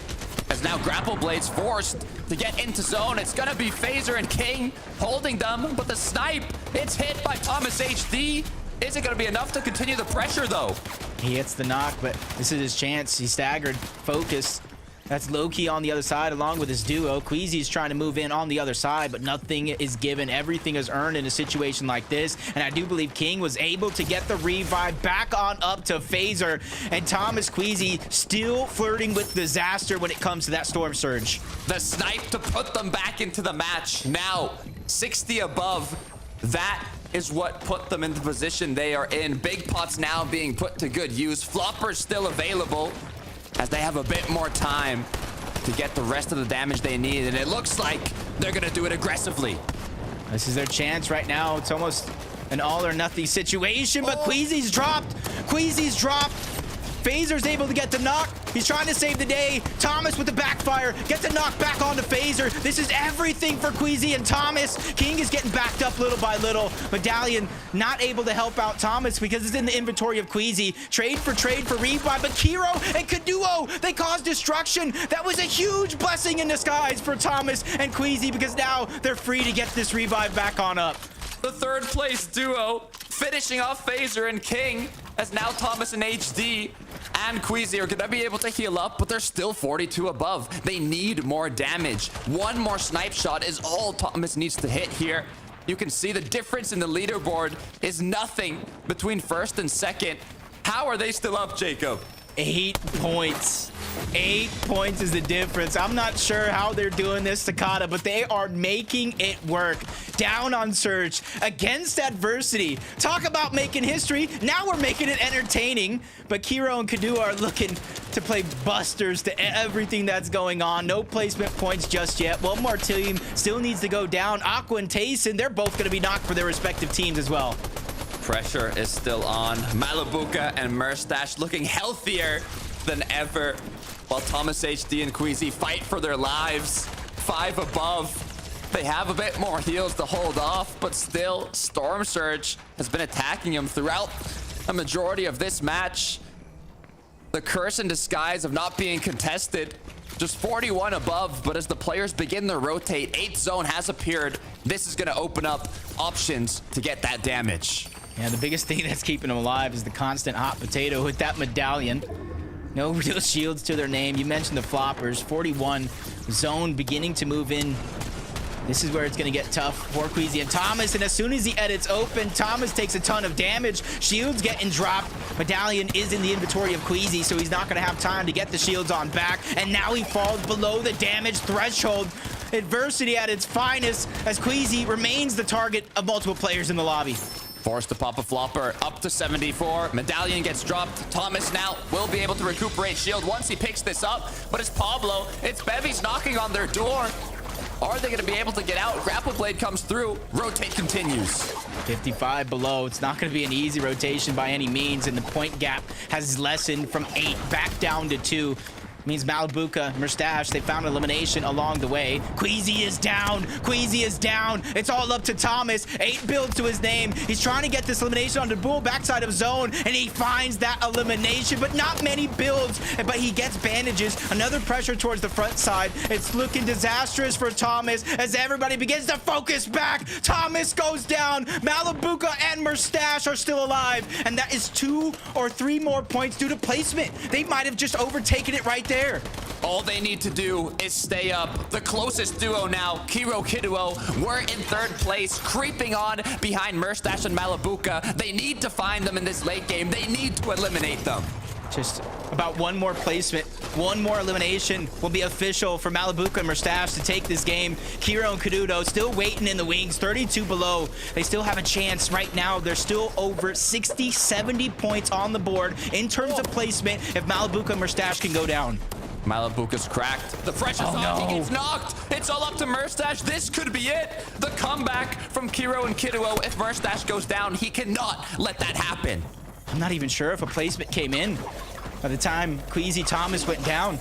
As now Grapple Blade's forced to get into zone. It's gonna be Phaser and King holding them, but the snipe, it's hit by Thomas HD. Is it gonna be enough to continue the pressure, though? He hits the knock, but this is his chance. He's staggered, focused. That's low-key on the other side along with his duo. Queasy's trying to move in on the other side, but nothing is given. Everything is earned in a situation like this. And I do believe King was able to get the revive back on up to Phaser. And Thomas Queasy still flirting with disaster when it comes to that Storm Surge. The snipe to put them back into the match. Now, 60 above. That is what put them in the position they are in. Big pots now being put to good use. Floppers still available, as they have a bit more time to get the rest of the damage they need. And it looks like they're going to do it aggressively. This is their chance right now. It's almost an all or nothing situation, but Queasy's dropped. Queasy's dropped. Phaser's able to get the knock. He's trying to save the day. Thomas with the backfire. Gets a knock back onto Phaser. This is everything for Queasy and Thomas. King is getting backed up little by little. Medallion not able to help out Thomas because it's in the inventory of Queasy. Trade for revive, but Kiro and Kaduo, they cause destruction. That was a huge blessing in disguise for Thomas and Queasy because now they're free to get this revive back on up. The third place duo finishing off Phaser and King, as now Thomas and HD and Queasy are gonna be able to heal up, but they're still 42 above. They need more damage. One more snipe shot is all Thomas needs to hit here. You can see the difference in the leaderboard is nothing between first and second. How are they still up, Jacob? 8 points. 8 points is the difference. I'm not sure how they're doing this, Takata, but they are making it work. Down on Surge against adversity. Talk about making history. Now we're making it entertaining. But Kiro and Kaduo are looking to play busters to everything that's going on. No placement points just yet. One more team still needs to go down. Aqua and Tayson, they're both going to be knocked for their respective teams as well. Pressure is still on. Malabuka and Murstache looking healthier than ever, while Thomas HD and Queasy fight for their lives. 5 above. They have a bit more heals to hold off, but still, Storm Surge has been attacking them throughout a majority of this match. The curse in disguise of not being contested. Just 41 above, but as the players begin to rotate, 8th zone has appeared. This is going to open up options to get that damage. Yeah, the biggest thing that's keeping them alive is the constant hot potato with that medallion. No real shields to their name. You mentioned the floppers. 41 zone beginning to move in. This is where it's going to get tough for Queasy and Thomas. And as soon as the edit's open, Thomas takes a ton of damage. Shields getting dropped. Medallion is in the inventory of Queasy, so he's not going to have time to get the shields on back. And now he falls below the damage threshold. Adversity at its finest as Queasy remains the target of multiple players in the lobby. Forced to pop a flopper up to 74. Medallion gets dropped. Thomas now will be able to recuperate shield once he picks this up. But it's Pablo. It's Bevy's knocking on their door. Are they going to be able to get out? Grapple Blade comes through. Rotate continues. 55 below. It's not going to be an easy rotation by any means. And the point gap has lessened from 8 back down to 2. Means Malabuka, Murstache, they found elimination along the way. Queasy is down. Queasy is down. It's all up to Thomas. 8 builds to his name. He's trying to get this elimination on the bull backside of zone, and he finds that elimination, but not many builds. But he gets bandages. Another pressure towards the front side. It's looking disastrous for Thomas as everybody begins to focus back. Thomas goes down. Malabuka and Murstache are still alive, and that is 2 or 3 more points due to placement. They might have just overtaken it right there. All they need to do is stay up. The closest duo now, Kiro Kiduo, were in third place, creeping on behind Merstash and Malabuka. They need to find them in this late game. They need to eliminate them. Just about one more placement, one more elimination will be official for Malabuka and Merstash to take this game. Kiro and Kadudo still waiting in the wings, 32 below. They still have a chance right now. They're still over 60, 70 points on the board in terms of placement if Malabuka and Merstash can go down. Malabuka's cracked. The fresh is on. He gets knocked. It's all up to Merstash. This could be it. The comeback from Kiro and Kiduo. If Merstash goes down, he cannot let that happen. I'm not even sure if a placement came in by the time Queasy Thomas went down.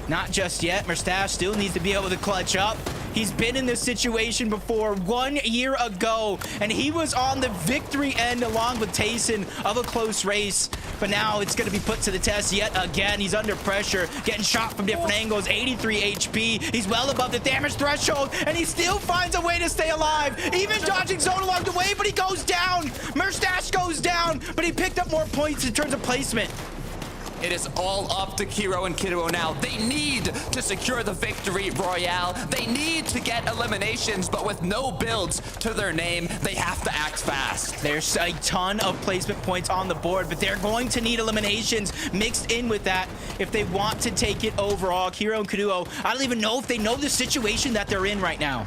Not just yet. Merstash still needs to be able to clutch up. He's been in this situation before 1 year ago, and he was on the victory end along with Tayson of a close race. But now it's going to be put to the test yet again. He's under pressure, getting shot from different angles, 83 HP. He's well above the damage threshold, and he still finds a way to stay alive. Even dodging zone along the way, but he goes down. Merstash goes down, but he picked up more points in terms of placement. It is all up to Kiro and Kiduo now. They need to secure the victory royale. They need to get eliminations, but with no builds to their name, they have to act fast. There's a ton of placement points on the board, but they're going to need eliminations mixed in with that if they want to take it overall. Kiro and Kaduo, I don't even know if they know the situation that they're in right now.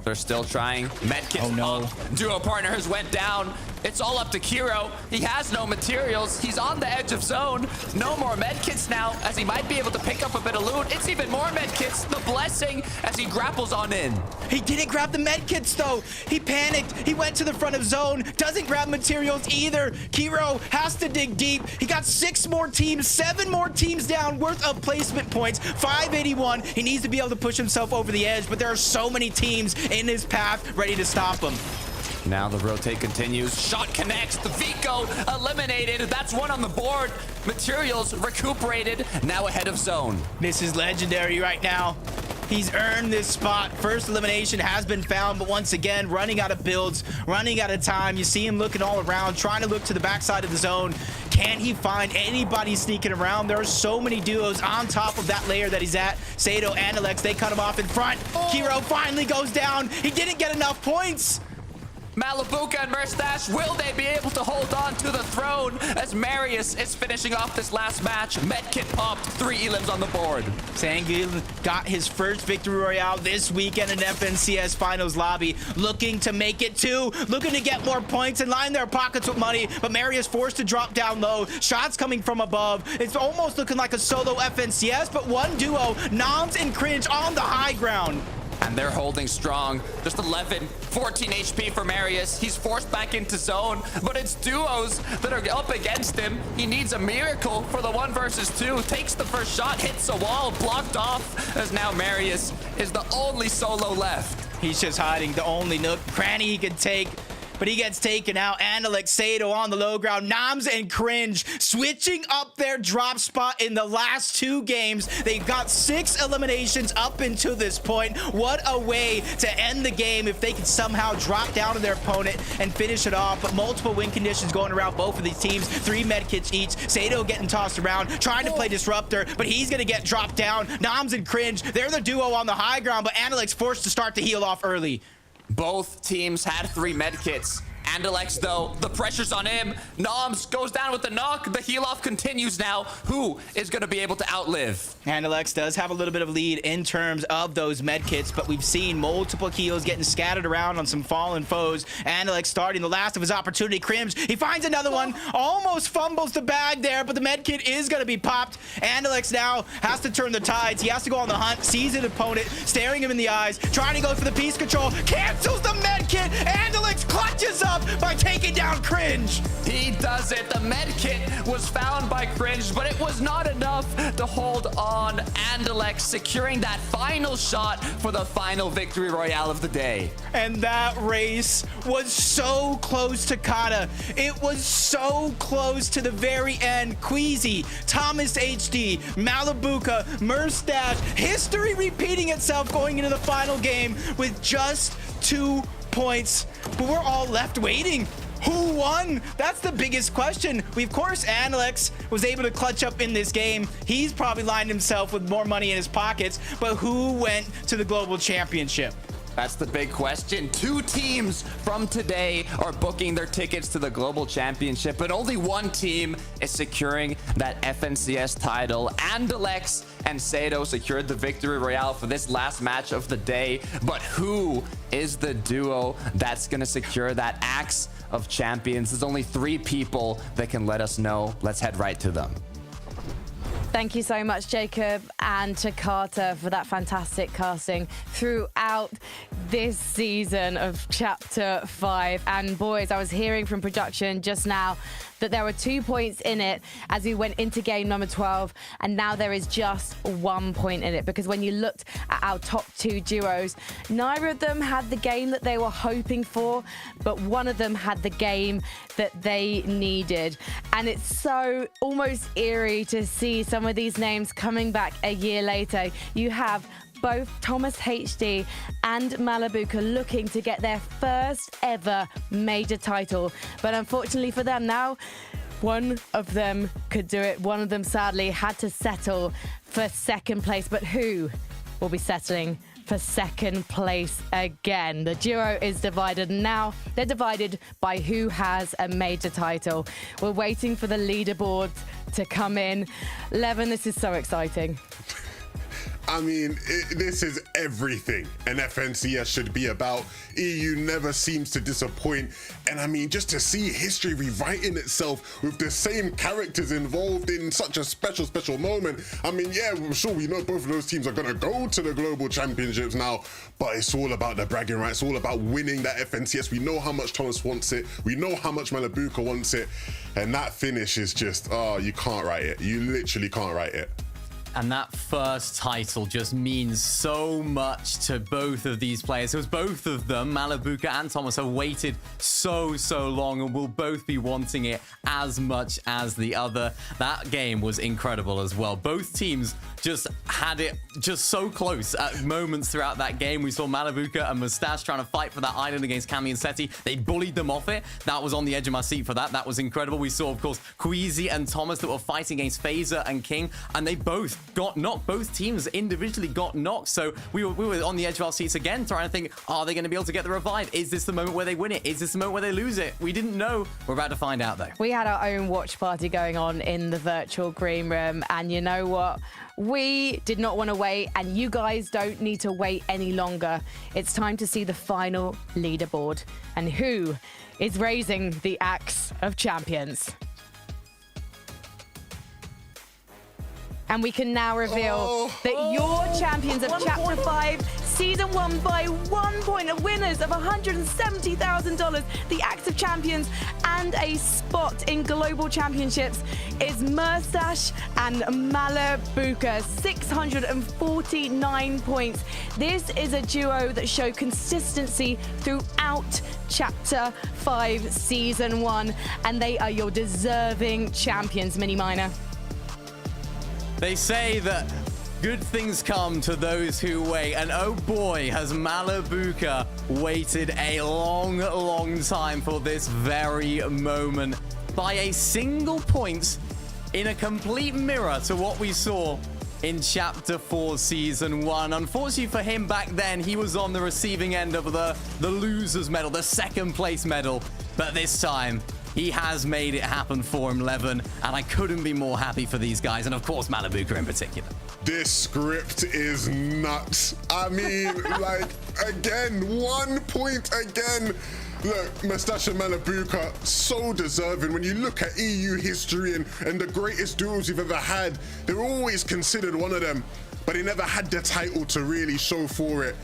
They're still trying. Medkit's up. Duo partners went down. It's all up to Kiro. He has no materials. He's on the edge of zone. No more medkits now, as he might be able to pick up a bit of loot. It's even more medkits. The blessing as he grapples on in. He didn't grab the medkits though. He panicked. He went to the front of zone. Doesn't grab materials either. Kiro has to dig deep. He got 6 more teams, 7 more teams down worth of placement points. 581. He needs to be able to push himself over the edge, but there are so many teams in his path ready to stop him. Now the rotate continues. Shot connects. The Vico eliminated. That's one on the board. Materials recuperated. Now ahead of zone. This is legendary right now. He's earned this spot. First elimination has been found, but once again, running out of builds, running out of time. You see him looking all around, trying to look to the backside of the zone. Can he find anybody sneaking around? There are so many duos on top of that layer that he's at. Sato and Alex, they cut him off in front. Kiro finally goes down. He didn't get enough points. Malabuka and Merstash, will they be able to hold on to the throne as Marius is finishing off this last match? Medkit popped, 3 elims on the board. Sangil got his first victory royale this weekend in FNCS Finals lobby, looking to make it 2, looking to get more points and line their pockets with money, but Marius forced to drop down low. Shots coming from above. It's almost looking like a solo FNCS, but one duo, Noms and Cringe on the high ground. And they're holding strong. Just 11, 14 HP for Marius. He's forced back into zone, but it's duos that are up against him. He needs a miracle for the 1 versus 2. Takes the first shot, hits a wall, blocked off, as now Marius is the only solo left. He's just hiding, the only nook, cranny he can take. But he gets taken out. And Sato on the low ground. Noms and Cringe switching up their drop spot in the last 2 games. They've got 6 eliminations up until this point. What a way to end the game if they can somehow drop down to their opponent and finish it off. But multiple win conditions going around both of these teams. 3 medkits each. Sato getting tossed around, trying to play Disruptor, but he's going to get dropped down. Noms and Cringe, they're the duo on the high ground, but Analix forced to start to heal off early. Both teams had 3 medkits. Andalex, though, the pressure's on him. Noms goes down with the knock. The heal-off continues now. Who is going to be able to outlive? Andalex does have a little bit of lead in terms of those medkits, but we've seen multiple heals getting scattered around on some fallen foes. Andalex starting the last of his opportunity. Crimms, he finds another one. Almost fumbles the bag there, but the medkit is going to be popped. Andalex now has to turn the tides. He has to go on the hunt, sees an opponent, staring him in the eyes, trying to go for the piece control. Cancels the medkit. Andalex clutches up by taking down Cringe. He does it. The medkit was found by Cringe, but it was not enough to hold on. Andalex securing that final shot for the final victory royale of the day. And that race was so close to Kata. It was so close to the very end. Queasy, Thomas HD, Malabuka, Merstash, history repeating itself going into the final game with just 2 points, but we're all left waiting. Who won? That's the biggest question. Of course, Alex was able to clutch up in this game. He's probably lined himself with more money in his pockets, but who went to the Global Championship? That's the big question. 2 teams from today are booking their tickets to the Global Championship, but only one team is securing that FNCS title. Andalex and Sato secured the victory royale for this last match of the day. But who is the duo that's going to secure that Axe of Champions? There's only 3 people that can let us know. Let's head right to them. Thank you so much, Jacob, and to Carter for that fantastic casting throughout this season of Chapter 5. And boys, I was hearing from production just now that there were 2 points in it as we went into game number 12, and now there is just 1 point in it, because when you looked at our top 2 duos, neither of them had the game that they were hoping for, but one of them had the game that they needed. And it's so almost eerie to see some of these names coming back a year later. You have both Thomas HD and Malabuka looking to get their first ever major title. But unfortunately for them now, one of them could do it. One of them sadly had to settle for second place. But who will be settling for second place again? The duo is divided now. They're divided by who has a major title. We're waiting for the leaderboard to come in. Levin, this is so exciting. I mean, this is everything an FNCS should be about. EU never seems to disappoint. And I mean, just to see history rewriting itself with the same characters involved in such a special moment. I mean, yeah, I'm sure we know both of those teams are going to go to the Global Championships now, but it's all about the bragging rights, all about winning that FNCS. We know how much Thomas wants it. We know how much Malabuka wants it. And that finish is just, oh, you can't write it. You literally can't write it. And that first title just means so much to both of these players. Because both of them, Malabuka and Thomas, have waited so long and will both be wanting it as much as the other. That game was incredible as well. Both teams just had it just so close at moments throughout that game. We saw Malabuka and Mustache trying to fight for that island against Cammy and Seti. They bullied them off it. That was on the edge of my seat for that. That was incredible. We saw, of course, Queasy and Thomas that were fighting against Phaser and King, and they both got knocked. Both teams individually got knocked. So we were on the edge of our seats again, trying to think, are they going to be able to get the revive? Is this the moment where they win it? Is this the moment where they lose it? We didn't know. We're about to find out, though. We had our own watch party going on in the virtual green room, and you know what? We did not want to wait, and you guys don't need to wait any longer. It's time to see the final leaderboard and who is raising the Axe of Champions. And we can now reveal that your champions of Chapter 5, Season 1 by 1 point, are winners of $170,000, the Axe of Champions, and a spot in Global Championships is Mustache and Malabuka, 649 points. This is a duo that show consistency throughout Chapter 5, Season 1, and they are your deserving champions, Mini Miner. They say that good things come to those who wait, and oh boy, has Malabuka waited a long time for this very moment. By a single point, in a complete mirror to what we saw in Chapter 4, Season 1. Unfortunately for him, back then, he was on the receiving end of the loser's medal, the second place medal. But this time, he has made it happen for him, Levin, and I couldn't be more happy for these guys, and of course, Malabuka in particular. This script is nuts. I mean, like, again, 1 point again. Look, Mustache and Malabuka, so deserving. When you look at EU history and the greatest duels you've ever had, they're always considered one of them, but they never had the title to really show for it.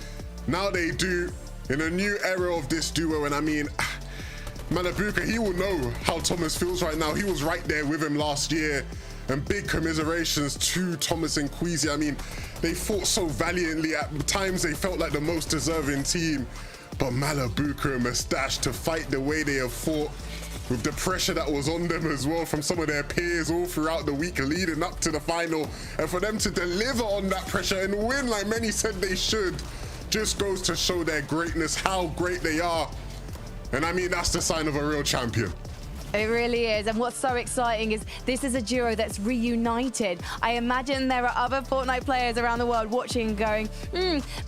Now they do, in a new era of this duo, and I mean, Malabuka, he will know how Thomas feels right now. He was right there with him last year. And big commiserations to Thomas and Queasy. I mean, they fought so valiantly. At times, they felt like the most deserving team. But Malabuka and Mustache, to fight the way they have fought, with the pressure that was on them as well from some of their peers all throughout the week leading up to the final, and for them to deliver on that pressure and win like many said they should, just goes to show their greatness, how great they are. And I mean, that's the sign of a real champion. It really is. And what's so exciting is this is a duo that's reunited. I imagine there are other Fortnite players around the world watching going,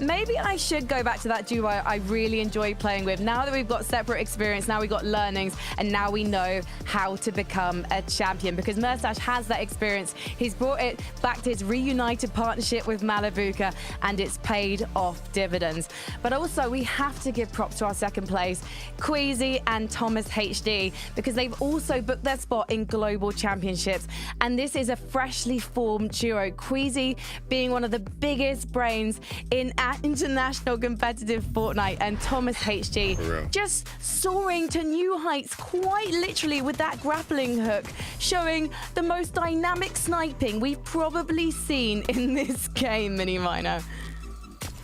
maybe I should go back to that duo I really enjoyed playing with. Now that we've got separate experience, now we've got learnings, and now we know how to become a champion, because Mersash has that experience. He's brought it back to his reunited partnership with Malibuka, and it's paid off dividends. But also, we have to give props to our second place, Queasy and Thomas HD, because they've also booked their spot in global championships. And this is a freshly formed duo, Queasy being one of the biggest brains in international competitive Fortnite, and Thomas HD just soaring to new heights quite literally with that grappling hook, showing the most dynamic sniping we've probably seen in this game, Mini Minor.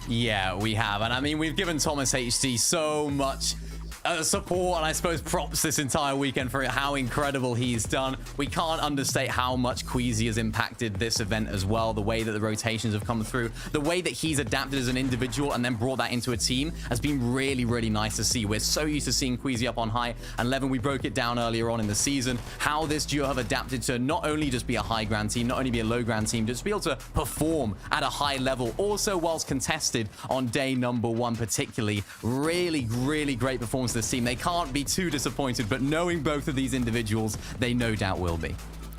Yeah, we have. And I mean, we've given Thomas HD so much support and I suppose props this entire weekend for how incredible he's done. We can't understate how much Queasy has impacted this event as well. The way that the rotations have come through, the way that he's adapted as an individual and then brought that into a team has been really, really nice to see. We're so used to seeing Queasy up on high, and Levin, we broke it down earlier on in the season, how this duo have adapted to not only just be a high ground team, not only be a low ground team, just be able to perform at a high level, also whilst contested on day number 1 particularly. Really, really great performance this team. They can't be too disappointed, but knowing both of these individuals, they no doubt will be.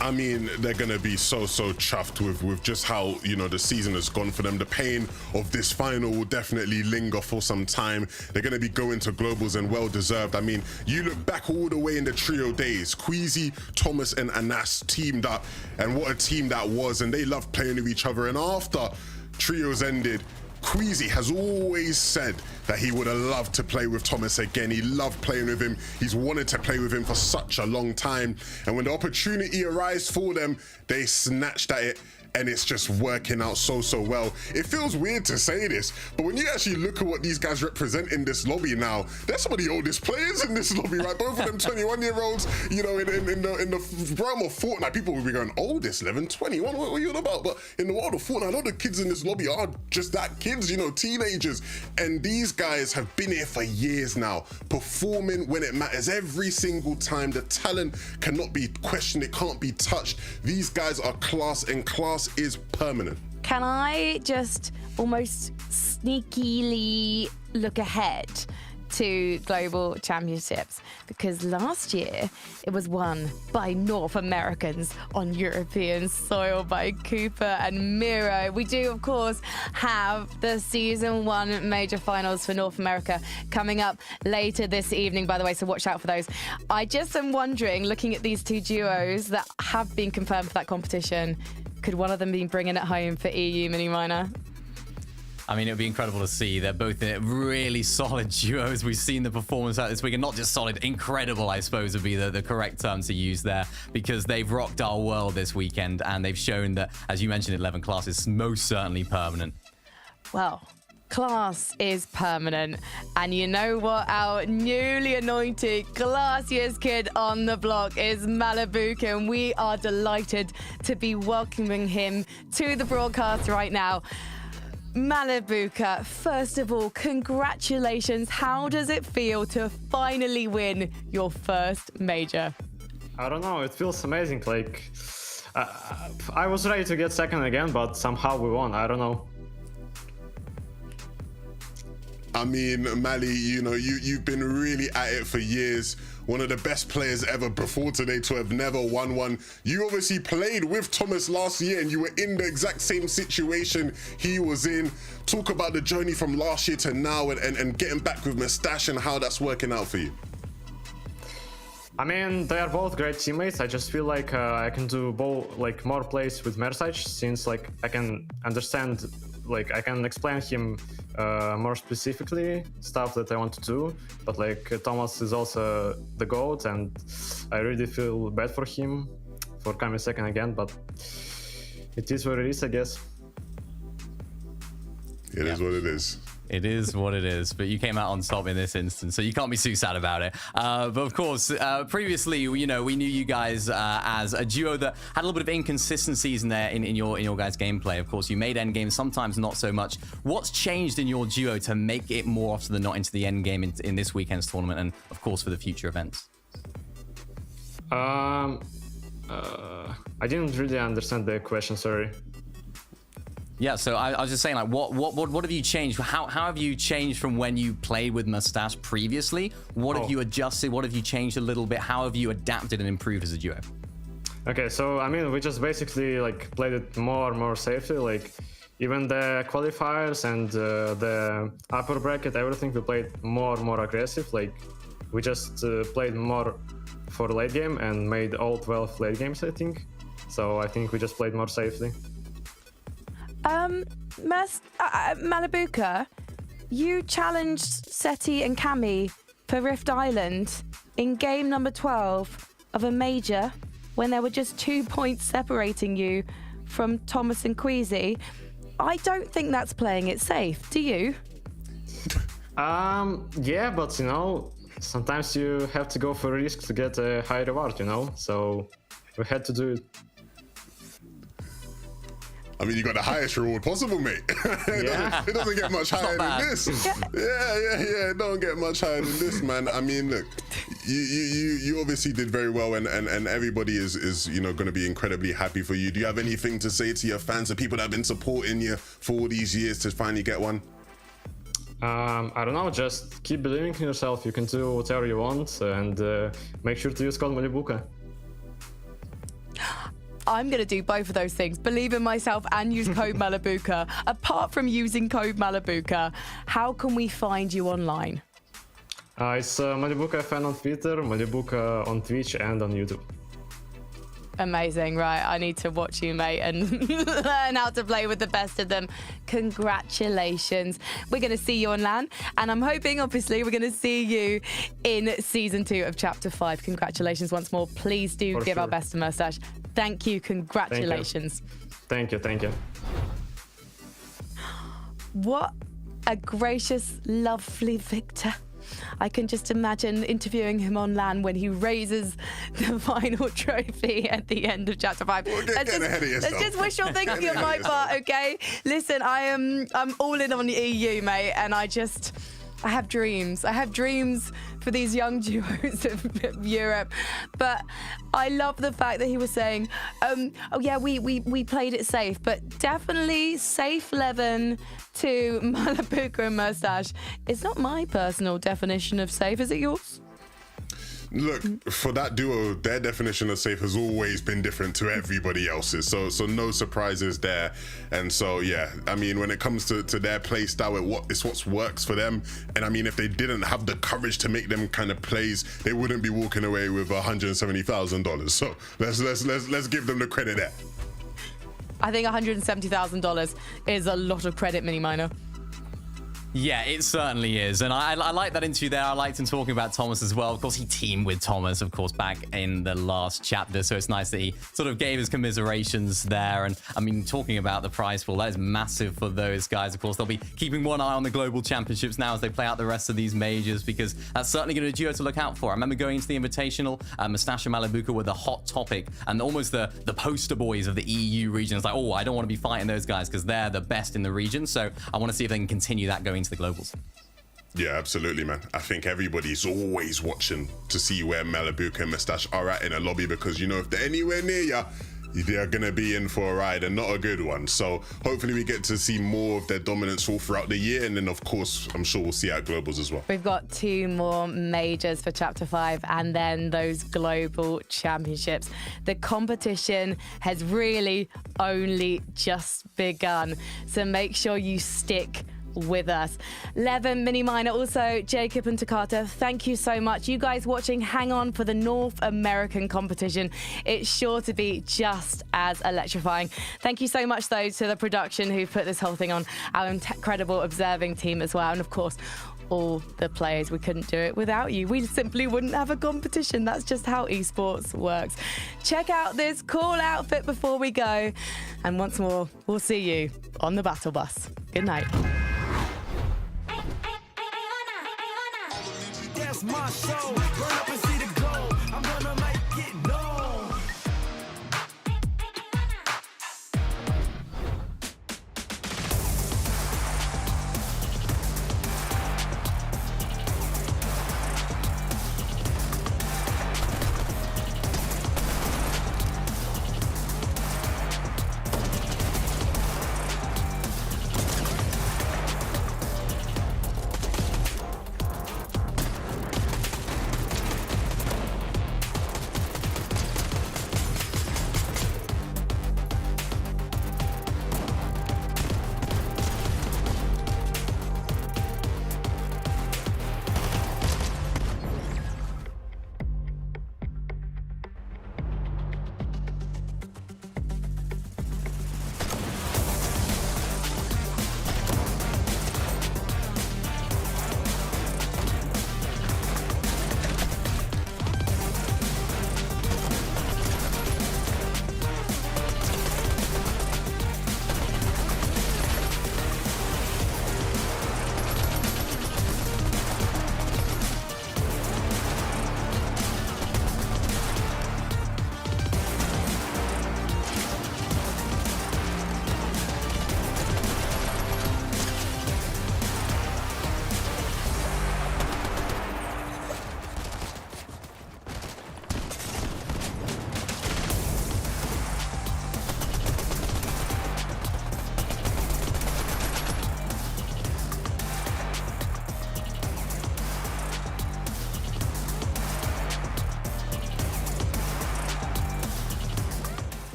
I mean, they're going to be so chuffed with just how, you know, the season has gone for them. The pain of this final will definitely linger for some time. They're going to be going to globals, and well deserved. I mean, you look back all the way in the trio days, Queasy, Thomas and Anas teamed up, and what a team that was, and they loved playing with each other. And after trios ended, Queasy has always said that he would have loved to play with Thomas again. He loved playing with him. He's wanted to play with him for such a long time. And when the opportunity arrives for them, they snatched at it. And it's just working out so well. It feels weird to say this, but when you actually look at what these guys represent in this lobby now, they're some of the oldest players in this lobby, right? Both of them 21-year-olds, you know, in the realm of Fortnite, people will be going, oldest, 11, 21, what are you on about? But in the world of Fortnite, a lot of kids in this lobby are just that kids, you know, teenagers. And these guys have been here for years now, performing when it matters every single time. The talent cannot be questioned, it can't be touched. These guys are class, and class is permanent. Can I just almost sneakily look ahead to global championships? Because last year it was won by North Americans on European soil by Cooper and Miro. We do, of course, have the season 1 major finals for North America coming up later this evening, by the way, so watch out for those. I just am wondering, looking at these two duos that have been confirmed for that competition, could one of them be bringing it home for EU, Mini Minor? I mean, it would be incredible to see. They're both really solid duos. We've seen the performance out this week, and not just solid, incredible, I suppose, would be the correct term to use there, because they've rocked our world this weekend, and they've shown that, as you mentioned, 11 class is most certainly permanent. Well, class is permanent. And you know what? Our newly anointed classiest kid on the block is Malibuka, and we are delighted to be welcoming him to the broadcast right now. Malibuka, first of all, congratulations. How does it feel to finally win your first major? I don't know, it feels amazing. Like, I was ready to get second again, but somehow we won. I don't know. I mean, Mali, you know, you've been really at it for years. One of the best players ever before today to have never won one. You obviously played with Thomas last year, and you were in the exact same situation he was in. Talk about the journey from last year to now, and getting back with Mustache and how that's working out for you. I mean, they are both great teammates. I just feel like I can do more plays with Mersage, since like I can understand, like I can explain him more specifically stuff that I want to do. But like Thomas is also the GOAT, and I really feel bad for him for coming second again. But it is what it is, I guess. It is what it is. It is what it is, but you came out on top in this instance, so you can't be too sad about it. But of course, previously, you know, we knew you guys as a duo that had a little bit of inconsistencies in there in your guys' gameplay. Of course, you made end game, sometimes not so much. What's changed in your duo to make it more often than not into the end game in this weekend's tournament, and of course for the future events? I didn't really understand the question. Sorry. Yeah, so I was just saying, like, what have you changed? How have you changed from when you played with Mustache previously? What have you adjusted? What have you changed a little bit? How have you adapted and improved as a duo? Okay, so I mean, we just basically like played it more safely. Like even the qualifiers and the upper bracket, everything we played more aggressive. Like we just played more for late game and made all 12 late games, I think. So I think we just played more safely. Malabuka, you challenged Seti and Kami for Rift Island in game number 12 of a major when there were just 2 points separating you from Thomas and Queasy. I don't think that's playing it safe, do you? Yeah, but you know, sometimes you have to go for risk to get a high reward, you know? So we had to do it. I mean, you got the highest reward possible, mate. It doesn't get much higher than this. Yeah. It don't get much higher than this, man. I mean, look, you obviously did very well, and everybody is you know, going to be incredibly happy for you. Do you have anything to say to your fans, the people that have been supporting you for all these years to finally get one? I don't know, just keep believing in yourself. You can do whatever you want, and make sure to use code Malibuka. I'm going to do both of those things. Believe in myself and use code Malabuka. Apart from using code Malabuka, how can we find you online? It's Malibuka fan on Twitter, Malibuka on Twitch and on YouTube. Amazing, right? I need to watch you, mate, and learn how to play with the best of them. Congratulations. We're going to see you on LAN, and I'm hoping, obviously, we're going to see you in Season 2 of Chapter 5. Congratulations once more. Please do give our best to Mustache. Thank you. Congratulations. Thank you. What a gracious, lovely victor. I can just imagine interviewing him on LAN when he raises the final trophy at the end of Chapter 5. Let's just wishful thinking on my part, okay? Listen, I'm all in on the EU, mate, and I have dreams. I have dreams for these young duos of Europe. But I love the fact that he was saying, oh yeah, we played it safe, but definitely safe 11 to Malabuka and Mustache. It's not my personal definition of safe, is it yours? Look, for that duo, their definition of safe has always been different to everybody else's. So no surprises there. And so, yeah, I mean, when it comes to their play style, it's what works for them. And I mean, if they didn't have the courage to make them kind of plays, they wouldn't be walking away with $170,000. So let's give them the credit there. I think $170,000 is a lot of credit, Mini Miner. Yeah, it certainly is. And I like that interview there. I liked him talking about Thomas as well. Of course, he teamed with Thomas, of course, back in the last chapter. So it's nice that he sort of gave his commiserations there. And I mean, talking about the prize pool, that is massive for those guys. Of course, they'll be keeping one eye on the global championships now as they play out the rest of these majors, because that's certainly going to be a duo to look out for. I remember going into the Invitational, Mustache and Malabuka were the hot topic and almost the poster boys of the EU region. It's like, oh, I don't want to be fighting those guys because they're the best in the region. So I want to see if they can continue that going to the globals. Yeah, absolutely, man. I think everybody's always watching to see where Malabuka and Mustache are at in a lobby, because, you know, if they're anywhere near you, they're going to be in for a ride, and not a good one. So hopefully we get to see more of their dominance all throughout the year. And then, of course, I'm sure we'll see at globals as well. We've got 2 more majors for Chapter 5 and then those global championships. The competition has really only just begun. So make sure you stick with us. Levin, Mini Miner, also Jacob and Takata, thank you so much. You guys watching, hang on for the North American competition. It's sure to be just as electrifying. Thank you so much, though, to the production who put this whole thing on, our incredible observing team as well, and of course, all the players. We couldn't do it without you. We simply wouldn't have a competition. That's just how esports works. Check out this cool outfit before we go. And once more, we'll see you on the battle bus. Good night. It's my show. Burn up and see the gold. I'm gonna make it known.